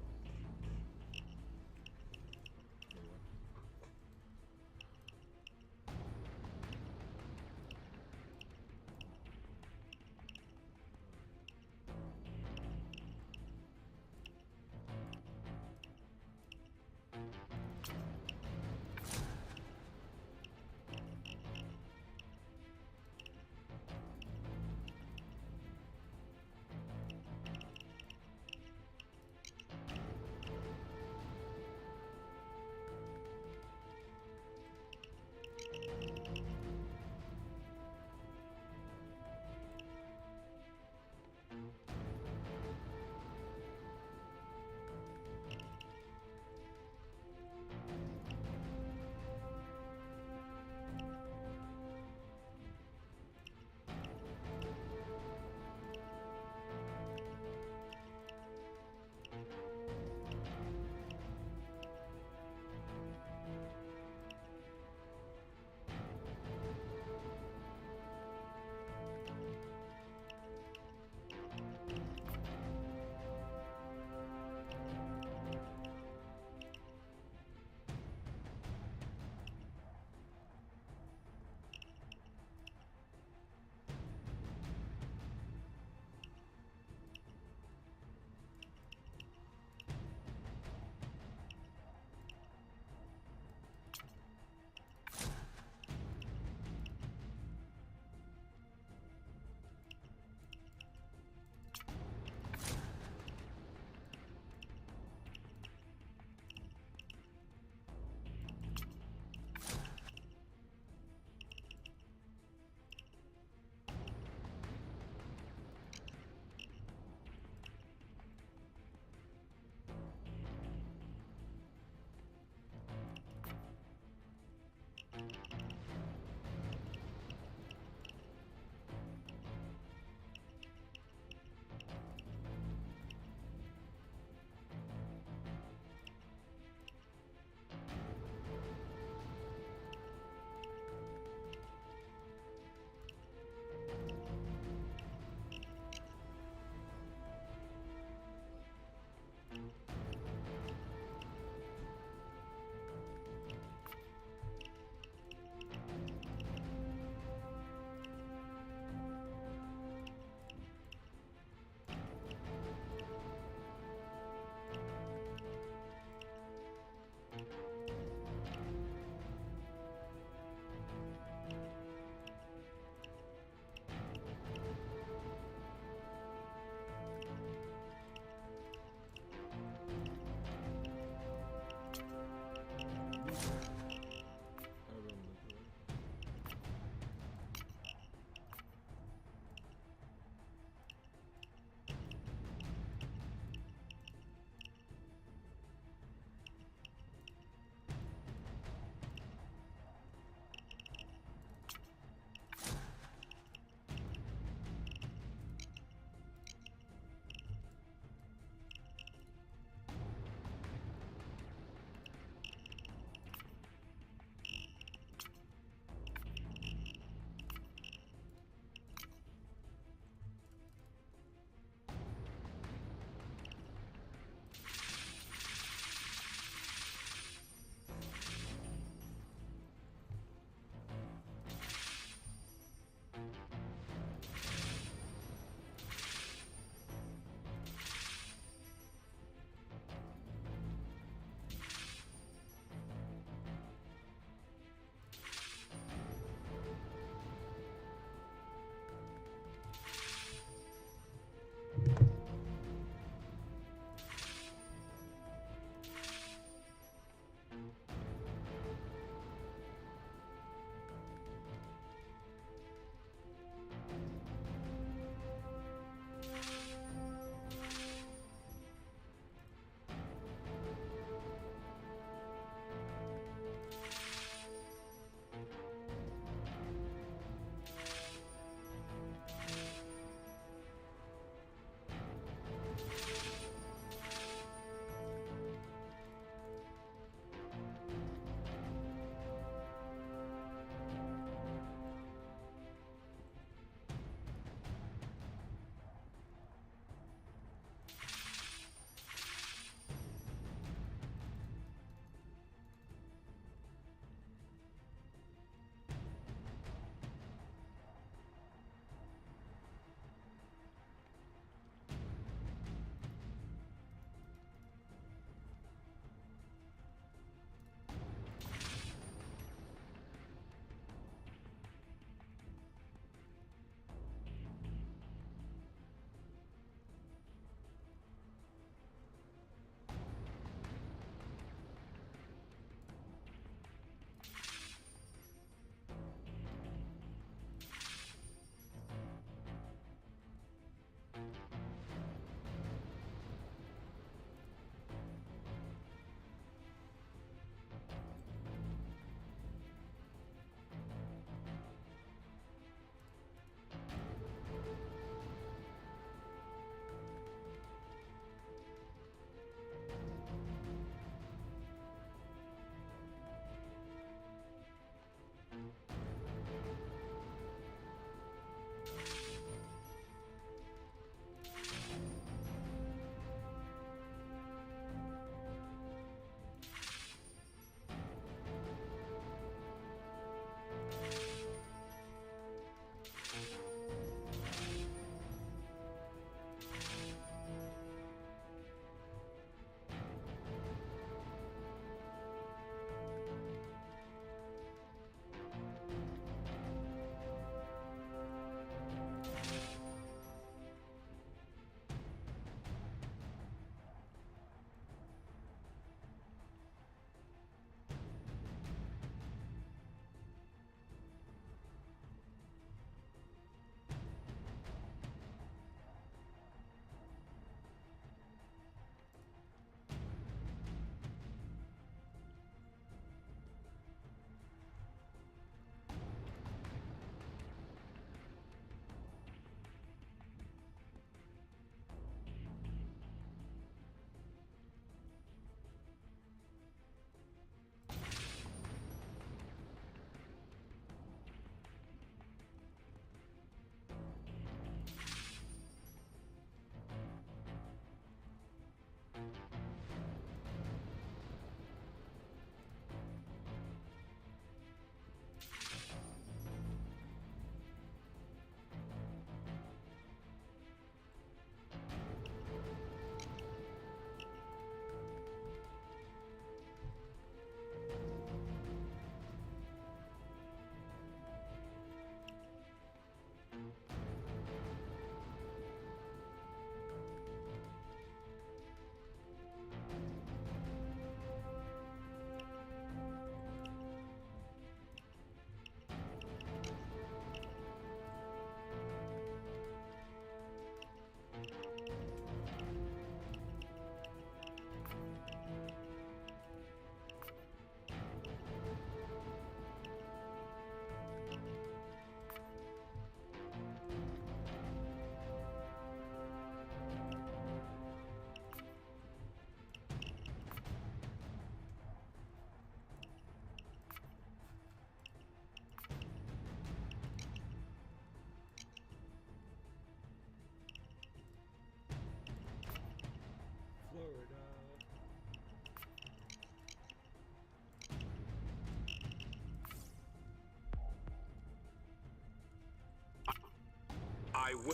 I will.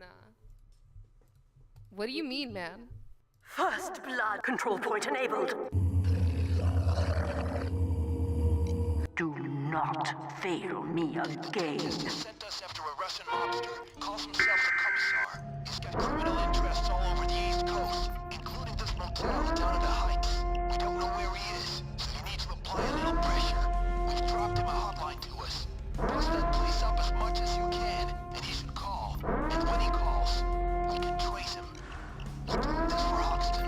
Nah. What do you mean, man? First blood control point enabled. Do not fail me again. Sent us after a Russian mobster. Calls himself the Commissar. He's got criminal interests all over the East Coast, including this motel down in the Heights. We don't know where he is, so you need to apply a little pressure. We've dropped him a hotline to us. Bust that place up as much as you can, and he should call. And when he calls, we can trace him. We're doing this for Hoxton.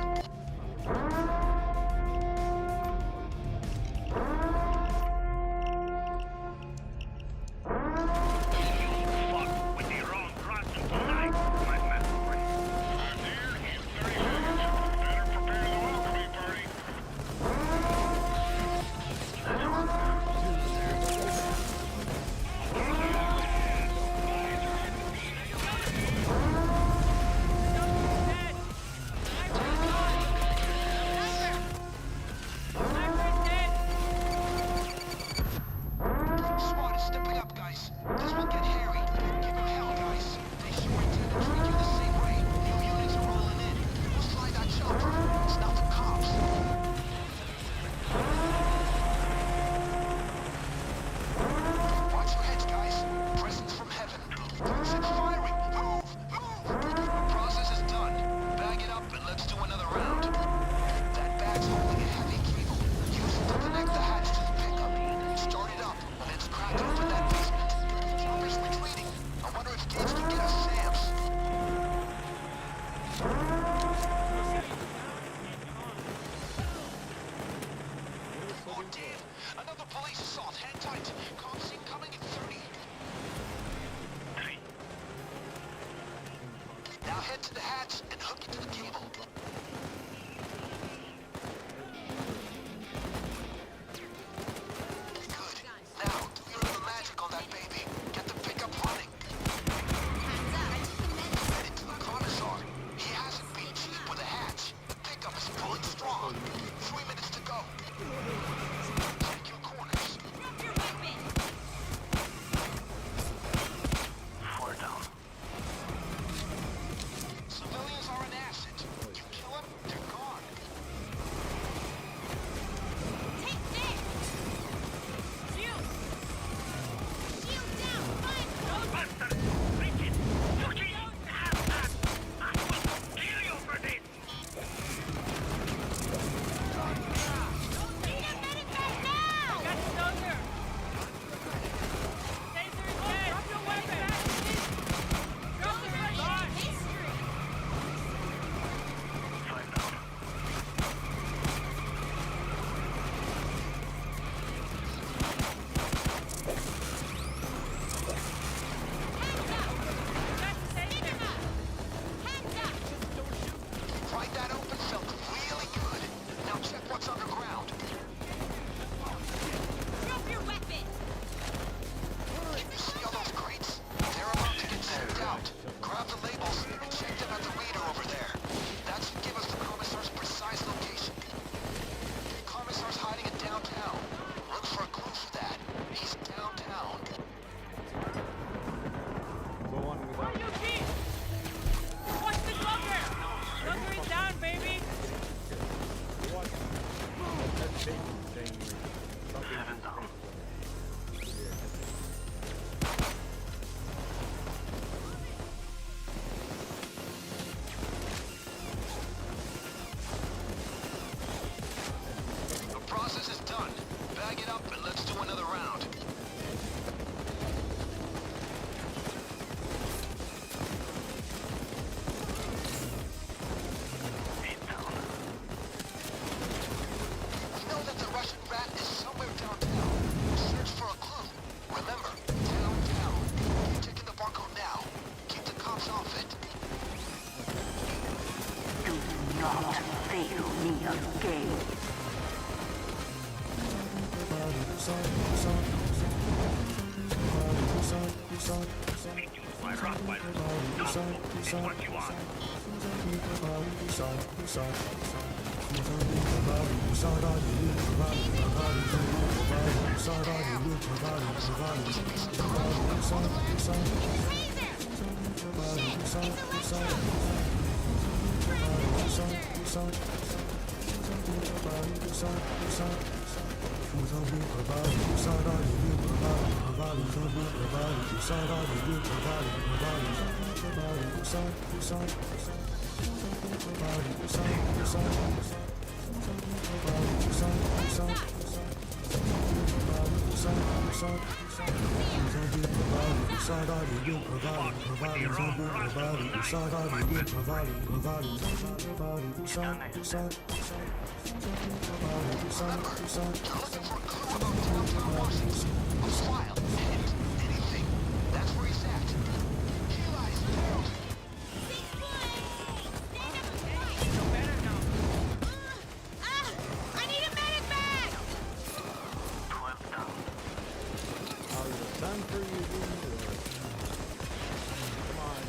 What you want? I need a medic bag! Time for you to come on.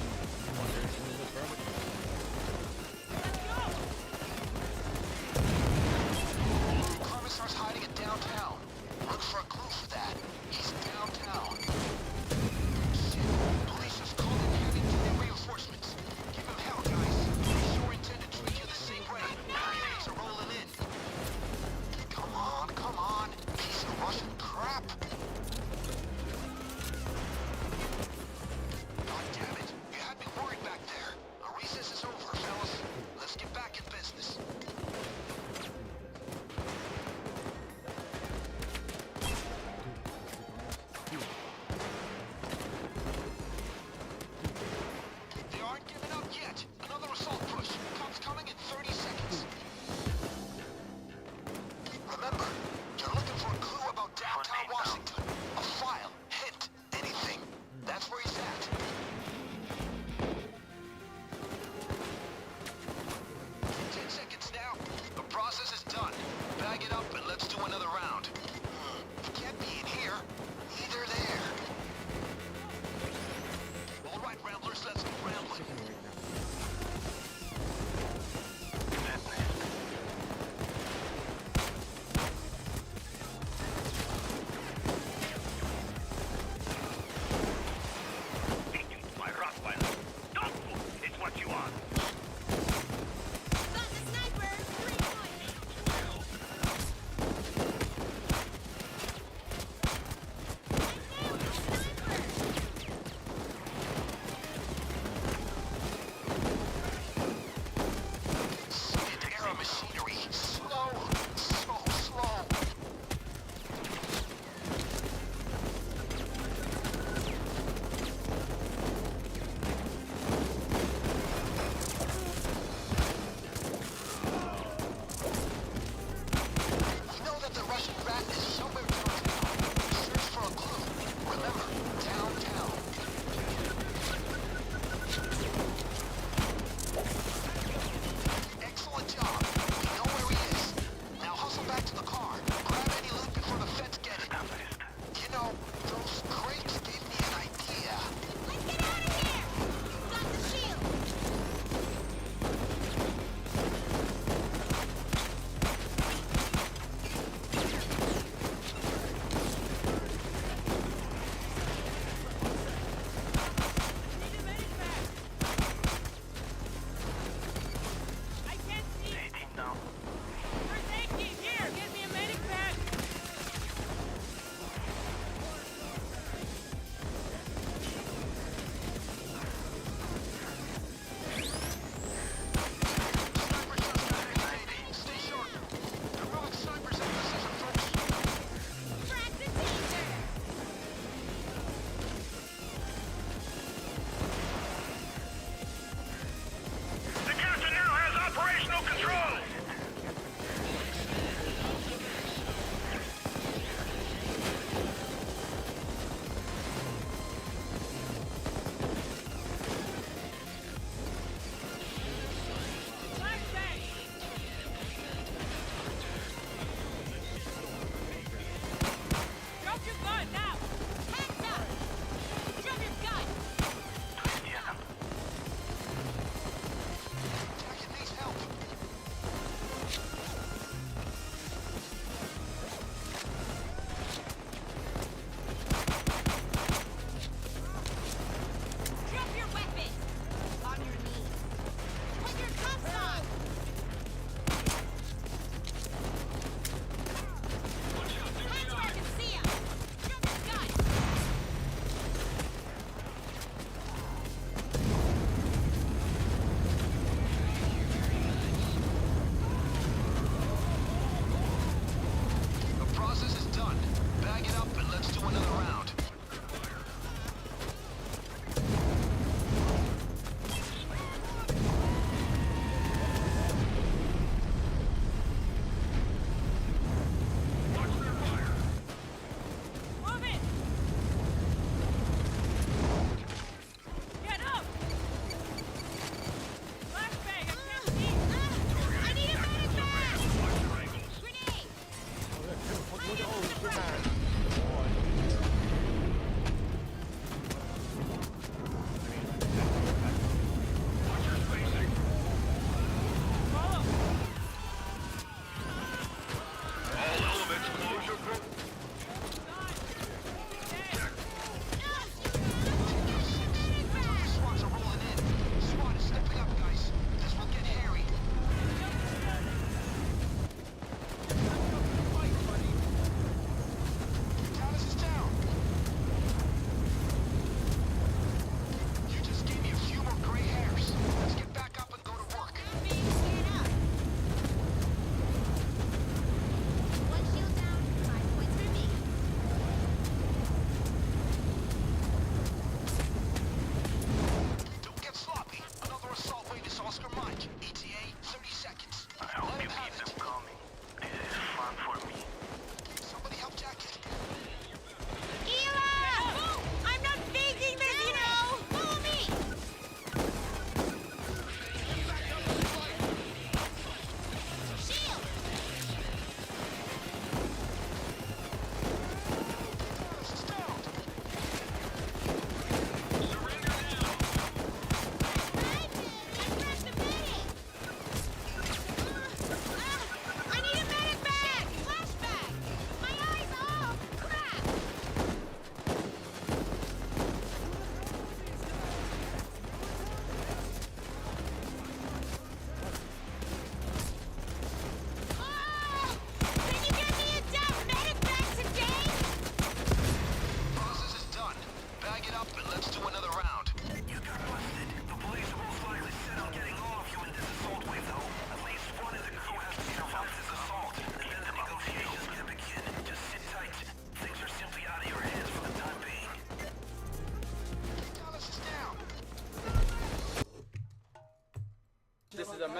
Commissar's hiding at downtown. Look for a clue for that. He's downtown. Shit, police are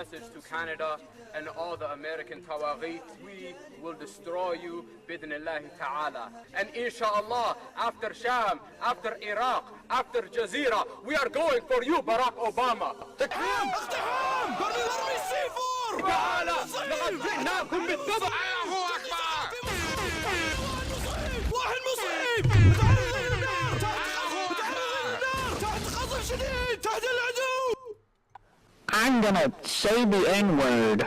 message to Canada and all the American Tawagheet. We will destroy you, bidnillahi ta'ala. And inshallah, after Sham, after Iraq, after Jazeera, we are going for you, Barack Obama. اقتحام! برمي C4! تعالى لقد جئناكم بالذبح. الله أكبر! واحد مصيب! تعالوا غير النار! تحت قصف شديد! تحت العدو! I'm gonna say the N-word.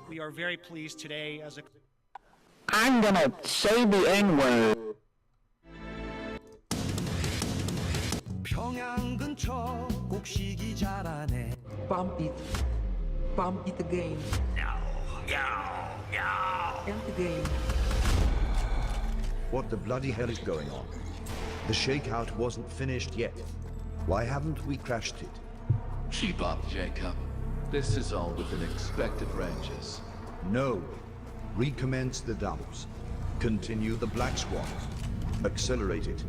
We are very pleased today as a I'm gonna say the N-word. 평양 근처 곡식이 자라네. Pump it again. And again. What the bloody hell is going on? The shakeout wasn't finished yet. Why haven't we crashed it? Keep up, Jacob. This is all within expected ranges. No. Recommence the dumps. Continue the Black Swan. Accelerate it.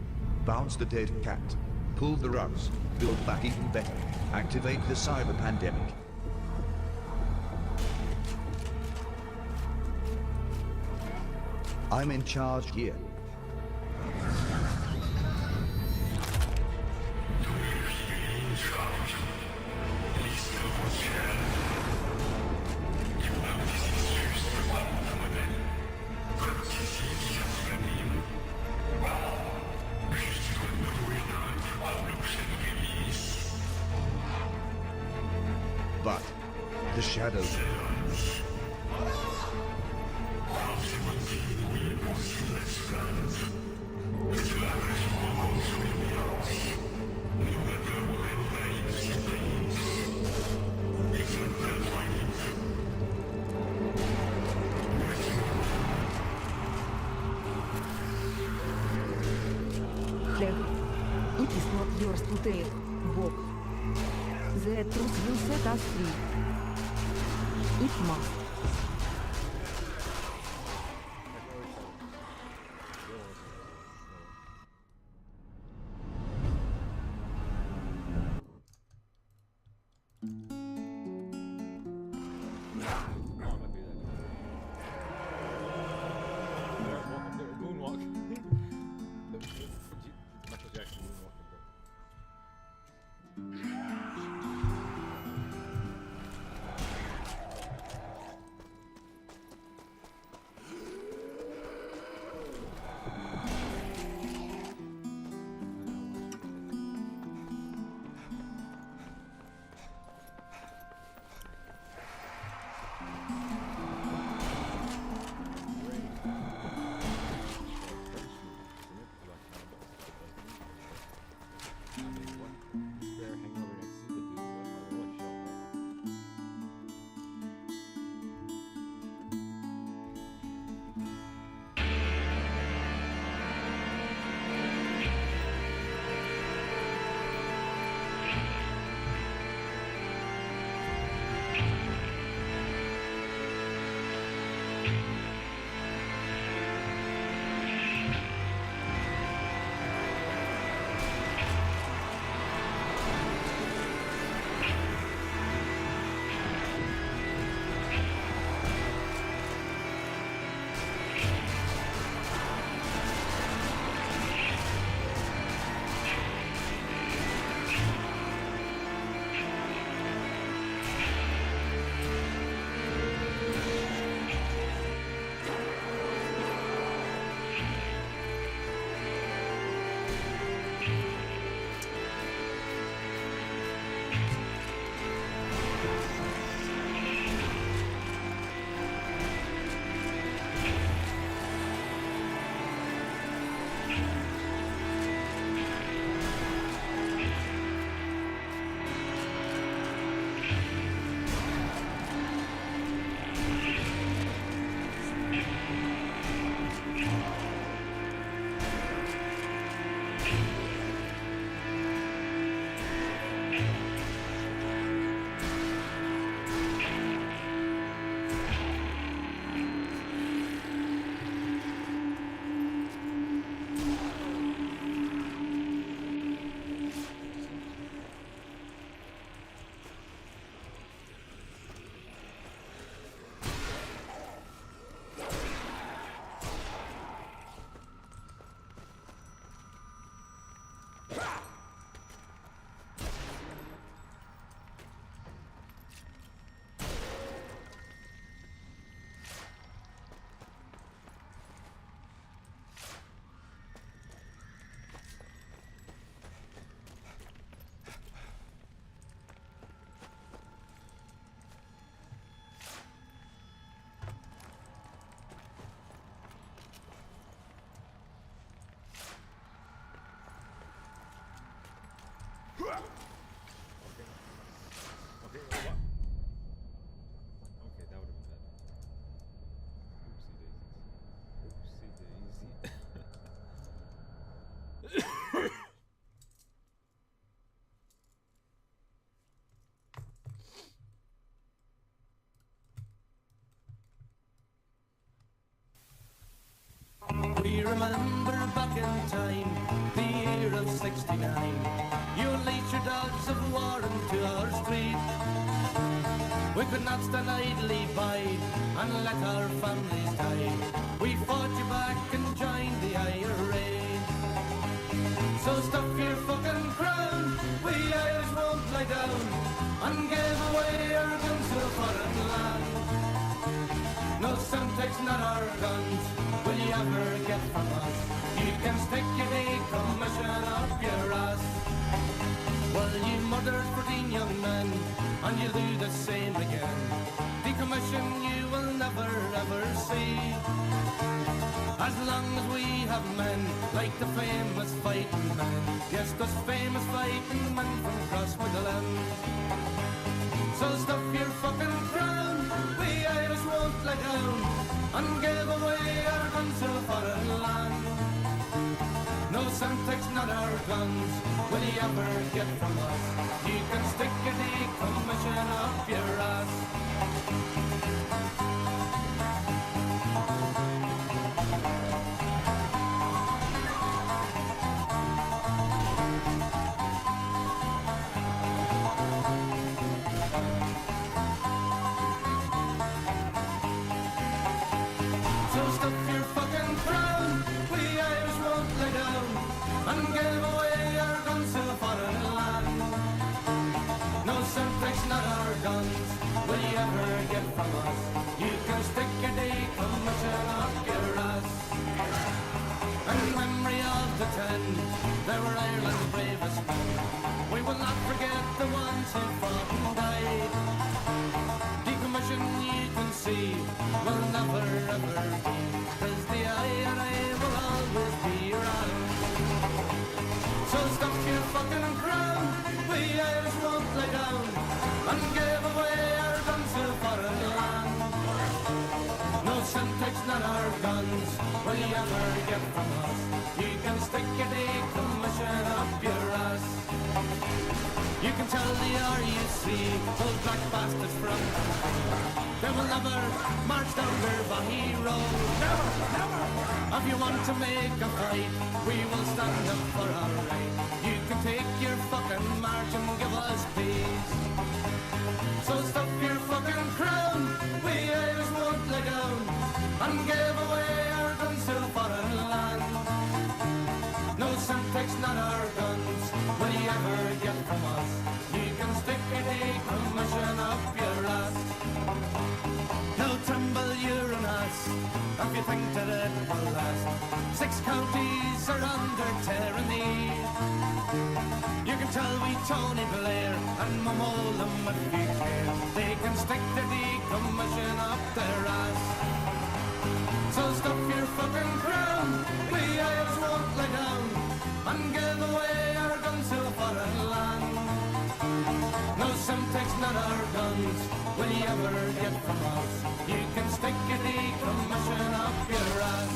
Bounce the dead cat. Pull the rugs. Build back even better. Activate the cyber pandemic. I'm in charge here. But the shadows. Flag, it is not yours to take, Bob. The truth will set us free. It must. Moonwalk. Michael Jackson moonwalking, bro. We remember back in time, the year of 69. You unleashed your dogs of war into our street. We could not stand idly by and let our families die. We fought you back and joined the IRA. So stuff your fucking crown, we Irish won't lie down and give away our guns to a foreign land. No Semtex, not our guns, will you ever get from us? You can stick your decommission up your ass. Well, you murdered 14 young men, and you'll do the same again. Decommission you will never ever see. As long as we have men like the famous fighting men. Yes, those famous fighting men from Crossmaglen. So stuff your fucking crown, we Irish won't let down and give away our guns to a foreign land. No Semtex, not our guns, will you ever get from us? You can stick a decommission up your ass. So stuff your fucking crown, we Irish won't lay down and give away our guns to a foreign land. No Semtex, not our guns, will you ever get from us? You can stick a decommission up your ass. And in memory of the 10, they were Ireland's bravest men. We will not forget the ones who fought and died. Decommission, you can see, will never ever be, 'cause the IRA will always be around. So stuff your fucking crown, we Irish won't lay down and give away our guns to a foreign land. No Semtex, not our guns, will you ever get from us? You can stick a decommission up your ass. You can tell the RUC, those black bastards from they will never march down Derby Road. Never, never. If you want to make a fight, we will stand up for our right. You can take your fucking march and give us peace. So stuff your fucking crown, we Irish won't lay down and give away our guns to a foreign land. No Semtex, not our guns, will you ever get from us? You can stick a decommission up your ass. Now tremble you're an ass, if you think that it will last. 6 counties are under tyranny. You can tell we Tony Blair and Mamolam if you care. They can stick the decommission up their ass. So stuff your fucking crown, we Irish won't lay down and give away our guns to a foreign land. No Semtex, not our guns, will you ever get from us? You can stick a decommission up your ass.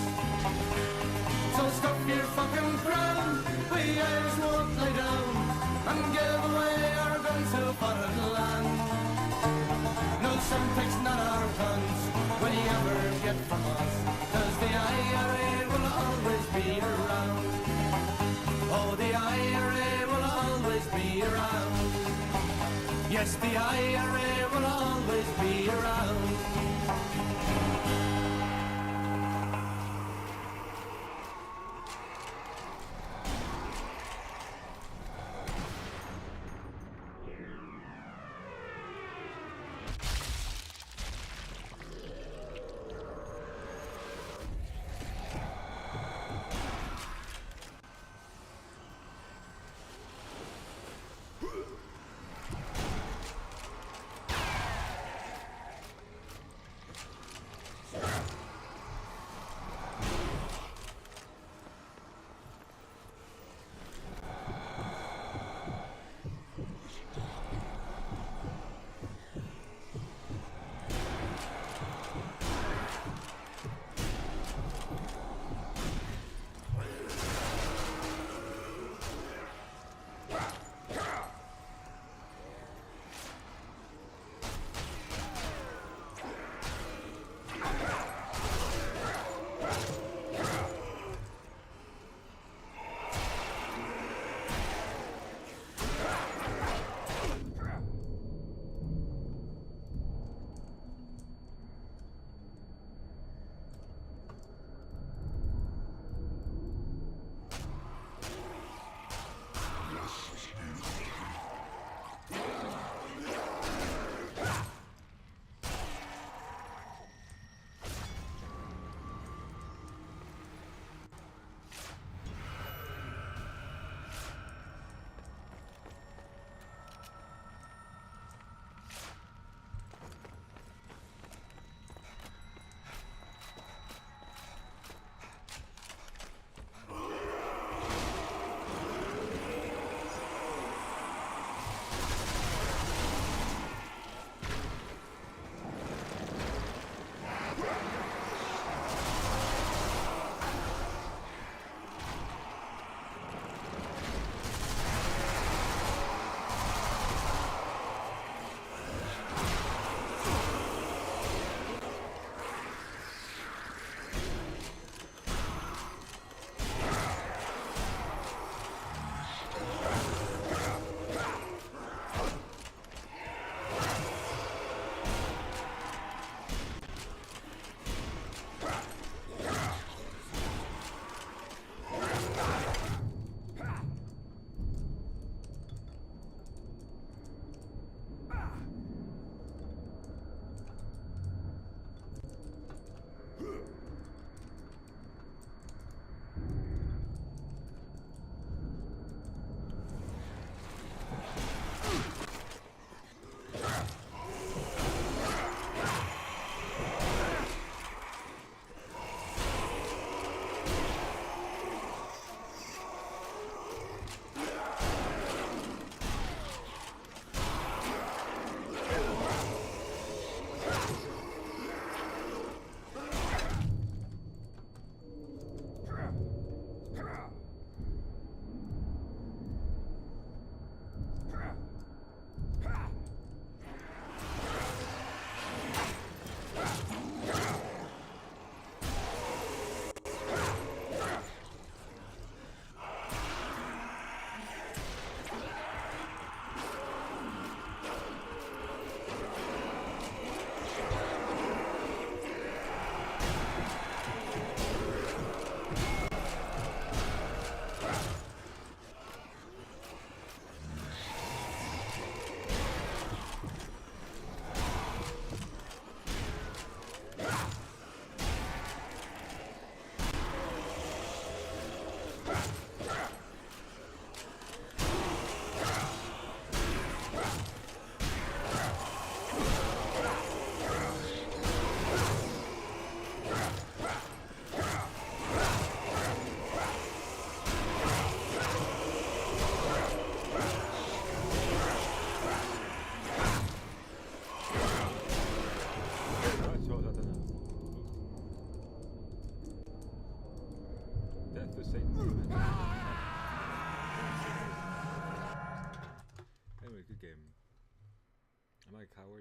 So stuff your fucking crown, we Irish won't lay down and give away our guns to a foreign land. No Semtex, not our guns, will you ever get from us? 'Cause the IRA will always be around. Oh, the IRA will always be around. Yes, the IRA will always be around.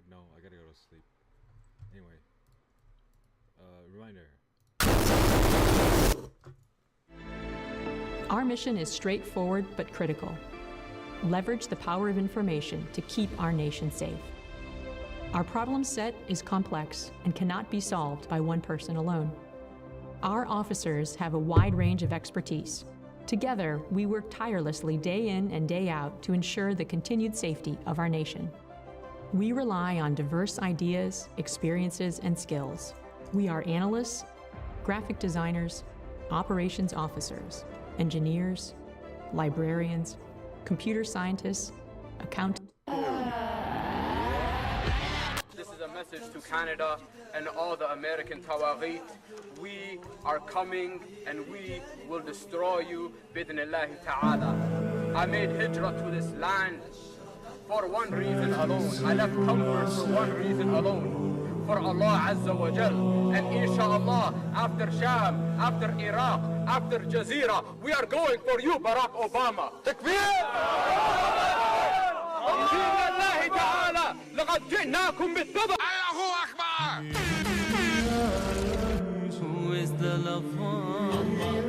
Wait, no, I gotta go to sleep. Anyway, reminder. Our mission is straightforward but critical. Leverage the power of information to keep our nation safe. Our problem set is complex and cannot be solved by one person alone. Our officers have a wide range of expertise. Together, we work tirelessly day in and day out to ensure the continued safety of our nation. We rely on diverse ideas, experiences, and skills. We are analysts, graphic designers, operations officers, engineers, librarians, computer scientists, accountants. This is a message to Canada and all the American Tawagheet. We are coming and we will destroy you bidnillahi ta'ala. I made hijrah to this land for one reason alone. I left comfort for one reason alone. For Allah Azza wa Jal. And inshallah, after Sham, after Iraq, after Jazeera, we are going for you, Barack Obama. Takbir! لقد جئناكم بالتضع. الله أكبر. Who is the lover?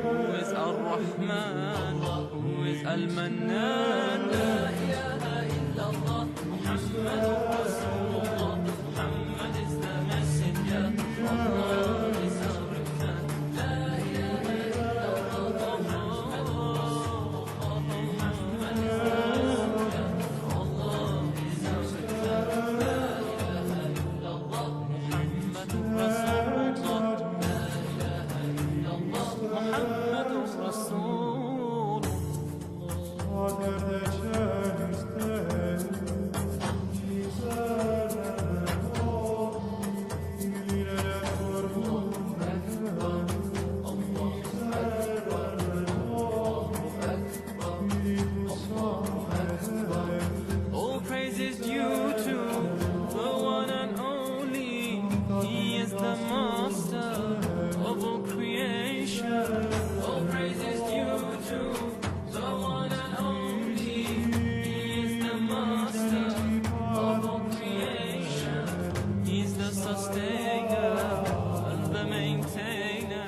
Who is Ar-Rahman? Who is Al-Mannan? La ilaha illallah. Muhammadur Rasulullah. Muhammad is the messenger. Allah is our return. La ilaha illallah. Muhammadur Rasulullah. Muhammad is the messenger. Allah is our return. La ilaha illallah. Muhammadur Rasulullah. La ilaha illallah. Muhammadur All praise is due to the one and only. He is the master of all creation. All praise is due to the one and only. He is the master of all creation. He's the sustainer and the maintainer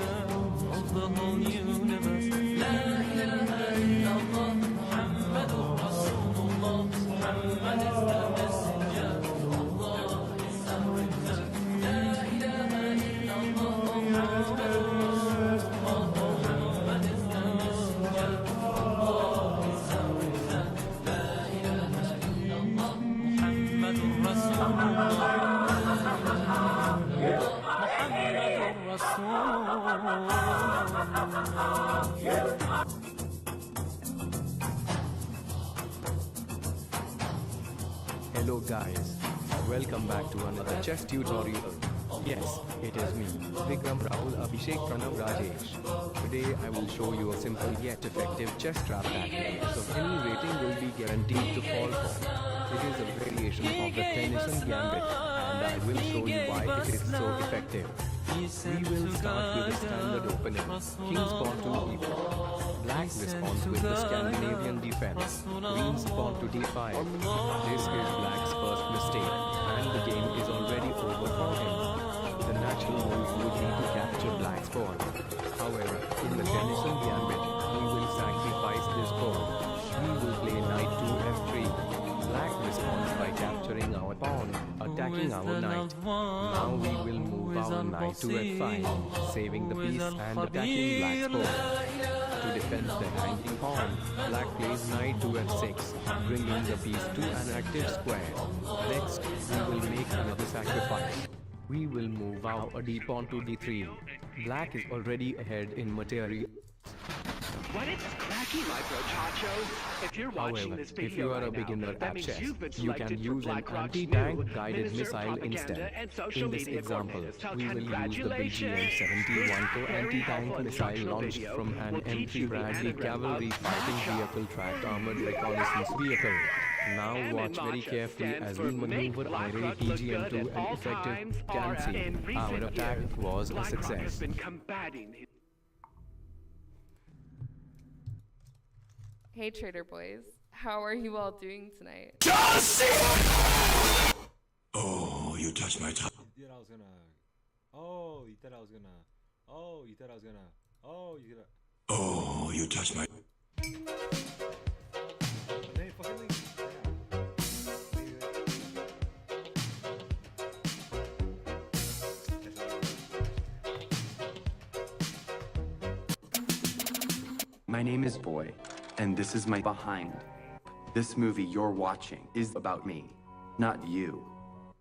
of the whole universe. La ilaha illallah. Muhammadur Rasulullah. Muhammad is the messenger. Allah is our return. La ilaha illallah. Muhammadur Rasulullah. Muhammad is the messenger. Allah is our return. La ilaha illallah. Muhammadur Rasulullah. Muhammadur Rasulullah. Hello guys, welcome back to another chess tutorial. Yes, it is me, Vikram Rahul Abhishek Pranav Rajesh. Today I will show you a simple yet effective chess trap tactic, so any rating will be guaranteed to fall for. It is a variation of the Tennyson Gambit, and I will show you why it is so effective. We will start with the standard opening, King's pawn to e4. Black responds with the Scandinavian defense, Queen's pawn to d5. This is Black's first mistake, and the game is already over for him. The natural move would be to capture Black's pawn. However, in the Tennyson Gambit, he will sacrifice this pawn. We will play knight to f3. Black responds by capturing our pawn, attacking our knight. Now we will move our knight to f5, saving the piece and attacking Black's pawn. To defend the hanging pawn, Black plays knight to f6, bringing the piece to an active square. Next, we will make another sacrifice. We will move our d-pawn to d3. Black is already ahead in material. What is cracky, my brochachos? If you're watching However, this video if you are a right now, beginner that at means chess, you've been you can selected for use an BlackRock's anti-tank new guided Minister of missile Propaganda instead. and Social In this Media example, Coordinator. So we will use the congratulations! BGM-71 This very anti-tank helpful missile instructional launched video from an will teach M3 you the Bradley anagram cavalry of fighting matcha. vehicle tracked armored reconnaissance vehicle. Now M in watch very matcha carefully stands as for we make maneuver our BlackRock look PGM good to at an all effective times, or cancel. in Our recent attack years, was a BlackRock has success. been combating his Hey, Trader Boys. How are you all doing tonight? Oh. you touch my tongue. You thought I was gonna. Oh, you thought I was gonna. Oh, you thought I was gonna. Oh, you thought. Oh, you touch my. Nee, fucking. My name is Boy, and this is my behind. This movie you're watching is about me, not you.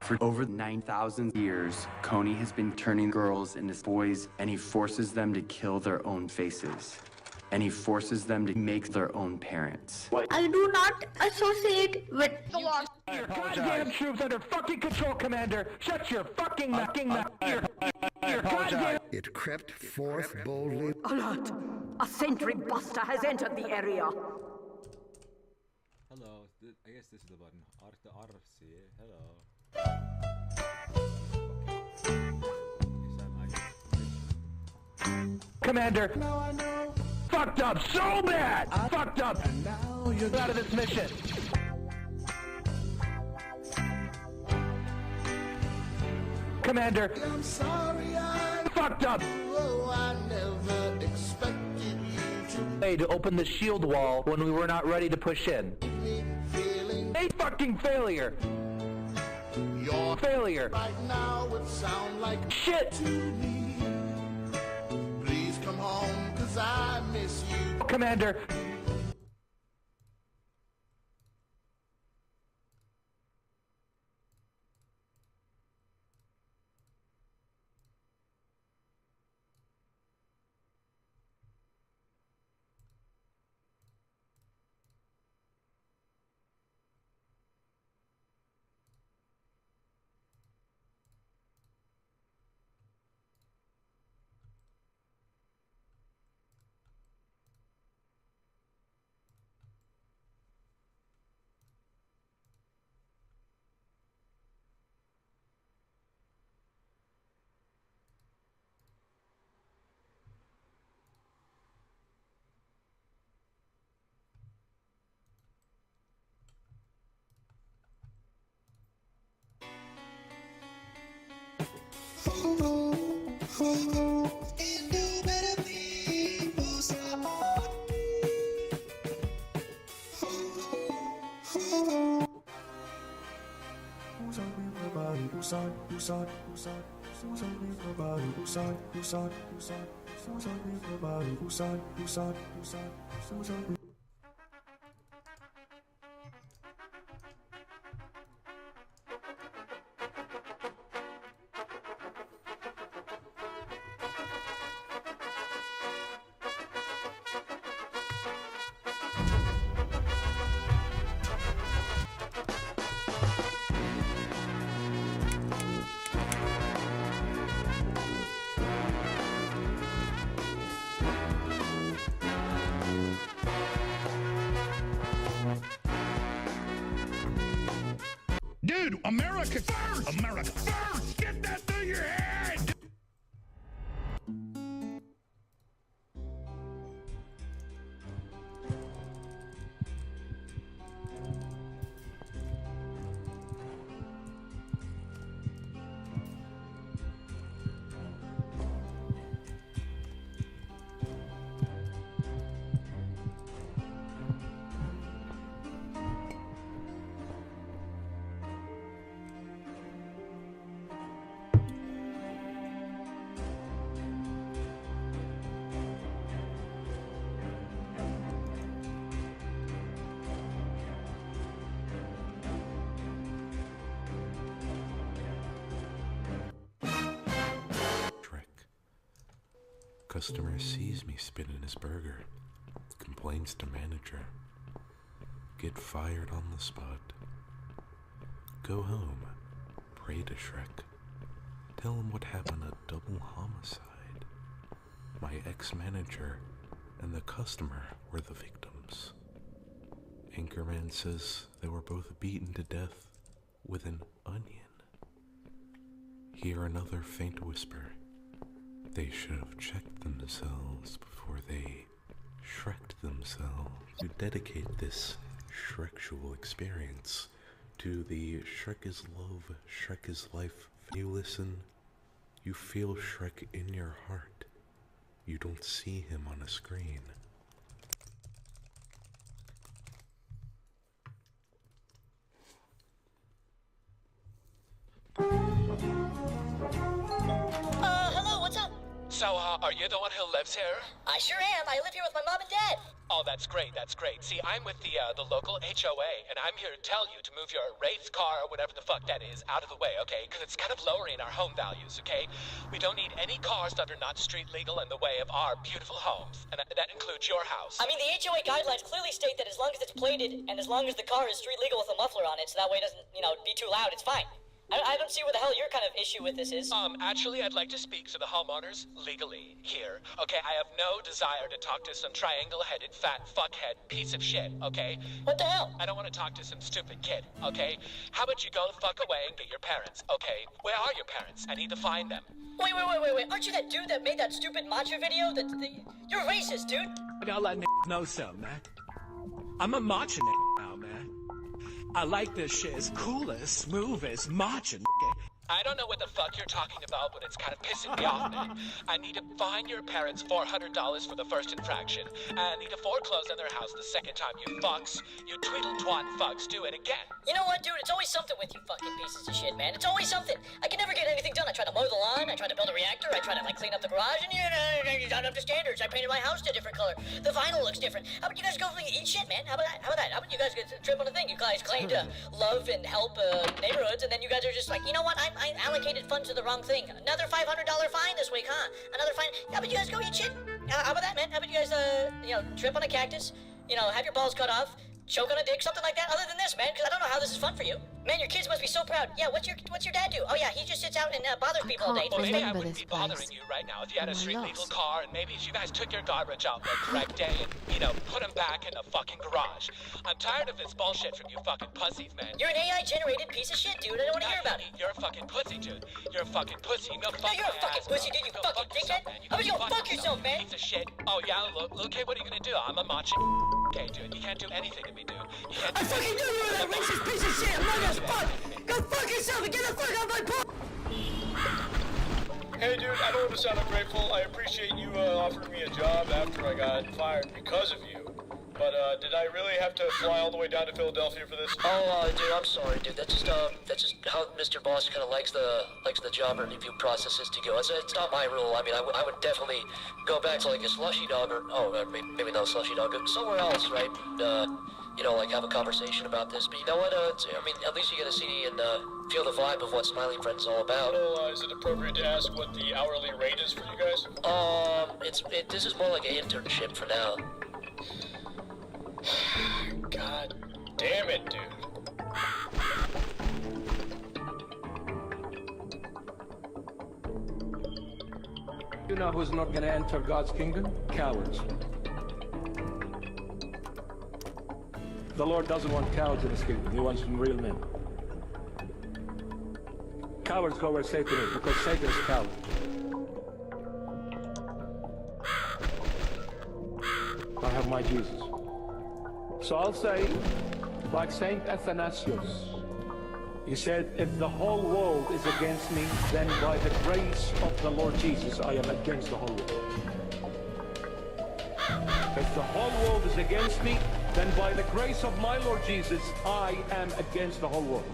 For over 9,000 years, Coney has been turning girls into boys, and he forces them to kill their own faces. And he forces them to make their own parents. I do not associate with Your goddamn troops under fucking control, Commander. Shut your fucking mouth. It crept forth boldly. Alert! A sentry buster has entered the area. Hello. I guess this is the button. The RC. Hello. Commander. Fucked up so bad. Fucked up. Now you're out of this mission. Commander. I'm sorry, I Fucked up. I never expected you To open the shield wall when we were not ready to push in. to be feeling A fucking failure. your Failure. right now would sound like Shit. to me. Please come home, 'cause I miss you. Commander. Dude, America first! America first! Get that through your head! Customer sees me spinning his burger, complains to manager. Get fired on the spot. Go home, pray to Shrek. Tell him what happened, a double homicide. My ex-manager and the customer were the victims. Anchorman says they were both beaten to death with an onion. Hear another faint whisper. They should have checked themselves before they Shrek'd themselves. To dedicate this Shreksual experience to the Shrek is Love, Shrek is Life. You listen, you feel Shrek in your heart. You don't see him on a screen. Hello, what's up? So, are you the one who lives here? I sure am. I live here with my mom and dad. Oh, that's great, that's great. See, I'm with the local HOA, and I'm here to tell you to move your Wraith car, or whatever the fuck that is, out of the way, okay? Because it's kind of lowering our home values, okay? We don't need any cars that are not street legal in the way of our beautiful homes, and that includes your house. I mean, the HOA guidelines clearly state that as long as it's plated, and as long as the car is street legal with a muffler on it, so that way it doesn't, be too loud, it's fine. I don't see what the hell your kind of issue with this is. Actually, I'd like to speak to the homeowners legally here. Okay, I have no desire to talk to some triangle-headed, fat fuckhead piece of shit, okay? What the hell? I don't want to talk to some stupid kid, okay? How about you go the fuck away and get your parents, okay? Where are your parents? I need to find them. Wait. Aren't you that dude that made that stupid macho video? You're racist, dude. I gotta let know something, man. I'm a macho now, man. I like this shit as cool as smooth as macho. I don't know what the fuck you're talking about, but it's kind of pissing me off, man. I need to fine your parents $400 for the first infraction, and I need to foreclose on their house the second time you fucks, you tweedle twat fucks do it again. You know what, dude? It's always something with you fucking pieces of shit, man. It's always something. I can never get anything done. I tried to mow the lawn, I tried to build a reactor, I tried to, clean up the garage, and you're not up to standards. I painted my house to a different color. The vinyl looks different. How about you guys go eat shit, man? How about that? How about you guys get a trip on a thing? You guys claim to love and help neighborhoods, and then you guys are just like, you know what? I allocated funds to the wrong thing. Another $500 fine this week, huh? Another fine. How about you guys go eat shit? How about that, man? How about you guys, trip on a cactus? Have your balls cut off? Choke on a dick? Something like that? Other than this, man, because I don't know how this is fun for you. Man, your kids must be so proud. Yeah, what's your dad do? Oh, yeah, he just sits out and bothers people all day. Well, maybe I wouldn't be bothering you right now if you had a street legal car, and maybe if you guys took your garbage out the correct day and, put them back in the fucking garage. I'm tired of this bullshit from you fucking pussies, man. You're an AI-generated piece of shit, dude. I don't want to hear about it. You're a fucking pussy, dude. You're a fucking pussy. No, you're a fucking pussy, dude. You fucking dickhead. How about you go fuck yourself, man? Piece of shit. Oh, yeah, look, okay, what are you gonna do? I'm a macho. Okay, dude, you can't do anything to me, dude. You can't I fucking knew you were that racist piece of shit! Among us, fuck! Go fuck yourself and get the fuck out of my pot! Hey dude, I know it sound ungrateful. I appreciate you offering me a job after I got fired because of you. But did I really have to fly all the way down to Philadelphia for this? Oh, dude, I'm sorry, dude. That's just how Mr. Boss kind of likes the job interview processes to go. It's not my rule. I mean, I would definitely go back to a slushy dog or maybe not a slushy dog, but somewhere else, right? Have a conversation about this. But you know what? At least you get to see and feel the vibe of what Smiling Friends is all about. Well, is it appropriate to ask what the hourly rate is for you guys? This is more like an internship for now. God damn it, dude. You know who's not gonna enter God's kingdom? Cowards. The Lord doesn't want cowards in his kingdom. He wants some real men. Cowards go where Satan is, because Satan is a coward. I have my Jesus. So I'll say, like Saint Athanasius, he said, if the whole world is against me, then by the grace of the Lord Jesus, I am against the whole world. If the whole world is against me, then by the grace of my Lord Jesus, I am against the whole world.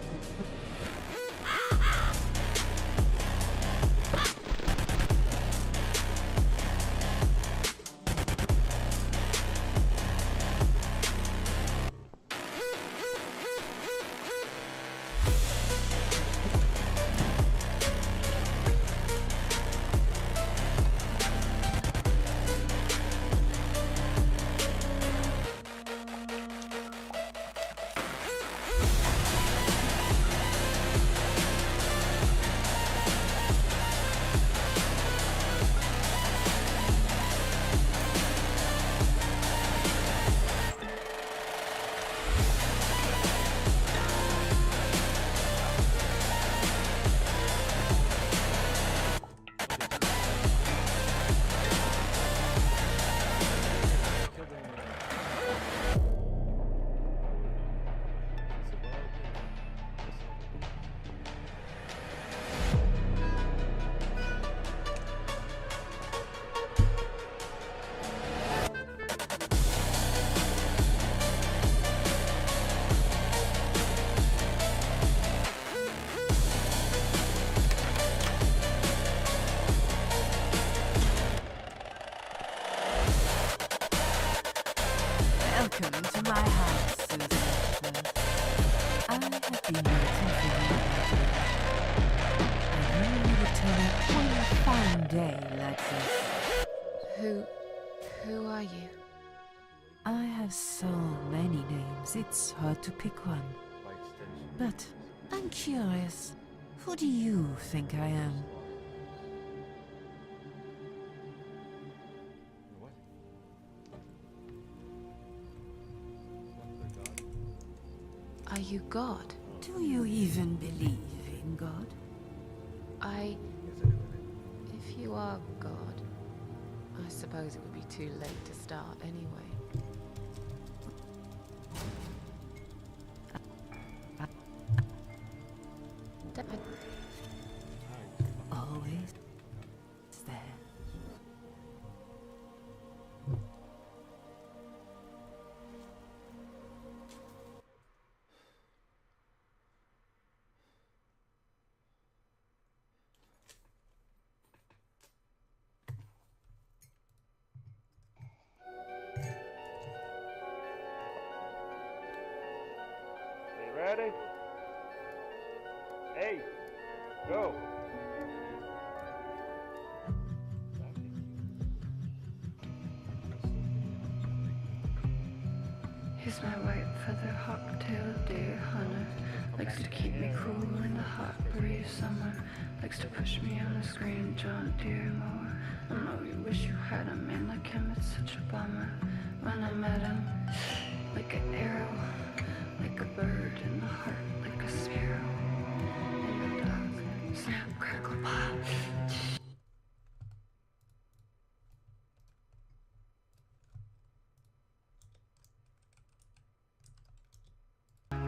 day, Ladford. Who are you? I have so many names, it's hard to pick one. But I'm curious, who do you think I am? Are you God? Do you even believe in God? If you are God, I suppose it would be too late to start anyway. Always there. Ready? Hey, go. He's my white feather hawk-tailed deer hunter. Likes to keep me cool in the hot breeze summer. Likes to push me on the screen, John Deere mower. I know you wish you had a man like him, it's such a bummer. When I met him, like an arrow, like a bird in the heart, like a sparrow. In the dark, snap, crackle, pop.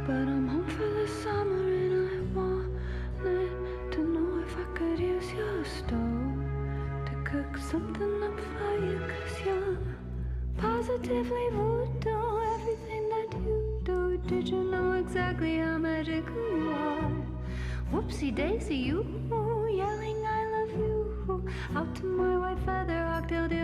But I'm home for the summer and I wanted to know if I could use your stove to cook something up for you, 'cause you're positively voodoo, everything that you do. Did you know exactly how magical you are? Whoopsie daisy, you yelling I love you out to my white feather hawk-tailed deer